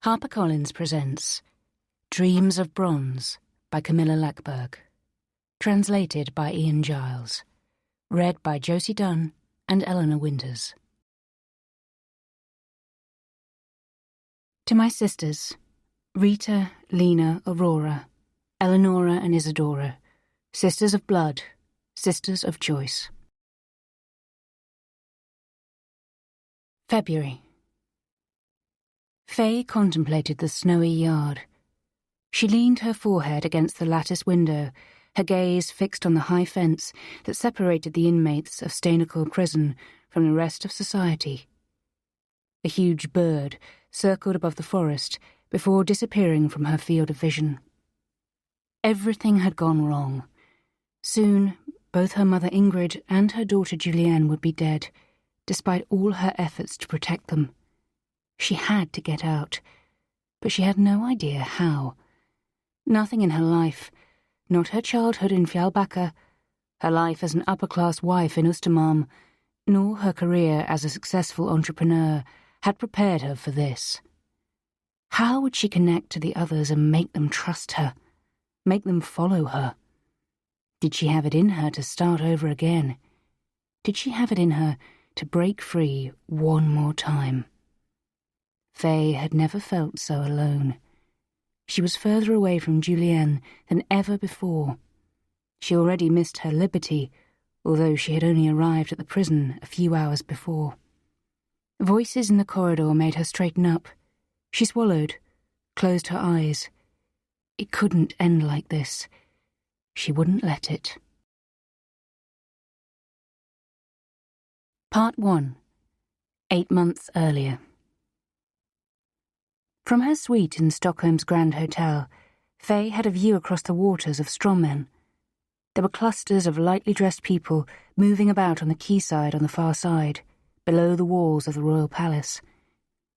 HarperCollins presents Dreams of Bronze by Camilla Lackberg. Translated by Ian Giles. Read by Josie Dunn and Eleanor Winters. To my sisters, Rita, Lena, Aurora, Eleonora and Isadora, sisters of blood, sisters of choice. February. Faye contemplated the snowy yard. She leaned her forehead against the lattice window, her gaze fixed on the high fence that separated the inmates of Stanicle Prison from the rest of society. A huge bird circled above the forest before disappearing from her field of vision. Everything had gone wrong. Soon, both her mother Ingrid and her daughter Julienne would be dead, despite all her efforts to protect them. She had to get out, but she had no idea how. Nothing in her life, not her childhood in Fjällbacka, her life as an upper-class wife in Östermalm, nor her career as a successful entrepreneur, had prepared her for this. How would she connect to the others and make them trust her, make them follow her? Did she have it in her to start over again? Did she have it in her to break free one more time? Faye had never felt so alone. She was further away from Julienne than ever before. She already missed her liberty, although she had only arrived at the prison a few hours before. Voices in the corridor made her straighten up. She swallowed, closed her eyes. It couldn't end like this. She wouldn't let it. Part 1. 8 months earlier. From her suite in Stockholm's Grand Hotel, Faye had a view across the waters of Strommen. There were clusters of lightly dressed people moving about on the quayside on the far side, below the walls of the royal palace.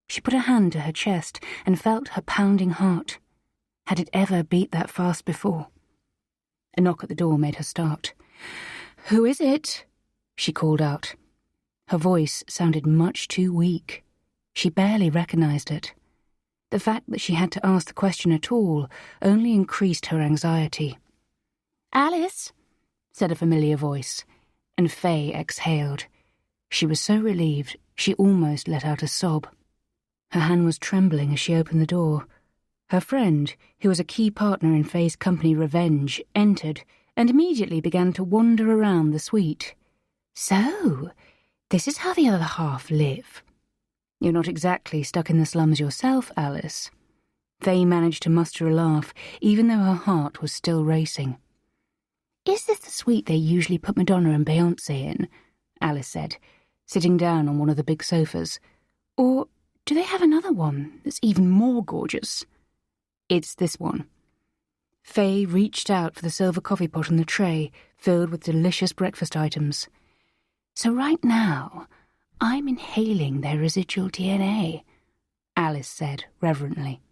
She put a hand to her chest and felt her pounding heart. Had it ever beat that fast before? A knock at the door made her start. "Who is it?" she called out. Her voice sounded much too weak. She barely recognized it. The fact that she had to ask the question at all only increased her anxiety. "Alice," said a familiar voice, and Faye exhaled. She was so relieved she almost let out a sob. Her hand was trembling as she opened the door. Her friend, who was a key partner in Faye's company Revenge, entered and immediately began to wander around the suite. "So, this is how the other half live. You're not exactly stuck in the slums yourself, Alice." Faye managed to muster a laugh, even though her heart was still racing. "Is this the suite they usually put Madonna and Beyoncé in?" Alice said, sitting down on one of the big sofas. "Or do they have another one that's even more gorgeous?" "It's this one." Faye reached out for the silver coffee pot on the tray, filled with delicious breakfast items. "So right now, I'm inhaling their residual DNA," Alice said reverently.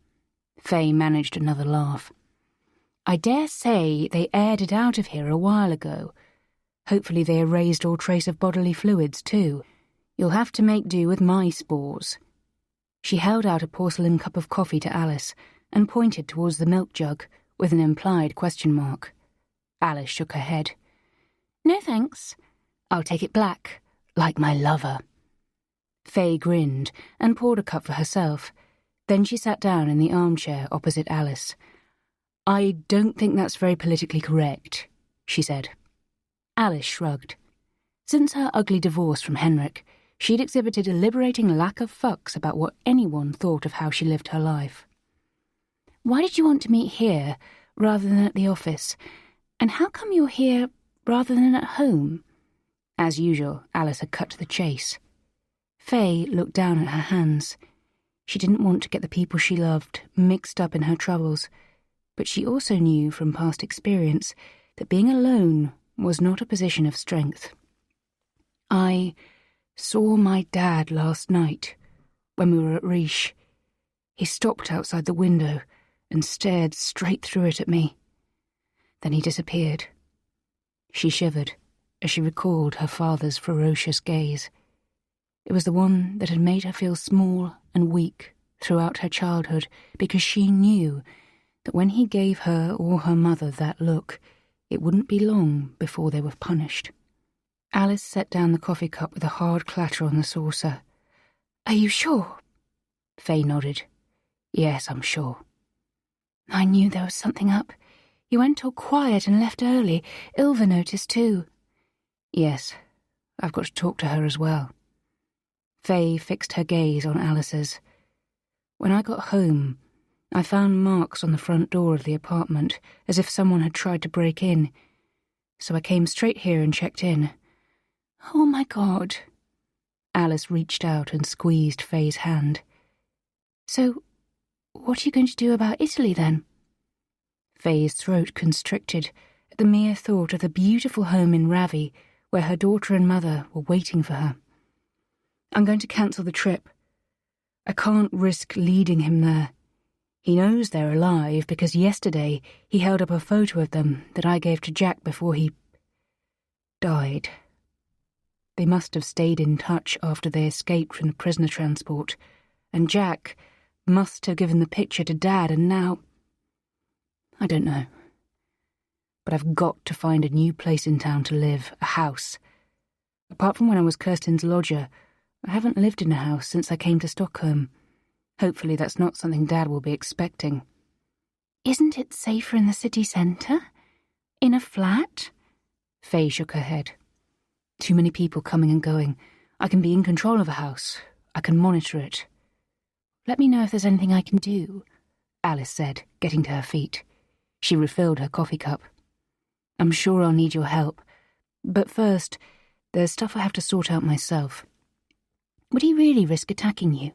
Faye managed another laugh. "I dare say they aired it out of here a while ago. Hopefully they erased all trace of bodily fluids, too. You'll have to make do with my spores." She held out a porcelain cup of coffee to Alice and pointed towards the milk jug with an implied question mark. Alice shook her head. "No thanks. I'll take it black, like my lover." Faye grinned and poured a cup for herself. Then she sat down in the armchair opposite Alice. "I don't think that's very politically correct," she said. Alice shrugged. Since her ugly divorce from Henrik, she'd exhibited a liberating lack of fucks about what anyone thought of how she lived her life. "Why did you want to meet here rather than at the office? And how come you're here rather than at home?" As usual, Alice had cut to the chase. Faye looked down at her hands. She didn't want to get the people she loved mixed up in her troubles, but she also knew from past experience that being alone was not a position of strength. "I saw my dad last night when we were at Riche. He stopped outside the window and stared straight through it at me. Then he disappeared." She shivered as she recalled her father's ferocious gaze. It was the one that had made her feel small and weak throughout her childhood because she knew that when he gave her or her mother that look, it wouldn't be long before they were punished. Alice set down the coffee cup with a hard clatter on the saucer. "Are you sure?" Faye nodded. "Yes, I'm sure." "I knew there was something up. You went all quiet and left early. Ilva noticed too." "Yes, I've got to talk to her as well." Faye fixed her gaze on Alice's. "When I got home, I found marks on the front door of the apartment, as if someone had tried to break in. So I came straight here and checked in." "Oh my God." Alice reached out and squeezed Faye's hand. "So, what are you going to do about Italy, then?" Faye's throat constricted at the mere thought of the beautiful home in Ravi where her daughter and mother were waiting for her. "I'm going to cancel the trip. I can't risk leading him there. He knows they're alive because yesterday he held up a photo of them that I gave to Jack before he died. They must have stayed in touch after they escaped from the prisoner transport, and Jack must have given the picture to Dad, and now... I don't know. But I've got to find a new place in town to live, a house. Apart from when I was Kirsten's lodger, I haven't lived in a house since I came to Stockholm. Hopefully that's not something Dad will be expecting." "Isn't it safer in the city centre? In a flat?" Faye shook her head. "Too many people coming and going. I can be in control of a house. I can monitor it." "Let me know if there's anything I can do," Alice said, getting to her feet. She refilled her coffee cup. "I'm sure I'll need your help. But first, there's stuff I have to sort out myself." "Would he really risk attacking you?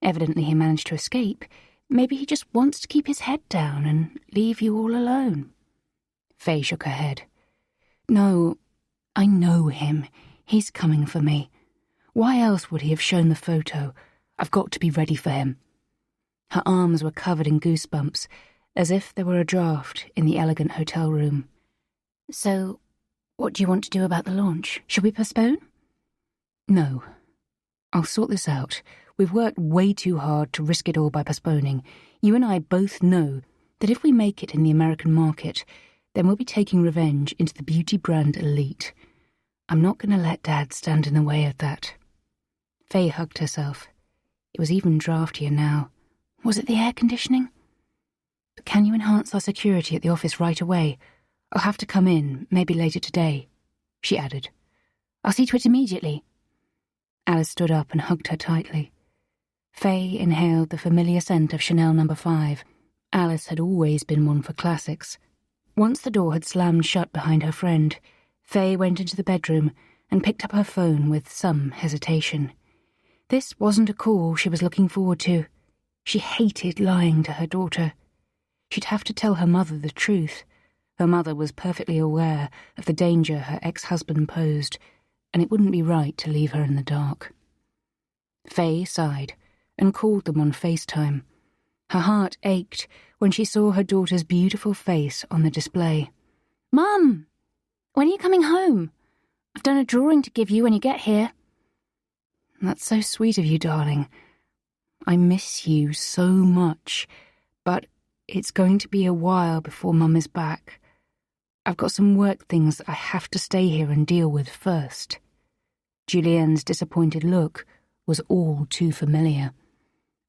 Evidently he managed to escape. Maybe he just wants to keep his head down and leave you all alone." Faye shook her head. "No, I know him. He's coming for me. Why else would he have shown the photo? I've got to be ready for him." Her arms were covered in goosebumps, as if there were a draft in the elegant hotel room. "So, what do you want to do about the launch? Shall we postpone?" "No. I'll sort this out. We've worked way too hard to risk it all by postponing. You and I both know that if we make it in the American market, then we'll be taking revenge into the beauty brand elite. I'm not going to let Dad stand in the way of that." Faye hugged herself. It was even draftier now. Was it the air conditioning? "But can you enhance our security at the office right away? I'll have to come in, maybe later today," she added. "I'll see to it immediately." Alice stood up and hugged her tightly. Faye inhaled the familiar scent of Chanel No. 5. Alice had always been one for classics. Once the door had slammed shut behind her friend, Faye went into the bedroom and picked up her phone with some hesitation. This wasn't a call she was looking forward to. She hated lying to her daughter. She'd have to tell her mother the truth. Her mother was perfectly aware of the danger her ex-husband posed, and it wouldn't be right to leave her in the dark. Faye sighed and called them on FaceTime. Her heart ached when she saw her daughter's beautiful face on the display. "Mum, when are you coming home? I've done a drawing to give you when you get here." "That's so sweet of you, darling. I miss you so much, but it's going to be a while before Mum is back. I've got some work things that I have to stay here and deal with first." Julienne's disappointed look was all too familiar.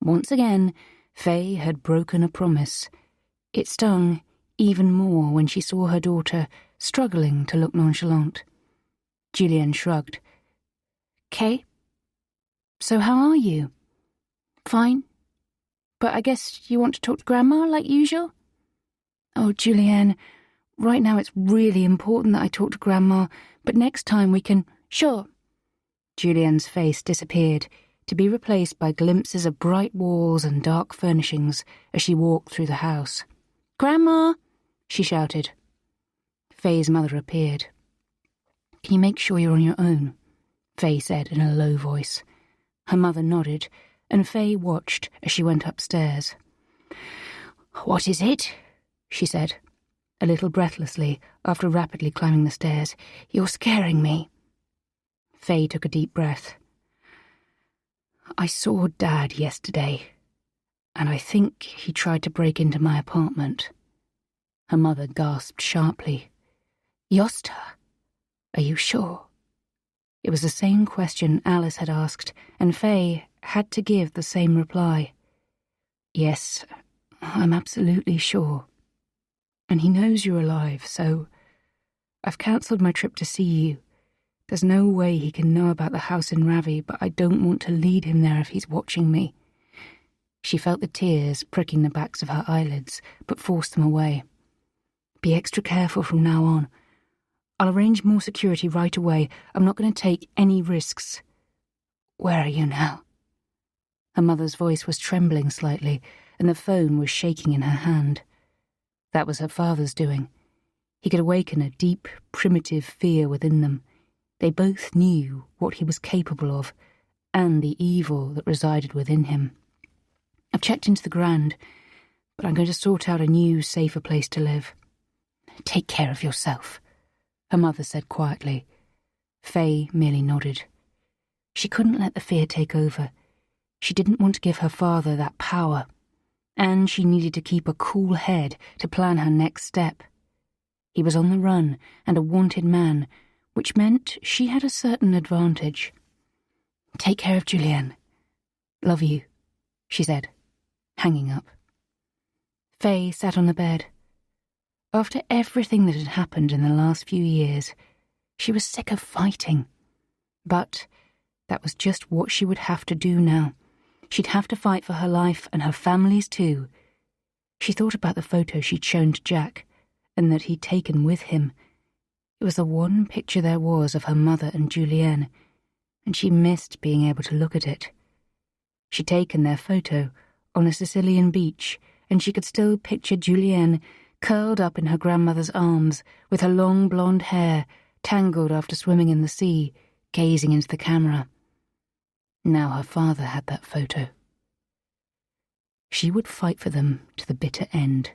Once again, Faye had broken a promise. It stung even more when she saw her daughter struggling to look nonchalant. Julienne shrugged. "'Kay. So how are you?" "Fine. But I guess you want to talk to Grandma like usual?" "Oh, Julienne, right now it's really important that I talk to Grandma, but next time we can..." "Sure." Julienne's face disappeared, to be replaced by glimpses of bright walls and dark furnishings as she walked through the house. "Grandma!" she shouted. Faye's mother appeared. "Can you make sure you're on your own?" Faye said in a low voice. Her mother nodded, and Faye watched as she went upstairs. "What is it?" she said, a little breathlessly after rapidly climbing the stairs. "You're scaring me." Faye took a deep breath. "I saw Dad yesterday," and I think he tried to break into my apartment." Her mother gasped sharply. "Yosta? Are you sure?" It was the same question Alice had asked, and Faye had to give the same reply. "Yes, I'm absolutely sure. And he knows you're alive, so I've cancelled my trip to see you. There's no way he can know about the house in Ravi, but I don't want to lead him there if he's watching me." She felt the tears pricking the backs of her eyelids, but forced them away. "Be extra careful from now on. I'll arrange more security right away. I'm not going to take any risks." "Where are you now?" Her mother's voice was trembling slightly, and the phone was shaking in her hand. That was her father's doing. He could awaken a deep, primitive fear within them. They both knew what he was capable of, and the evil that resided within him. "I've checked into the Grand, but I'm going to sort out a new, safer place to live." "Take care of yourself," her mother said quietly. Faye merely nodded. She couldn't let the fear take over. She didn't want to give her father that power, and she needed to keep a cool head to plan her next step. He was on the run and a wanted man, which meant she had a certain advantage. "Take care of Julienne. Love you," she said, hanging up. Faye sat on the bed. After everything that had happened in the last few years, she was sick of fighting. But that was just what she would have to do now. She'd have to fight for her life and her family's too. She thought about the photo she'd shown to Jack, and that he'd taken with him. It was the one picture there was of her mother and Julienne, and she missed being able to look at it. She'd taken their photo on a Sicilian beach, and she could still picture Julienne curled up in her grandmother's arms, with her long blonde hair tangled after swimming in the sea, gazing into the camera. Now her father had that photo. She would fight for them to the bitter end.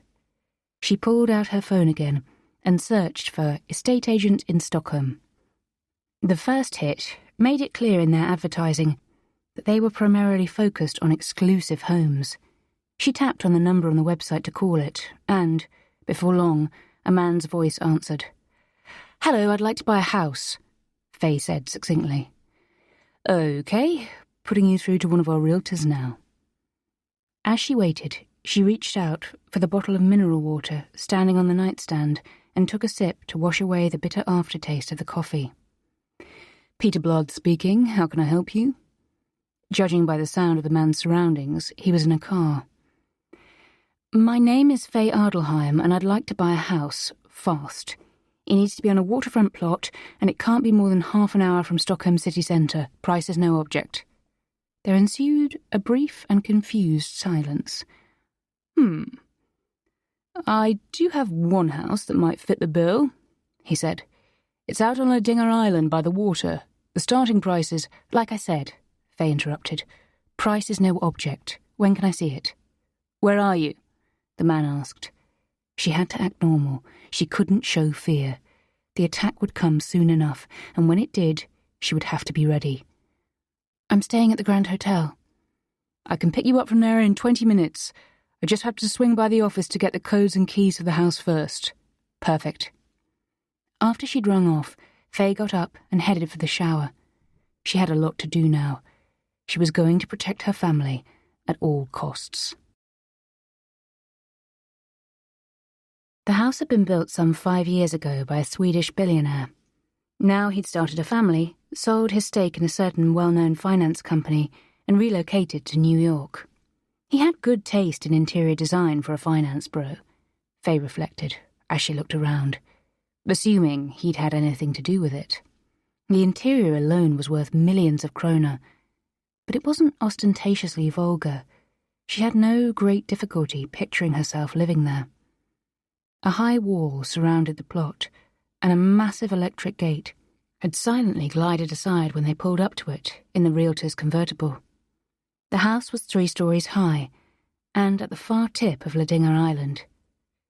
She pulled out her phone again and searched for estate agent in Stockholm. The first hit made it clear in their advertising that they were primarily focused on exclusive homes. She tapped on the number on the website to call it, and, before long, a man's voice answered. "Hello, I'd like to buy a house," Faye said succinctly. "Okay, putting you through to one of our realtors now." As she waited, she reached out for the bottle of mineral water standing on the nightstand and took a sip to wash away the bitter aftertaste of the coffee. "Peter Blood speaking. How can I help you?" Judging by the sound of the man's surroundings, he was in a car. "My name is Faye Adelheim, and I'd like to buy a house, fast. It needs to be on a waterfront plot, and it can't be more than half an hour from Stockholm city centre. Price is no object." There ensued a brief and confused silence. "I do have one house that might fit the bill," he said. "It's out on Ledinger Island by the water. The starting price is—" "Like I said," Faye interrupted, "price is no object. When can I see it?" "Where are you?" the man asked. She had to act normal. She couldn't show fear. The attack would come soon enough, and when it did, she would have to be ready. "I'm staying at the Grand Hotel." "I can pick you up from there in 20 minutes. I just have to swing by the office to get the codes and keys for the house first." "Perfect." After she'd rung off, Faye got up and headed for the shower. She had a lot to do now. She was going to protect her family at all costs. The house had been built some 5 years ago by a Swedish billionaire. Now he'd started a family, sold his stake in a certain well-known finance company, and relocated to New York. He had good taste in interior design for a finance bro, Faye reflected as she looked around, assuming he'd had anything to do with it. The interior alone was worth millions of kroner, but it wasn't ostentatiously vulgar. She had no great difficulty picturing herself living there. A high wall surrounded the plot, and a massive electric gate had silently glided aside when they pulled up to it in the realtor's convertible. The house was 3 stories high, and at the far tip of Ledinger Island.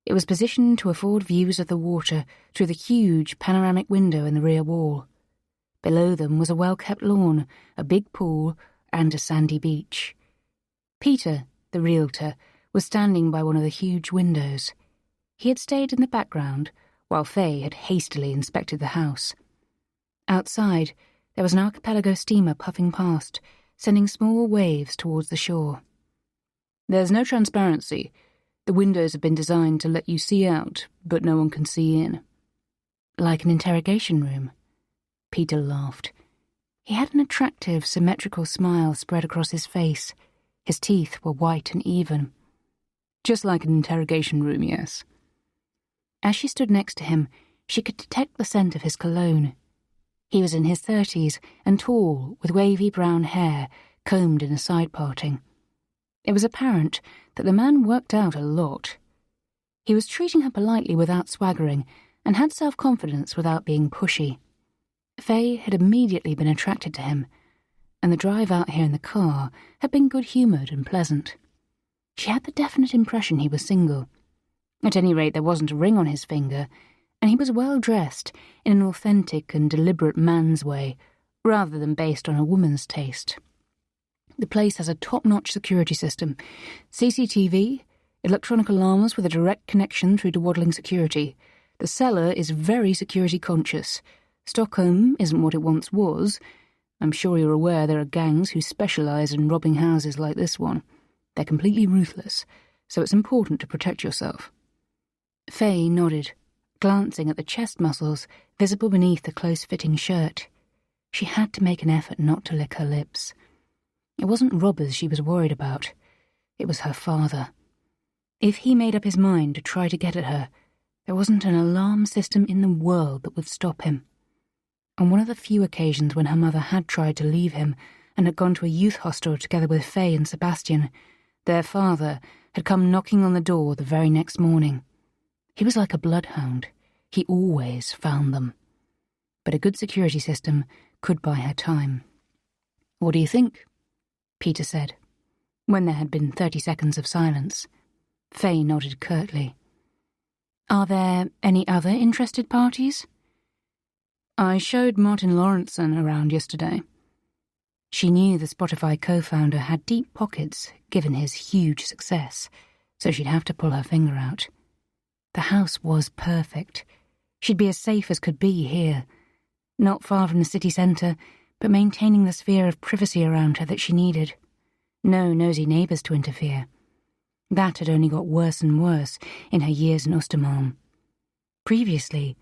It was positioned to afford views of the water through the huge panoramic window in the rear wall. Below them was a well-kept lawn, a big pool, and a sandy beach. Peter, the realtor, was standing by one of the huge windows. He had stayed in the background, while Faye had hastily inspected the house. Outside, there was an archipelago steamer puffing past, sending small waves towards the shore. "There's no transparency. The windows have been designed to let you see out, but no one can see in." "Like an interrogation room?" Peter laughed. He had an attractive, symmetrical smile spread across his face. His teeth were white and even. "Just like an interrogation room, yes." As she stood next to him, she could detect the scent of his cologne. He was in his 30s and tall, with wavy brown hair combed in a side parting. It was apparent that the man worked out a lot. He was treating her politely without swaggering and had self-confidence without being pushy. Faye had immediately been attracted to him, and the drive out here in the car had been good-humoured and pleasant. She had the definite impression he was single. At any rate, there wasn't a ring on his finger, and he was well-dressed in an authentic and deliberate man's way, rather than based on a woman's taste. The place has a top-notch security system, CCTV, electronic alarms with a direct connection through to waddling security. The cellar is very security-conscious. Stockholm isn't what it once was. I'm sure you're aware there are gangs who specialise in robbing houses like this one. They're completely ruthless, so it's important to protect yourself. Faye nodded, glancing at the chest muscles visible beneath the close-fitting shirt. She had to make an effort not to lick her lips. It wasn't robbers she was worried about. It was her father. If he made up his mind to try to get at her, there wasn't an alarm system in the world that would stop him. On one of the few occasions when her mother had tried to leave him and had gone to a youth hostel together with Faye and Sebastian, their father had come knocking on the door the very next morning. He was like a bloodhound. He always found them. But a good security system could buy her time. "What do you think?" Peter said, when there had been 30 seconds of silence. Faye nodded curtly. "Are there any other interested parties?" "I showed Martin Lawrenson around yesterday." She knew the Spotify co-founder had deep pockets given his huge success, so she'd have to pull her finger out. The house was perfect. She'd be as safe as could be here, not far from the city centre, but maintaining the sphere of privacy around her that she needed. No nosy neighbours to interfere. That had only got worse and worse in her years in Ostermalm. Previously,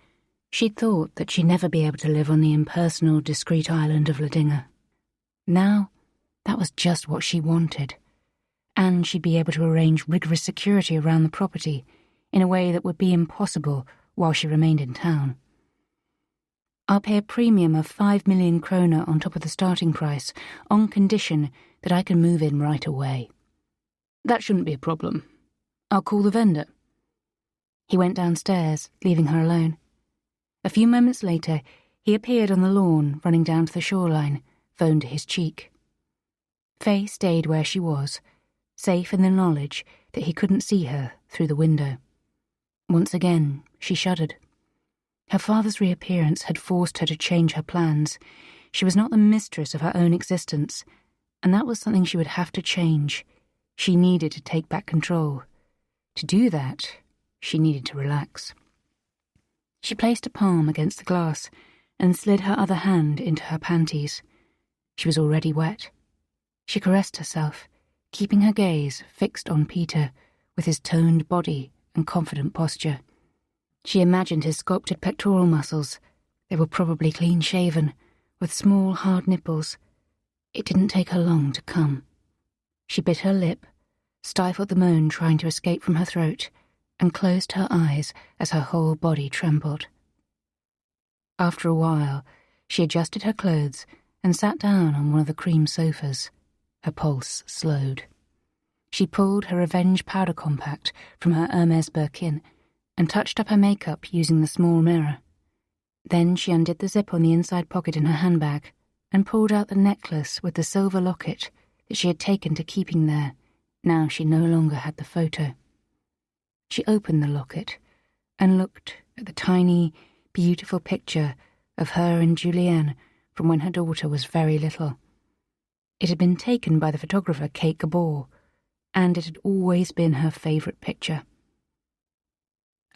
she'd thought that she'd never be able to live on the impersonal, discreet island of Ladinga. Now, that was just what she wanted. And she'd be able to arrange rigorous security around the property in a way that would be impossible while she remained in town. "I'll pay a premium of 5 million kroner on top of the starting price, on condition that I can move in right away." "That shouldn't be a problem. I'll call the vendor." He went downstairs, leaving her alone. A few moments later, he appeared on the lawn, running down to the shoreline, phone to his cheek. Faye stayed where she was, safe in the knowledge that he couldn't see her through the window. Once again, she shuddered. Her father's reappearance had forced her to change her plans. She was not the mistress of her own existence, and that was something she would have to change. She needed to take back control. To do that, she needed to relax. She placed a palm against the glass and slid her other hand into her panties. She was already wet. She caressed herself, keeping her gaze fixed on Peter with his toned body and confident posture. She imagined his sculpted pectoral muscles. They were probably clean-shaven, with small, hard nipples. It didn't take her long to come. She bit her lip, stifled the moan trying to escape from her throat, and closed her eyes as her whole body trembled. After a while, she adjusted her clothes and sat down on one of the cream sofas. Her pulse slowed. She pulled her Revenge powder compact from her Hermes Birkin and touched up her makeup using the small mirror. Then she undid the zip on the inside pocket in her handbag and pulled out the necklace with the silver locket that she had taken to keeping there, now she no longer had the photo. She opened the locket and looked at the tiny, beautiful picture of her and Julienne from when her daughter was very little. It had been taken by the photographer Kate Gabor, and it had always been her favourite picture.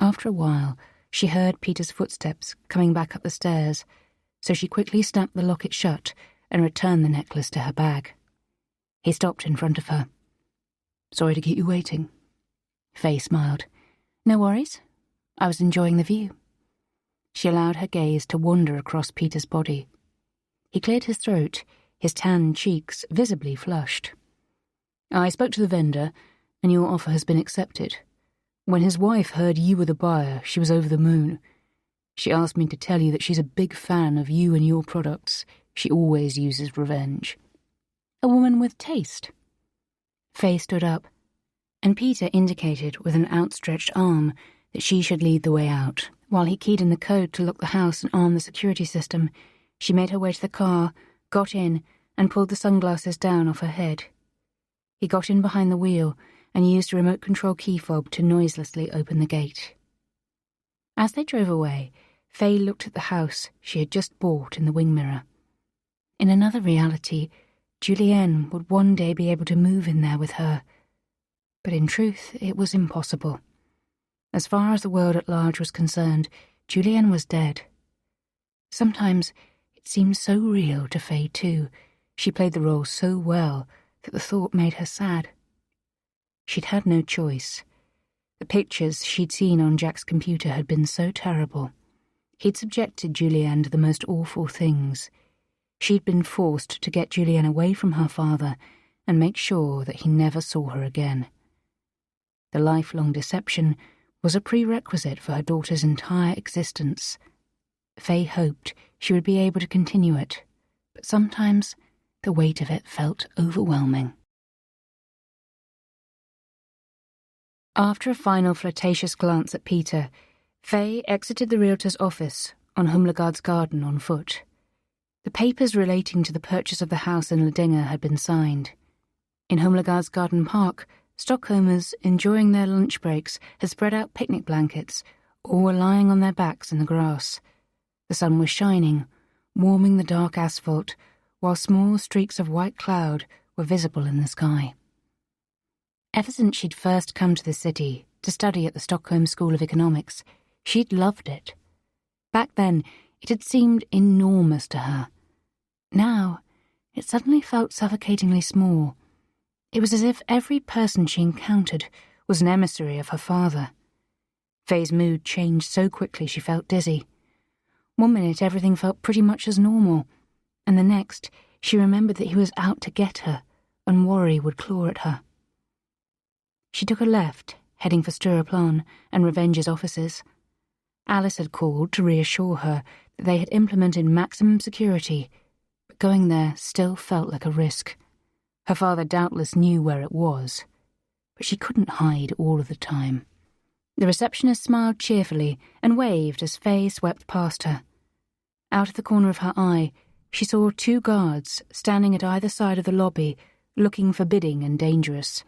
After a while, she heard Peter's footsteps coming back up the stairs, so she quickly snapped the locket shut and returned the necklace to her bag. He stopped in front of her. "Sorry to keep you waiting." Faye smiled. "No worries. I was enjoying the view." She allowed her gaze to wander across Peter's body. He cleared his throat, his tanned cheeks visibly flushed. "I spoke to the vendor, and your offer has been accepted. When his wife heard you were the buyer, she was over the moon. She asked me to tell you that she's a big fan of you and your products. She always uses revenge." "A woman with taste." Faye stood up, and Peter indicated with an outstretched arm that she should lead the way out. While he keyed in the code to lock the house and arm the security system, she made her way to the car, got in, and pulled the sunglasses down off her head. He got in behind the wheel and used a remote control key fob to noiselessly open the gate. As they drove away, Faye looked at the house she had just bought in the wing mirror. In another reality, Julienne would one day be able to move in there with her. But in truth, it was impossible. As far as the world at large was concerned, Julienne was dead. Sometimes it seemed so real to Faye too. She played the role so well that the thought made her sad. She'd had no choice. The pictures she'd seen on Jack's computer had been so terrible. He'd subjected Julienne to the most awful things. She'd been forced to get Julienne away from her father and make sure that he never saw her again. The lifelong deception was a prerequisite for her daughter's entire existence. Faye hoped she would be able to continue it, but sometimes the weight of it felt overwhelming. After a final flirtatious glance at Peter, Faye exited the realtor's office on Humlegard's garden on foot. The papers relating to the purchase of the house in Ledinga had been signed. In Humlegard's garden park, Stockholmers enjoying their lunch breaks had spread out picnic blankets or were lying on their backs in the grass. The sun was shining, warming the dark asphalt, while small streaks of white cloud were visible in the sky. Ever since she'd first come to the city to study at the Stockholm School of Economics, she'd loved it. Back then, it had seemed enormous to her. Now, it suddenly felt suffocatingly small. It was as if every person she encountered was an emissary of her father. Faye's mood changed so quickly she felt dizzy. One minute everything felt pretty much as normal, and the next she remembered that he was out to get her, and worry would claw at her. She took a left, heading for Stureplan and Revenge's offices. Alice had called to reassure her that they had implemented maximum security, but going there still felt like a risk. Her father doubtless knew where it was, but she couldn't hide all of the time. The receptionist smiled cheerfully and waved as Faye swept past her. Out of the corner of her eye, she saw 2 guards standing at either side of the lobby, looking forbidding and dangerous.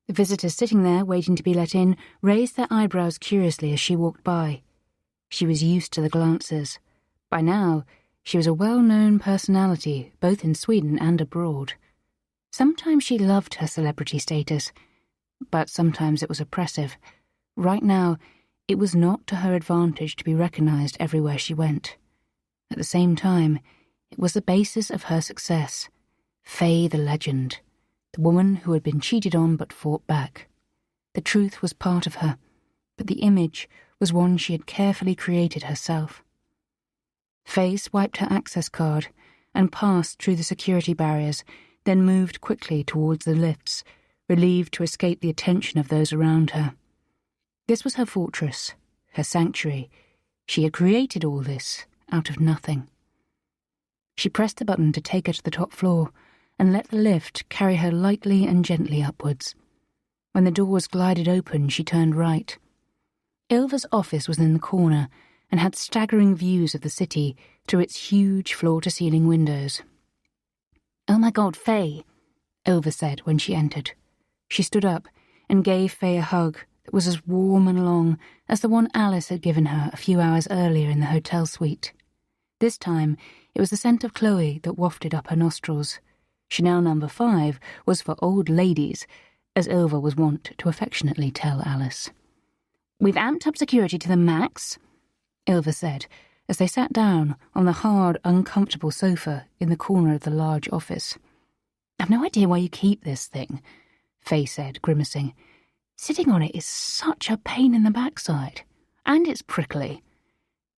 The visitors sitting there, waiting to be let in, raised their eyebrows curiously as she walked by. She was used to the glances. By now, she was a well-known personality, both in Sweden and abroad. Sometimes she loved her celebrity status, but sometimes it was oppressive. Right now, it was not to her advantage to be recognized everywhere she went. At the same time, it was the basis of her success. Faye the legend, the woman who had been cheated on but fought back. The truth was part of her, but the image was one she had carefully created herself. Faye swiped her access card and passed through the security barriers, then moved quickly towards the lifts, relieved to escape the attention of those around her. This was her fortress, her sanctuary. She had created all this out of nothing. She pressed the button to take her to the top floor and let the lift carry her lightly and gently upwards. When the doors glided open, she turned right. Ilva's office was in the corner and had staggering views of the city through its huge floor-to-ceiling windows. "Oh my God, Faye," Ilva said when she entered. She stood up and gave Faye a hug that was as warm and long as the one Alice had given her a few hours earlier in the hotel suite. This time, it was the scent of Chloe that wafted up her nostrils. Chanel No. 5 was for old ladies, as Ilva was wont to affectionately tell Alice. "We've amped up security to the max," Ilva said, as they sat down on the hard, uncomfortable sofa in the corner of the large office. "I've no idea why you keep this thing," Faye said, grimacing. "Sitting on it is such a pain in the backside, and it's prickly."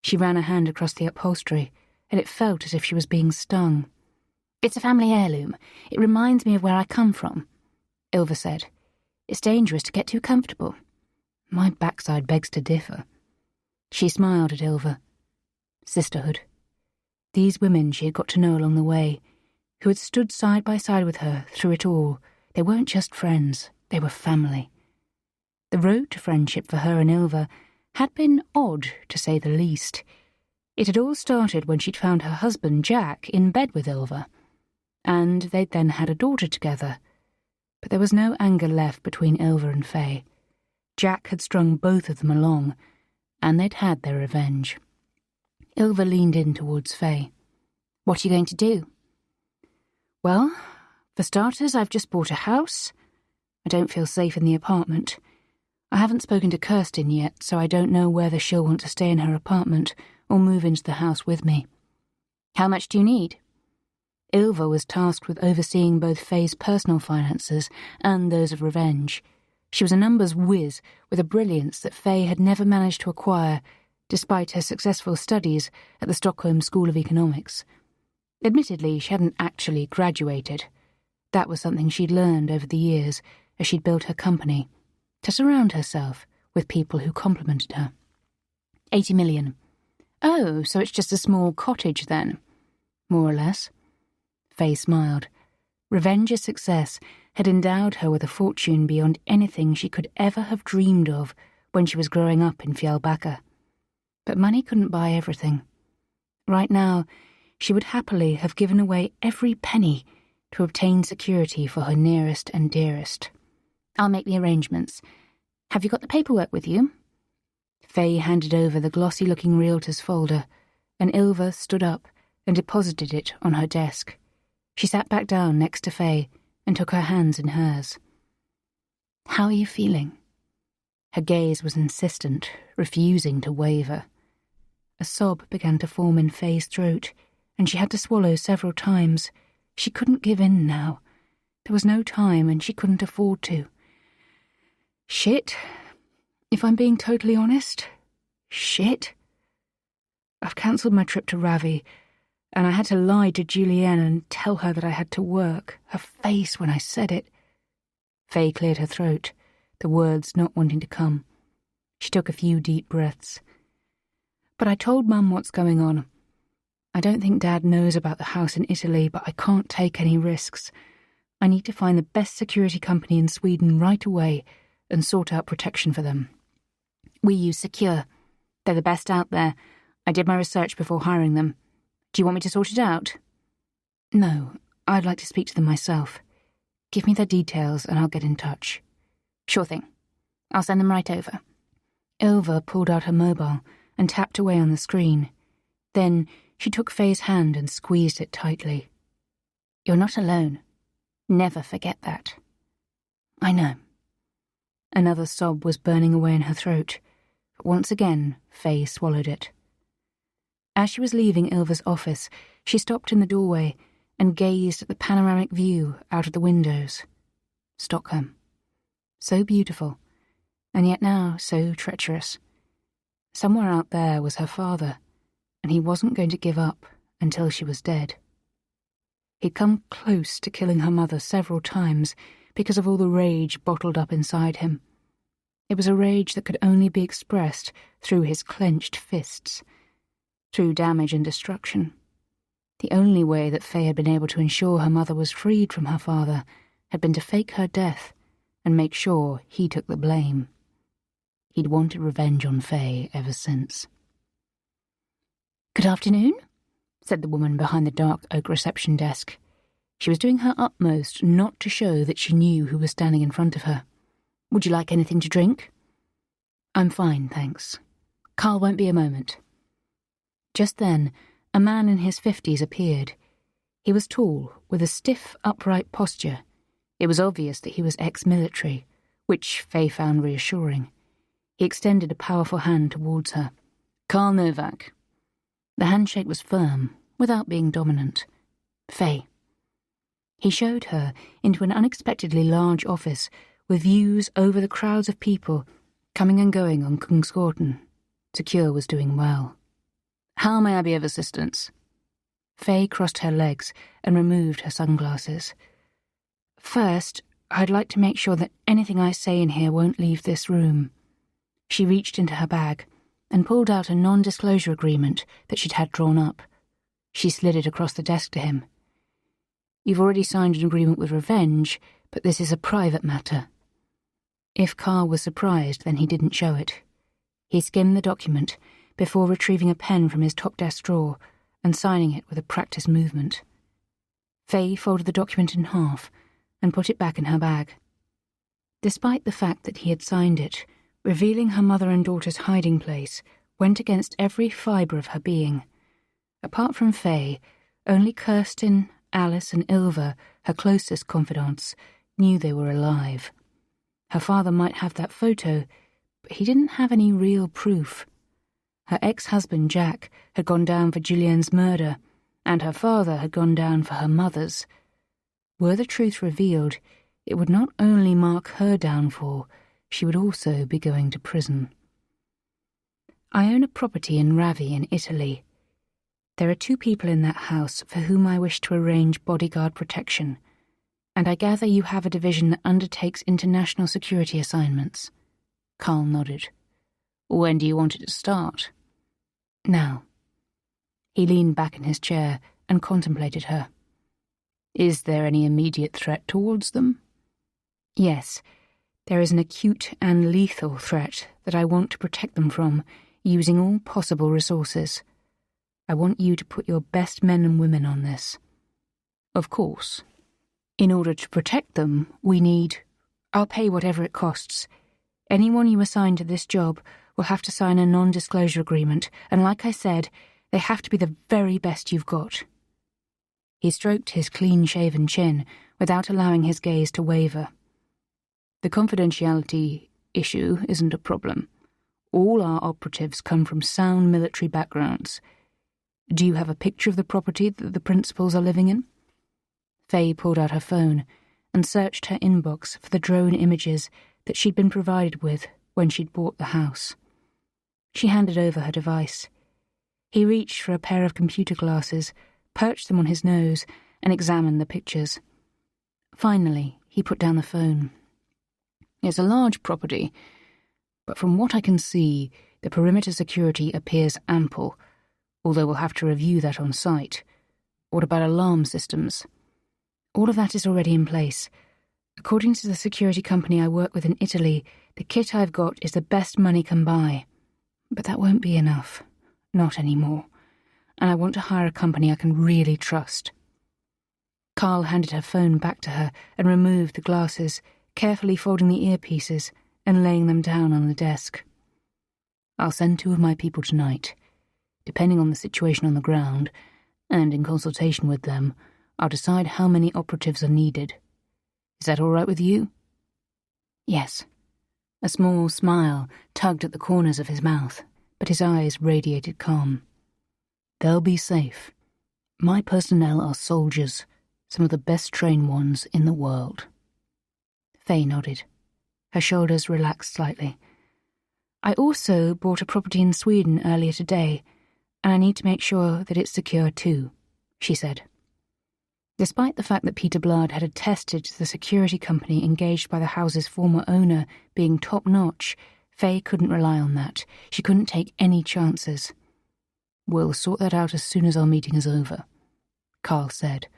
She ran a hand across the upholstery, and it felt as if she was being stung. "It's a family heirloom. It reminds me of where I come from," Ilva said. "It's dangerous to get too comfortable. My backside begs to differ." She smiled at Ilva. Sisterhood. These women she had got to know along the way, who had stood side by side with her through it all, they weren't just friends, they were family. The road to friendship for her and Ilva had been odd, to say the least. It had all started when she'd found her husband, Jack, in bed with Ilva, and they'd then had a daughter together. But there was no anger left between Ilva and Faye. Jack had strung both of them along, and they'd had their revenge. Ilva leaned in towards Faye. "What are you going to do?" "Well, for starters, I've just bought a house. I don't feel safe in the apartment. I haven't spoken to Kirsten yet, so I don't know whether she'll want to stay in her apartment or move into the house with me." "How much do you need?" Ilva was tasked with overseeing both Faye's personal finances and those of Revenge. She was a numbers whiz with a brilliance that Faye had never managed to acquire, despite her successful studies at the Stockholm School of Economics. Admittedly, she hadn't actually graduated. That was something she'd learned over the years as she'd built her company, to surround herself with people who complimented her. 80 million. "Oh, so it's just a small cottage then?" "More or less." Faye smiled. Revenge's success had endowed her with a fortune beyond anything she could ever have dreamed of when she was growing up in Fjällbacka. But money couldn't buy everything. Right now, she would happily have given away every penny to obtain security for her nearest and dearest. "I'll make the arrangements. Have you got the paperwork with you?" Faye handed over the glossy-looking realtor's folder, and Ilva stood up and deposited it on her desk. She sat back down next to Faye and took her hands in hers. "How are you feeling?" Her gaze was insistent, refusing to waver. A sob began to form in Faye's throat, and she had to swallow several times. She couldn't give in now. There was no time, and she couldn't afford to. "Shit. If I'm being totally honest, shit. I've cancelled my trip to Ravi, and I had to lie to Julienne and tell her that I had to work. Her face when I said it." Faye cleared her throat, the words not wanting to come. She took a few deep breaths. "But I told Mum what's going on. I don't think Dad knows about the house in Italy, but I can't take any risks. I need to find the best security company in Sweden right away and sort out protection for them. We use Secure. They're the best out there. I did my research before hiring them. Do you want me to sort it out?" "No, I'd like to speak to them myself. Give me their details and I'll get in touch." "Sure thing. I'll send them right over." Ilva pulled out her mobile and tapped away on the screen. Then she took Faye's hand and squeezed it tightly. "You're not alone. Never forget that." "I know." Another sob was burning away in her throat, but once again Faye swallowed it. As she was leaving Ilva's office, she stopped in the doorway and gazed at the panoramic view out of the windows. Stockholm. So beautiful, and yet now so treacherous. Somewhere out there was her father, and he wasn't going to give up until she was dead. He'd come close to killing her mother several times because of all the rage bottled up inside him. It was a rage that could only be expressed through his clenched fists, through damage and destruction. The only way that Faye had been able to ensure her mother was freed from her father had been to fake her death and make sure he took the blame. He'd wanted revenge on Faye ever since. "Good afternoon," said the woman behind the dark oak reception desk. She was doing her utmost not to show that she knew who was standing in front of her. "Would you like anything to drink?" "I'm fine, thanks. Carl won't be a moment." Just then, a man in his 50s appeared. He was tall, with a stiff, upright posture. It was obvious that he was ex-military, which Faye found reassuring. He extended a powerful hand towards her. Carl Novak. The handshake was firm, without being dominant. Faye. He showed her into an unexpectedly large office with views over the crowds of people coming and going on Kungsgården. Secure was doing well. How may I be of assistance? Faye crossed her legs and removed her sunglasses. First, I'd like to make sure that anything I say in here won't leave this room. She reached into her bag and pulled out a non-disclosure agreement that she'd had drawn up. She slid it across the desk to him. You've already signed an agreement with Revenge, but this is a private matter. If Carl was surprised, then he didn't show it. He skimmed the document before retrieving a pen from his top desk drawer and signing it with a practiced movement. Faye folded the document in half and put it back in her bag. Despite the fact that he had signed it, revealing her mother and daughter's hiding place went against every fibre of her being. Apart from Faye, only Kirsten, Alice and Ilva, her closest confidants, knew they were alive. Her father might have that photo, but he didn't have any real proof. Her ex-husband, Jack, had gone down for Julien's murder, and her father had gone down for her mother's. Were the truth revealed, it would not only mark her downfall, she would also be going to prison. I own a property in Ravi in Italy. There are 2 people in that house for whom I wish to arrange bodyguard protection, and I gather you have a division that undertakes international security assignments. Carl nodded. When do you want it to start? Now. He leaned back in his chair and contemplated her. Is there any immediate threat towards them? Yes, there is an acute and lethal threat that I want to protect them from, using all possible resources. I want you to put your best men and women on this. Of course. In order to protect them, we need... I'll pay whatever it costs. Anyone you assign to this job will have to sign a non-disclosure agreement, and like I said, they have to be the very best you've got. He stroked his clean-shaven chin without allowing his gaze to waver. The confidentiality issue isn't a problem. All our operatives come from sound military backgrounds. Do you have a picture of the property that the principals are living in? Faye pulled out her phone and searched her inbox for the drone images that she'd been provided with when she'd bought the house. She handed over her device. He reached for a pair of computer glasses, perched them on his nose, and examined the pictures. Finally, he put down the phone. It's a large property, but from what I can see, the perimeter security appears ample, although we'll have to review that on site. What about alarm systems? All of that is already in place. According to the security company I work with in Italy, the kit I've got is the best money can buy. But that won't be enough. Not anymore. And I want to hire a company I can really trust. Carl handed her phone back to her and removed the glasses, carefully folding the earpieces and laying them down on the desk. I'll send 2 of my people tonight. Depending on the situation on the ground, and in consultation with them, I'll decide how many operatives are needed. Is that all right with you? Yes. A small smile tugged at the corners of his mouth, but his eyes radiated calm. They'll be safe. My personnel are soldiers, some of the best trained ones in the world. Faye nodded. Her shoulders relaxed slightly. I also bought a property in Sweden earlier today, and I need to make sure that it's secure too, she said. Despite the fact that Peter Blard had attested to the security company engaged by the house's former owner being top-notch, Faye couldn't rely on that. She couldn't take any chances. We'll sort that out as soon as our meeting is over, Carl said,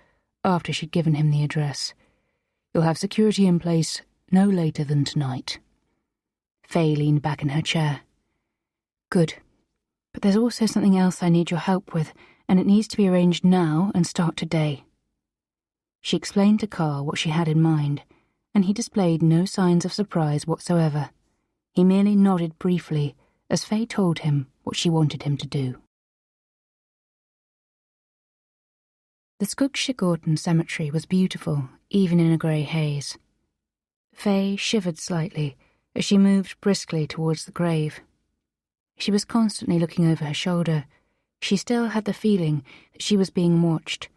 after she'd given him the address. You'll have security in place no later than tonight. Faye leaned back in her chair. Good. But there's also something else I need your help with, and it needs to be arranged now and start today. She explained to Carl what she had in mind, and he displayed no signs of surprise whatsoever. He merely nodded briefly as Faye told him what she wanted him to do. The Skugshigorton cemetery was beautiful, even in a grey haze. Faye shivered slightly as she moved briskly towards the grave. She was constantly looking over her shoulder. She still had the feeling that she was being watched,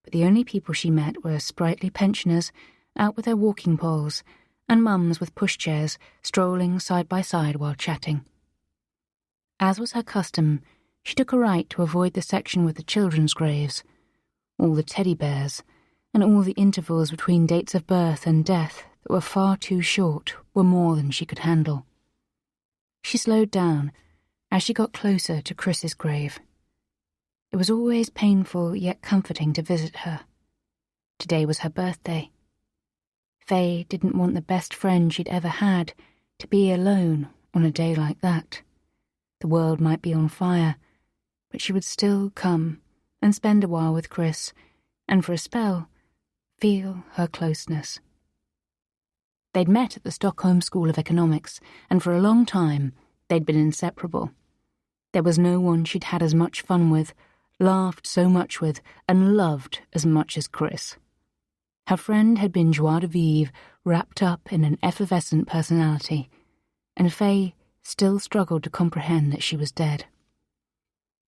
but the only people she met were sprightly pensioners out with their walking poles and mums with pushchairs strolling side by side while chatting. As was her custom, she took a right to avoid the section with the children's graves, all the teddy bears, and all the intervals between dates of birth and death that were far too short were more than she could handle. She slowed down as she got closer to Chris's grave. It was always painful yet comforting to visit her. Today was her birthday. Faye didn't want the best friend she'd ever had to be alone on a day like that. The world might be on fire, but she would still come and spend a while with Chris, and for a spell, feel her closeness. They'd met at the Stockholm School of Economics, and for a long time they'd been inseparable. There was no one she'd had as much fun with, laughed so much with, and loved as much as Chris. Her friend had been joie de vivre, wrapped up in an effervescent personality, and Faye still struggled to comprehend that she was dead.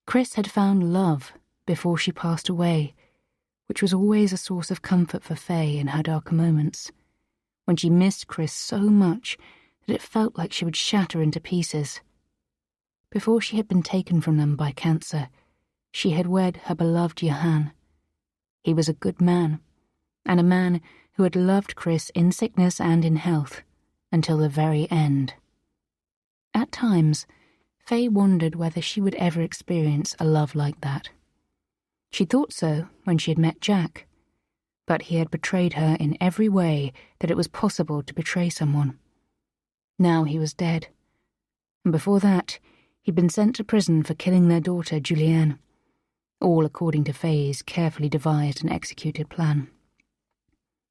Chris had found love before she passed away, which was always a source of comfort for Faye in her darker moments, when she missed Chris so much that it felt like she would shatter into pieces. Before she had been taken from them by cancer, she had wed her beloved Johan. He was a good man, and a man who had loved Chris in sickness and in health, until the very end. At times, Faye wondered whether she would ever experience a love like that. She thought so when she had met Jack, but he had betrayed her in every way that it was possible to betray someone. Now he was dead, and before that, he'd been sent to prison for killing their daughter, Julianne, all according to Faye's carefully devised and executed plan.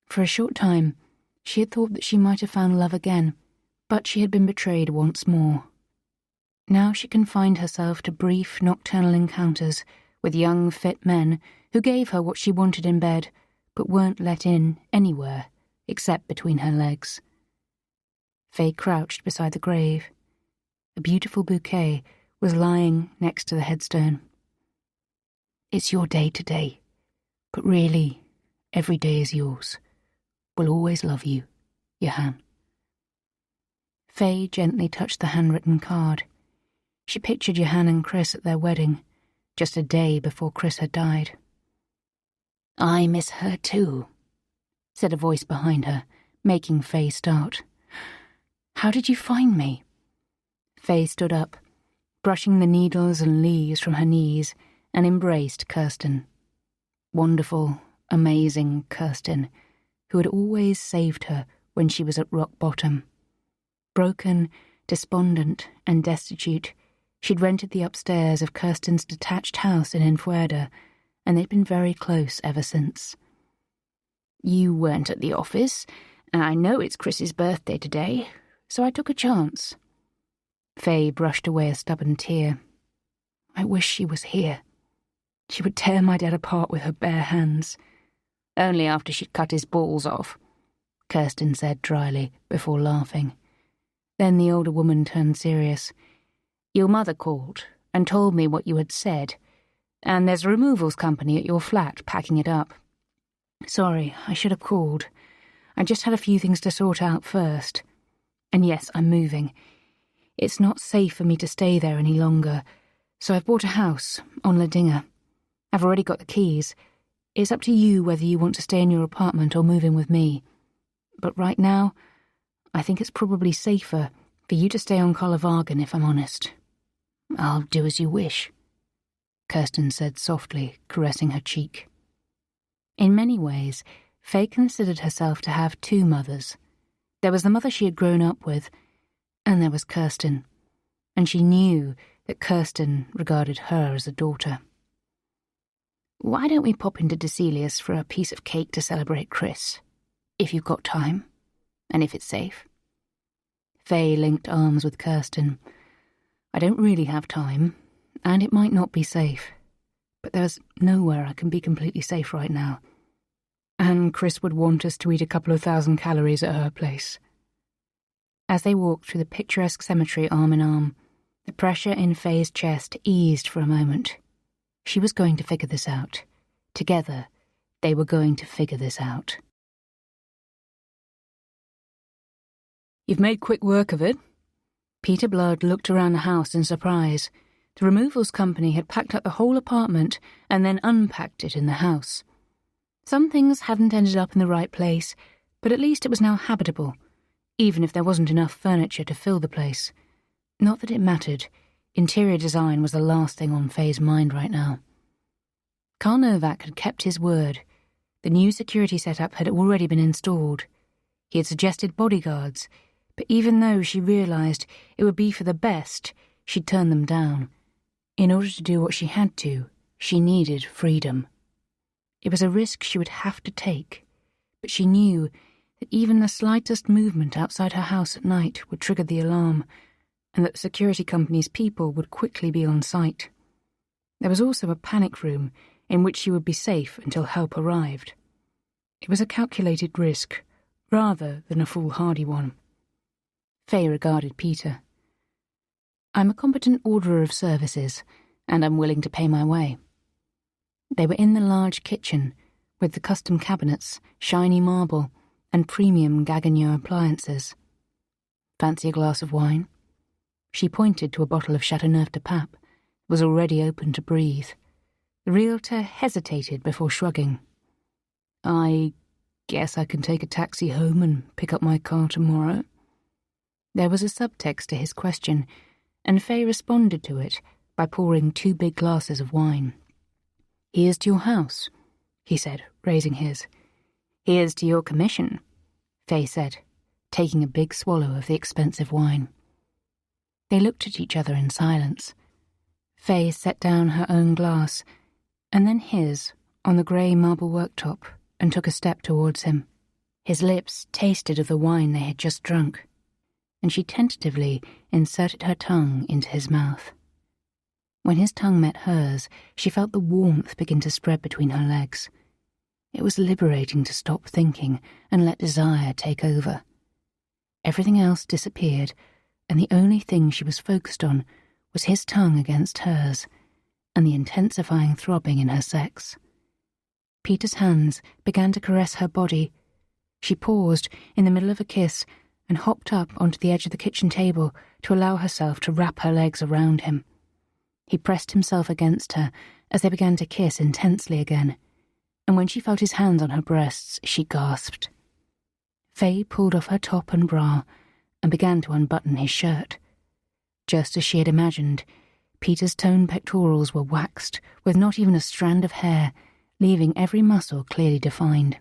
For a short time, she had thought that she might have found love again, but she had been betrayed once more. Now she confined herself to brief nocturnal encounters with young, fit men who gave her what she wanted in bed, but weren't let in anywhere except between her legs. Faye crouched beside the grave. A beautiful bouquet was lying next to the headstone. "It's your day today, but really, every day is yours. We'll always love you, Johan." Faye gently touched the handwritten card. She pictured Johan and Chris at their wedding, just a day before Chris had died. "I miss her too," said a voice behind her, making Faye start. "How did you find me?" Faye stood up, brushing the needles and leaves from her knees, and embraced Kirsten. Wonderful, amazing Kirsten, who had always saved her when she was at rock bottom. Broken, despondent, and destitute, she'd rented the upstairs of Kirsten's detached house in Enfuerda, and they'd been very close ever since. "You weren't at the office, and I know it's Chris's birthday today, so I took a chance." Faye brushed away a stubborn tear. "I wish she was here. She would tear my dad apart with her bare hands." "Only after she'd cut his balls off," Kirsten said dryly, before laughing. Then the older woman turned serious. "Your mother called and told me what you had said, and there's a removals company at your flat packing it up." "Sorry, I should have called. I just had a few things to sort out first. And yes, I'm moving. It's not safe for me to stay there any longer, so I've bought a house on Ladinga. I've already got the keys. It's up to you whether you want to stay in your apartment or move in with me. But right now, I think it's probably safer for you to stay on Karlavagen, if I'm honest." "I'll do as you wish," Kirsten said softly, caressing her cheek. In many ways, Faye considered herself to have two mothers. There was the mother she had grown up with, and there was Kirsten, and she knew that Kirsten regarded her as a daughter. "Why don't we pop into Decelius for a piece of cake to celebrate Chris? If you've got time, and if it's safe." Faye linked arms with Kirsten. "I don't really have time, and it might not be safe. but there's nowhere I can be completely safe right now. And Chris would want us to eat a couple of 1,000 calories at her place. As they walked through the picturesque cemetery arm in arm, the pressure in Faye's chest eased for a moment. She was going to figure this out. Together, they were going to figure this out. "You've made quick work of it." Peter Blood looked around the house in surprise. The removals company had packed up the whole apartment and then unpacked it in the house. Some things hadn't ended up in the right place, but at least it was now habitable, even if there wasn't enough furniture to fill the place. Not that it mattered. Interior design was the last thing on Faye's mind right now. Karl Novak had kept his word. The new security setup had already been installed. He had suggested bodyguards, but even though she realized it would be for the best, she'd turn them down. In order to do what she had to, she needed freedom. It was a risk she would have to take, but she knew that even the slightest movement outside her house at night would trigger the alarm, and that the security company's people would quickly be on site. There was also a panic room in which she would be safe until help arrived. It was a calculated risk, rather than a foolhardy one. Faye regarded Peter. "I'm a competent orderer of services, and I'm willing to pay my way." They were in the large kitchen, with the custom cabinets, shiny marble, and premium Gaggenau appliances. "Fancy a glass of wine?" She pointed to a bottle of Chateauneuf de Pape. It was already open to breathe. The realtor hesitated before shrugging. "I guess I can take a taxi home and pick up my car tomorrow." There was a subtext to his question, and Faye responded to it by pouring 2 big glasses of wine. "Here's to your house," he said, raising his. "Here's to your commission," Faye said, taking a big swallow of the expensive wine. They looked at each other in silence. Faye set down her own glass, and then his, on the grey marble worktop, and took a step towards him. His lips tasted of the wine they had just drunk, and she tentatively inserted her tongue into his mouth. When his tongue met hers, she felt the warmth begin to spread between her legs. It was liberating to stop thinking and let desire take over. Everything else disappeared, and the only thing she was focused on was his tongue against hers, and the intensifying throbbing in her sex. Peter's hands began to caress her body. She paused in the middle of a kiss and hopped up onto the edge of the kitchen table to allow herself to wrap her legs around him. He pressed himself against her as they began to kiss intensely again, and when she felt his hands on her breasts, she gasped. Faye pulled off her top and bra and began to unbutton his shirt. Just as she had imagined, Peter's toned pectorals were waxed with not even a strand of hair, leaving every muscle clearly defined.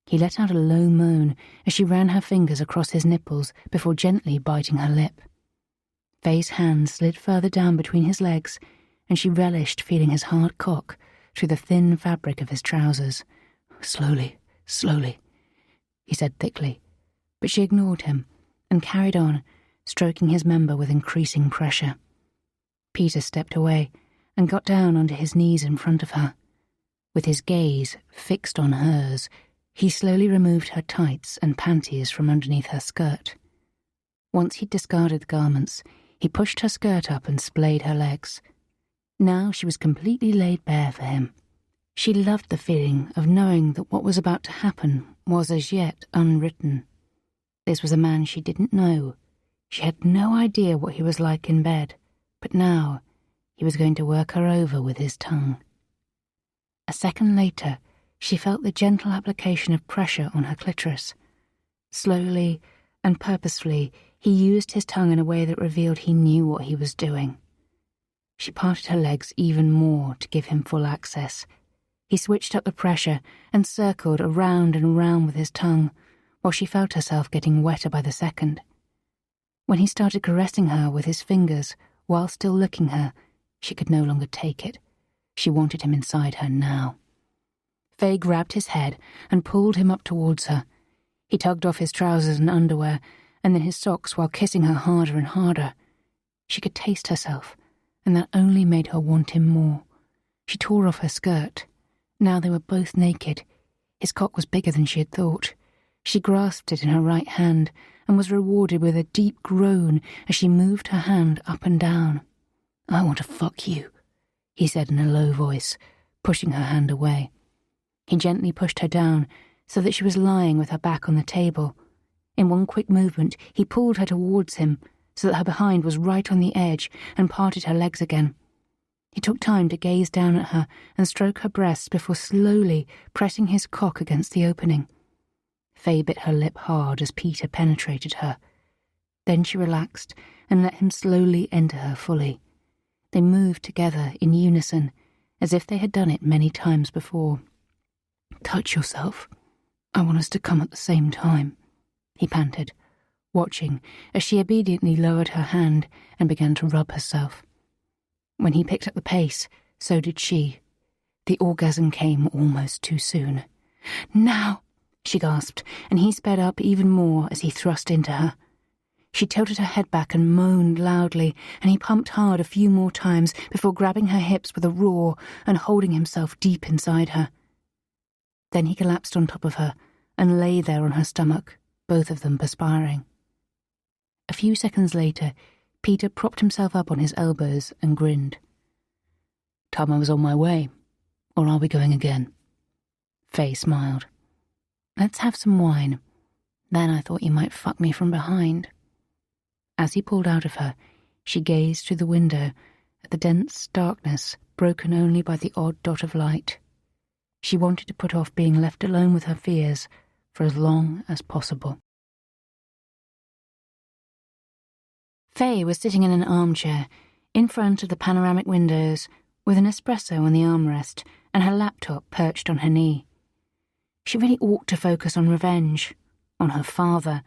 He let out a low moan as she ran her fingers across his nipples before gently biting her lip. Faye's hand slid further down between his legs, and she relished feeling his hard cock through the thin fabric of his trousers. "Slowly, slowly," he said thickly, but she ignored him and carried on, stroking his member with increasing pressure. Peter stepped away and got down onto his knees in front of her. With his gaze fixed on hers, he slowly removed her tights and panties from underneath her skirt. Once he'd discarded the garments, he pushed her skirt up and splayed her legs. Now she was completely laid bare for him. She loved the feeling of knowing that what was about to happen was as yet unwritten. This was a man she didn't know. She had no idea what he was like in bed, but now he was going to work her over with his tongue. A second later, she felt the gentle application of pressure on her clitoris. Slowly and purposefully, he used his tongue in a way that revealed he knew what he was doing. She parted her legs even more to give him full access. He switched up the pressure and circled around and around with his tongue, while she felt herself getting wetter by the second. When he started caressing her with his fingers while still licking her, she could no longer take it. She wanted him inside her now. Faye grabbed his head and pulled him up towards her. He tugged off his trousers and underwear, and then his socks while kissing her harder and harder. She could taste herself, and that only made her want him more. She tore off her skirt. Now they were both naked. His cock was bigger than she had thought. She grasped it in her right hand and was rewarded with a deep groan as she moved her hand up and down. "I want to fuck you," he said in a low voice, pushing her hand away. He gently pushed her down so that she was lying with her back on the table. In one quick movement, he pulled her towards him so that her behind was right on the edge and parted her legs again. He took time to gaze down at her and stroke her breasts before slowly pressing his cock against the opening. Faye bit her lip hard as Peter penetrated her. Then she relaxed and let him slowly enter her fully. They moved together in unison, as if they had done it many times before. "Touch yourself. I want us to come at the same time," he panted, watching as she obediently lowered her hand and began to rub herself. When he picked up the pace, so did she. The orgasm came almost too soon. "Now!" she gasped, and he sped up even more as he thrust into her. She tilted her head back and moaned loudly, and he pumped hard a few more times before grabbing her hips with a roar and holding himself deep inside her. Then he collapsed on top of her and lay there on her stomach, both of them perspiring. A few seconds later, Peter propped himself up on his elbows and grinned. "Time I was on my way, or are we going again?" Faye smiled. "Let's have some wine. Then I thought you might fuck me from behind." As he pulled out of her, she gazed through the window at the dense darkness broken only by the odd dot of light. She wanted to put off being left alone with her fears for as long as possible. Faye was sitting in an armchair in front of the panoramic windows with an espresso on the armrest and her laptop perched on her knee. She really ought to focus on revenge, on her father,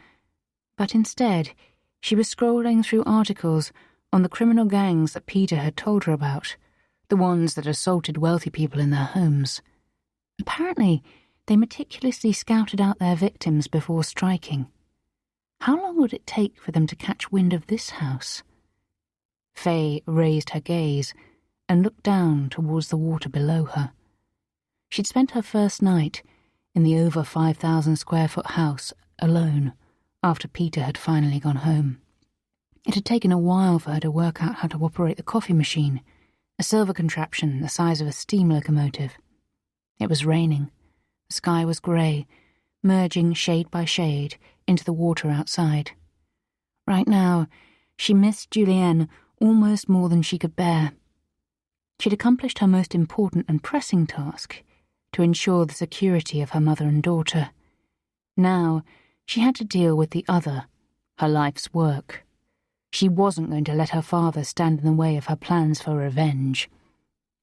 but instead she was scrolling through articles on the criminal gangs that Peter had told her about, the ones that assaulted wealthy people in their homes. Apparently, they meticulously scouted out their victims before striking. How long would it take for them to catch wind of this house? Faye raised her gaze and looked down towards the water below her. She'd spent her first night in the over 5,000 square foot house alone after Peter had finally gone home. It had taken a while for her to work out how to operate the coffee machine, a silver contraption the size of a steam locomotive. It was raining. The sky was grey, merging shade by shade into the water outside. Right now, she missed Julienne almost more than she could bear. She'd accomplished her most important and pressing task, to ensure the security of her mother and daughter. Now, she had to deal with the other, her life's work. She wasn't going to let her father stand in the way of her plans for revenge.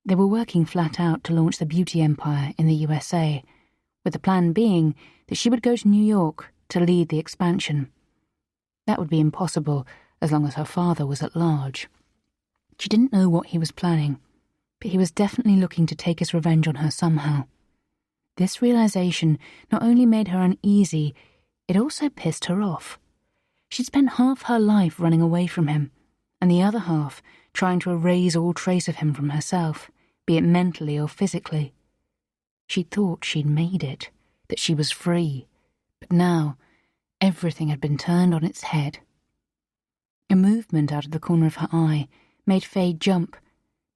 They were working flat out to launch the beauty empire in the USA, with the plan being that she would go to New York to lead the expansion. That would be impossible as long as her father was at large. She didn't know what he was planning, but he was definitely looking to take his revenge on her somehow. This realization not only made her uneasy, it also pissed her off. She'd spent half her life running away from him, and the other half trying to erase all trace of him from herself, be it mentally or physically. She thought she'd made it, that she was free, but now everything had been turned on its head. A movement out of the corner of her eye made Faye jump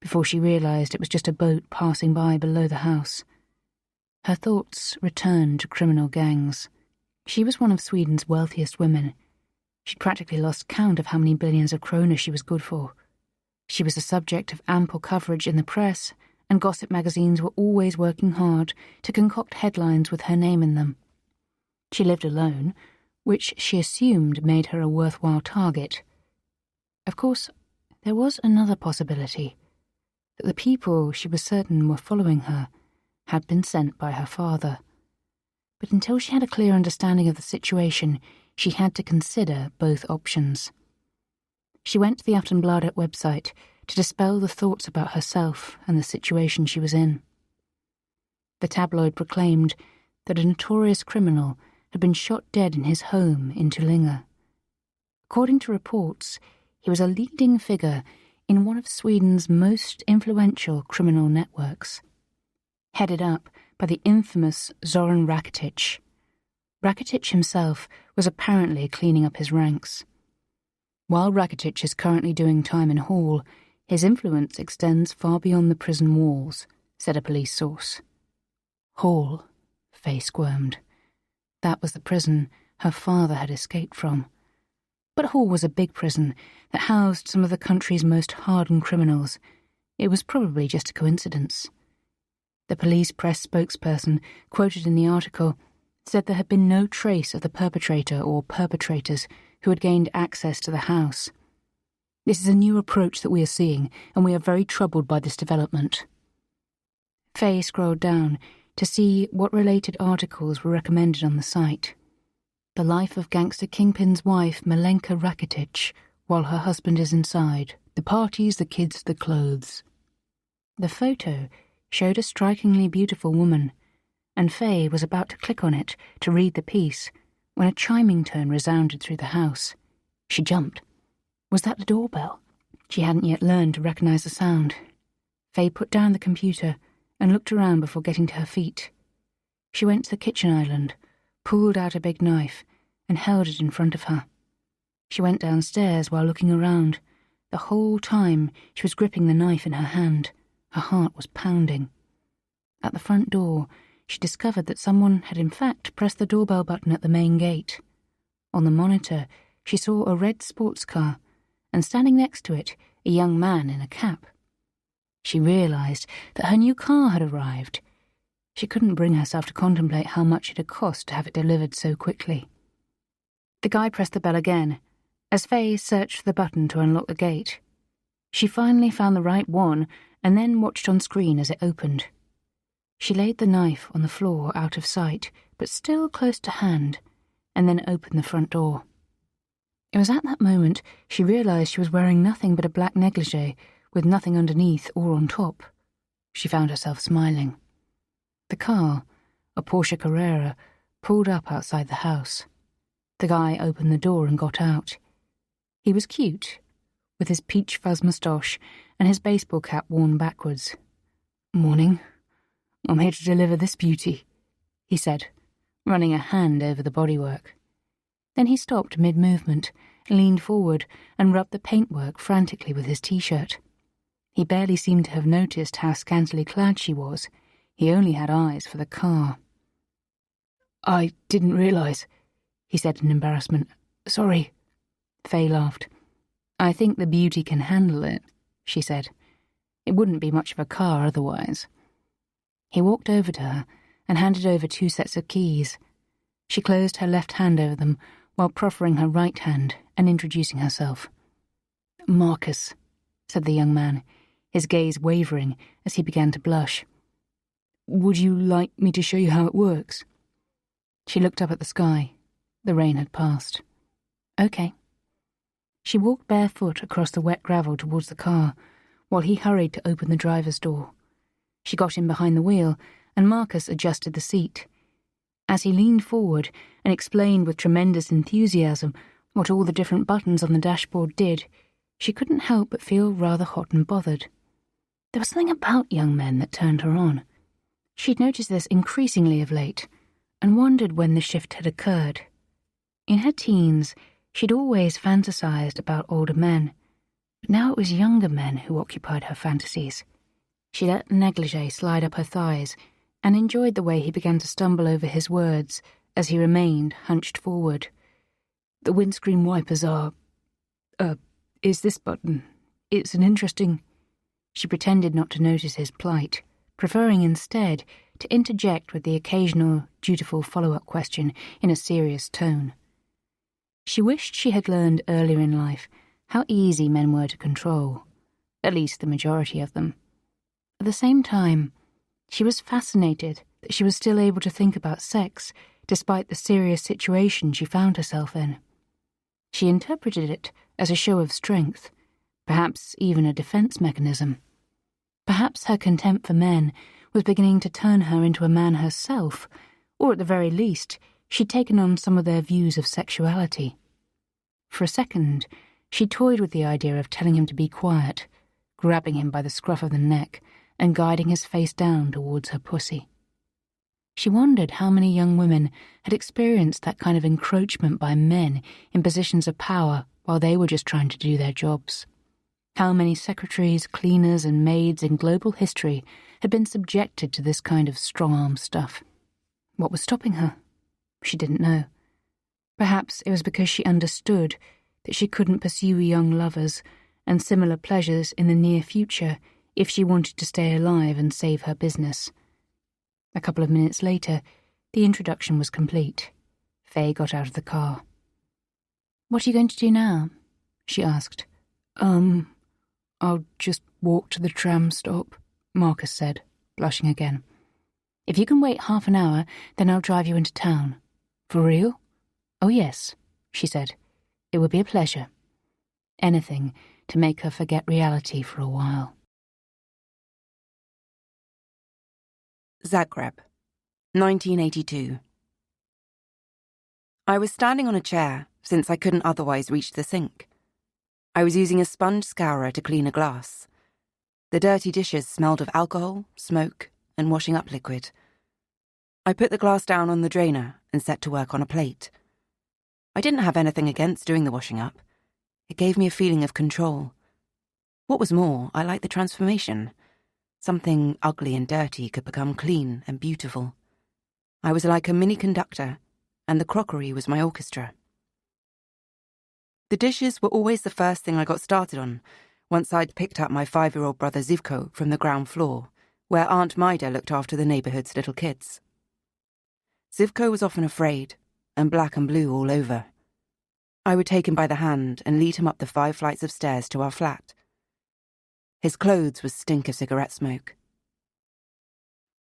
before she realized it was just a boat passing by below the house. Her thoughts returned to criminal gangs. She was one of Sweden's wealthiest women. She'd practically lost count of how many billions of kroner she was good for. She was the subject of ample coverage in the press, and gossip magazines were always working hard to concoct headlines with her name in them. She lived alone, which she assumed made her a worthwhile target. Of course, there was another possibility, that the people she was certain were following her had been sent by her father. But until she had a clear understanding of the situation, she had to consider both options. She went to the Aftonbladet website to dispel the thoughts about herself and the situation she was in. The tabloid proclaimed that a notorious criminal had been shot dead in his home in Tullinge. According to reports, he was a leading figure in one of Sweden's most influential criminal networks. Headed up by the infamous Zoran Rakitic. Rakitic himself was apparently cleaning up his ranks. While Rakitic is currently doing time in Hall, his influence extends far beyond the prison walls, said a police source. Hall, Faye squirmed. That was the prison her father had escaped from. But Hall was a big prison that housed some of the country's most hardened criminals. It was probably just a coincidence. The police press spokesperson, quoted in the article, said there had been no trace of the perpetrator or perpetrators who had gained access to the house. This is a new approach that we are seeing, and we are very troubled by this development. Faye scrolled down to see what related articles were recommended on the site. The life of gangster kingpin's wife, Milenka Rakitic, while her husband is inside. The parties, the kids, the clothes. The photo showed a strikingly beautiful woman, and Faye was about to click on it to read the piece when a chiming tone resounded through the house. She jumped. Was that the doorbell? She hadn't yet learned to recognize the sound. Faye put down the computer and looked around before getting to her feet. She went to the kitchen island, pulled out a big knife, and held it in front of her. She went downstairs while looking around. The whole time she was gripping the knife in her hand. Her heart was pounding. At the front door, she discovered that someone had in fact pressed the doorbell button at the main gate. On the monitor, she saw a red sports car, and standing next to it, a young man in a cap. She realized that her new car had arrived. She couldn't bring herself to contemplate how much it had cost to have it delivered so quickly. The guy pressed the bell again, as Faye searched for the button to unlock the gate. She finally found the right one, and then watched on screen as it opened. She laid the knife on the floor out of sight, but still close to hand, and then opened the front door. It was at that moment she realized she was wearing nothing but a black negligee, with nothing underneath or on top. She found herself smiling. The car, a Porsche Carrera, pulled up outside the house. The guy opened the door and got out. He was cute, with his peach fuzz moustache and his baseball cap worn backwards. "Morning. I'm here to deliver this beauty," he said, running a hand over the bodywork. Then he stopped mid-movement, leaned forward, and rubbed the paintwork frantically with his T-shirt. He barely seemed to have noticed how scantily clad she was. He only had eyes for the car. "I didn't realize," he said in embarrassment. "Sorry." Faye laughed. "I think the beauty can handle it," she said. "It wouldn't be much of a car otherwise." He walked over to her and handed over 2 sets of keys. She closed her left hand over them while proffering her right hand and introducing herself. "Marcus," said the young man, his gaze wavering as he began to blush. "Would you like me to show you how it works?" She looked up at the sky. The rain had passed. "Okay." She walked barefoot across the wet gravel towards the car, while he hurried to open the driver's door. She got in behind the wheel, and Marcus adjusted the seat. As he leaned forward and explained with tremendous enthusiasm what all the different buttons on the dashboard did, she couldn't help but feel rather hot and bothered. There was something about young men that turned her on. She'd noticed this increasingly of late, and wondered when the shift had occurred. In her teens, she'd always fantasized about older men, but now it was younger men who occupied her fantasies. She let the negligee slide up her thighs and enjoyed the way he began to stumble over his words as he remained hunched forward. "The windscreen wipers are... is this button. It's an interesting..." She pretended not to notice his plight, preferring instead to interject with the occasional, dutiful follow-up question in a serious tone. She wished she had learned earlier in life how easy men were to control, at least the majority of them. At the same time, she was fascinated that she was still able to think about sex despite the serious situation she found herself in. She interpreted it as a show of strength, perhaps even a defense mechanism. Perhaps her contempt for men was beginning to turn her into a man herself, or at the very least, she'd taken on some of their views of sexuality. For a second, she toyed with the idea of telling him to be quiet, grabbing him by the scruff of the neck and guiding his face down towards her pussy. She wondered how many young women had experienced that kind of encroachment by men in positions of power while they were just trying to do their jobs. How many secretaries, cleaners, and maids in global history had been subjected to this kind of strong-arm stuff. What was stopping her? She didn't know. Perhaps it was because she understood that she couldn't pursue young lovers and similar pleasures in the near future if she wanted to stay alive and save her business. A couple of minutes later, the introduction was complete. Faye got out of the car. "What are you going to do now?" she asked. I'll just walk to the tram stop," Marcus said, blushing again. "If you can wait half an hour, then I'll drive you into town." "For real?" "Oh, yes," she said. "It would be a pleasure." Anything to make her forget reality for a while. Zagreb, 1982. I was standing on a chair since I couldn't otherwise reach the sink. I was using a sponge scourer to clean a glass. The dirty dishes smelled of alcohol, smoke, and washing up liquid. I put the glass down on the drainer and set to work on a plate. I didn't have anything against doing the washing up. It gave me a feeling of control. What was more, I liked the transformation. Something ugly and dirty could become clean and beautiful. I was like a mini conductor, and the crockery was my orchestra. The dishes were always the first thing I got started on, once I'd picked up my 5-year-old brother Zivko from the ground floor, where Aunt Maida looked after the neighbourhood's little kids. Zivko was often afraid, and black and blue all over. I would take him by the hand and lead him up the 5 flights of stairs to our flat. His clothes would stink of cigarette smoke.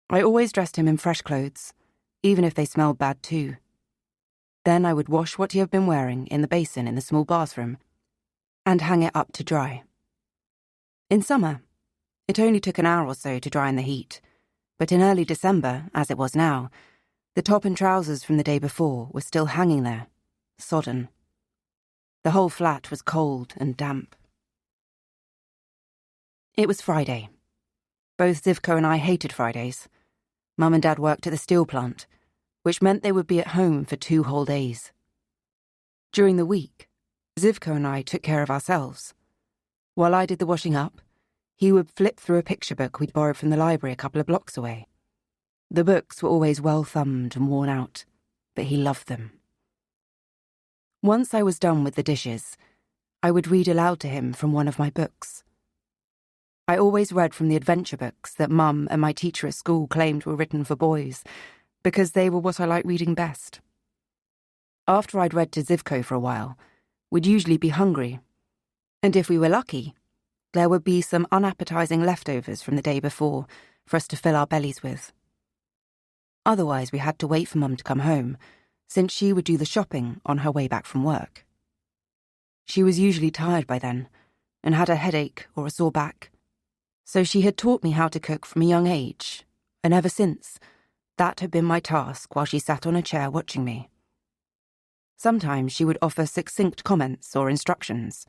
I always dressed him in fresh clothes, even if they smelled bad too. Then I would wash what he had been wearing in the basin in the small bathroom and hang it up to dry. In summer, it only took an hour or so to dry in the heat, but in early December, as it was now, the top and trousers from the day before were still hanging there, sodden. The whole flat was cold and damp. It was Friday. Both Zivko and I hated Fridays. Mum and Dad worked at the steel plant, which meant they would be at home for 2 whole days. During the week, Zivko and I took care of ourselves. While I did the washing up, he would flip through a picture book we'd borrowed from the library a couple of blocks away. The books were always well thumbed and worn out, but he loved them. Once I was done with the dishes, I would read aloud to him from one of my books. I always read from the adventure books that Mum and my teacher at school claimed were written for boys, because they were what I liked reading best. After I'd read to Zivko for a while, we'd usually be hungry, and if we were lucky, there would be some unappetizing leftovers from the day before for us to fill our bellies with. Otherwise, we had to wait for Mum to come home, since she would do the shopping on her way back from work. She was usually tired by then, and had a headache or a sore back, so she had taught me how to cook from a young age, and ever since, that had been my task while she sat on a chair watching me. Sometimes she would offer succinct comments or instructions.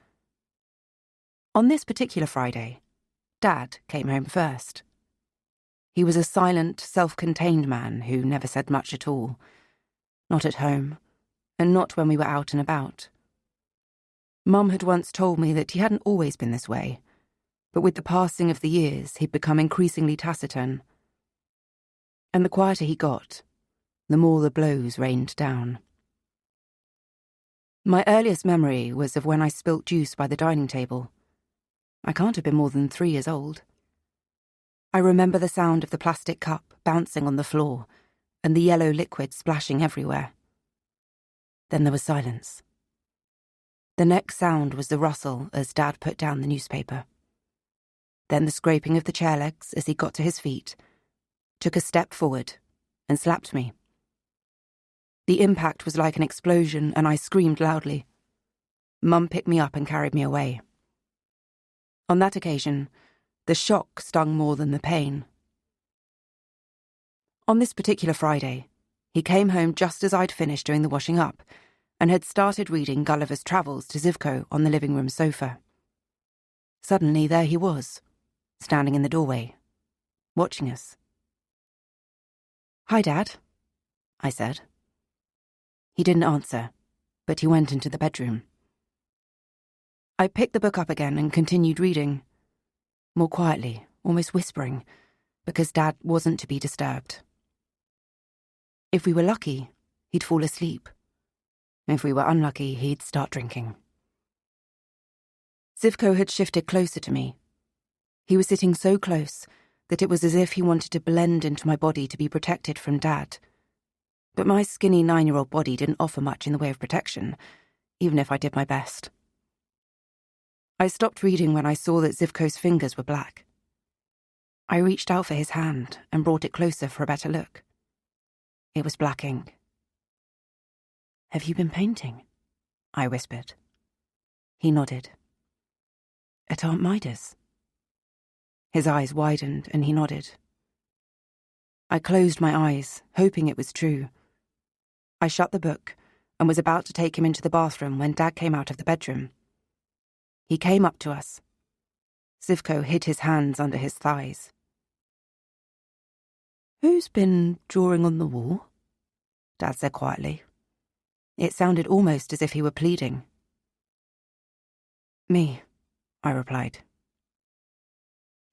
On this particular Friday, Dad came home first. He was a silent, self-contained man who never said much at all. Not at home, and not when we were out and about. Mum had once told me that he hadn't always been this way, but with the passing of the years he'd become increasingly taciturn. And the quieter he got, the more the blows rained down. My earliest memory was of when I spilt juice by the dining table. I can't have been more than 3 years old. I remember the sound of the plastic cup bouncing on the floor and the yellow liquid splashing everywhere. Then there was silence. The next sound was the rustle as Dad put down the newspaper. Then the scraping of the chair legs as he got to his feet, took a step forward, and slapped me. The impact was like an explosion, and I screamed loudly. Mum picked me up and carried me away. On that occasion, the shock stung more than the pain. On this particular Friday, he came home just as I'd finished doing the washing up, and had started reading Gulliver's Travels to Zivko on the living room sofa. Suddenly, there he was, standing in the doorway, watching us. "Hi, Dad," I said. He didn't answer, but he went into the bedroom. I picked the book up again and continued reading, more quietly, almost whispering, because Dad wasn't to be disturbed. If we were lucky, he'd fall asleep. If we were unlucky, he'd start drinking. Zivko had shifted closer to me. He was sitting so close that it was as if he wanted to blend into my body to be protected from Dad. But my skinny 9-year-old body didn't offer much in the way of protection, even if I did my best. I stopped reading when I saw that Zivko's fingers were black. I reached out for his hand and brought it closer for a better look. It was black ink. "Have you been painting?" I whispered. He nodded. "At Aunt Maida's?" His eyes widened and he nodded. I closed my eyes, hoping it was true. I shut the book and was about to take him into the bathroom when Dad came out of the bedroom. He came up to us. Zivko hid his hands under his thighs. "Who's been drawing on the wall?" Dad said quietly. It sounded almost as if he were pleading. "Me," I replied.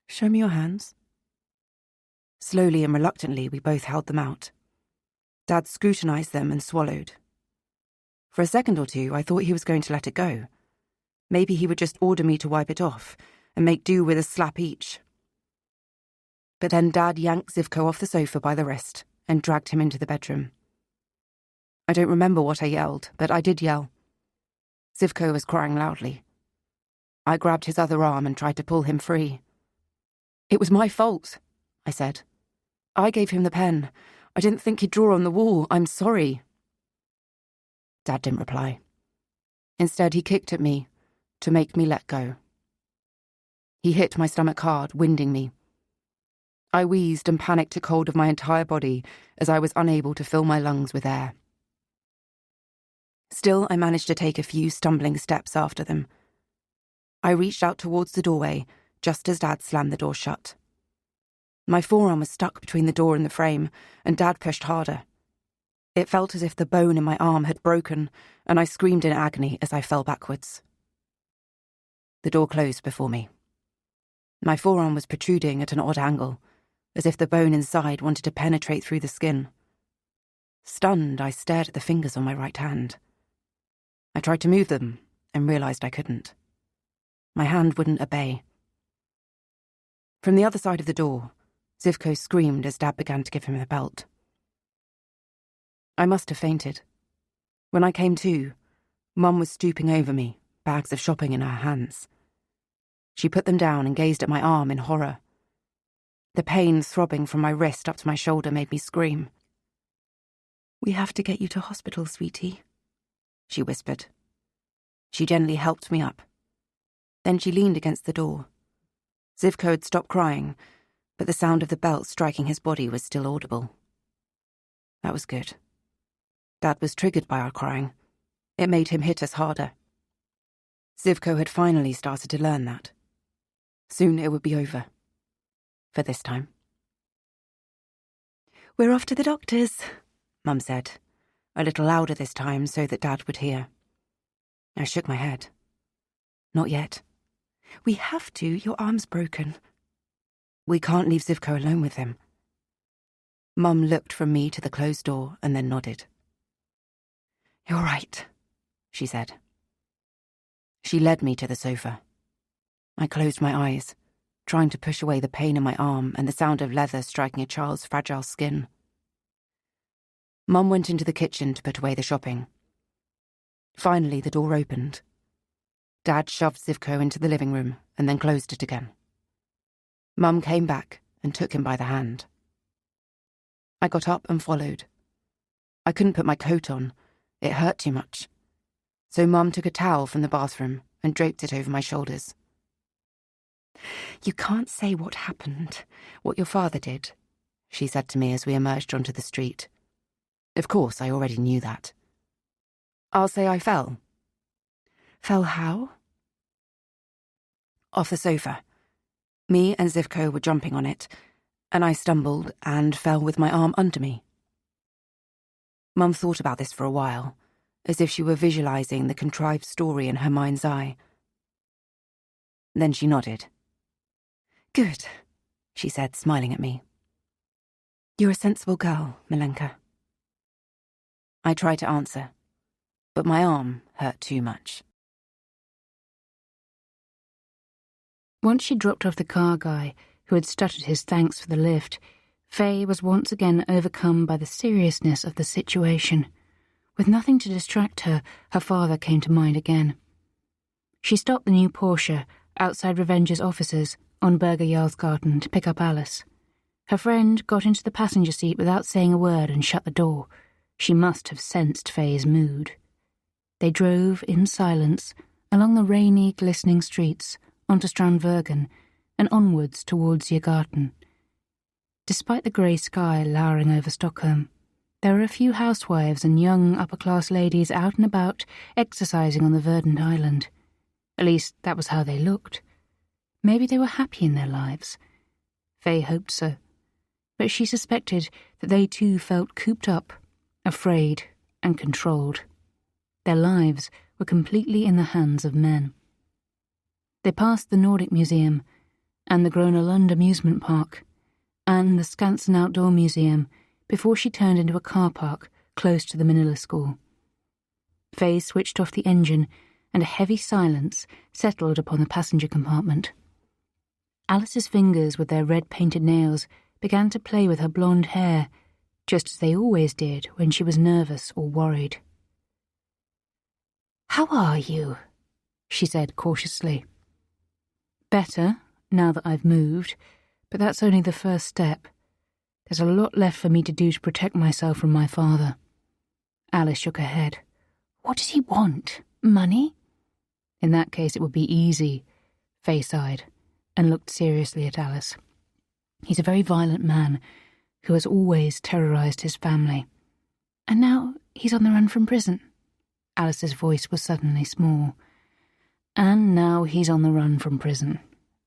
"Show me your hands." Slowly and reluctantly, we both held them out. Dad scrutinized them and swallowed. For a second or two, I thought he was going to let it go. Maybe he would just order me to wipe it off and make do with a slap each. But then Dad yanked Zivko off the sofa by the wrist and dragged him into the bedroom. I don't remember what I yelled, but I did yell. Zivko was crying loudly. I grabbed his other arm and tried to pull him free. "It was my fault," I said. "I gave him the pen. I didn't think he'd draw on the wall. I'm sorry." Dad didn't reply. Instead, he kicked at me to make me let go. He hit my stomach hard, winding me. I wheezed and panic took hold of my entire body as I was unable to fill my lungs with air. Still, I managed to take a few stumbling steps after them. I reached out towards the doorway just as Dad slammed the door shut. My forearm was stuck between the door and the frame, and Dad pushed harder. It felt as if the bone in my arm had broken, and I screamed in agony as I fell backwards. The door closed before me. My forearm was protruding at an odd angle, as if the bone inside wanted to penetrate through the skin. Stunned, I stared at the fingers on my right hand. I tried to move them and realized I couldn't. My hand wouldn't obey. From the other side of the door, Zivko screamed as Dad began to give him the belt. I must have fainted. When I came to, Mum was stooping over me, bags of shopping in her hands. She put them down and gazed at my arm in horror. The pain throbbing from my wrist up to my shoulder made me scream. "We have to get you to hospital, sweetie," she whispered. She gently helped me up. Then she leaned against the door. Zivko had stopped crying, but the sound of the belt striking his body was still audible. That was good. Dad was triggered by our crying. It made him hit us harder. Zivko had finally started to learn that. Soon it would be over. For this time. "We're off to the doctor's," Mum said, a little louder this time so that Dad would hear. I shook my head. "Not yet." "We have to, your arm's broken." "We can't leave Zivko alone with him." Mum looked from me to the closed door and then nodded. "You're right," she said. She led me to the sofa. I closed my eyes, trying to push away the pain in my arm and the sound of leather striking a child's fragile skin. Mum went into the kitchen to put away the shopping. Finally, the door opened. Dad shoved Zivko into the living room and then closed it again. Mum came back and took him by the hand. I got up and followed. I couldn't put my coat on. It hurt too much. So Mum took a towel from the bathroom and draped it over my shoulders. "You can't say what happened, what your father did," she said to me as we emerged onto the street. Of course, I already knew that. "I'll say I fell." "Fell how?" off the sofa. Me and Zivko were jumping on it, and I stumbled and fell with my arm under me. Mum thought about this for a while, as if she were visualising the contrived story in her mind's eye. Then she nodded. "Good," she said, smiling at me. "You're a sensible girl, Milenka." I tried to answer, but my arm hurt too much. Once she dropped off the car guy, who had stuttered his thanks for the lift, Faye was once again overcome by the seriousness of the situation. With nothing to distract her, her father came to mind again. She stopped the new Porsche outside Revenge's offices on Berger Jarlsgarten to pick up Alice. Her friend got into the passenger seat without saying a word and shut the door. She must have sensed Faye's mood. They drove in silence along the rainy, glistening streets onto Strandvergen and onwards towards Djurgården. Despite the grey sky lowering over Stockholm, there were a few housewives and young upper-class ladies out and about exercising on the verdant island. At least that was how they looked. Maybe they were happy in their lives. Faye hoped so. But she suspected that they too felt cooped up, afraid and controlled. Their lives were completely in the hands of men. They passed the Nordic Museum and the Gröna Lund amusement park and the Skansen Outdoor Museum before she turned into a car park close to the Manila School. Faye switched off the engine and a heavy silence settled upon the passenger compartment. Alice's fingers with their red-painted nails began to play with her blonde hair, just as they always did when she was nervous or worried. "How are you?" she said cautiously. "Better, now that I've moved, but that's only the first step. There's a lot left for me to do to protect myself from my father." Alice shook her head. "What does he want? Money?" "In that case it would be easy," Faye sighed, and looked seriously at Alice. "He's a very violent man who has always terrorised his family. And now he's on the run from prison." Alice's voice was suddenly small. "And now he's on the run from prison,"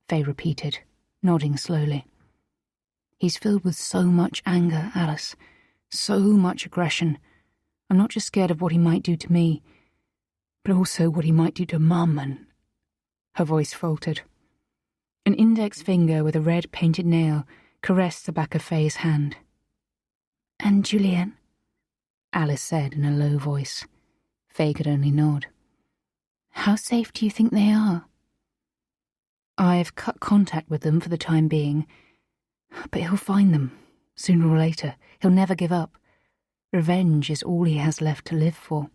Faye repeated, nodding slowly. "He's filled with so much anger, Alice, so much aggression. I'm not just scared of what he might do to me, but also what he might do to Mum and—" Her voice faltered. An index finger with a red painted nail caressed the back of Faye's hand. "And Julienne?" Alice said in a low voice. Faye could only nod. "How safe do you think they are?" "I've cut contact with them for the time being, but he'll find them, sooner or later. He'll never give up. Revenge is all he has left to live for."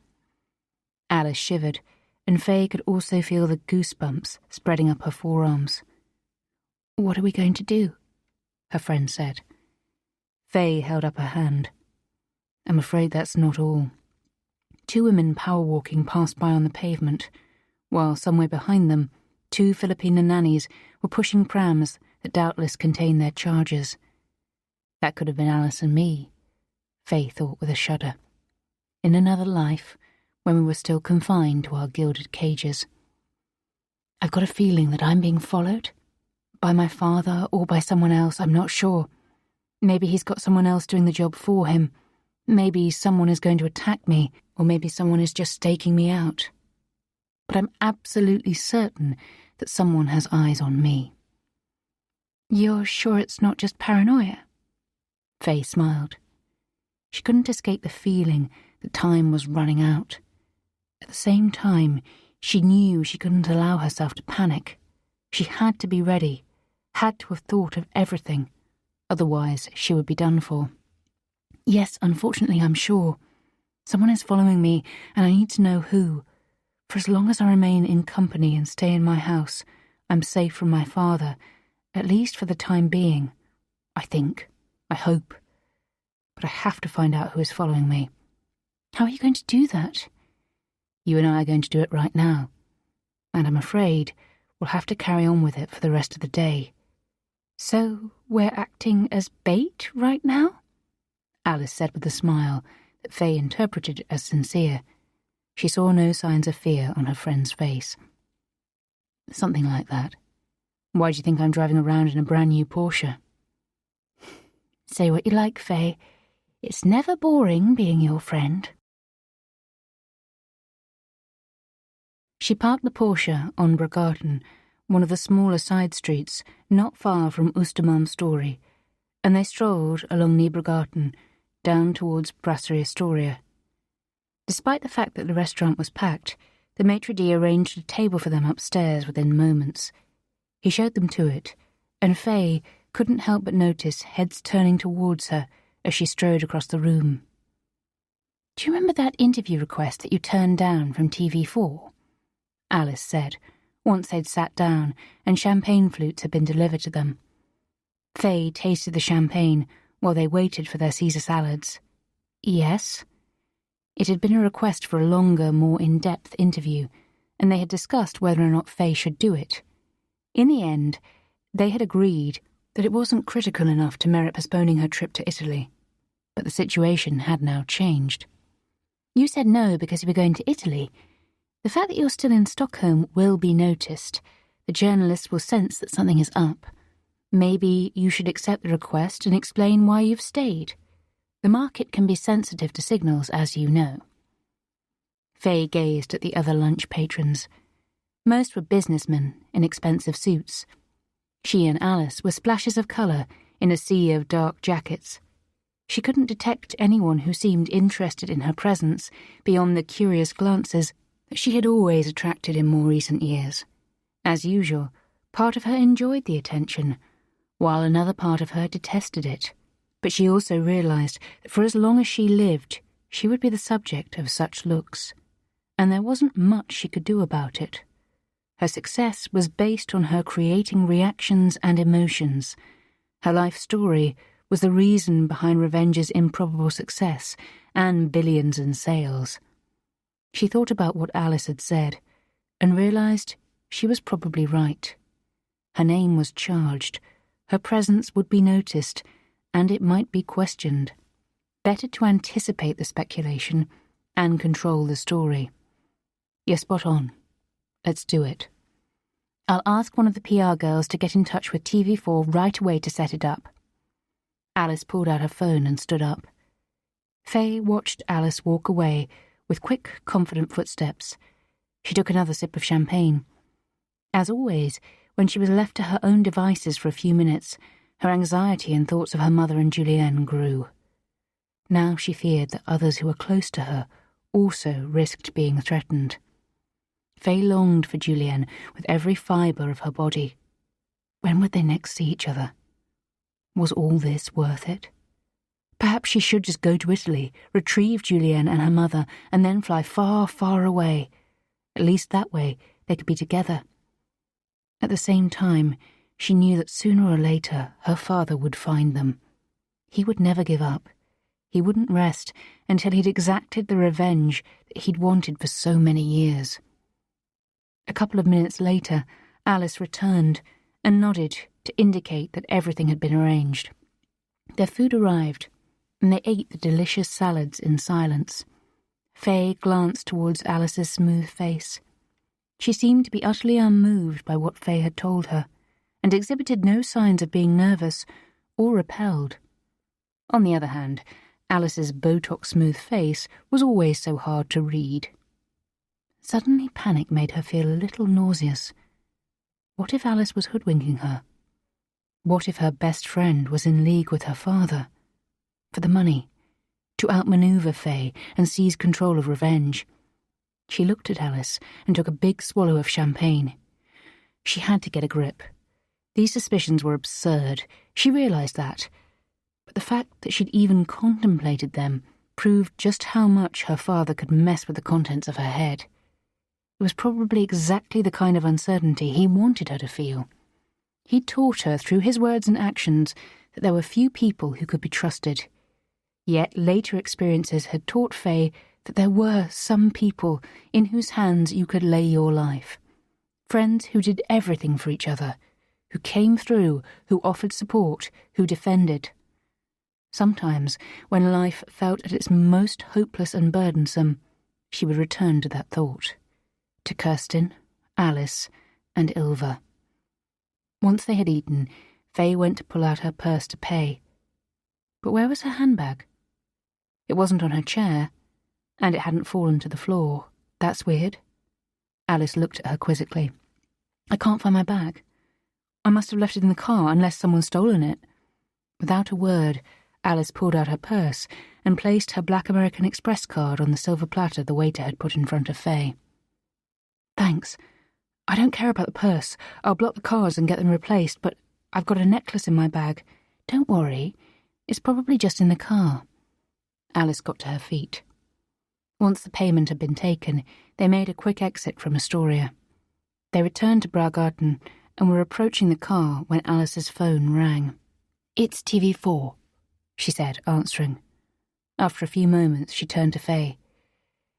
Alice shivered, and Faye could also feel the goosebumps spreading up her forearms. "What are we going to do?" her friend said. Faye held up her hand. "I'm afraid that's not all." Two women power-walking passed by on the pavement, while somewhere behind them, two Filipino nannies were pushing prams that doubtless contained their charges. That could have been Alice and me, Faye thought with a shudder. In another life, when we were still confined to our gilded cages. "I've got a feeling that I'm being followed. By my father or by someone else, I'm not sure. Maybe he's got someone else doing the job for him. Maybe someone is going to attack me, or maybe someone is just staking me out. But I'm absolutely certain that someone has eyes on me." "You're sure it's not just paranoia?" Faye smiled. She couldn't escape the feeling that time was running out. At the same time, she knew she couldn't allow herself to panic. She had to be ready, had to have thought of everything. Otherwise, she would be done for. "Yes, unfortunately, I'm sure. Someone is following me, and I need to know who. For as long as I remain in company and stay in my house, I'm safe from my father, at least for the time being. I think. I hope. But I have to find out who is following me." "How are you going to do that?" "You and I are going to do it right now. And I'm afraid we'll have to carry on with it for the rest of the day." "So we're acting as bait right now?" Alice said with a smile that Faye interpreted as sincere. She saw no signs of fear on her friend's face. "Something like that," Why do you think I'm driving around in a brand new Porsche? Say what you like, Faye. It's never boring being your friend. She parked the Porsche on Briggarten, one of the smaller side streets not far from Oostermalm Story, and they strolled along Briggarten down towards Brasserie Astoria. Despite the fact that the restaurant was packed, the maitre d' arranged a table for them upstairs within moments. He showed them to it, and Faye couldn't help but notice heads turning towards her as she strode across the room. "Do you remember that interview request that you turned down from TV4? Alice said, once they'd sat down and champagne flutes had been delivered to them. Faye tasted the champagne while they waited for their Caesar salads. Yes. It had been a request for a longer, more in-depth interview, and they had discussed whether or not Faye should do it. In the end, they had agreed that it wasn't critical enough to merit postponing her trip to Italy. But the situation had now changed. You said no because you were going to Italy. The fact that you're still in Stockholm will be noticed. The journalists will sense that something is up. Maybe you should accept the request and explain why you've stayed. The market can be sensitive to signals, as you know." Faye gazed at the other lunch patrons. Most were businessmen in expensive suits. She and Alice were splashes of colour in a sea of dark jackets. She couldn't detect anyone who seemed interested in her presence beyond the curious glances that she had always attracted in more recent years. As usual, part of her enjoyed the attention, while another part of her detested it. But she also realised that for as long as she lived, she would be the subject of such looks, and there wasn't much she could do about it. Her success was based on her creating reactions and emotions. Her life story was the reason behind Revenge's improbable success and billions in sales. She thought about what Alice had said, and realised she was probably right. Her name was charged, her presence would be noticed, and it might be questioned. Better to anticipate the speculation and control the story. You're spot on. Let's do it. I'll ask one of the PR girls to get in touch with TV4 right away to set it up. Alice pulled out her phone and stood up. Faye watched Alice walk away with quick, confident footsteps. She took another sip of champagne. As always, when she was left to her own devices for a few minutes, her anxiety and thoughts of her mother and Julienne grew. Now she feared that others who were close to her also risked being threatened. Faye longed for Julienne with every fibre of her body. When would they next see each other? Was all this worth it? Perhaps she should just go to Italy, retrieve Julienne and her mother, and then fly far, far away. At least that way they could be together. At the same time, she knew that sooner or later her father would find them. He would never give up. He wouldn't rest until he'd exacted the revenge that he'd wanted for so many years. A couple of minutes later, Alice returned and nodded to indicate that everything had been arranged. Their food arrived, and they ate the delicious salads in silence. Faye glanced towards Alice's smooth face. She seemed to be utterly unmoved by what Faye had told her, and exhibited no signs of being nervous or repelled. On the other hand, Alice's Botox-smooth face was always so hard to read. Suddenly panic made her feel a little nauseous. What if Alice was hoodwinking her? What if her best friend was in league with her father? For the money, to outmaneuver Faye and seize control of Revenge. She looked at Alice and took a big swallow of champagne. She had to get a grip. These suspicions were absurd, she realised that. But the fact that she'd even contemplated them proved just how much her father could mess with the contents of her head. It was probably exactly the kind of uncertainty he wanted her to feel. He'd taught her through his words and actions that there were few people who could be trusted. Yet later experiences had taught Faye that there were some people in whose hands you could lay your life. Friends who did everything for each other, who came through, who offered support, who defended. Sometimes, when life felt at its most hopeless and burdensome, she would return to that thought. To Kirsten, Alice, and Ilva. Once they had eaten, Faye went to pull out her purse to pay. But where was her handbag? It wasn't on her chair, and it hadn't fallen to the floor. That's weird. Alice looked at her quizzically. I can't find my bag. I must have left it in the car unless someone's stolen it. Without a word, Alice pulled out her purse and placed her Black American Express card on the silver platter the waiter had put in front of Faye. Thanks. I don't care about the purse. I'll block the cards and get them replaced, but I've got a necklace in my bag. Don't worry. It's probably just in the car. Alice got to her feet. Once the payment had been taken, they made a quick exit from Astoria. They returned to Braugarten and were approaching the car when Alice's phone rang. It's TV4, she said, answering. After a few moments, she turned to Faye.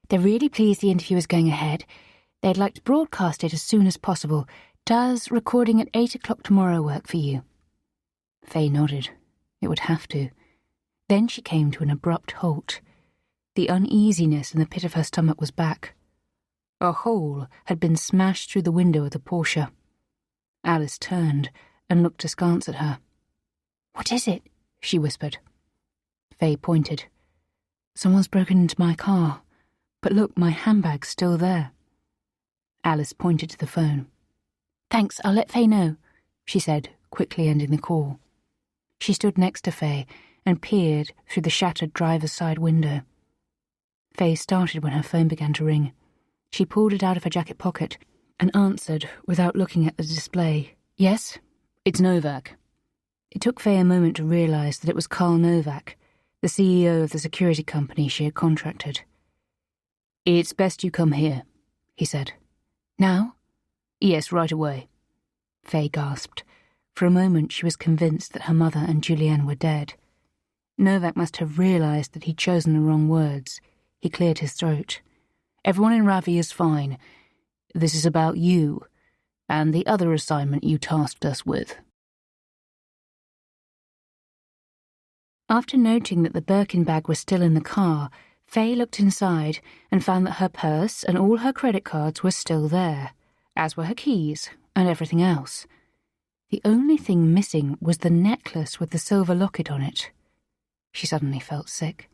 They're really pleased the interview is going ahead. They'd like to broadcast it as soon as possible. Does recording at 8 o'clock tomorrow work for you? Faye nodded. It would have to. Then she came to an abrupt halt. The uneasiness in the pit of her stomach was back. A hole had been smashed through the window of the Porsche. Alice turned and looked askance at her. What is it? She whispered. Faye pointed. Someone's broken into my car. But look, my handbag's still there. Alice pointed to the phone. Thanks, I'll let Faye know, she said, quickly ending the call. She stood next to Faye and peered through the shattered driver's side window. Faye started when her phone began to ring. She pulled it out of her jacket pocket and answered without looking at the display. Yes, it's Novak. It took Faye a moment to realise that it was Carl Novak, the CEO of the security company she had contracted. It's best you come here, he said. Now? Yes, right away. Faye gasped. For a moment she was convinced that her mother and Julienne were dead. Novak must have realised that he'd chosen the wrong words. He cleared his throat. Everyone in Ravi is fine. This is about you, and the other assignment you tasked us with. After noting that the Birkin bag was still in the car, Faye looked inside and found that her purse and all her credit cards were still there, as were her keys and everything else. The only thing missing was the necklace with the silver locket on it. She suddenly felt sick.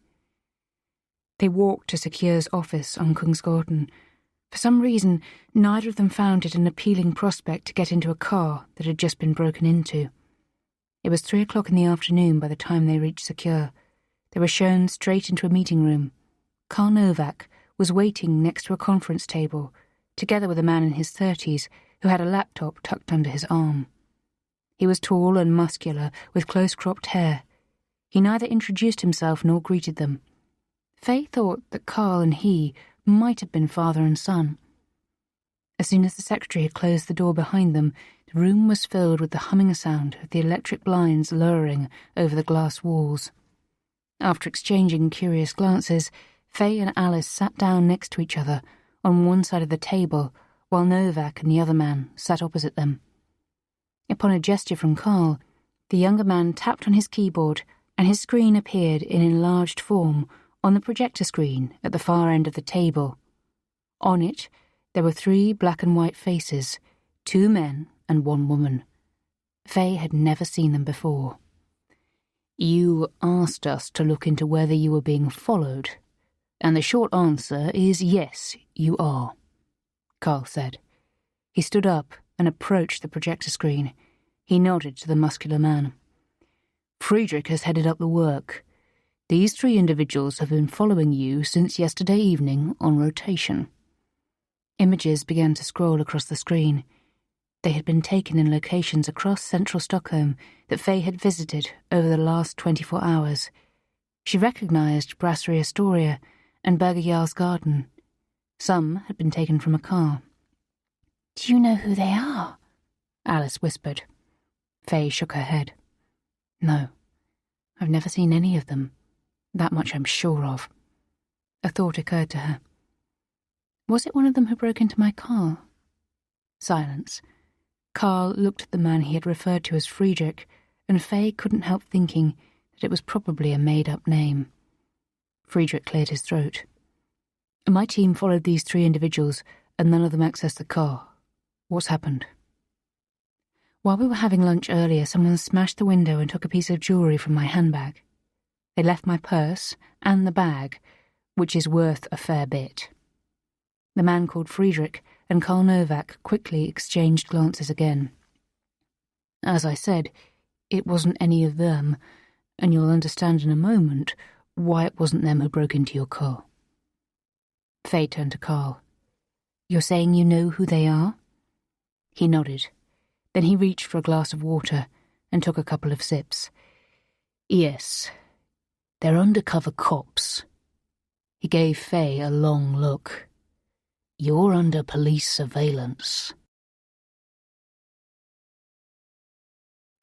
They walked to Secure's office on Kungsgården. For some reason, neither of them found it an appealing prospect to get into a car that had just been broken into. It was 3 o'clock in the afternoon by the time they reached Secure. They were shown straight into a meeting room. Carl Novak was waiting next to a conference table, together with a man in his 30s who had a laptop tucked under his arm. He was tall and muscular, with close-cropped hair. He neither introduced himself nor greeted them. Faye thought that Carl and he might have been father and son. As soon as the secretary had closed the door behind them, the room was filled with the humming sound of the electric blinds lowering over the glass walls. After exchanging curious glances, Faye and Alice sat down next to each other on one side of the table, while Novak and the other man sat opposite them. Upon a gesture from Carl, the younger man tapped on his keyboard, and his screen appeared in enlarged form on the projector screen at the far end of the table. On it, there were 3 black and white faces, 2 men and 1 woman. Faye had never seen them before. You asked us to look into whether you were being followed, and the short answer is yes, you are, Carl said. He stood up and approached the projector screen. He nodded to the muscular man. Friedrich has headed up the work. These 3 individuals have been following you since yesterday evening on rotation. Images began to scroll across the screen. They had been taken in locations across central Stockholm that Faye had visited over the last 24 hours. She recognised Brasserie Astoria and Berger Jarl's garden. Some had been taken from a car. Do you know who they are? Alice whispered. Faye shook her head. No, I've never seen any of them. That much I'm sure of. A thought occurred to her. Was it one of them who broke into my car? Silence. Carl looked at the man he had referred to as Friedrich, and Faye couldn't help thinking that it was probably a made-up name. Friedrich cleared his throat. My team followed these 3 individuals, and none of them accessed the car. What's happened? While we were having lunch earlier, someone smashed the window and took a piece of jewellery from my handbag. They left my purse and the bag, which is worth a fair bit. The man called Friedrich and Karl Novak quickly exchanged glances again. As I said, it wasn't any of them, and you'll understand in a moment why it wasn't them who broke into your car. Faye turned to Karl. You're saying you know who they are? He nodded. Then he reached for a glass of water and took a couple of sips. Yes, they're undercover cops. He gave Faye a long look. You're under police surveillance.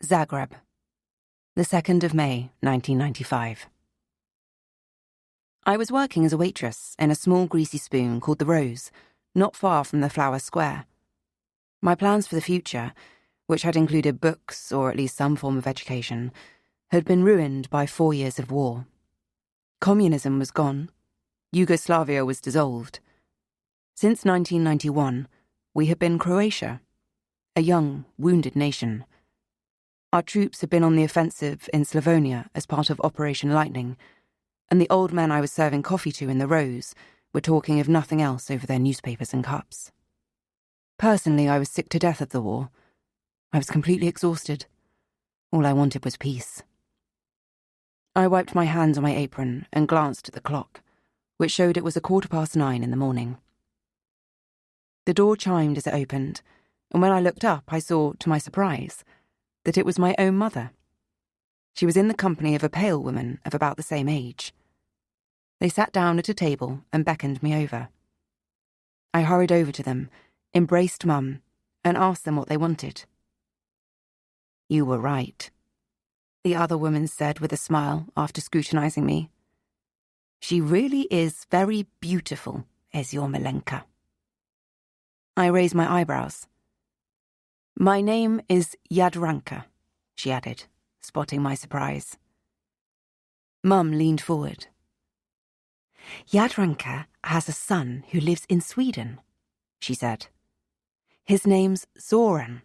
Zagreb, the 2nd of May, 1995. I was working as a waitress in a small greasy spoon called the Rose, not far from the Flower Square. My plans for the future, which had included books or at least some form of education, had been ruined by 4 years of war. Communism was gone. Yugoslavia was dissolved. Since 1991, we had been Croatia, a young, wounded nation. Our troops had been on the offensive in Slavonia as part of Operation Lightning, and the old men I was serving coffee to in the Rose were talking of nothing else over their newspapers and cups. Personally, I was sick to death of the war. I was completely exhausted. All I wanted was peace. I wiped my hands on my apron and glanced at the clock, which showed it was 9:15 in the morning. The door chimed as it opened, and when I looked up, I saw, to my surprise, that it was my own mother. She was in the company of a pale woman of about the same age. They sat down at a table and beckoned me over. I hurried over to them, embraced Mum, and asked them what they wanted. You were right, the other woman said with a smile after scrutinizing me. She really is very beautiful, is your Malenka. I raised my eyebrows. My name is Jadranka, she added, spotting my surprise. Mum leaned forward. Jadranka has a son who lives in Sweden, she said. His name's Zoran.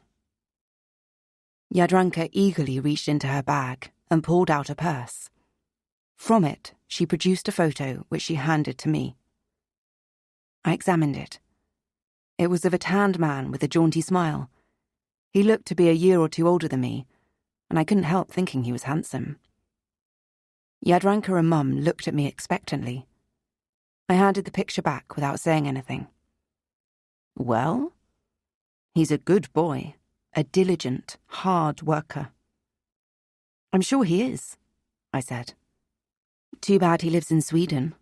Jadranka eagerly reached into her bag and pulled out a purse. From it, she produced a photo which she handed to me. I examined it. It was of a tanned man with a jaunty smile. He looked to be a year or two older than me, and I couldn't help thinking he was handsome. Jadranka and Mum looked at me expectantly. I handed the picture back without saying anything. Well, he's a good boy, a diligent, hard worker. I'm sure he is, I said. Too bad he lives in Sweden.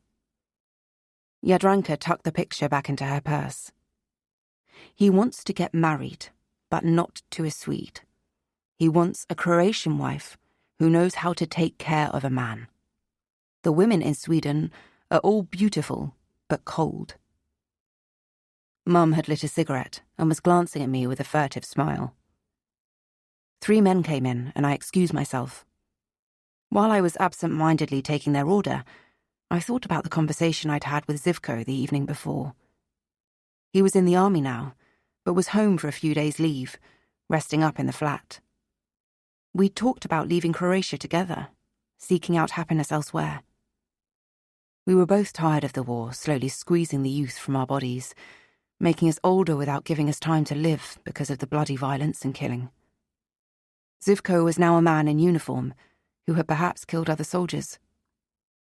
Jadranka tucked the picture back into her purse. He wants to get married, but not to a Swede. He wants a Croatian wife who knows how to take care of a man. The women in Sweden are all beautiful, but cold. Mum had lit a cigarette and was glancing at me with a furtive smile. 3 men came in, and I excused myself. While I was absent-mindedly taking their order, I thought about the conversation I'd had with Zivko the evening before. He was in the army now, but was home for a few days' leave, resting up in the flat. We'd talked about leaving Croatia together, seeking out happiness elsewhere. We were both tired of the war, slowly squeezing the youth from our bodies, making us older without giving us time to live because of the bloody violence and killing. Zivko was now a man in uniform, who had perhaps killed other soldiers.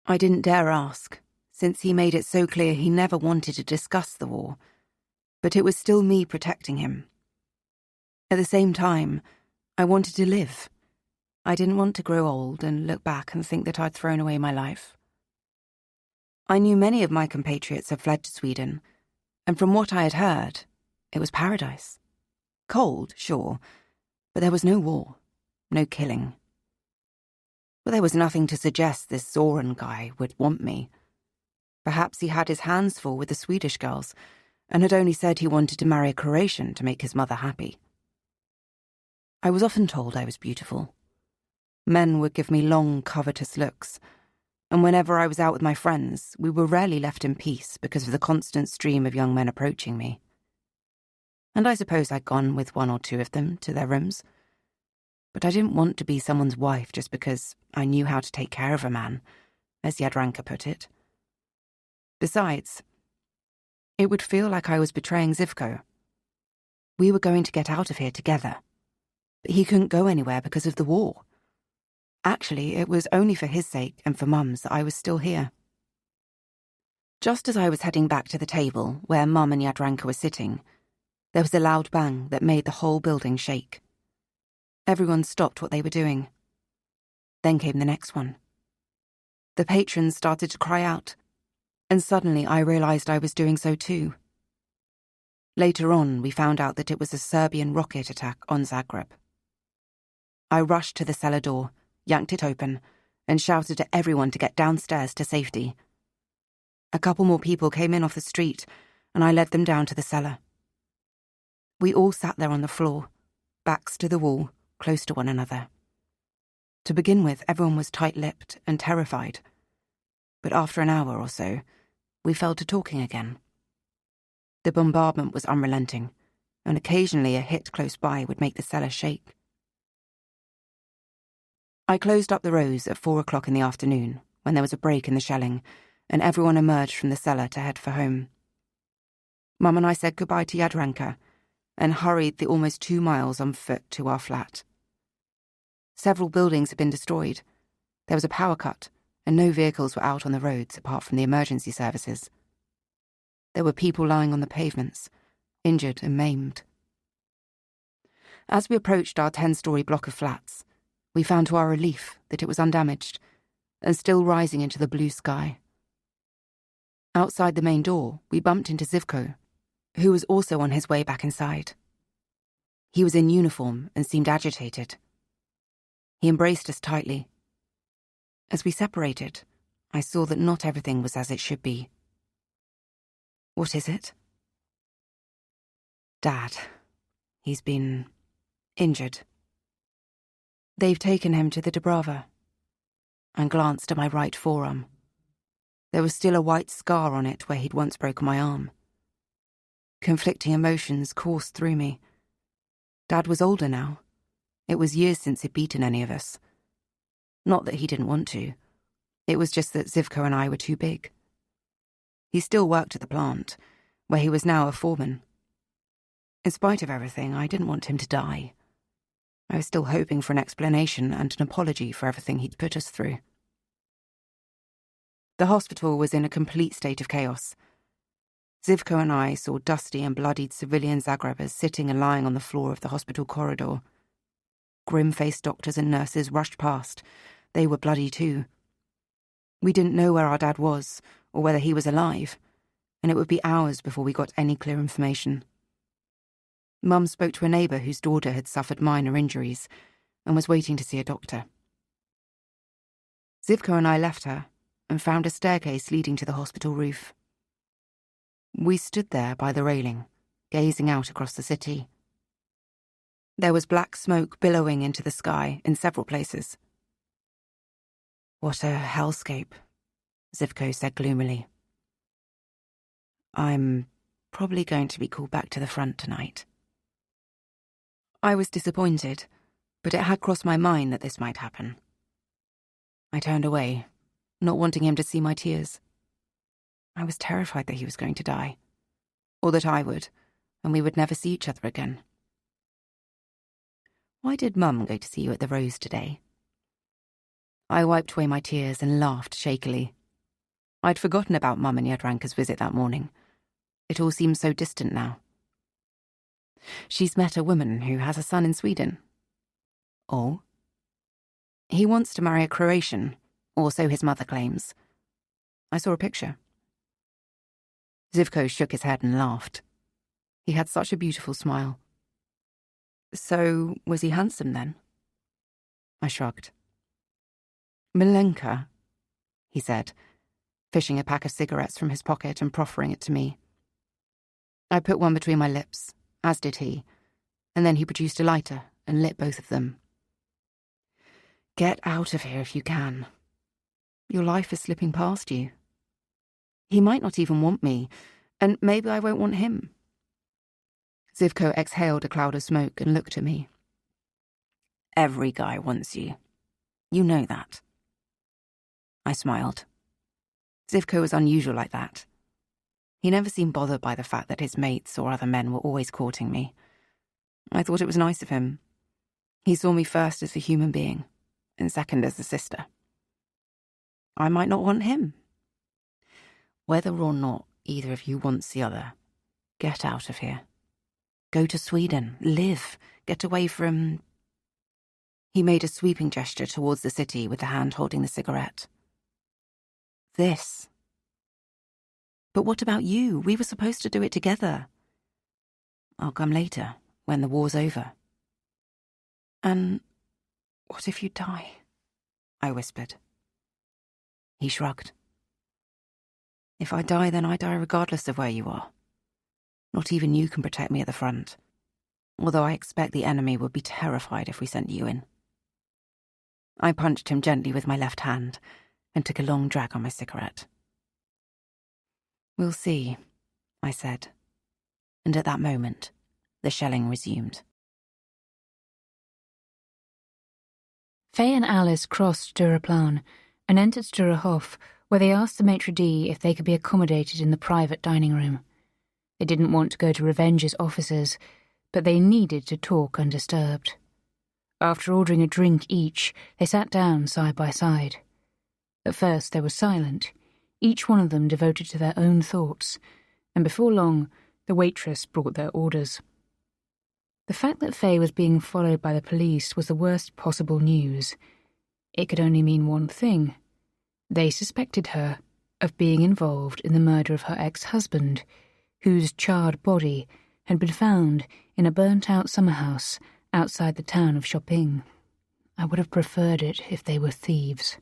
I didn't dare ask, since he made it so clear he never wanted to discuss the war, but it was still me protecting him. At the same time, I wanted to live. I didn't want to grow old and look back and think that I'd thrown away my life. I knew many of my compatriots had fled to Sweden, and from what I had heard, it was paradise. Cold, sure, but there was no war, no killing. But there was nothing to suggest this Zoran guy would want me. Perhaps he had his hands full with the Swedish girls, and had only said he wanted to marry a Croatian to make his mother happy. I was often told I was beautiful. Men would give me long, covetous looks, and whenever I was out with my friends, we were rarely left in peace because of the constant stream of young men approaching me. And I suppose I'd gone with 1 or 2 of them to their rooms, But I didn't want to be someone's wife just because I knew how to take care of a man, as Jadranka put it. Besides, it would feel like I was betraying Zivko. We were going to get out of here together, but he couldn't go anywhere because of the war. Actually, it was only for his sake and for Mum's that I was still here. Just as I was heading back to the table where Mum and Jadranka were sitting, there was a loud bang that made the whole building shake. Everyone stopped what they were doing. Then came the next one. The patrons started to cry out, and suddenly I realized I was doing so too. Later on, we found out that it was a Serbian rocket attack on Zagreb. I rushed to the cellar door, yanked it open, and shouted to everyone to get downstairs to safety. A couple more people came in off the street, and I led them down to the cellar. We all sat there on the floor, backs to the wall, close to one another. To begin with, everyone was tight-lipped and terrified. But after an hour or so, we fell to talking again. The bombardment was unrelenting, and occasionally a hit close by would make the cellar shake. I closed up the rows at 4 o'clock in the afternoon, when there was a break in the shelling, and everyone emerged from the cellar to head for home. Mum and I said goodbye to Jadranka, and hurried the almost 2 miles on foot to our flat. Several buildings had been destroyed. There was a power cut, and no vehicles were out on the roads apart from the emergency services. There were people lying on the pavements, injured and maimed. As we approached our 10-story block of flats, we found to our relief that it was undamaged and still rising into the blue sky. Outside the main door, we bumped into Zivko, who was also on his way back inside. He was in uniform and seemed agitated. He embraced us tightly. As we separated, I saw that not everything was as it should be. "What is it?" "Dad. He's been injured. They've taken him to the Dubrava." I glanced at my right forearm. There was still a white scar on it where he'd once broken my arm. Conflicting emotions coursed through me. Dad was older now. It was years since he'd beaten any of us. Not that he didn't want to. It was just that Zivko and I were too big. He still worked at the plant, where he was now a foreman. In spite of everything, I didn't want him to die. I was still hoping for an explanation and an apology for everything he'd put us through. The hospital was in a complete state of chaos. Zivko and I saw dusty and bloodied civilian Zagrebers sitting and lying on the floor of the hospital corridor. Grim-faced doctors and nurses rushed past. They were bloody too. We didn't know where our dad was, or whether he was alive, and it would be hours before we got any clear information. Mum spoke to a neighbour whose daughter had suffered minor injuries and was waiting to see a doctor. Zivko and I left her and found a staircase leading to the hospital roof. We stood there by the railing, gazing out across the city. There was black smoke billowing into the sky in several places. "What a hellscape," Zivko said gloomily. "I'm probably going to be called back to the front tonight." I was disappointed, but it had crossed my mind that this might happen. I turned away, not wanting him to see my tears. I was terrified that he was going to die, or that I would, and we would never see each other again. "Why did Mum go to see you at the Rose today?" I wiped away my tears and laughed shakily. I'd forgotten about Mum and Jadranka's visit that morning. It all seemed so distant now. "She's met a woman who has a son in Sweden." "Oh?" "He wants to marry a Croatian, or so his mother claims. I saw a picture." Zivko shook his head and laughed. He had such a beautiful smile. "So, was he handsome then?" I shrugged. "Milenka," he said, fishing a pack of cigarettes from his pocket and proffering it to me. I put one between my lips, as did he, and then he produced a lighter and lit both of them. "Get out of here if you can. Your life is slipping past you. He might not even want me, and maybe I won't want him." Zivko exhaled a cloud of smoke and looked at me. Every guy wants you. You know that. I smiled. Zivko was unusual like that. He never seemed bothered by the fact that his mates or other men were always courting me. I thought it was nice of him. He saw me first as a human being, and second as a sister. I might not want him. Whether or not either of you wants the other, get out of here. Go to Sweden, live, get away from... He made a sweeping gesture towards the city with the hand holding the cigarette. This. But what about you? We were supposed to do it together. I'll come later, when the war's over. And what if you die? I whispered. He shrugged. If I die, then I die regardless of where you are. Not even you can protect me at the front, although I expect the enemy would be terrified if we sent you in. I punched him gently with my left hand and took a long drag on my cigarette. We'll see, I said, and at that moment, the shelling resumed. Faye and Alice crossed Stureplan and entered Sturehof, where they asked the maitre d' if they could be accommodated in the private dining room. They didn't want to go to Revenge's offices, but they needed to talk undisturbed. After ordering a drink each, they sat down side by side. At first they were silent, each one of them devoted to their own thoughts, and before long the waitress brought their orders. The fact that Faye was being followed by the police was the worst possible news. It could only mean one thing. They suspected her of being involved in the murder of her ex-husband, whose charred body had been found in a burnt-out summer house outside the town of Shopping. I would have preferred it if they were thieves,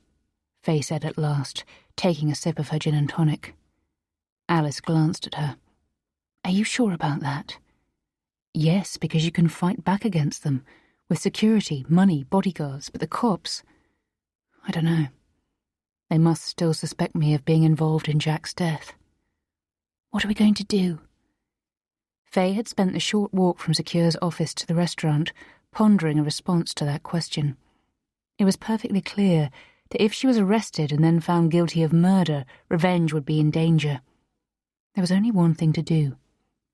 Faye said at last, taking a sip of her gin and tonic. Alice glanced at her. Are you sure about that? Yes, because you can fight back against them, with security, money, bodyguards, but the cops... I don't know. They must still suspect me of being involved in Jack's death. What are we going to do? Faye had spent the short walk from Secure's office to the restaurant, pondering a response to that question. It was perfectly clear that if she was arrested and then found guilty of murder, Revenge would be in danger. There was only one thing to do.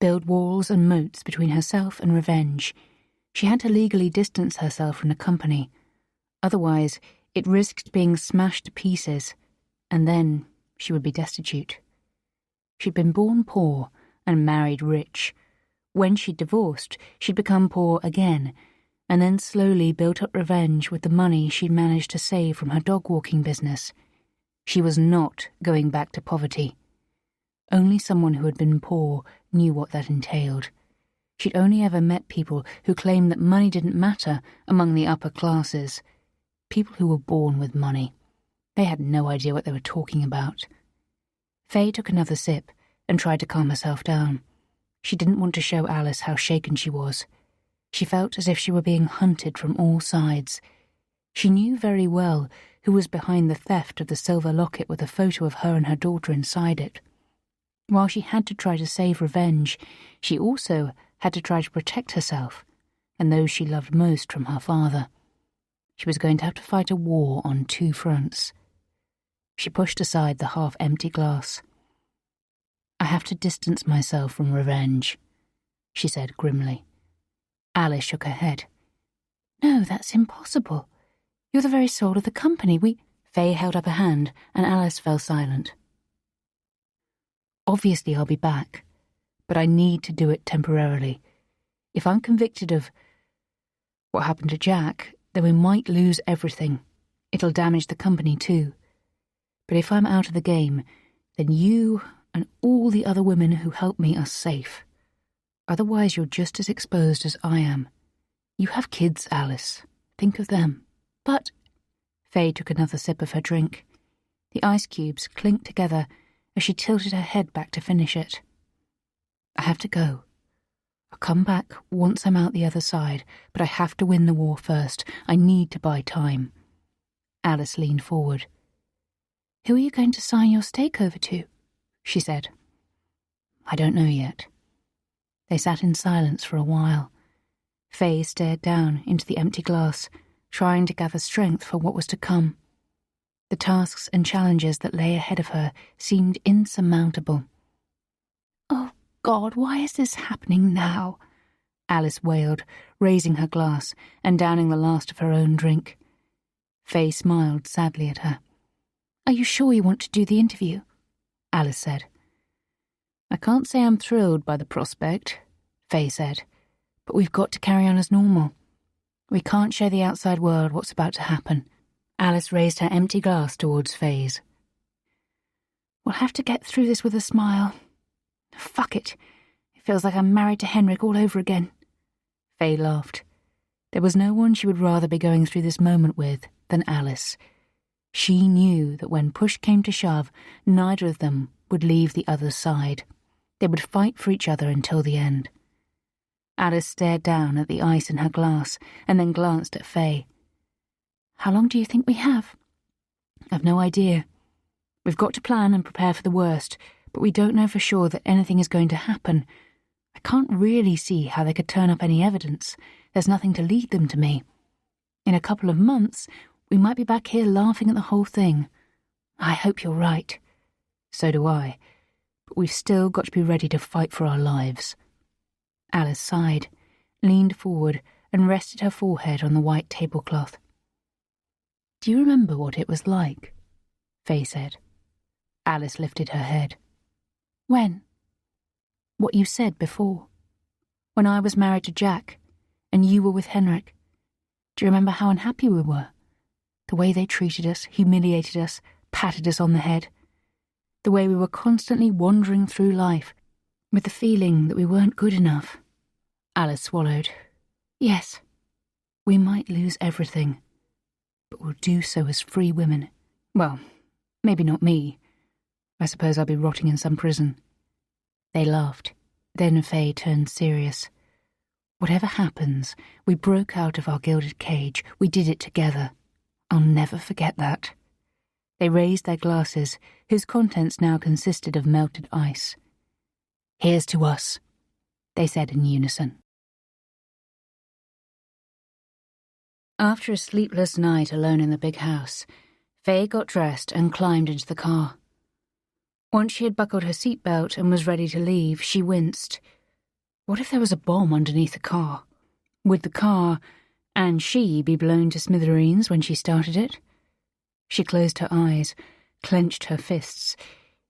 Build walls and moats between herself and Revenge. She had to legally distance herself from the company. Otherwise, it risked being smashed to pieces, and then she would be destitute. She'd been born poor and married rich. When she'd divorced, she'd become poor again, and then slowly built up Revenge with the money she'd managed to save from her dog-walking business. She was not going back to poverty. Only someone who had been poor knew what that entailed. She'd only ever met people who claimed that money didn't matter among the upper classes. People who were born with money. They had no idea what they were talking about. Faye took another sip and tried to calm herself down. She didn't want to show Alice how shaken she was. She felt as if she were being hunted from all sides. She knew very well who was behind the theft of the silver locket with a photo of her and her daughter inside it. While she had to try to save Revenge, she also had to try to protect herself and those she loved most from her father. She was going to have to fight a war on two fronts. She pushed aside the half-empty glass. I have to distance myself from Revenge, she said grimly. Alice shook her head. No, that's impossible. You're the very soul of the company. Faye held up a hand, and Alice fell silent. Obviously I'll be back, but I need to do it temporarily. If I'm convicted of what happened to Jack, then we might lose everything. It'll damage the company too. But if I'm out of the game, then you and all the other women who helped me are safe. Otherwise you're just as exposed as I am. You have kids, Alice. Think of them. But... Faye took another sip of her drink. The ice cubes clinked together as she tilted her head back to finish it. I have to go. I'll come back once I'm out the other side, but I have to win the war first. I need to buy time. Alice leaned forward. Who are you going to sign your stake over to? She said. I don't know yet. They sat in silence for a while. Faye stared down into the empty glass trying to gather strength for what was to come. The tasks and challenges that lay ahead of her seemed insurmountable. "Oh, God, why is this happening now?" Alice wailed, raising her glass and downing the last of her own drink. Faye smiled sadly at her. "Are you sure you want to do the interview?" Alice said. "I can't say I'm thrilled by the prospect," Faye said, "but we've got to carry on as normal. We can't show the outside world what's about to happen." Alice raised her empty glass towards Faye's. "We'll have to get through this with a smile. Fuck it. It feels like I'm married to Henrik all over again." Faye laughed. There was no one she would rather be going through this moment with than Alice. She knew that when push came to shove, neither of them would leave the other's side. They would fight for each other until the end. Alice stared down at the ice in her glass and then glanced at Faye. "How long do you think we have?" "I've no idea. We've got to plan and prepare for the worst, but we don't know for sure that anything is going to happen. I can't really see how they could turn up any evidence. There's nothing to lead them to me. In a couple of months, we might be back here laughing at the whole thing. I hope you're right." "So do I. But we've still got to be ready to fight for our lives." Alice sighed, leaned forward, and rested her forehead on the white tablecloth. "Do you remember what it was like?" Faye said. Alice lifted her head. "When?" "What you said before. When I was married to Jack, and you were with Henrik. Do you remember how unhappy we were? The way they treated us, humiliated us, patted us on the head. The way we were constantly wandering through life, with the feeling that we weren't good enough." Alice swallowed. "Yes. We might lose everything, but we'll do so as free women. Well, maybe not me. I suppose I'll be rotting in some prison." They laughed. Then Faye turned serious. "Whatever happens, we broke out of our gilded cage. We did it together. I'll never forget that." They raised their glasses, whose contents now consisted of melted ice. "Here's to us," they said in unison. After a sleepless night alone in the big house, Faye got dressed and climbed into the car. Once she had buckled her seatbelt and was ready to leave, she winced. What if there was a bomb underneath the car? Would the car, and she, be blown to smithereens when she started it? She closed her eyes, clenched her fists.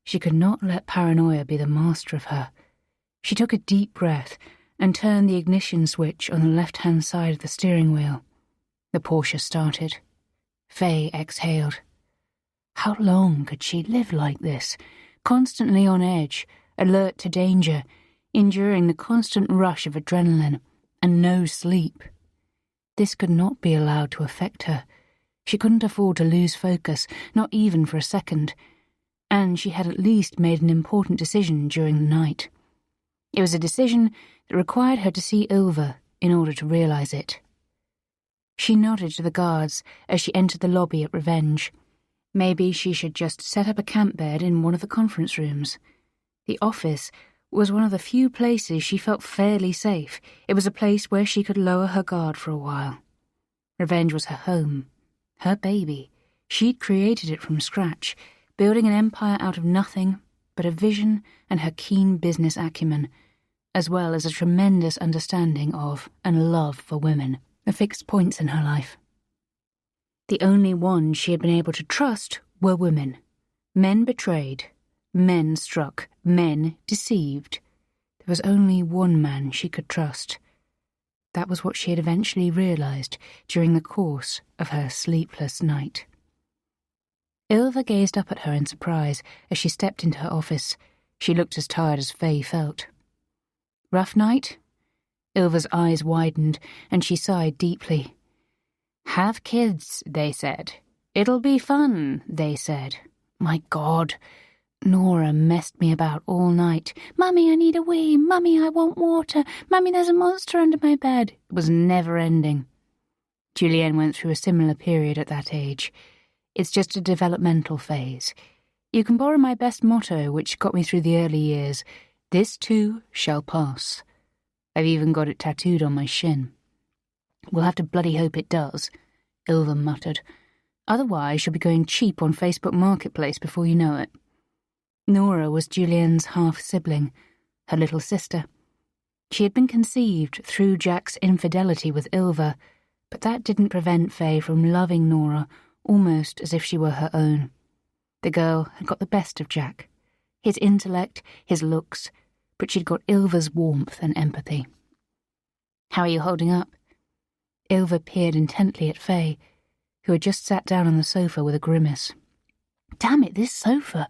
She could not let paranoia be the master of her. She took a deep breath and turned the ignition switch on the left-hand side of the steering wheel. The Porsche started. Faye exhaled. How long could she live like this, constantly on edge, alert to danger, enduring the constant rush of adrenaline, and no sleep? This could not be allowed to affect her. She couldn't afford to lose focus, not even for a second, and she had at least made an important decision during the night. It was a decision that required her to see Ilva in order to realize it. She nodded to the guards as she entered the lobby at Revenge. Maybe she should just set up a camp bed in one of the conference rooms. The office was one of the few places she felt fairly safe. It was a place where she could lower her guard for a while. Revenge was her home, her baby. She'd created it from scratch, building an empire out of nothing but a vision and her keen business acumen, as well as a tremendous understanding of and love for women, the fixed points in her life. The only ones she had been able to trust were women. Men betrayed, men struck, men deceived. There was only one man she could trust. That was what she had eventually realized during the course of her sleepless night. Ilva gazed up at her in surprise as she stepped into her office. She looked as tired as Faye felt. Rough night? Ilva's eyes widened, and she sighed deeply. Have kids, they said. It'll be fun, they said. My God. Nora messed me about all night. Mummy, I need a wee. Mummy, I want water. Mummy, there's a monster under my bed. It was never ending. Julienne went through a similar period at that age. It's just a developmental phase. You can borrow my best motto, which got me through the early years. This too shall pass. I've even got it tattooed on my shin. We'll have to bloody hope it does. Ilva muttered. "Otherwise you'll be going cheap on Facebook Marketplace before you know it." Nora was Julienne's half-sibling, her little sister. She had been conceived through Jack's infidelity with Ilva, but that didn't prevent Faye from loving Nora almost as if she were her own. The girl had got the best of Jack, his intellect, his looks, but she'd got Ilva's warmth and empathy. "How are you holding up?" Ilva peered intently at Faye, who had just sat down on the sofa with a grimace. "Damn it, this sofa!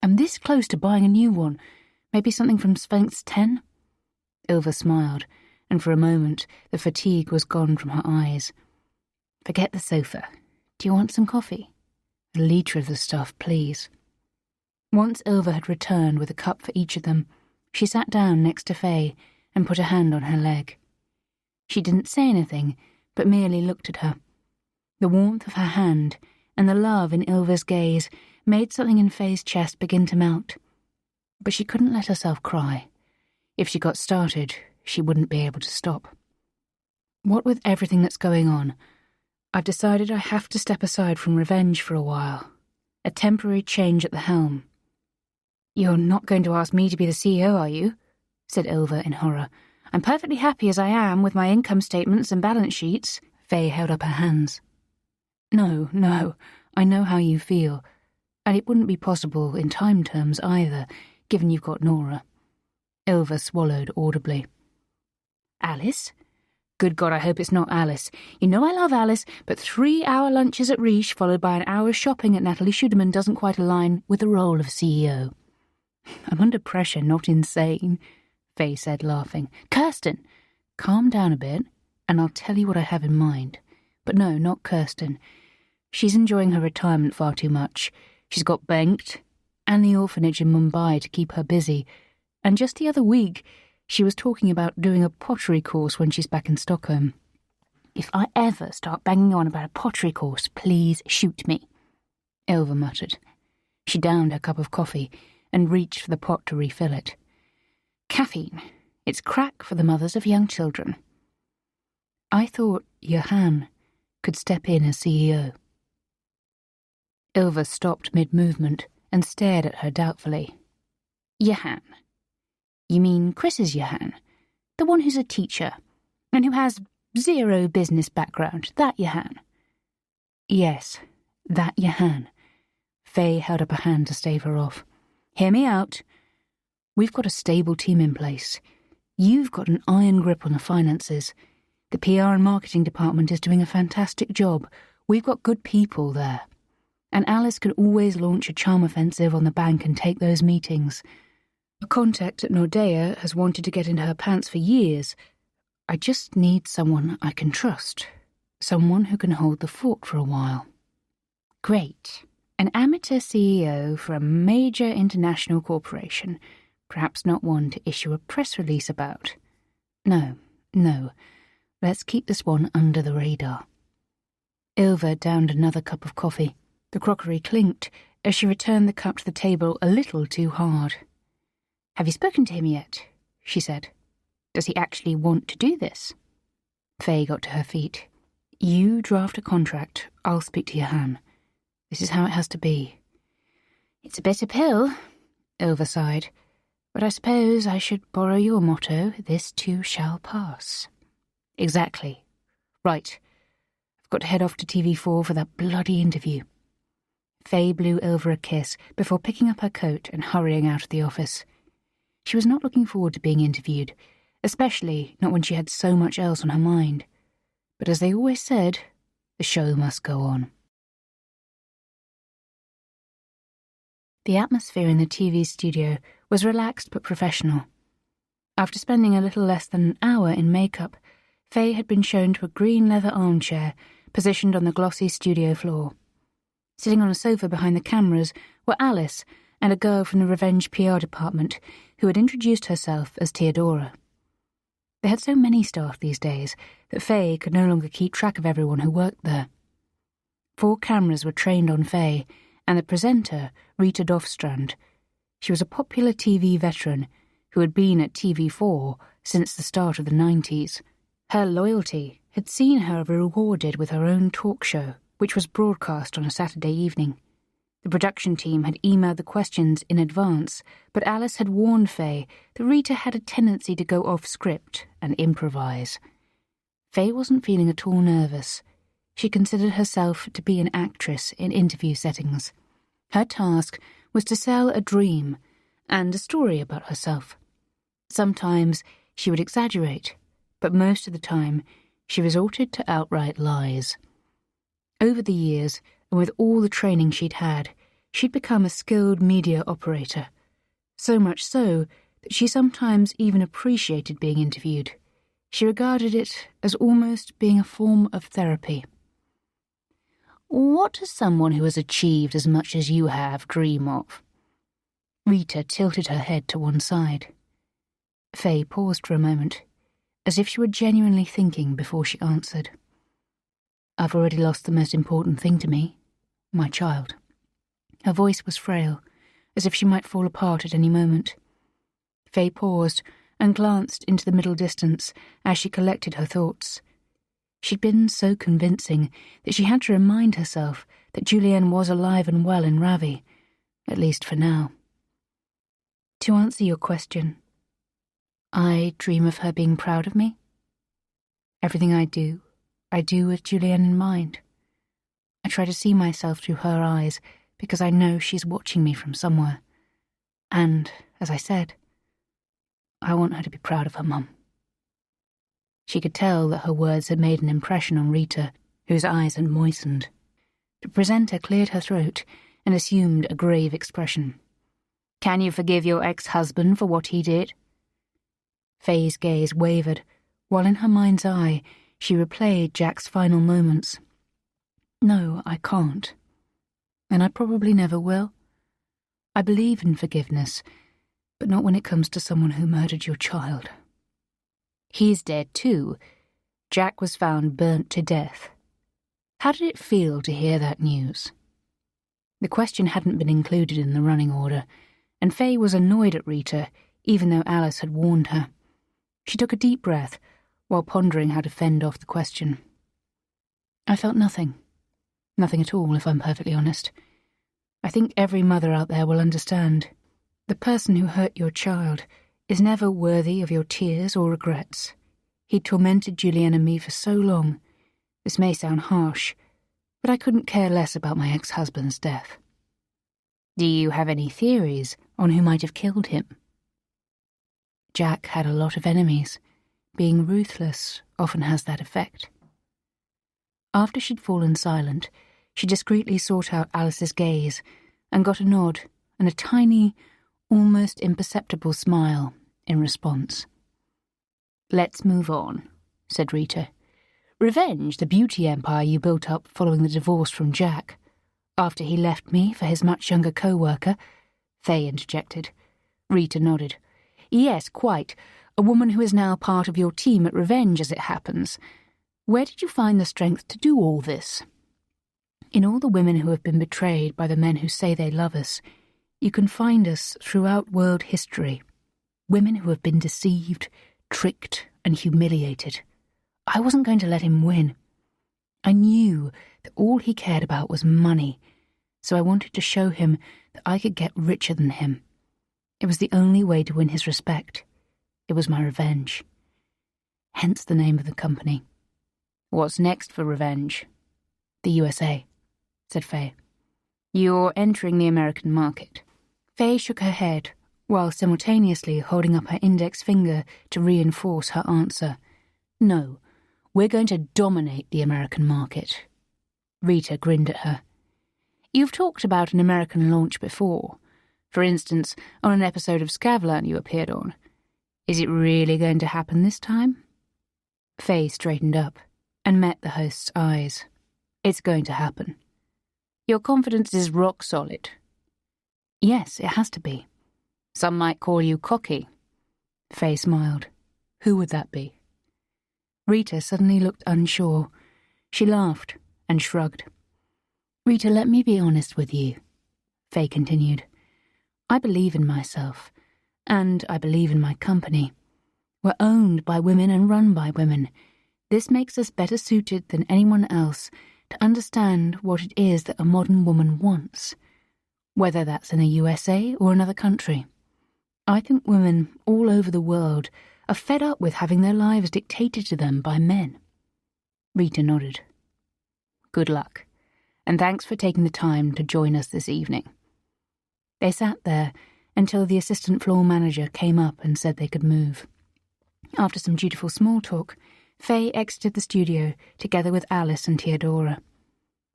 I'm this close to buying a new one. Maybe something from Sphinx 10? Ilva smiled, and for a moment the fatigue was gone from her eyes. "Forget the sofa. Do you want some coffee? A litre of the stuff, please." Once Ilva had returned with a cup for each of them, she sat down next to Faye and put a hand on her leg. She didn't say anything, but merely looked at her. The warmth of her hand and the love in Ilva's gaze made something in Faye's chest begin to melt. But she couldn't let herself cry. If she got started, she wouldn't be able to stop. "What with everything that's going on, I've decided I have to step aside from revenge for a while. A temporary change at the helm." "You're not going to ask me to be the CEO, are you?" said Ilva in horror. "I'm perfectly happy as I am with my income statements and balance sheets." Faye held up her hands. No, I know how you feel, and it wouldn't be possible in time terms either, given you've got Nora." Ilva swallowed audibly. "Alice? Good God, I hope it's not Alice. You know I love Alice, but 3-hour lunches at Riche followed by an hour's shopping at Natalie Schuderman doesn't quite align with the role of CEO." "I'm under pressure, not insane," Faye said, laughing. "Kirsten, calm down a bit, and I'll tell you what I have in mind. But no, not Kirsten. She's enjoying her retirement far too much. She's got banked, and the orphanage in Mumbai to keep her busy. And just the other week, she was talking about doing a pottery course when she's back in Stockholm. If I ever start banging on about a pottery course, please shoot me," Ilva muttered. She downed her cup of coffee and reached for the pot to refill it. "Caffeine. It's crack for the mothers of young children." "I thought Johan could step in as CEO." Ilva stopped mid-movement and stared at her doubtfully. "Johan? You mean Chris's Johan? The one who's a teacher, and who has zero business background, that Johan?" "Yes, that Johan." Faye held up a hand to stave her off. "Hear me out. We've got a stable team in place. You've got an iron grip on the finances. The PR and marketing department is doing a fantastic job. We've got good people there. And Alice can always launch a charm offensive on the bank and take those meetings. A contact at Nordea has wanted to get into her pants for years. I just need someone I can trust. Someone who can hold the fort for a while." "Great. An amateur CEO for a major international corporation. Perhaps not one to issue a press release about. No. Let's keep this one under the radar." Ilva downed another cup of coffee. The crockery clinked as she returned the cup to the table a little too hard. "Have you spoken to him yet?" she said. "Does he actually want to do this?" Faye got to her feet. "You draft a contract, I'll speak to Johan. This is how it has to be." "It's a bitter pill," Ilva sighed, "but I suppose I should borrow your motto, 'This too shall pass.'" "Exactly. Right. I've got to head off to TV4 for that bloody interview." Faye blew Ilva a kiss before picking up her coat and hurrying out of the office. She was not looking forward to being interviewed, especially not when she had so much else on her mind. But as they always said, the show must go on. The atmosphere in the TV studio was relaxed but professional. After spending a little less than an hour in makeup, Faye had been shown to a green leather armchair positioned on the glossy studio floor. Sitting on a sofa behind the cameras were Alice and a girl from the Revenge PR department who had introduced herself as Theodora. They had so many staff these days that Faye could no longer keep track of everyone who worked there. 4 cameras were trained on Faye, and the presenter, Rita Dofstrand. She was a popular TV veteran who had been at TV4 since the start of the 90s. Her loyalty had seen her rewarded with her own talk show, which was broadcast on a Saturday evening. The production team had emailed the questions in advance, but Alice had warned Faye that Rita had a tendency to go off script and improvise. Faye wasn't feeling at all nervous. She considered herself to be an actress in interview settings. Her task was to sell a dream and a story about herself. Sometimes she would exaggerate, but most of the time she resorted to outright lies. Over the years, and with all the training she'd become a skilled media operator, so much so that she sometimes even appreciated being interviewed. She regarded it as almost being a form of therapy. What does someone who has achieved as much as you have dream of? Rita tilted her head to one side. Faye paused for a moment, as if she were genuinely thinking before she answered. I've already lost the most important thing to me, my child. Her voice was frail, as if she might fall apart at any moment. Faye paused and glanced into the middle distance as she collected her thoughts. She'd been so convincing that she had to remind herself that Julienne was alive and well in Ravi, at least for now. To answer your question, I dream of her being proud of me. Everything I do with Julienne in mind. I try to see myself through her eyes because I know she's watching me from somewhere. And, as I said, I want her to be proud of her mum. She could tell that her words had made an impression on Rita, whose eyes had moistened. The presenter cleared her throat and assumed a grave expression. Can you forgive your ex-husband for what he did? Faye's gaze wavered, while in her mind's eye she replayed Jack's final moments. No, I can't. And I probably never will. I believe in forgiveness, but not when it comes to someone who murdered your child. He's dead too. Jack was found burnt to death. How did it feel to hear that news? The question hadn't been included in the running order, and Faye was annoyed at Rita, even though Alice had warned her. She took a deep breath while pondering how to fend off the question. I felt nothing. Nothing at all, if I'm perfectly honest. I think every mother out there will understand. The person who hurt your child is never worthy of your tears or regrets. He tormented Julienne and me for so long. This may sound harsh, but I couldn't care less about my ex-husband's death. Do you have any theories on who might have killed him? Jack had a lot of enemies. Being ruthless often has that effect. After she'd fallen silent, she discreetly sought out Alice's gaze and got a nod and a tiny, almost imperceptible smile in response. Let's move on, said Rita. Revenge the beauty empire you built up following the divorce from Jack. After he left me for his much younger co-worker, Faye interjected. Rita nodded. Yes, quite. A woman who is now part of your team at Revenge, as it happens. Where did you find the strength to do all this? In all the women who have been betrayed by the men who say they love us, you can find us throughout world history. Women who have been deceived, tricked, and humiliated. I wasn't going to let him win. I knew that all he cared about was money, so I wanted to show him that I could get richer than him. It was the only way to win his respect. It was my revenge. Hence the name of the company. What's next for Revenge? The USA, said Faye. You're entering the American market. Faye shook her head, while simultaneously holding up her index finger to reinforce her answer. No, we're going to dominate the American market. Rita grinned at her. You've talked about an American launch before. For instance, on an episode of Skavlan you appeared on. Is it really going to happen this time? Faye straightened up and met the host's eyes. It's going to happen. Your confidence is rock solid. Yes, it has to be. Some might call you cocky. Faye smiled. Who would that be? Rita suddenly looked unsure. She laughed and shrugged. Rita, let me be honest with you, Faye continued. I believe in myself, and I believe in my company. We're owned by women and run by women. This makes us better suited than anyone else to understand what it is that a modern woman wants, whether that's in the USA or another country. I think women all over the world are fed up with having their lives dictated to them by men. Rita nodded. Good luck, and thanks for taking the time to join us this evening. They sat there until the assistant floor manager came up and said they could move. After some dutiful small talk, Faye exited the studio together with Alice and Theodora.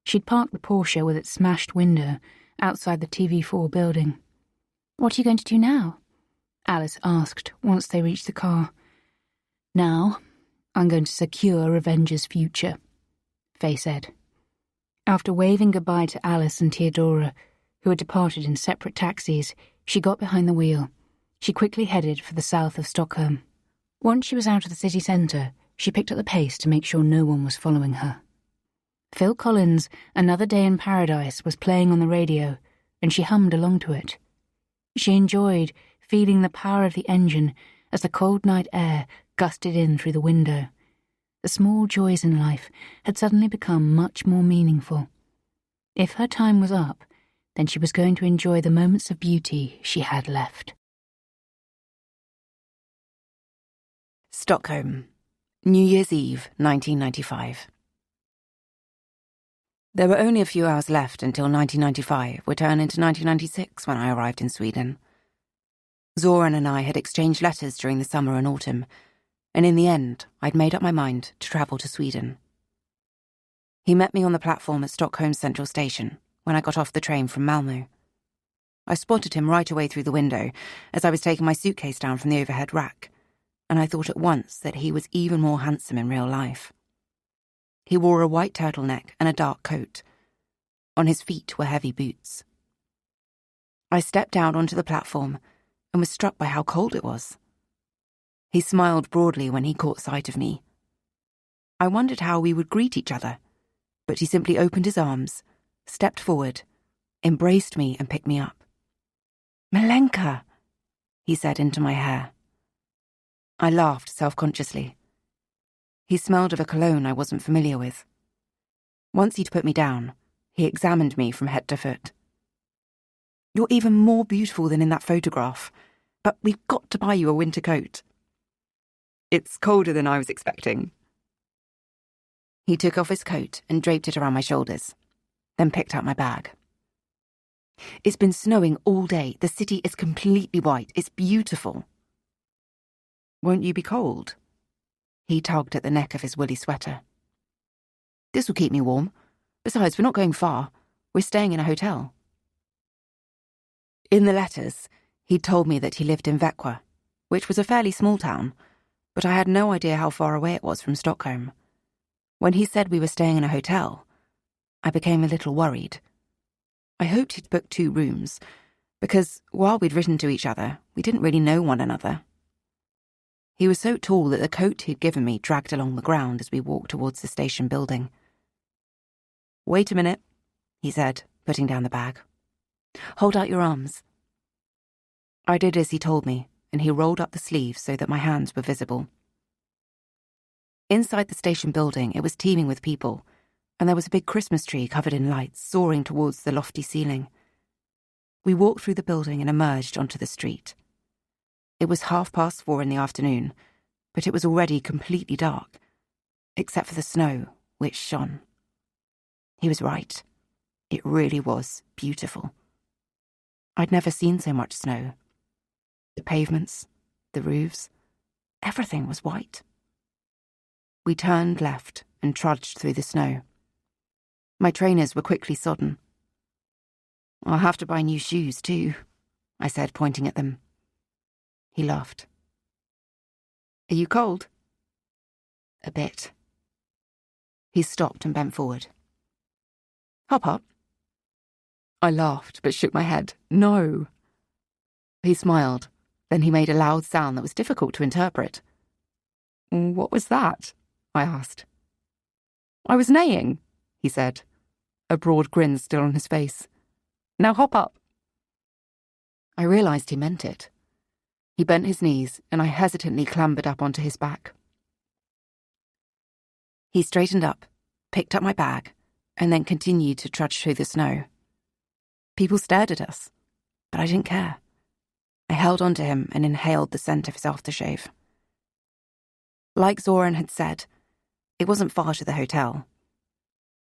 She'd parked the Porsche with its smashed window outside the TV4 building. What are you going to do now? Alice asked once they reached the car. Now, I'm going to secure Revenge's future, Faye said. After waving goodbye to Alice and Theodora, who had departed in separate taxis, she got behind the wheel. She quickly headed for the south of Stockholm. Once she was out of the city centre, she picked up the pace to make sure no one was following her. Phil Collins' Another Day in Paradise was playing on the radio, and she hummed along to it. She enjoyed feeling the power of the engine as the cold night air gusted in through the window. The small joys in life had suddenly become much more meaningful. If her time was up, then she was going to enjoy the moments of beauty she had left. Stockholm, New Year's Eve, 1995. There were only a few hours left until 1995 would turn into 1996 when I arrived in Sweden. Zoran and I had exchanged letters during the summer and autumn, and in the end, I'd made up my mind to travel to Sweden. He met me on the platform at Stockholm's Central Station when I got off the train from Malmö. I spotted him right away through the window as I was taking my suitcase down from the overhead rack, and I thought at once that he was even more handsome in real life. He wore a white turtleneck and a dark coat. On his feet were heavy boots. I stepped out onto the platform and was struck by how cold it was. He smiled broadly when he caught sight of me. I wondered how we would greet each other, but he simply opened his arms, stepped forward, embraced me and picked me up. "Milenka," he said into my hair. I laughed self-consciously. He smelled of a cologne I wasn't familiar with. Once he'd put me down, he examined me from head to foot. "You're even more beautiful than in that photograph, but we've got to buy you a winter coat." "It's colder than I was expecting." He took off his coat and draped it around my shoulders, then picked out my bag. "It's been snowing all day. The city is completely white. It's beautiful." "Won't you be cold?" He tugged at the neck of his woolly sweater. "This will keep me warm. Besides, we're not going far. We're staying in a hotel." In the letters, he'd told me that he lived in Växjö, which was a fairly small town, but I had no idea how far away it was from Stockholm. When he said we were staying in a hotel, I became a little worried. I hoped he'd booked 2 rooms, because while we'd written to each other, we didn't really know one another. He was so tall that the coat he'd given me dragged along the ground as we walked towards the station building. "Wait a minute," he said, putting down the bag. "Hold out your arms." I did as he told me, and he rolled up the sleeves so that my hands were visible. Inside the station building, it was teeming with people, and there was a big Christmas tree covered in lights soaring towards the lofty ceiling. We walked through the building and emerged onto the street. It was 4:30 in the afternoon, but it was already completely dark, except for the snow, which shone. He was right. It really was beautiful. I'd never seen so much snow. The pavements, the roofs, everything was white. We turned left and trudged through the snow. My trainers were quickly sodden. "I'll have to buy new shoes too," I said, pointing at them. He laughed. "Are you cold?" "A bit." He stopped and bent forward. "Hop up." I laughed but shook my head. "No." He smiled, then he made a loud sound that was difficult to interpret. "What was that?" I asked. "I was neighing," he said, a broad grin still on his face. "Now hop up." I realised he meant it. He bent his knees, and I hesitantly clambered up onto his back. He straightened up, picked up my bag, and then continued to trudge through the snow. People stared at us, but I didn't care. I held on to him and inhaled the scent of his aftershave. Like Zoran had said, it wasn't far to the hotel.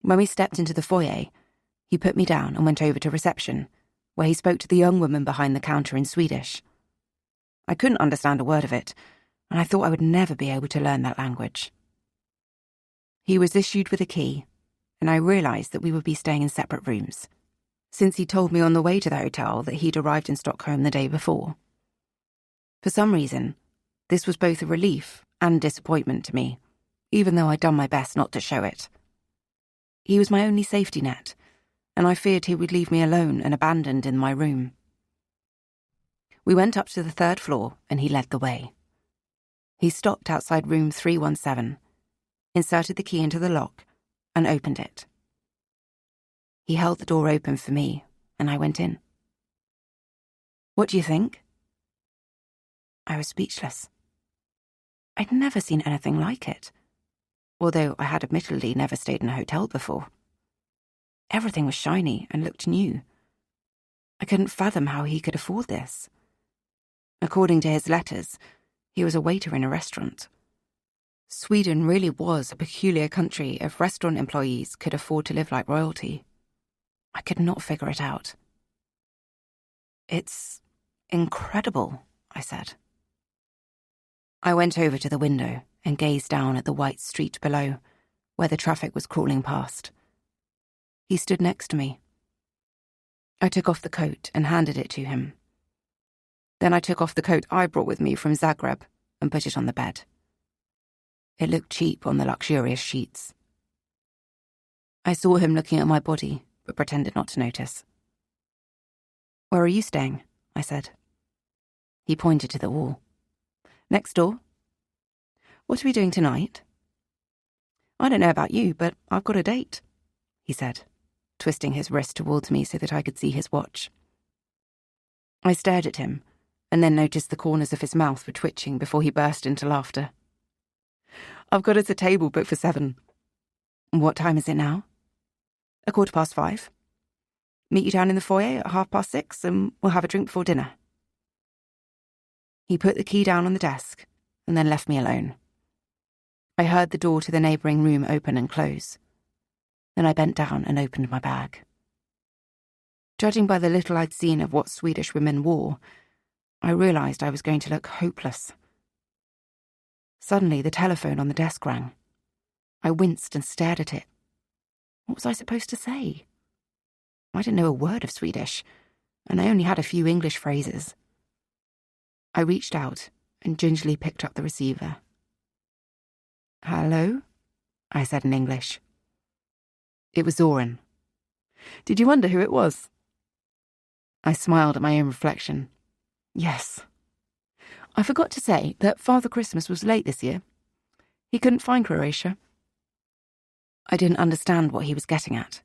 When we stepped into the foyer, he put me down and went over to reception, where he spoke to the young woman behind the counter in Swedish. I couldn't understand a word of it, and I thought I would never be able to learn that language. He was issued with a key, and I realised that we would be staying in separate rooms, since he told me on the way to the hotel that he'd arrived in Stockholm the day before. For some reason, this was both a relief and disappointment to me, even though I'd done my best not to show it. He was my only safety net, and I feared he would leave me alone and abandoned in my room. We went up to the 3rd floor, and he led the way. He stopped outside room 317, inserted the key into the lock, and opened it. He held the door open for me, and I went in. "What do you think?" I was speechless. I'd never seen anything like it, although I had admittedly never stayed in a hotel before. Everything was shiny and looked new. I couldn't fathom how he could afford this. According to his letters, he was a waiter in a restaurant. Sweden really was a peculiar country if restaurant employees could afford to live like royalty. I could not figure it out. "It's incredible," I said. I went over to the window and gazed down at the white street below, where the traffic was crawling past. He stood next to me. I took off the coat and handed it to him. Then I took off the coat I brought with me from Zagreb and put it on the bed. It looked cheap on the luxurious sheets. I saw him looking at my body, but pretended not to notice. "Where are you staying?" I said. He pointed to the wall. "Next door." "What are we doing tonight?" "I don't know about you, but I've got a date," he said, twisting his wrist towards me so that I could see his watch. I stared at him, and then noticed the corners of his mouth were twitching before he burst into laughter. "I've got us a table booked for 7. "What time is it now?" 5:15. "Meet you down in the foyer at 6:30, and we'll have a drink before dinner." He put the key down on the desk, and then left me alone. I heard the door to the neighbouring room open and close. Then I bent down and opened my bag. Judging by the little I'd seen of what Swedish women wore, I realised I was going to look hopeless. Suddenly, the telephone on the desk rang. I winced and stared at it. What was I supposed to say? I didn't know a word of Swedish, and I only had a few English phrases. I reached out and gingerly picked up the receiver. "Hello?" I said in English. It was Zoran. "Did you wonder who it was?" I smiled at my own reflection. "Yes. I forgot to say that Father Christmas was late this year. He couldn't find Croatia." I didn't understand what he was getting at.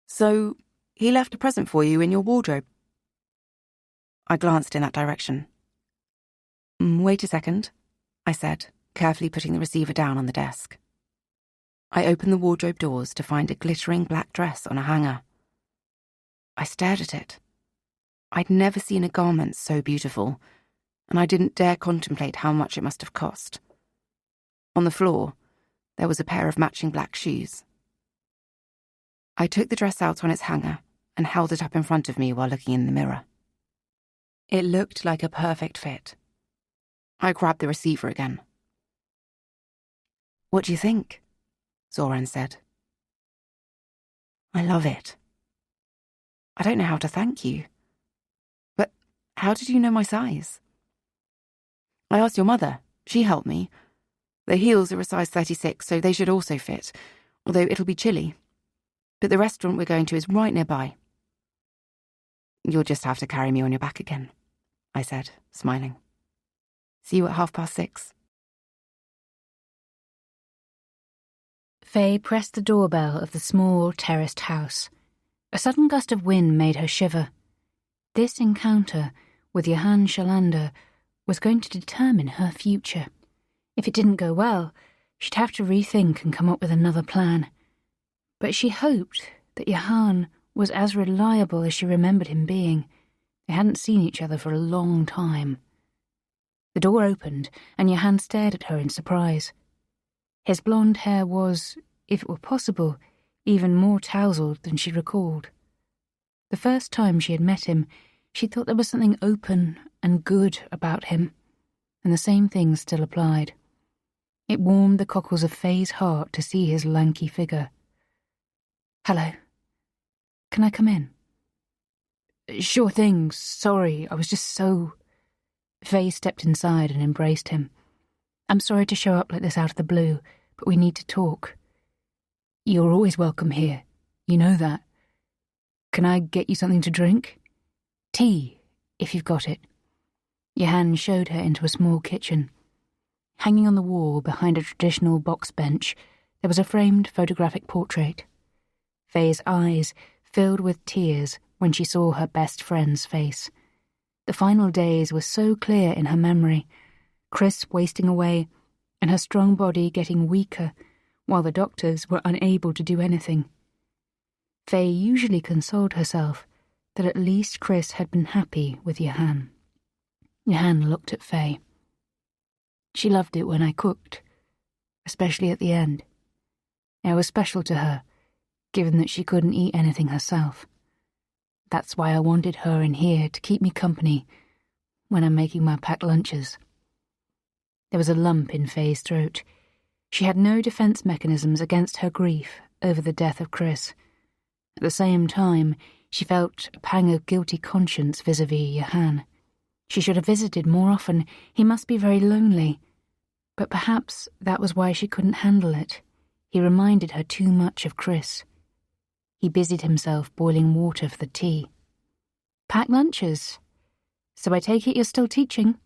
"So, he left a present for you in your wardrobe?" I glanced in that direction. "Wait a second," I said, carefully putting the receiver down on the desk. I opened the wardrobe doors to find a glittering black dress on a hanger. I stared at it. I'd never seen a garment so beautiful, and I didn't dare contemplate how much it must have cost. On the floor, there was a pair of matching black shoes. I took the dress out on its hanger and held it up in front of me while looking in the mirror. It looked like a perfect fit. I grabbed the receiver again. "What do you think?" Zoran said. "I love it. I don't know how to thank you. But how did you know my size?" "I asked your mother. She helped me. The heels are a size 36, so they should also fit, although it'll be chilly. But the restaurant we're going to is right nearby." "You'll just have to carry me on your back again," I said, smiling. "See you at 6:30. Faye pressed the doorbell of the small, terraced house. A sudden gust of wind made her shiver. This encounter with Johan Shalander was going to determine her future. If it didn't go well, She'd have to rethink and come up with another plan. But she hoped that Johan was as reliable as she remembered him being. They hadn't seen each other for a long time. The door opened, and Johan stared at her in surprise. His blonde hair was, if it were possible, even more tousled than she recalled. The first time she had met him, she thought there was something open and good about him, and the same thing still applied. It warmed the cockles of Faye's heart to see his lanky figure. "Hello. Can I come in?" "Sure thing. Sorry, I was just so..." Faye stepped inside and embraced him. "I'm sorry to show up like this out of the blue, but we need to talk." "You're always welcome here. You know that. Can I get you something to drink?" "Tea, if you've got it." Johan showed her into a small kitchen. Hanging on the wall behind a traditional box bench, there was a framed photographic portrait. Faye's eyes filled with tears when she saw her best friend's face. The final days were so clear in her memory, Chris wasting away and her strong body getting weaker while the doctors were unable to do anything. Faye usually consoled herself that at least Chris had been happy with Johan. Johan looked at Faye. She loved it when I cooked, especially at the end. It was special to her, given that she couldn't eat anything herself. That's why I wanted her in here to keep me company when I'm making my packed lunches. There was a lump in Faye's throat. She had no defense mechanisms against her grief over the death of Chris. At the same time, she felt a pang of guilty conscience vis-à-vis Johan. She should have visited more often. He must be very lonely. But perhaps that was why she couldn't handle it. He reminded her too much of Chris. He busied himself boiling water for the tea. "Pack lunches. So I take it you're still teaching?"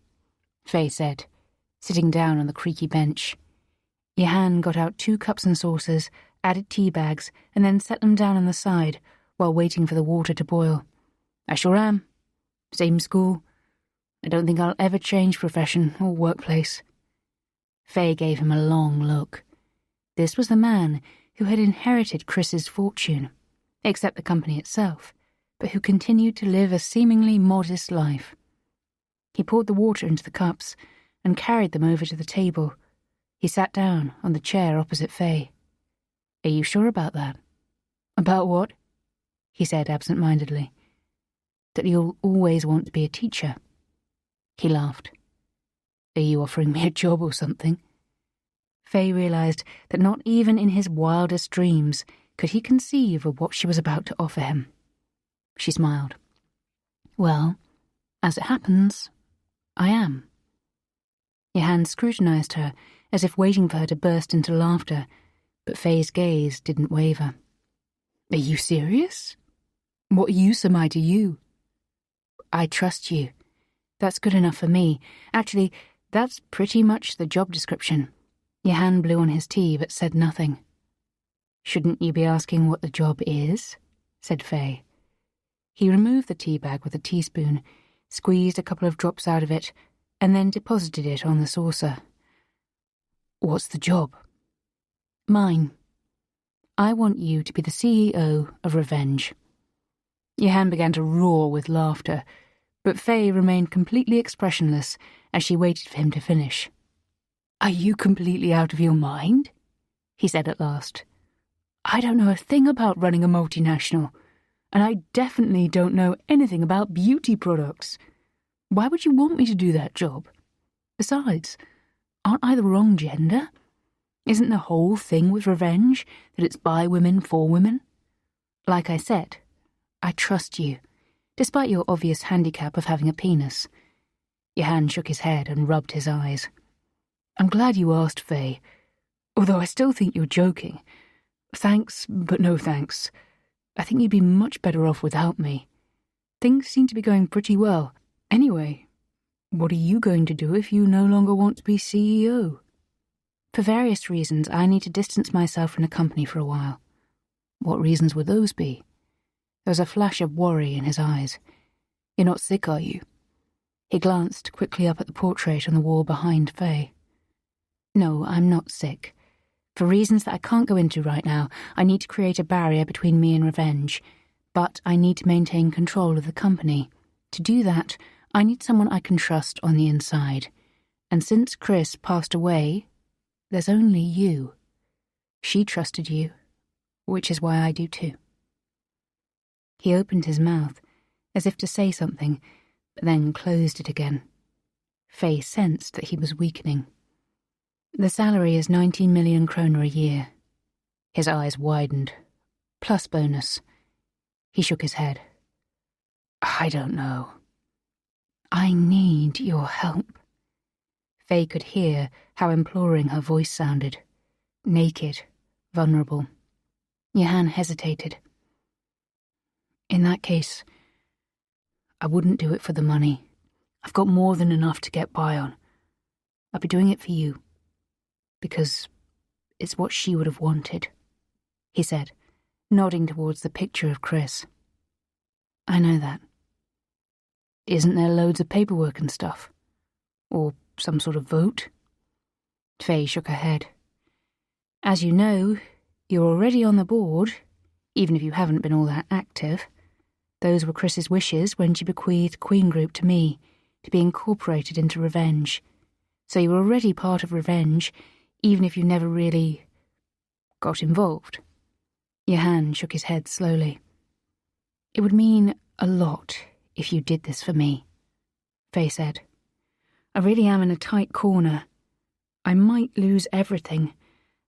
Faye said, sitting down on the creaky bench. Johan got out 2 cups and saucers, added tea bags, and then set them down on the side while waiting for the water to boil. "I sure am. Same school. I don't think I'll ever change profession or workplace." Faye gave him a long look. This was the man who had inherited Chris's fortune, except the company itself, but who continued to live a seemingly modest life. He poured the water into the cups and carried them over to the table. He sat down on the chair opposite Faye. "Are you sure about that?" "About what?" he said absent-mindedly. "That you'll always want to be a teacher." He laughed. "Are you offering me a job or something?" Faye realized that not even in his wildest dreams could he conceive of what she was about to offer him. She smiled. "Well, as it happens, I am." Johan scrutinized her as if waiting for her to burst into laughter, but Faye's gaze didn't waver. "Are you serious? What use am I to you?" "I trust you. That's good enough for me. Actually, that's pretty much the job description." Johan blew on his tea but said nothing. "Shouldn't you be asking what the job is?" said Faye. He removed the tea bag with a teaspoon, squeezed a couple of drops out of it, and then deposited it on the saucer. "What's the job?" "Mine. I want you to be the CEO of Revenge." Johan began to roar with laughter, but Faye remained completely expressionless as she waited for him to finish. "Are you completely out of your mind?" he said at last. "I don't know a thing about running a multinational, and I definitely don't know anything about beauty products. Why would you want me to do that job? Besides, aren't I the wrong gender? Isn't the whole thing with Revenge that it's by women for women? Like I said, I trust you, despite your obvious handicap of having a penis." Johan shook his head and rubbed his eyes. "I'm glad you asked, Faye, although I still think you're joking. Thanks, but no thanks. I think you'd be much better off without me. Things seem to be going pretty well. Anyway, what are you going to do if you no longer want to be CEO?" "For various reasons, I need to distance myself from the company for a while." "What reasons would those be?" There was a flash of worry in his eyes. "You're not sick, are you?" He glanced quickly up at the portrait on the wall behind Faye. "No, I'm not sick. For reasons that I can't go into right now, I need to create a barrier between me and revenge. But I need to maintain control of the company. To do that, I need someone I can trust on the inside. And since Chris passed away, there's only you. She trusted you, which is why I do too. He opened his mouth, as if to say something, but then closed it again. Faye sensed that he was weakening. The salary is 19 million kroner a year. His eyes widened. Plus bonus. He shook his head. I don't know. I need your help. Faye could hear how imploring her voice sounded. Naked, vulnerable. Johan hesitated. In that case, I wouldn't do it for the money. I've got more than enough to get by on. I'd be doing it for you. Because it's what she would have wanted, he said, nodding towards the picture of Chris. I know that. Isn't there loads of paperwork and stuff? Or some sort of vote? Faye shook her head. As you know, you're already on the board, even if you haven't been all that active. Those were Chris's wishes when she bequeathed Queen Group to me, to be incorporated into Revenge. So you're already part of Revenge, even if you never really got involved. Johan shook his head slowly. It would mean a lot if you did this for me, Faye said. I really am in a tight corner. I might lose everything,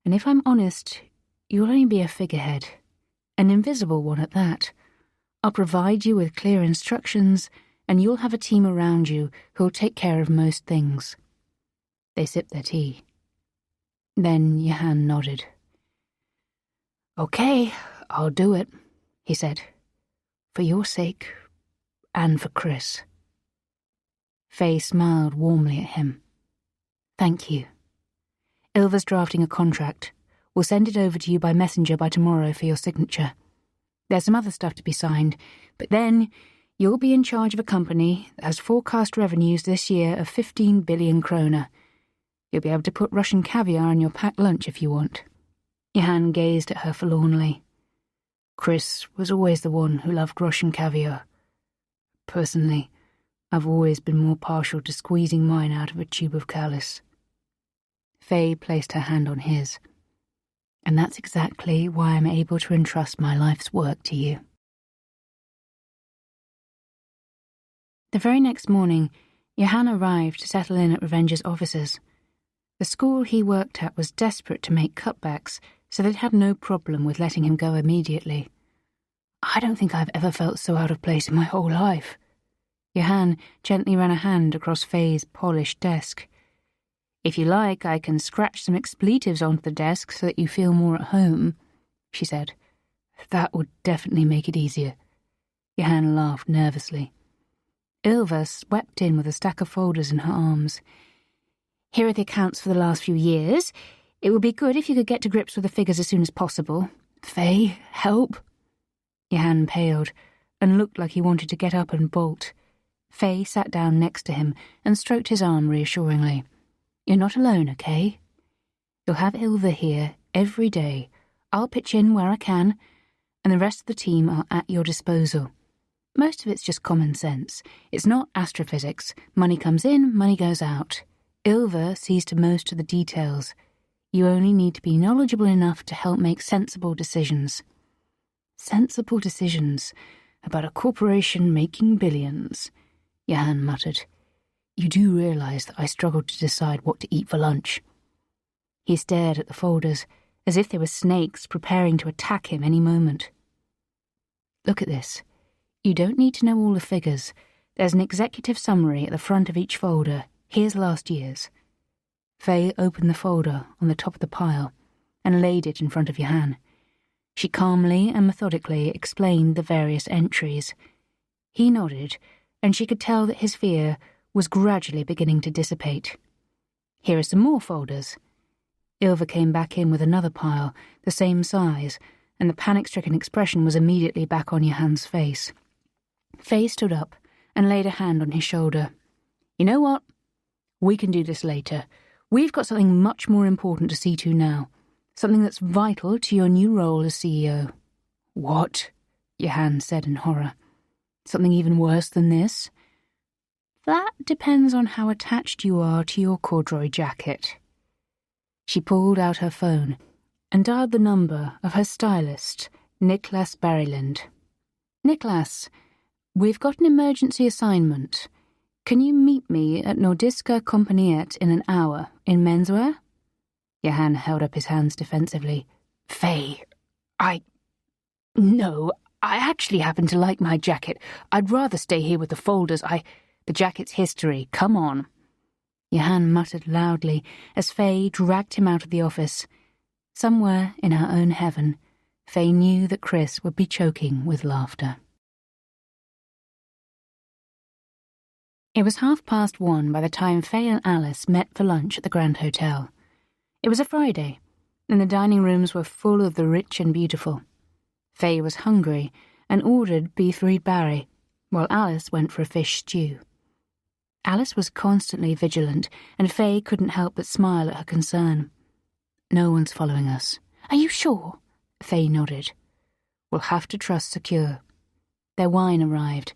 and if I'm honest, you'll only be a figurehead, an invisible one at that. I'll provide you with clear instructions, and you'll have a team around you who'll take care of most things. They sipped their tea. Then Johan nodded. Okay, I'll do it, he said. For your sake, and for Chris. Faye smiled warmly at him. Thank you. Ilva's drafting a contract. We'll send it over to you by messenger by tomorrow for your signature. There's some other stuff to be signed, but then you'll be in charge of a company that has forecast revenues this year of 15 billion kroner. You'll be able to put Russian caviar in your packed lunch if you want. Johan gazed at her forlornly. Chris was always the one who loved Russian caviar. Personally, I've always been more partial to squeezing mine out of a tube of callus. Faye placed her hand on his. And that's exactly why I'm able to entrust my life's work to you. The very next morning, Johan arrived to settle in at Revenge's offices. The school he worked at was desperate to make cutbacks, so they'd had no problem with letting him go immediately. I don't think I've ever felt so out of place in my whole life. Johan gently ran a hand across Faye's polished desk. If you like, I can scratch some expletives onto the desk so that you feel more at home, she said. That would definitely make it easier. Johan laughed nervously. Ilva swept in with a stack of folders in her arms. Here are the accounts for the last few years. It would be good if you could get to grips with the figures as soon as possible. Faye, help. Johan paled and looked like he wanted to get up and bolt. Faye sat down next to him and stroked his arm reassuringly. You're not alone, okay? You'll have Ilva here every day. I'll pitch in where I can, and the rest of the team are at your disposal. Most of it's just common sense. It's not astrophysics. Money comes in, money goes out. Ilva sees to most of the details. You only need to be knowledgeable enough to help make sensible decisions. Sensible decisions about a corporation making billions, Johan muttered. You do realise that I struggled to decide what to eat for lunch. He stared at the folders, as if they were snakes preparing to attack him any moment. Look at this. You don't need to know all the figures. There's an executive summary at the front of each folder. Here's last year's. Faye opened the folder on the top of the pile and laid it in front of Johan. She calmly and methodically explained the various entries. He nodded, and she could tell that his fear was gradually beginning to dissipate. Here are some more folders. Ilva came back in with another pile, the same size, and the panic-stricken expression was immediately back on Johan's face. Faye stood up and laid a hand on his shoulder. You know what? We can do this later. We've got something much more important to see to now. Something that's vital to your new role as CEO. What? Johan said in horror. Something even worse than this? That depends on how attached you are to your corduroy jacket. She pulled out her phone and dialed the number of her stylist, Niklas Berryland. Niklas, we've got an emergency assignment. Can you meet me at Nordiska Kompaniet in an hour in menswear? Johan held up his hands defensively. Faye, No, I actually happen to like my jacket. I'd rather stay here with the folders. The jacket's history. Come on. Johan muttered loudly as Faye dragged him out of the office. Somewhere in her own heaven, Faye knew that Chris would be choking with laughter. It was 1:30 by the time Faye and Alice met for lunch at the Grand Hotel. It was a Friday, and the dining rooms were full of the rich and beautiful. Faye was hungry and ordered beef reed barry, while Alice went for a fish stew. Alice was constantly vigilant, and Faye couldn't help but smile at her concern. No one's following us. Are you sure? Faye nodded. We'll have to trust Secure. Their wine arrived.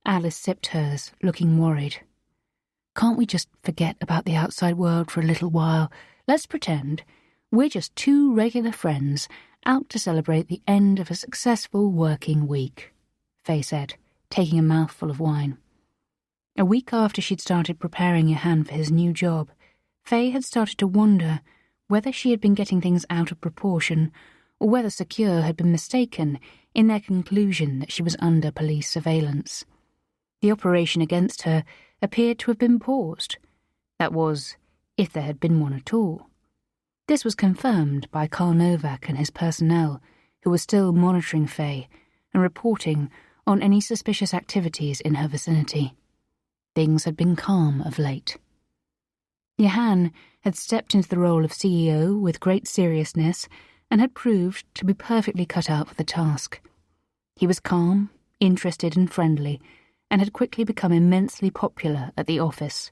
Alice sipped hers, looking worried. Can't we just forget about the outside world for a little while? Let's pretend we're just two regular friends out to celebrate the end of a successful working week, Faye said, taking a mouthful of wine. A week after she'd started preparing Johan for his new job, Faye had started to wonder whether she had been getting things out of proportion or whether Secure had been mistaken in their conclusion that she was under police surveillance. The operation against her appeared to have been paused. That was, if there had been one at all. This was confirmed by Karl Novak and his personnel, who were still monitoring Faye and reporting on any suspicious activities in her vicinity. Things had been calm of late. Johan had stepped into the role of CEO with great seriousness and had proved to be perfectly cut out for the task. He was calm, interested and friendly, and had quickly become immensely popular at the office.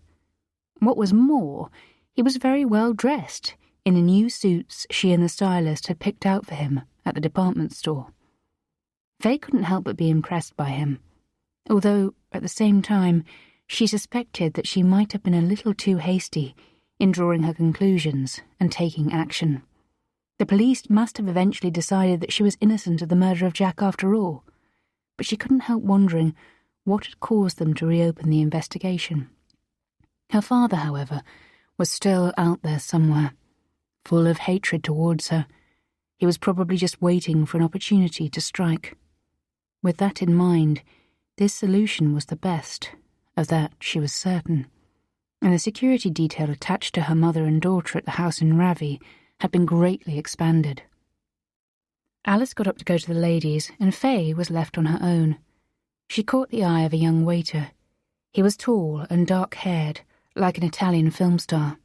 What was more, he was very well dressed in the new suits she and the stylist had picked out for him at the department store. Faye couldn't help but be impressed by him, although, at the same time, she suspected that she might have been a little too hasty in drawing her conclusions and taking action. The police must have eventually decided that she was innocent of the murder of Jack after all, but she couldn't help wondering what had caused them to reopen the investigation. Her father, however, was still out there somewhere, full of hatred towards her. He was probably just waiting for an opportunity to strike. With that in mind, this solution was the best. Of that she was certain, and the security detail attached to her mother and daughter at the house in Ravi had been greatly expanded. Alice got up to go to the ladies, and Faye was left on her own. She caught the eye of a young waiter. He was tall and dark-haired, like an Italian film star.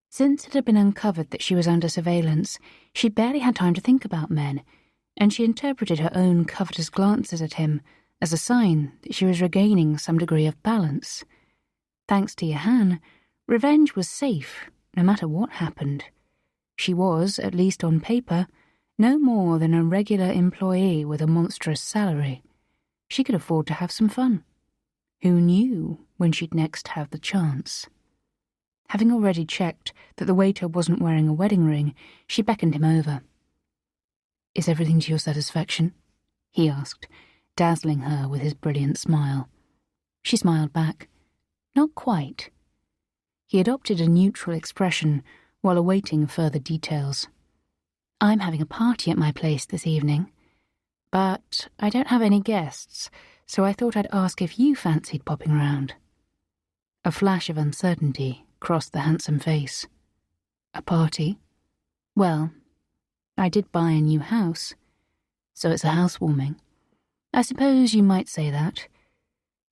Since it had been uncovered that she was under surveillance, she barely had time to think about men, and she interpreted her own covetous glances at him as a sign that she was regaining some degree of balance. Thanks to Johan, revenge was safe, no matter what happened. She was, at least on paper, no more than a regular employee with a monstrous salary. She could afford to have some fun. Who knew when she'd next have the chance? Having already checked that the waiter wasn't wearing a wedding ring, she beckoned him over. "Is everything to your satisfaction?" he asked, dazzling her with his brilliant smile. She smiled back. Not quite. He adopted a neutral expression while awaiting further details. "I'm having a party at my place this evening, but I don't have any guests, so I thought I'd ask if you fancied popping round." A flash of uncertainty crossed the handsome face. "A party? Well, I did buy a new house, so it's a housewarming. I suppose you might say that.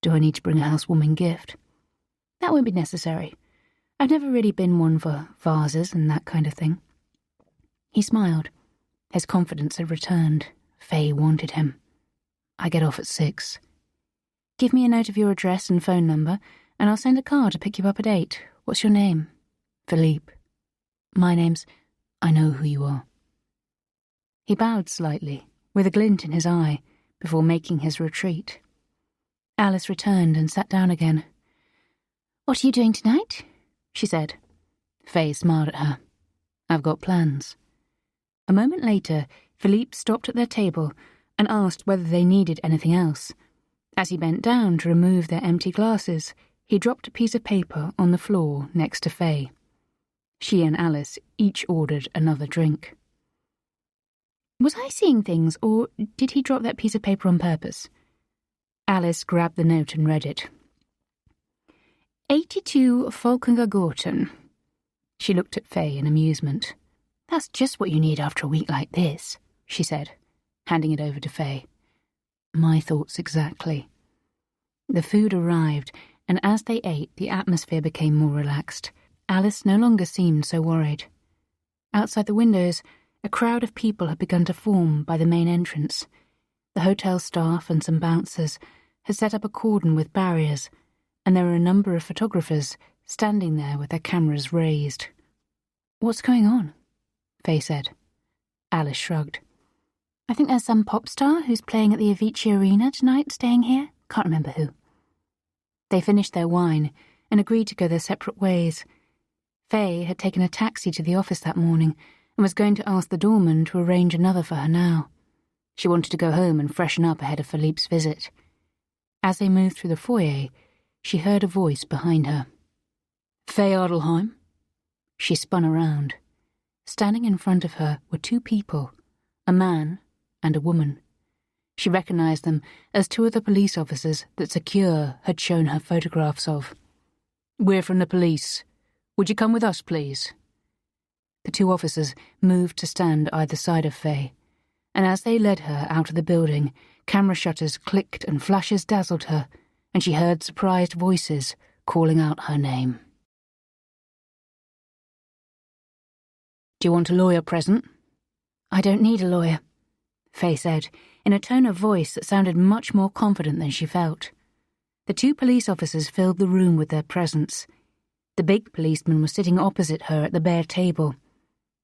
Do I need to bring a housewarming gift?" "That won't be necessary. I've never really been one for vases and that kind of thing." He smiled. His confidence had returned. Faye wanted him. "I get off at 6. Give me a note of your address and phone number, and I'll send a car to pick you up at 8. What's your name?" "Philippe." "My name's—" "I know who you are." He bowed slightly, with a glint in his eye, before making his retreat. Alice returned and sat down again. "What are you doing tonight?" she said. Faye smiled at her. "I've got plans." A moment later, Philippe stopped at their table and asked whether they needed anything else. As he bent down to remove their empty glasses, he dropped a piece of paper on the floor next to Faye. She and Alice each ordered another drink. Was I seeing things, or did he drop that piece of paper on purpose? Alice grabbed the note and read it. 82 Falkengargorten. She looked at Faye in amusement. "That's just what you need after a week like this," she said, handing it over to Faye. "My thoughts exactly." The food arrived, and as they ate, the atmosphere became more relaxed. Alice no longer seemed so worried. Outside the windows, a crowd of people had begun to form by the main entrance. The hotel staff and some bouncers had set up a cordon with barriers, and there were a number of photographers standing there with their cameras raised. "What's going on?" Faye said. Alice shrugged. "I think there's some pop star who's playing at the Avicii Arena tonight staying here. Can't remember who." They finished their wine and agreed to go their separate ways. Faye had taken a taxi to the office that morning and was going to ask the doorman to arrange another for her now. She wanted to go home and freshen up ahead of Philippe's visit. As they moved through the foyer, she heard a voice behind her. "Faye Adelheim?" She spun around. Standing in front of her were two people, a man and a woman. She recognized them as two of the police officers that Secure had shown her photographs of. "We're from the police. Would you come with us, please?" The two officers moved to stand either side of Faye, and as they led her out of the building, camera shutters clicked and flashes dazzled her, and she heard surprised voices calling out her name. "Do you want a lawyer present?" "I don't need a lawyer," Faye said, in a tone of voice that sounded much more confident than she felt. The two police officers filled the room with their presence. The big policeman was sitting opposite her at the bare table.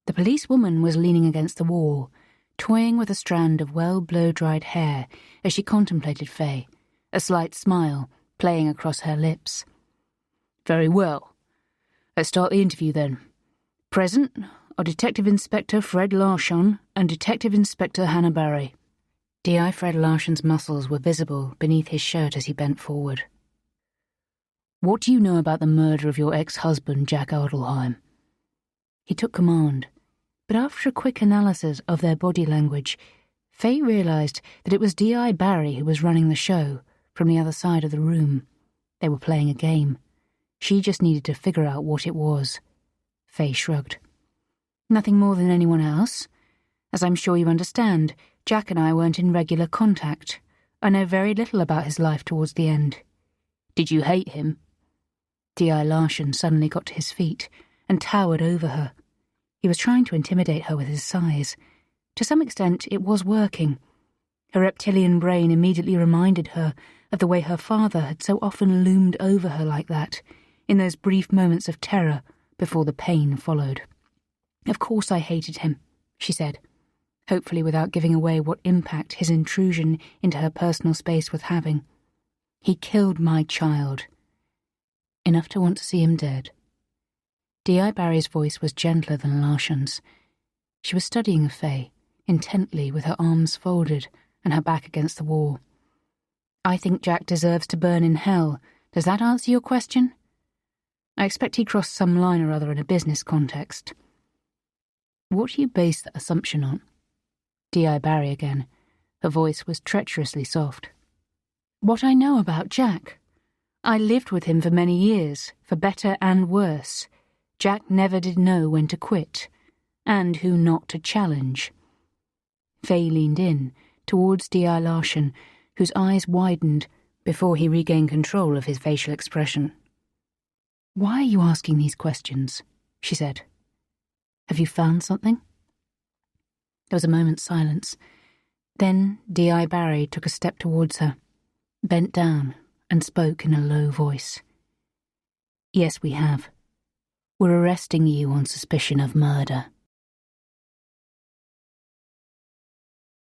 The policewoman was leaning against the wall, toying with a strand of well-blow-dried hair as she contemplated Faye, a slight smile playing across her lips. "Very well. Let's start the interview then. Present are Detective Inspector Fred Larchon and Detective Inspector Hannah Barry." D.I. Fred Larchon's muscles were visible beneath his shirt as he bent forward. "What do you know about the murder of your ex-husband, Jack Adelheim?" He took command, but after a quick analysis of their body language, Faye realized that it was D.I. Barry who was running the show from the other side of the room. They were playing a game. She just needed to figure out what it was. Faye shrugged. "Nothing more than anyone else. As I'm sure you understand, Jack and I weren't in regular contact. I know very little about his life towards the end." "Did you hate him?" D.I. Larchon suddenly got to his feet and towered over her. He was trying to intimidate her with his size. To some extent, it was working. Her reptilian brain immediately reminded her of the way her father had so often loomed over her like that, in those brief moments of terror before the pain followed. "Of course I hated him," she said, hopefully without giving away what impact his intrusion into her personal space was having. "He killed my child. Enough to want to see him dead." D.I. Barry's voice was gentler than Larchon's. She was studying Faye, intently with her arms folded and her back against the wall. "I think Jack deserves to burn in hell. Does that answer your question?" "I expect he crossed some line or other in a business context." "What do you base that assumption on?" D.I. Barry again. Her voice was treacherously soft. "What I know about Jack. I lived with him for many years, for better and worse. Jack never did know when to quit, and who not to challenge." Faye leaned in, towards D.I. Larchon, whose eyes widened before he regained control of his facial expression. "Why are you asking these questions?" she said. "Have you found something?" There was a moment's silence. Then D.I. Barry took a step towards her, bent down, and spoke in a low voice. "Yes, we have. We're arresting you on suspicion of murder."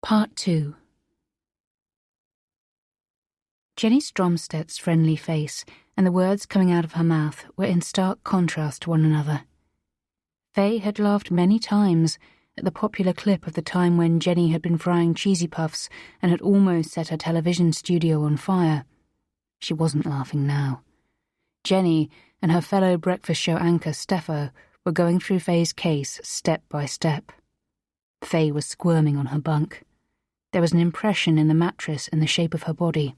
Part 2. Jenny Stromstedt's friendly face and the words coming out of her mouth were in stark contrast to one another. Faye had laughed many times at the popular clip of the time when Jenny had been frying cheesy puffs and had almost set her television studio on fire. She wasn't laughing now. Jenny and her fellow breakfast show anchor Steffo were going through Faye's case step by step. Faye was squirming on her bunk. There was an impression in the mattress in the shape of her body.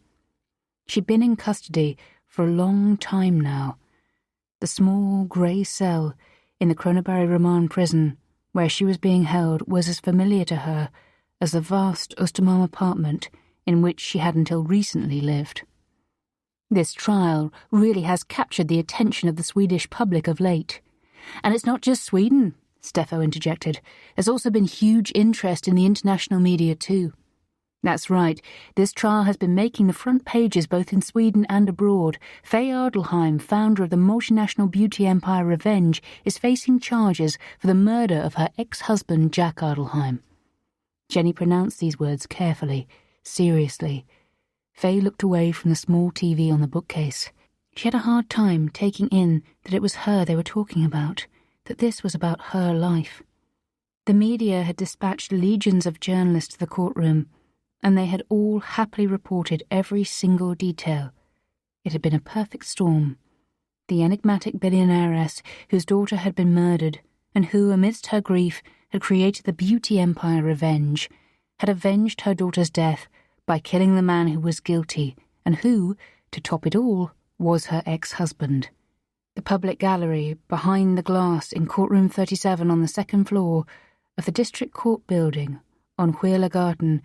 She'd been in custody for a long time now. The small, grey cell in the Kronoberry Roman prison where she was being held was as familiar to her as the vast Ostermalm apartment in which she had until recently lived. This trial really has captured the attention of the Swedish public of late. And it's not just Sweden, Steffo interjected. There's also been huge interest in the international media too. That's right, this trial has been making the front pages both in Sweden and abroad. Faye Adelheim, founder of the multinational beauty empire Revenge, is facing charges for the murder of her ex-husband Jack Adelheim. Jenny pronounced these words carefully, seriously. Faye looked away from the small TV on the bookcase. She had a hard time taking in that it was her they were talking about, that this was about her life. The media had dispatched legions of journalists to the courtroom, and they had all happily reported every single detail. It had been a perfect storm. The enigmatic billionairess whose daughter had been murdered, and who, amidst her grief, had created the beauty empire Revenge, had avenged her daughter's death by killing the man who was guilty, and who, to top it all, was her ex-husband. The public gallery, behind the glass in courtroom 37 on the second floor of the district court building on Wheeler-Garten,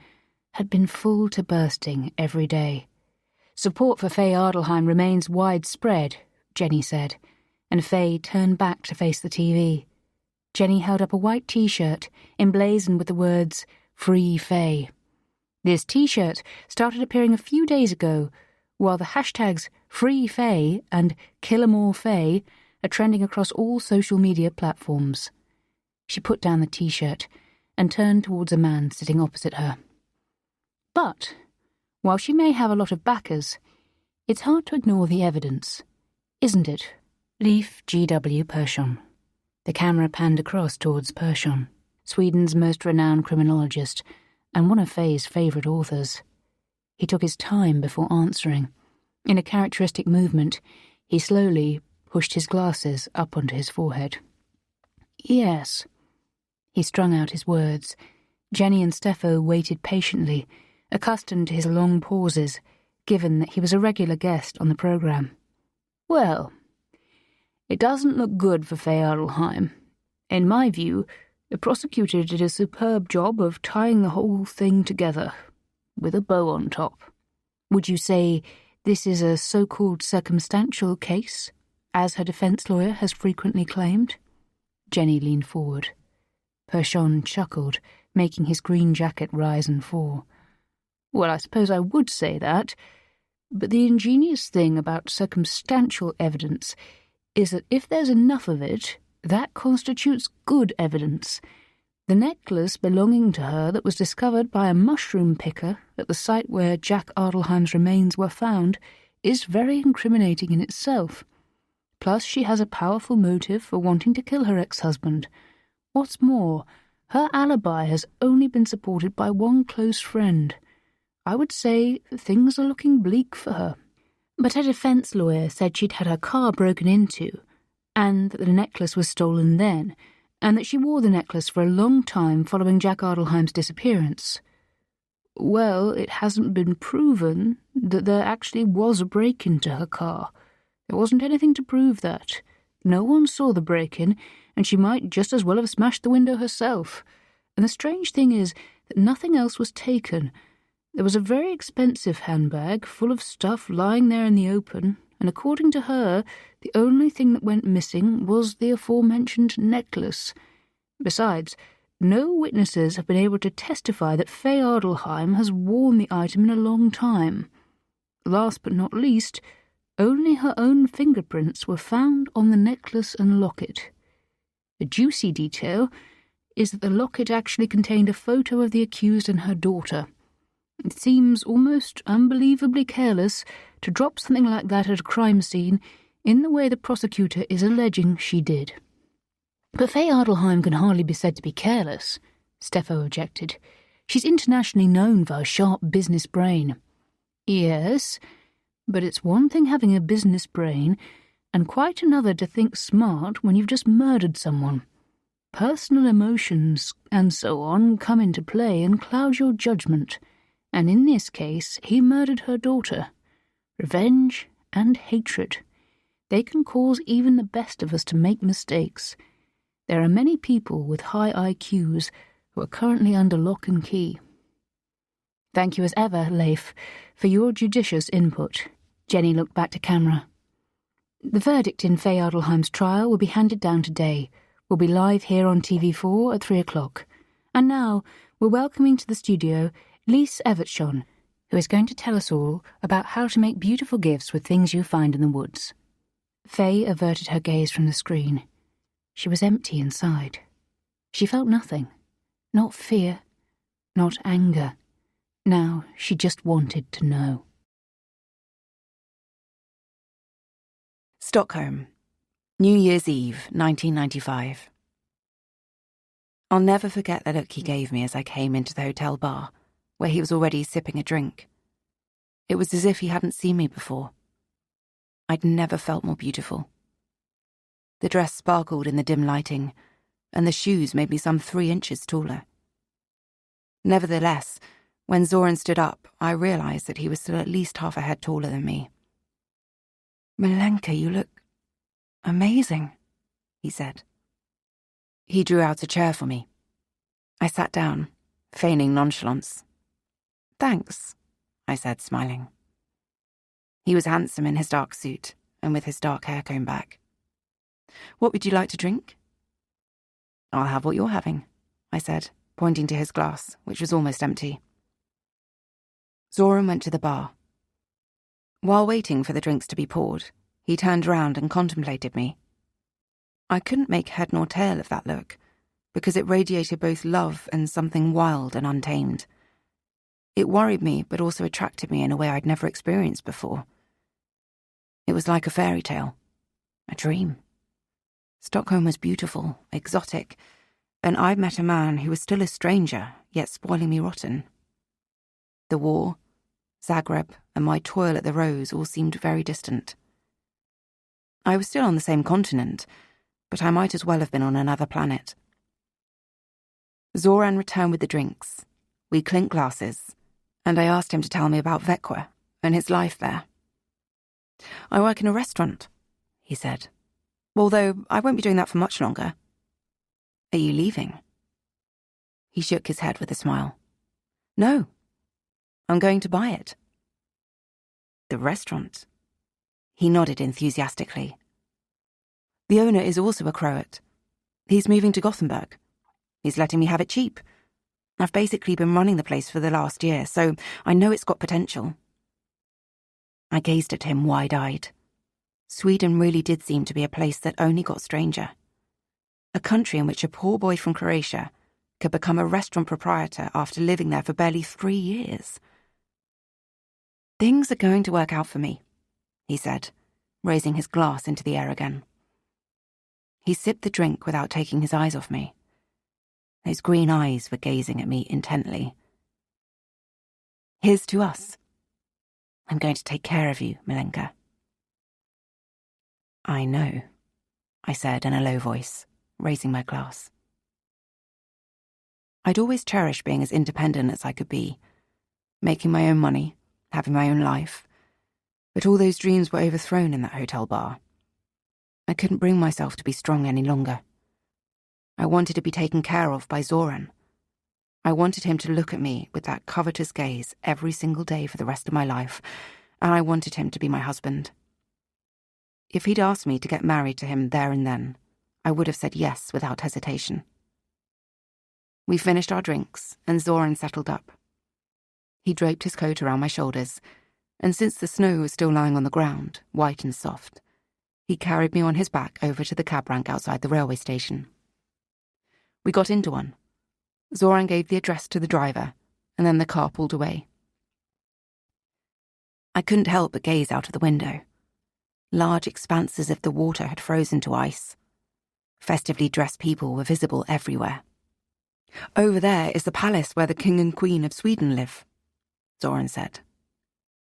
had been full to bursting every day. Support for Faye Adelheim remains widespread, Jenny said, and Faye turned back to face the TV. Jenny held up a white T-shirt emblazoned with the words, Free Faye. This T-shirt started appearing a few days ago, while the hashtags Free Faye and Killamore Faye are trending across all social media platforms. She put down the T-shirt and turned towards a man sitting opposite her. But, while she may have a lot of backers, it's hard to ignore the evidence, isn't it? Leif G.W. Persson. The camera panned across towards Persson, Sweden's most renowned criminologist, and one of Faye's favourite authors. He took his time before answering. In a characteristic movement, he slowly pushed his glasses up onto his forehead. Yes. He strung out his words. Jenny and Steffo waited patiently, accustomed to his long pauses, given that he was a regular guest on the programme. Well, it doesn't look good for Faye Adelheim. In my view, the prosecutor did a superb job of tying the whole thing together, with a bow on top. Would you say this is a so-called circumstantial case, as her defence lawyer has frequently claimed? Jenny leaned forward. Persson chuckled, making his green jacket rise and fall. Well, I suppose I would say that, but the ingenious thing about circumstantial evidence is that if there's enough of it, that constitutes good evidence. The necklace belonging to her that was discovered by a mushroom picker at the site where Jack Adelheim's remains were found is very incriminating in itself. Plus, she has a powerful motive for wanting to kill her ex-husband. What's more, her alibi has only been supported by one close friend. I would say things are looking bleak for her. But her defence lawyer said she'd had her car broken into, and that the necklace was stolen then, and that she wore the necklace for a long time following Jack Adelheim's disappearance. Well, it hasn't been proven that there actually was a break-in to her car. There wasn't anything to prove that. No one saw the break-in, and she might just as well have smashed the window herself. And the strange thing is that nothing else was taken. There was a very expensive handbag full of stuff lying there in the open, and according to her, the only thing that went missing was the aforementioned necklace. Besides, no witnesses have been able to testify that Faye Adelheim has worn the item in a long time. Last but not least, only her own fingerprints were found on the necklace and locket. A juicy detail is that the locket actually contained a photo of the accused and her daughter. It seems almost unbelievably careless to drop something like that at a crime scene in the way the prosecutor is alleging she did. But Faye Adelheim can hardly be said to be careless, Steffo objected. She's internationally known for her sharp business brain. Yes, but it's one thing having a business brain, and quite another to think smart when you've just murdered someone. Personal emotions and so on come into play and cloud your judgment, and in this case he murdered her daughter. Revenge and hatred. They can cause even the best of us to make mistakes. There are many people with high IQs who are currently under lock and key. Thank you as ever, Leif, for your judicious input. Jenny looked back to camera. The verdict in Faye Adelheim's trial will be handed down today. We'll be live here on TV4 at 3 o'clock. And now, we're welcoming to the studio Lise Evertshon, who is going to tell us all about how to make beautiful gifts with things you find in the woods. Faye averted her gaze from the screen. She was empty inside. She felt nothing. Not fear, not anger. Now she just wanted to know. Stockholm, New Year's Eve, 1995. I'll never forget the look he gave me as I came into the hotel bar, where he was already sipping a drink. It was as if he hadn't seen me before. I'd never felt more beautiful. The dress sparkled in the dim lighting, and the shoes made me some 3 inches taller. Nevertheless, when Zoran stood up, I realised that he was still at least half a head taller than me. "Milenka, you look amazing," he said. He drew out a chair for me. I sat down, feigning nonchalance. "Thanks," I said, smiling. He was handsome in his dark suit and with his dark hair combed back. "What would you like to drink?" "I'll have what you're having," I said, pointing to his glass, which was almost empty. Zoran went to the bar. While waiting for the drinks to be poured, he turned round and contemplated me. I couldn't make head nor tail of that look, because it radiated both love and something wild and untamed. It worried me, but also attracted me in a way I'd never experienced before. It was like a fairy tale, a dream. Stockholm was beautiful, exotic, and I'd met a man who was still a stranger, yet spoiling me rotten. The war, Zagreb, and my toil at the Rose all seemed very distant. I was still on the same continent, but I might as well have been on another planet. Zoran returned with the drinks. We clinked glasses, and I asked him to tell me about Växjö and his life there. "I work in a restaurant," he said, "although I won't be doing that for much longer." "Are you leaving?" He shook his head with a smile. "No, I'm going to buy it." "The restaurant?" He nodded enthusiastically. "The owner is also a Croat. He's moving to Gothenburg. He's letting me have it cheap. I've basically been running the place for the last year, so I know it's got potential." I gazed at him wide-eyed. Sweden really did seem to be a place that only got stranger. A country in which a poor boy from Croatia could become a restaurant proprietor after living there for barely 3 years. "Things are going to work out for me," he said, raising his glass into the air again. He sipped the drink without taking his eyes off me. Those green eyes were gazing at me intently. "Here's to us. I'm going to take care of you, Milenka." "I know," I said in a low voice, raising my glass. I'd always cherished being as independent as I could be, making my own money, having my own life, but all those dreams were overthrown in that hotel bar. I couldn't bring myself to be strong any longer. I wanted to be taken care of by Zoran. I wanted him to look at me with that covetous gaze every single day for the rest of my life, and I wanted him to be my husband. If he'd asked me to get married to him there and then, I would have said yes without hesitation. We finished our drinks, and Zoran settled up. He draped his coat around my shoulders, and since the snow was still lying on the ground, white and soft, he carried me on his back over to the cab rank outside the railway station. We got into one. Zoran gave the address to the driver, and then the car pulled away. I couldn't help but gaze out of the window. Large expanses of the water had frozen to ice. Festively dressed people were visible everywhere. "Over there is the palace where the King and Queen of Sweden live," Zoran said.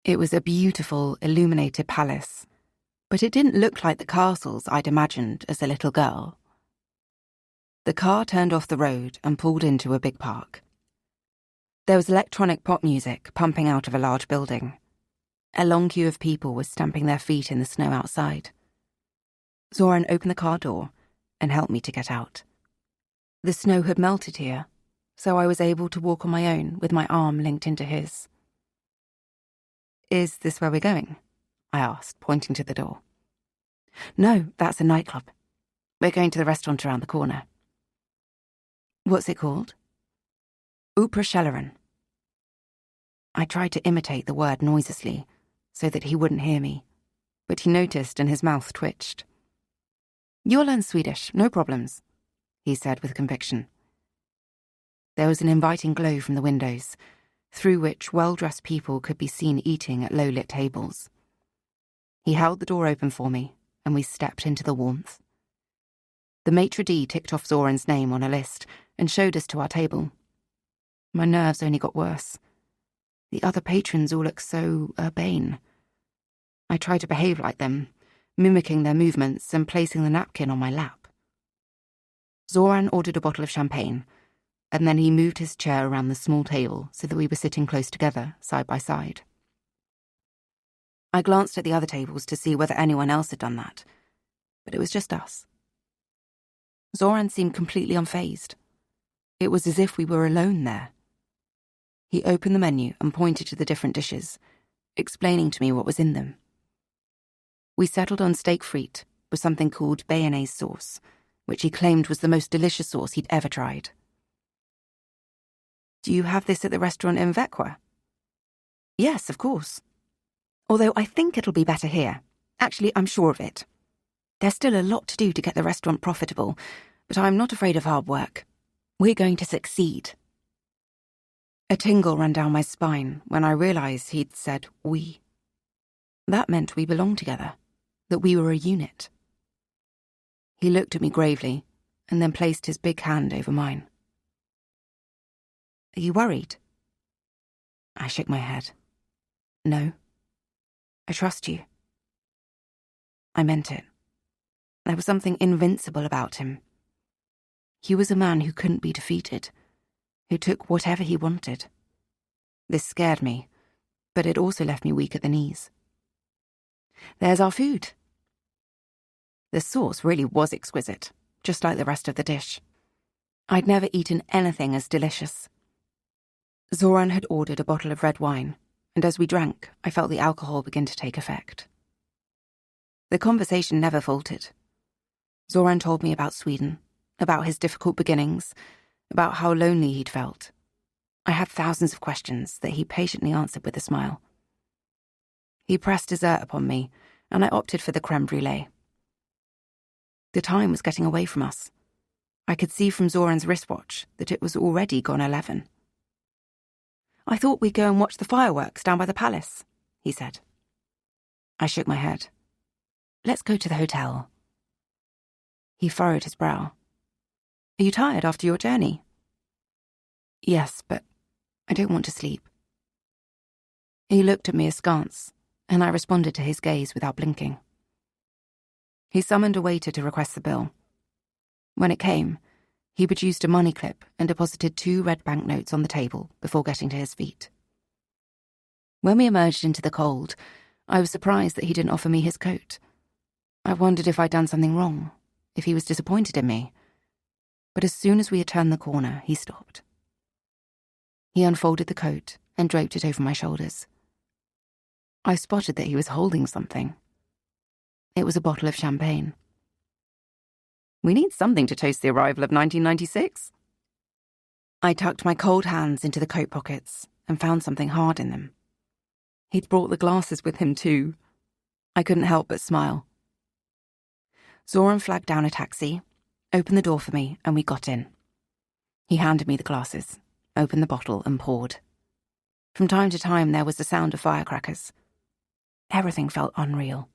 It was a beautiful, illuminated palace, but it didn't look like the castles I'd imagined as a little girl. The car turned off the road and pulled into a big park. There was electronic pop music pumping out of a large building. A long queue of people was stamping their feet in the snow outside. Zoran opened the car door and helped me to get out. The snow had melted here, so I was able to walk on my own with my arm linked into his. "Is this where we're going?" I asked, pointing to the door. "No, that's a nightclub. We're going to the restaurant around the corner." "What's it called?" "Opera. I tried to imitate the word noiselessly so that he wouldn't hear me, but he noticed and his mouth twitched. "You'll learn Swedish, no problems," he said with conviction. There was an inviting glow from the windows, through which well-dressed people could be seen eating at low-lit tables. He held the door open for me, and we stepped into the warmth. The maitre d' ticked off Zoran's name on a list and showed us to our table. My nerves only got worse. The other patrons all looked so urbane. I tried to behave like them, mimicking their movements and placing the napkin on my lap. Zoran ordered a bottle of champagne, and then he moved his chair around the small table so that we were sitting close together, side by side. I glanced at the other tables to see whether anyone else had done that, but it was just us. Zoran seemed completely unfazed. It was as if we were alone there. He opened the menu and pointed to the different dishes, explaining to me what was in them. We settled on steak frite with something called bayonnaise sauce, which he claimed was the most delicious sauce he'd ever tried. "Do you have this at the restaurant in Växjö?" "Yes, of course. Although I think it'll be better here. Actually, I'm sure of it. There's still a lot to do to get the restaurant profitable, but I'm not afraid of hard work. We're going to succeed." A tingle ran down my spine when I realised he'd said we. That meant we belonged together, that we were a unit. He looked at me gravely and then placed his big hand over mine. "Are you worried?" I shook my head. "No. I trust you." I meant it. There was something invincible about him. He was a man who couldn't be defeated, who took whatever he wanted. This scared me, but it also left me weak at the knees. "There's our food." The sauce really was exquisite, just like the rest of the dish. I'd never eaten anything as delicious. Zoran had ordered a bottle of red wine, and as we drank, I felt the alcohol begin to take effect. The conversation never faltered. Zoran told me about Sweden, about his difficult beginnings, about how lonely he'd felt. I had thousands of questions that he patiently answered with a smile. He pressed dessert upon me, and I opted for the creme brulee. The time was getting away from us. I could see from Zoran's wristwatch that it was already gone 11. "I thought we'd go and watch the fireworks down by the palace," he said. I shook my head. "Let's go to the hotel." He furrowed his brow. "Are you tired after your journey?" "Yes, but I don't want to sleep." He looked at me askance, and I responded to his gaze without blinking. He summoned a waiter to request the bill. When it came, he produced a money clip and deposited 2 red banknotes on the table before getting to his feet. When we emerged into the cold, I was surprised that he didn't offer me his coat. I wondered if I'd done something wrong, if he was disappointed in me. But as soon as we had turned the corner, he stopped. He unfolded the coat and draped it over my shoulders. I spotted that he was holding something. It was a bottle of champagne. "We need something to toast the arrival of 1996. I tucked my cold hands into the coat pockets and found something hard in them. He'd brought the glasses with him too. I couldn't help but smile. Zoran flagged down a taxi, opened the door for me, and we got in. He handed me the glasses, opened the bottle and poured. From time to time there was the sound of firecrackers. Everything felt unreal.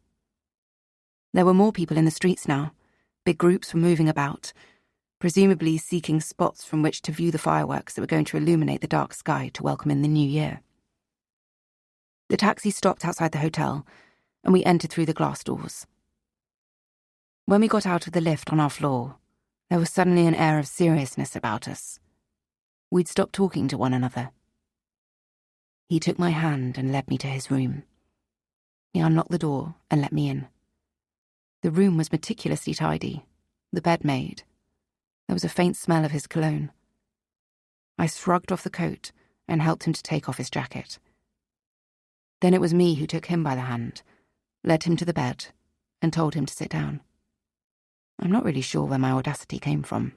There were more people in the streets now. Big groups were moving about, presumably seeking spots from which to view the fireworks that were going to illuminate the dark sky to welcome in the new year. The taxi stopped outside the hotel, and we entered through the glass doors. When we got out of the lift on our floor, there was suddenly an air of seriousness about us. We'd stopped talking to one another. He took my hand and led me to his room. He unlocked the door and let me in. The room was meticulously tidy, the bed made. There was a faint smell of his cologne. I shrugged off the coat and helped him to take off his jacket. Then it was me who took him by the hand, led him to the bed, and told him to sit down. I'm not really sure where my audacity came from.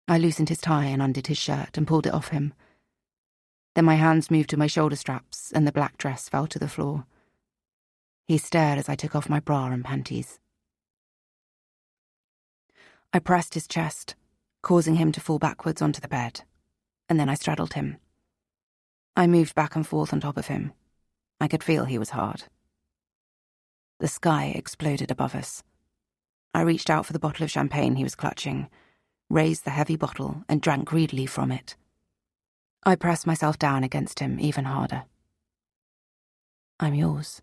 I loosened his tie and undid his shirt and pulled it off him. Then my hands moved to my shoulder straps and the black dress fell to the floor. He stared as I took off my bra and panties. I pressed his chest, causing him to fall backwards onto the bed, and then I straddled him. I moved back and forth on top of him. I could feel he was hard. The sky exploded above us. I reached out for the bottle of champagne he was clutching, raised the heavy bottle and drank greedily from it. I pressed myself down against him even harder. "I'm yours,"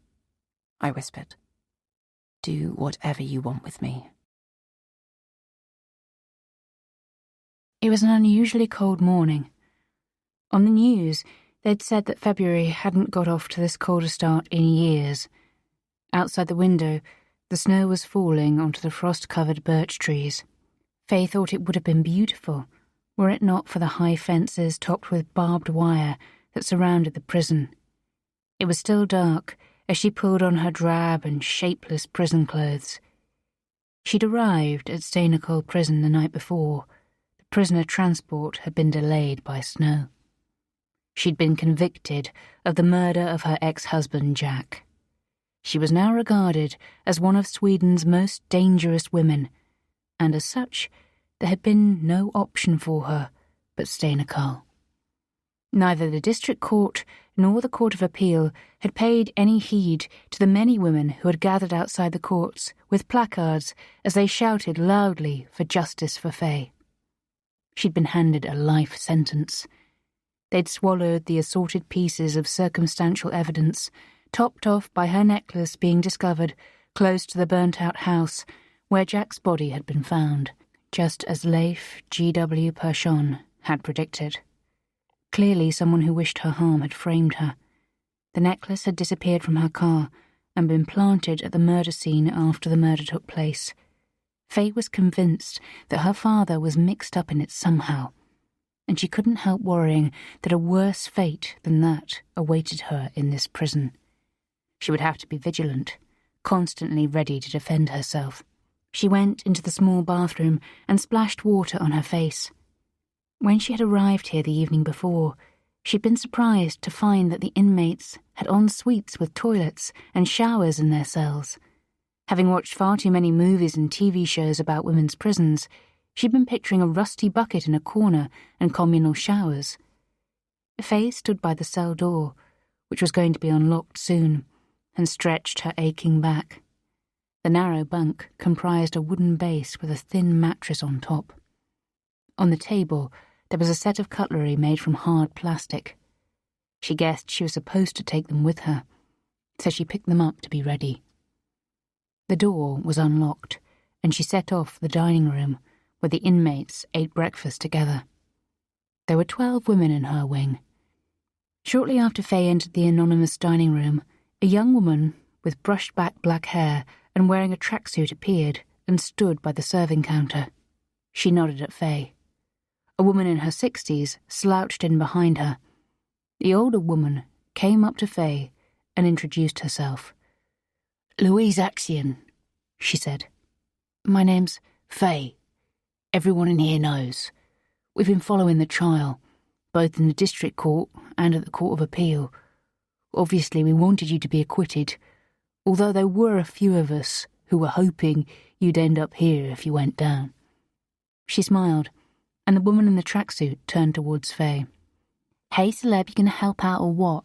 I whispered. "Do whatever you want with me." It was an unusually cold morning. On the news, they'd said that February hadn't got off to this colder start in years. Outside the window, the snow was falling onto the frost-covered birch trees. Faye thought it would have been beautiful, were it not for the high fences topped with barbed wire that surrounded the prison. It was still dark as she pulled on her drab and shapeless prison clothes. She'd arrived at Stanicle Prison the night before. The prisoner transport had been delayed by snow. She'd been convicted of the murder of her ex-husband, Jack. She was now regarded as one of Sweden's most dangerous women, and as such, there had been no option for her but Stanicle. Neither the district court nor the Court of Appeal had paid any heed to the many women who had gathered outside the courts with placards as they shouted loudly for justice for Faye. She'd been handed a life sentence. They'd swallowed the assorted pieces of circumstantial evidence, topped off by her necklace being discovered close to the burnt-out house where Jack's body had been found, just as Leif G.W. Pershon had predicted. Clearly someone who wished her harm had framed her. The necklace had disappeared from her car and been planted at the murder scene after the murder took place. Faye was convinced that her father was mixed up in it somehow, and she couldn't help worrying that a worse fate than that awaited her in this prison. She would have to be vigilant, constantly ready to defend herself. She went into the small bathroom and splashed water on her face. When she had arrived here the evening before, she'd been surprised to find that the inmates had en suites with toilets and showers in their cells. Having watched far too many movies and TV shows about women's prisons, she'd been picturing a rusty bucket in a corner and communal showers. Faye stood by the cell door, which was going to be unlocked soon, and stretched her aching back. The narrow bunk comprised a wooden base with a thin mattress on top. On the table, there was a set of cutlery made from hard plastic. She guessed she was supposed to take them with her, so she picked them up to be ready. The door was unlocked, and she set off for the dining room, where the inmates ate breakfast together. There were 12 women in her wing. Shortly after Faye entered the anonymous dining room, a young woman with brushed-back black hair and wearing a tracksuit appeared and stood by the serving counter. She nodded at Faye. A woman in her 60s slouched in behind her. The older woman came up to Faye and introduced herself. "Louise Axion," she said. "My name's Faye. Everyone in here knows. We've been following the trial, both in the district court and at the Court of Appeal. Obviously, we wanted you to be acquitted, although there were a few of us who were hoping you'd end up here if you went down." She smiled, and the woman in the tracksuit turned towards Faye. "Hey, celeb, you gonna help out or what?"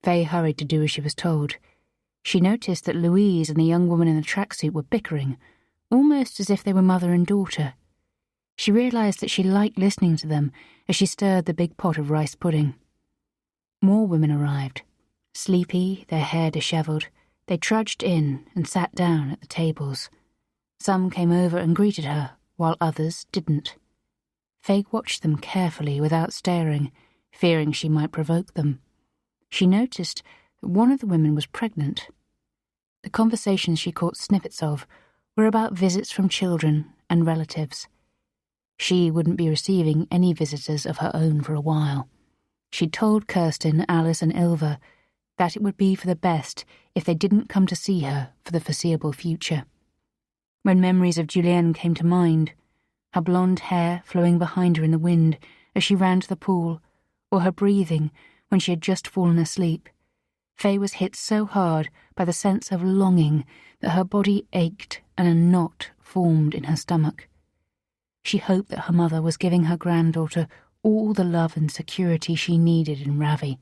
Faye hurried to do as she was told. She noticed that Louise and the young woman in the tracksuit were bickering, almost as if they were mother and daughter. She realised that she liked listening to them as she stirred the big pot of rice pudding. More women arrived. Sleepy, their hair dishevelled, they trudged in and sat down at the tables. Some came over and greeted her, while others didn't. Faye watched them carefully without staring, fearing she might provoke them. She noticed that one of the women was pregnant. The conversations she caught snippets of were about visits from children and relatives. She wouldn't be receiving any visitors of her own for a while. She'd told Kirsten, Alice and Ilva that it would be for the best if they didn't come to see her for the foreseeable future. When memories of Julienne came to mind, her blonde hair flowing behind her in the wind as she ran to the pool, or her breathing when she had just fallen asleep, Faye was hit so hard by the sense of longing that her body ached and a knot formed in her stomach. She hoped that her mother was giving her granddaughter all the love and security she needed in Ravi,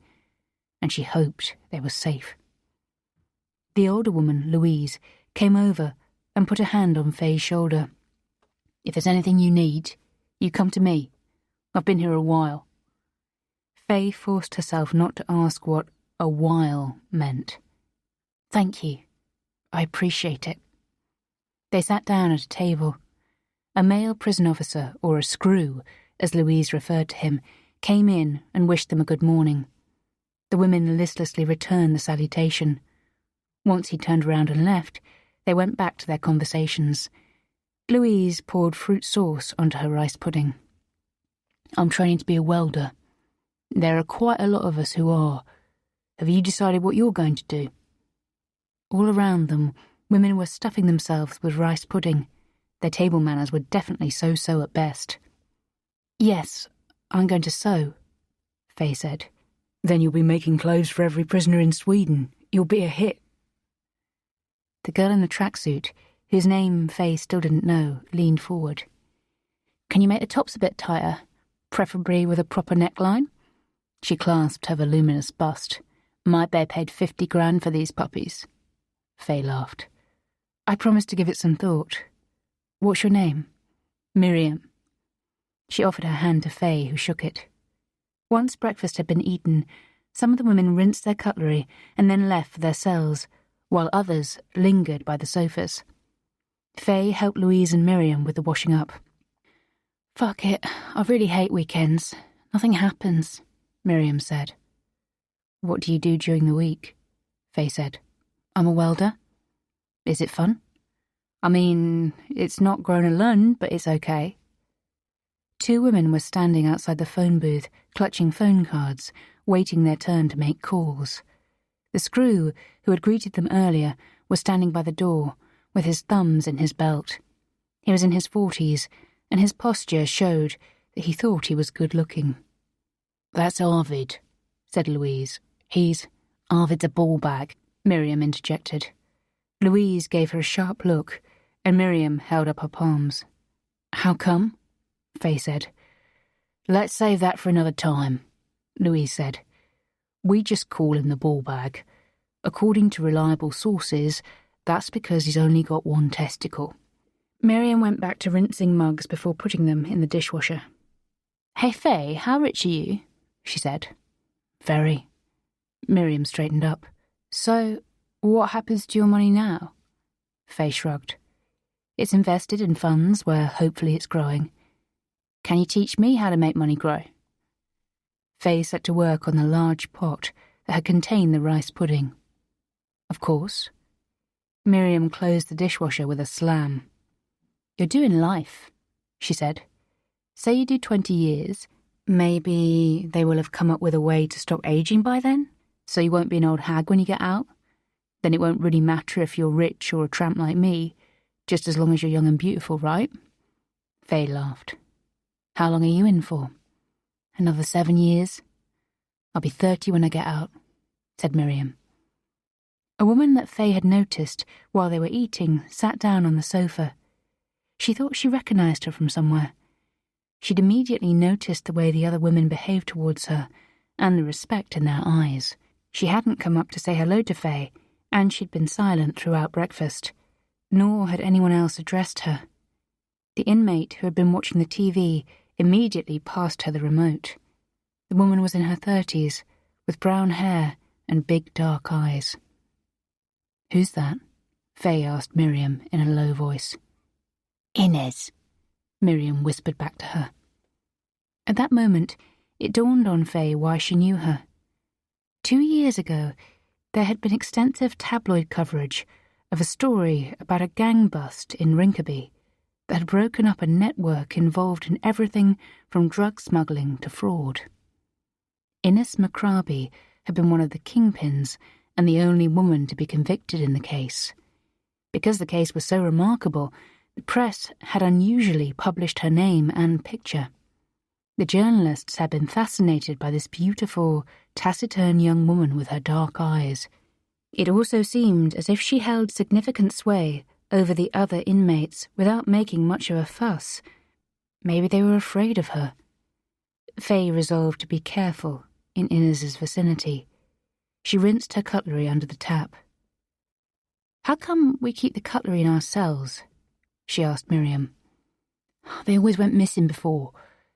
and she hoped they were safe. The older woman, Louise, came over and put a hand on Faye's shoulder. "If there's anything you need, you come to me. I've been here a while." Faye forced herself not to ask what "a while" meant. "Thank you. I appreciate it." They sat down at a table. A male prison officer, or a screw, as Louise referred to him, came in and wished them a good morning. The women listlessly returned the salutation. Once he turned around and left, they went back to their conversations. Louise poured fruit sauce onto her rice pudding. "I'm training to be a welder. There are quite a lot of us who are. Have you decided what you're going to do?" All around them, women were stuffing themselves with rice pudding. Their table manners were definitely so-so at best. "Yes, I'm going to sew," Faye said. "Then you'll be making clothes for every prisoner in Sweden. You'll be a hit." The girl in the tracksuit, whose name Faye still didn't know, leaned forward. "Can you make the tops a bit tighter, preferably with a proper neckline?" She clasped her voluminous bust. "My bear paid 50 grand for these puppies." Faye laughed. "I promised to give it some thought. What's your name?" "Miriam." She offered her hand to Faye, who shook it. Once breakfast had been eaten, some of the women rinsed their cutlery and then left for their cells, while others lingered by the sofas. Faye helped Louise and Miriam with the washing up. "Fuck it, I really hate weekends. Nothing happens," Miriam said. "What do you do during the week?" Faye said. "I'm a welder." "Is it fun?" "I mean, it's not grown a Lund, but it's okay." Two women were standing outside the phone booth, clutching phone cards, waiting their turn to make calls. The screw, who had greeted them earlier, was standing by the door, with his thumbs in his belt. He was in his 40s, and his posture showed that he thought he was good-looking. "That's Arvid," said Louise. Arvid's a ball bag," Miriam interjected. Louise gave her a sharp look, and Miriam held up her palms. "How come?" Faye said. "Let's save that for another time," Louise said. "We just call him the ball bag. According to reliable sources, that's because he's only got one testicle." Miriam went back to rinsing mugs before putting them in the dishwasher. "Hey, Faye, how rich are you?" she said. "Very." Miriam straightened up. "So, what happens to your money now?" Faye shrugged. "It's invested in funds where hopefully it's growing. Can you teach me how to make money grow?" Faye set to work on the large pot that had contained the rice pudding. "Of course." Miriam closed the dishwasher with a slam. "You're doing life," she said. "Say you do 20 years. Maybe they will have come up with a way to stop aging by then, so you won't be an old hag when you get out. Then it won't really matter if you're rich or a tramp like me, just as long as you're young and beautiful, right?" Faye laughed. "How long are you in for?" "Another 7 years. I'll be 30 when I get out," said Miriam. A woman that Faye had noticed while they were eating sat down on the sofa. She thought she recognized her from somewhere. She'd immediately noticed the way the other women behaved towards her, and the respect in their eyes. She hadn't come up to say hello to Faye, and she'd been silent throughout breakfast, nor had anyone else addressed her. The inmate who had been watching the TV immediately passed her the remote. The woman was in her 30s, with brown hair and big dark eyes. "Who's that?" Faye asked Miriam in a low voice. "Inez," Miriam whispered back to her. At that moment, it dawned on Faye why she knew her. 2 years ago, there had been extensive tabloid coverage of a story about a gang bust in Rinkaby that had broken up a network involved in everything from drug smuggling to fraud. Inez McCraby had been one of the kingpins and the only woman to be convicted in the case. Because the case was so remarkable, the press had unusually published her name and picture. The journalists had been fascinated by this beautiful, taciturn young woman with her dark eyes. It also seemed as if she held significant sway over the other inmates without making much of a fuss. Maybe they were afraid of her. Faye resolved to be careful in Inez's vicinity. She rinsed her cutlery under the tap. "How come we keep the cutlery in our cells?" she asked Miriam. "They always went missing before,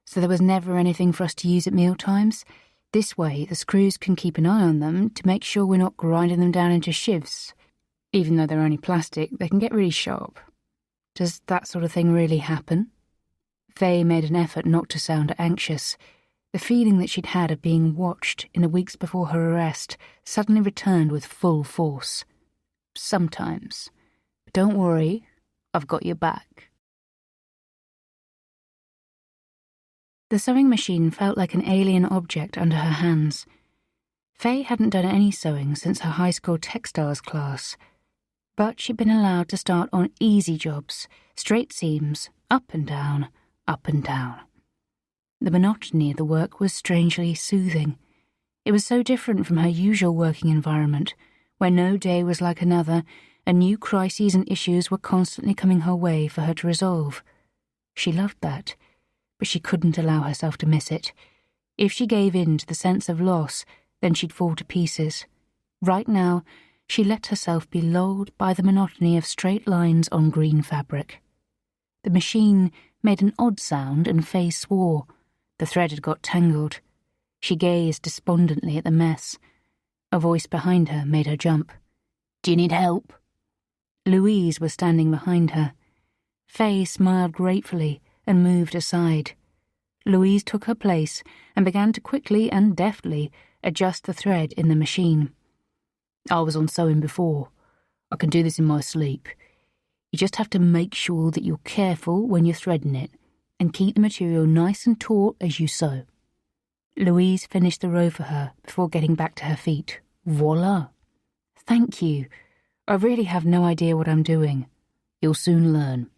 so there was never anything for us to use at mealtimes. This way, the screws can keep an eye on them to make sure we're not grinding them down into shivs. Even though they're only plastic, they can get really sharp. Does that sort of thing really happen?" Faye made an effort not to sound anxious. The feeling that she'd had of being watched in the weeks before her arrest suddenly returned with full force. "Sometimes. But don't worry, I've got your back." The sewing machine felt like an alien object under her hands. Faye hadn't done any sewing since her high school textiles class, but she'd been allowed to start on easy jobs, straight seams, up and down, up and down. The monotony of the work was strangely soothing. It was so different from her usual working environment, where no day was like another, and new crises and issues were constantly coming her way for her to resolve. She loved that, but she couldn't allow herself to miss it. If she gave in to the sense of loss, then she'd fall to pieces. Right now, she let herself be lulled by the monotony of straight lines on green fabric. The machine made an odd sound and Faye swore. The thread had got tangled. She gazed despondently at the mess. A voice behind her made her jump. "Do you need help?" Louise was standing behind her. Faye smiled gratefully and moved aside. Louise took her place and began to quickly and deftly adjust the thread in the machine. "I was on sewing before. I can do this in my sleep. You just have to make sure that you're careful when you're threading it and keep the material nice and taut as you sew." Louise finished the row for her before getting back to her feet. "Voila." "Thank you. I really have no idea what I'm doing." "You'll soon learn."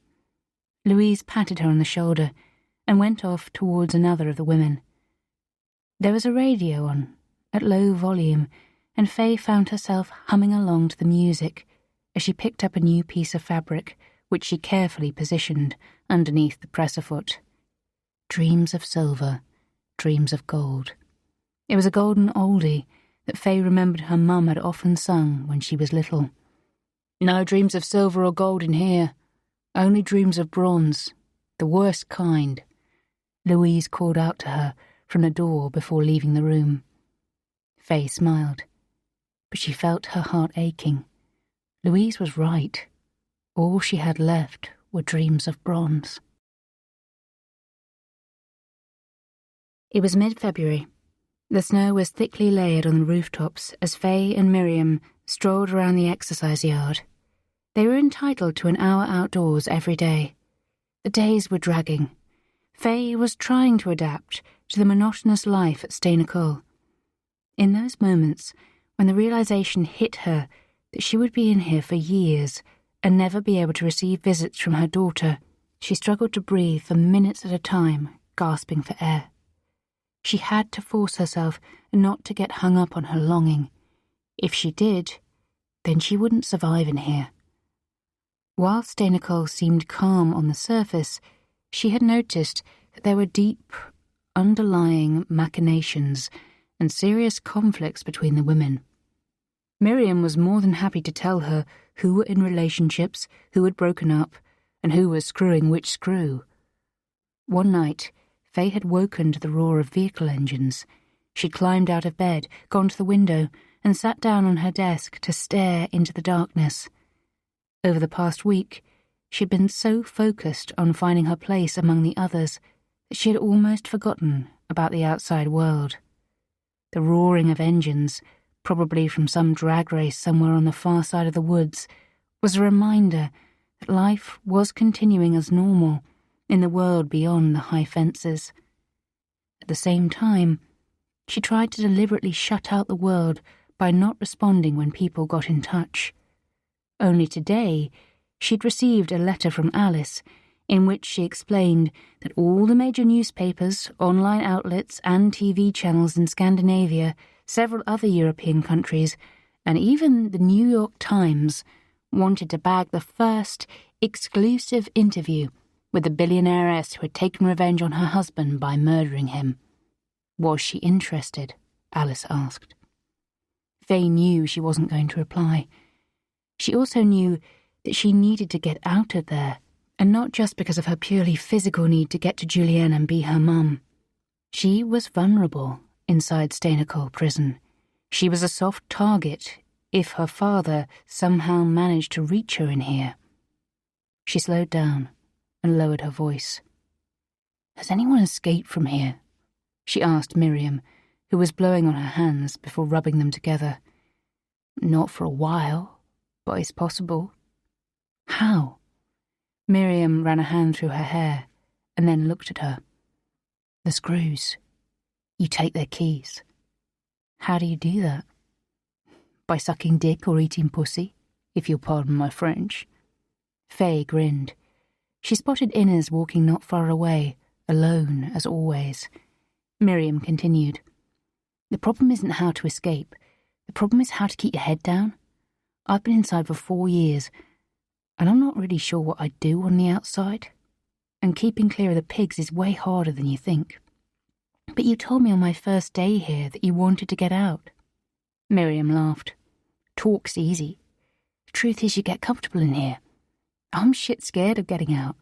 Louise patted her on the shoulder and went off towards another of the women. There was a radio on, at low volume, and Faye found herself humming along to the music as she picked up a new piece of fabric, which she carefully positioned underneath the presser-foot. Dreams of silver, dreams of gold. It was a golden oldie that Faye remembered her mum had often sung when she was little. "No dreams of silver or gold in here. Only dreams of bronze, the worst kind," Louise called out to her from the door before leaving the room. Faye smiled, but she felt her heart aching. Louise was right. All she had left were dreams of bronze. It was mid-February. The snow was thickly layered on the rooftops as Faye and Miriam strolled around the exercise yard. They were entitled to an hour outdoors every day. The days were dragging. Faye was trying to adapt to the monotonous life at Staynacle. In those moments, when the realization hit her that she would be in here for years and never be able to receive visits from her daughter, she struggled to breathe for minutes at a time, gasping for air. She had to force herself not to get hung up on her longing. If she did, then she wouldn't survive in here. While Staynacle seemed calm on the surface, she had noticed that there were deep, underlying machinations and serious conflicts between the women. Miriam was more than happy to tell her who were in relationships, who had broken up, and who was screwing which screw. One night, Faye had woken to the roar of vehicle engines. She'd climbed out of bed, gone to the window, and sat down on her desk to stare into the darkness. Over the past week, she'd been so focused on finding her place among the others that she had almost forgotten about the outside world. The roaring of engines, probably from some drag race somewhere on the far side of the woods, was a reminder that life was continuing as normal in the world beyond the high fences. At the same time, she tried to deliberately shut out the world by not responding when people got in touch. Only today, she'd received a letter from Alice in which she explained that all the major newspapers, online outlets, and TV channels in Scandinavia, several other European countries, and even the New York Times wanted to bag the first exclusive interview with the billionairess who had taken revenge on her husband by murdering him. Was she interested? Alice asked. Faye knew she wasn't going to reply. She also knew that she needed to get out of there, and not just because of her purely physical need to get to Julienne and be her mum. She was vulnerable inside Steinerkoll prison. She was a soft target if her father somehow managed to reach her in here. She slowed down and lowered her voice. "Has anyone escaped from here?" she asked Miriam, who was blowing on her hands before rubbing them together. "Not for a while, but it's possible." "How?" Miriam ran a hand through her hair and then looked at her. "The screws. You take their keys." "How do you do that?" "By sucking dick or eating pussy, if you'll pardon my French." Faye grinned. She spotted Inez walking not far away, alone as always. Miriam continued. "The problem isn't how to escape. The problem is how to keep your head down. I've been inside for 4 years, and I'm not really sure what I'd do on the outside. And keeping clear of the pigs is way harder than you think. But you told me on my first day here that you wanted to get out." Miriam laughed. "Talk's easy. The truth is you get comfortable in here. I'm shit scared of getting out,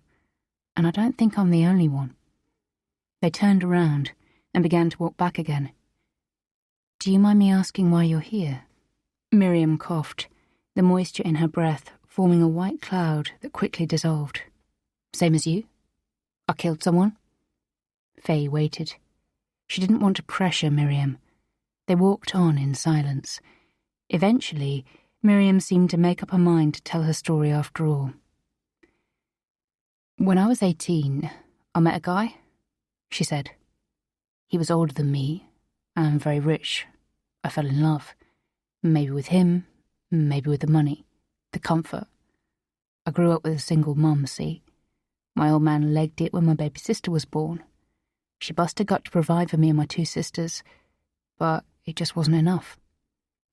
and I don't think I'm the only one." They turned around and began to walk back again. "Do you mind me asking why you're here?" Miriam coughed, the moisture in her breath forming a white cloud that quickly dissolved. "Same as you? I killed someone?" Faye waited. She didn't want to pressure Miriam. They walked on in silence. Eventually, Miriam seemed to make up her mind to tell her story after all. "When I was 18, I met a guy," she said. "He was older than me and very rich. I fell in love. Maybe with him, maybe with the money, the comfort. I grew up with a single mum, see? My old man legged it when my baby sister was born. She busted gut to provide for me and my 2 sisters, but it just wasn't enough.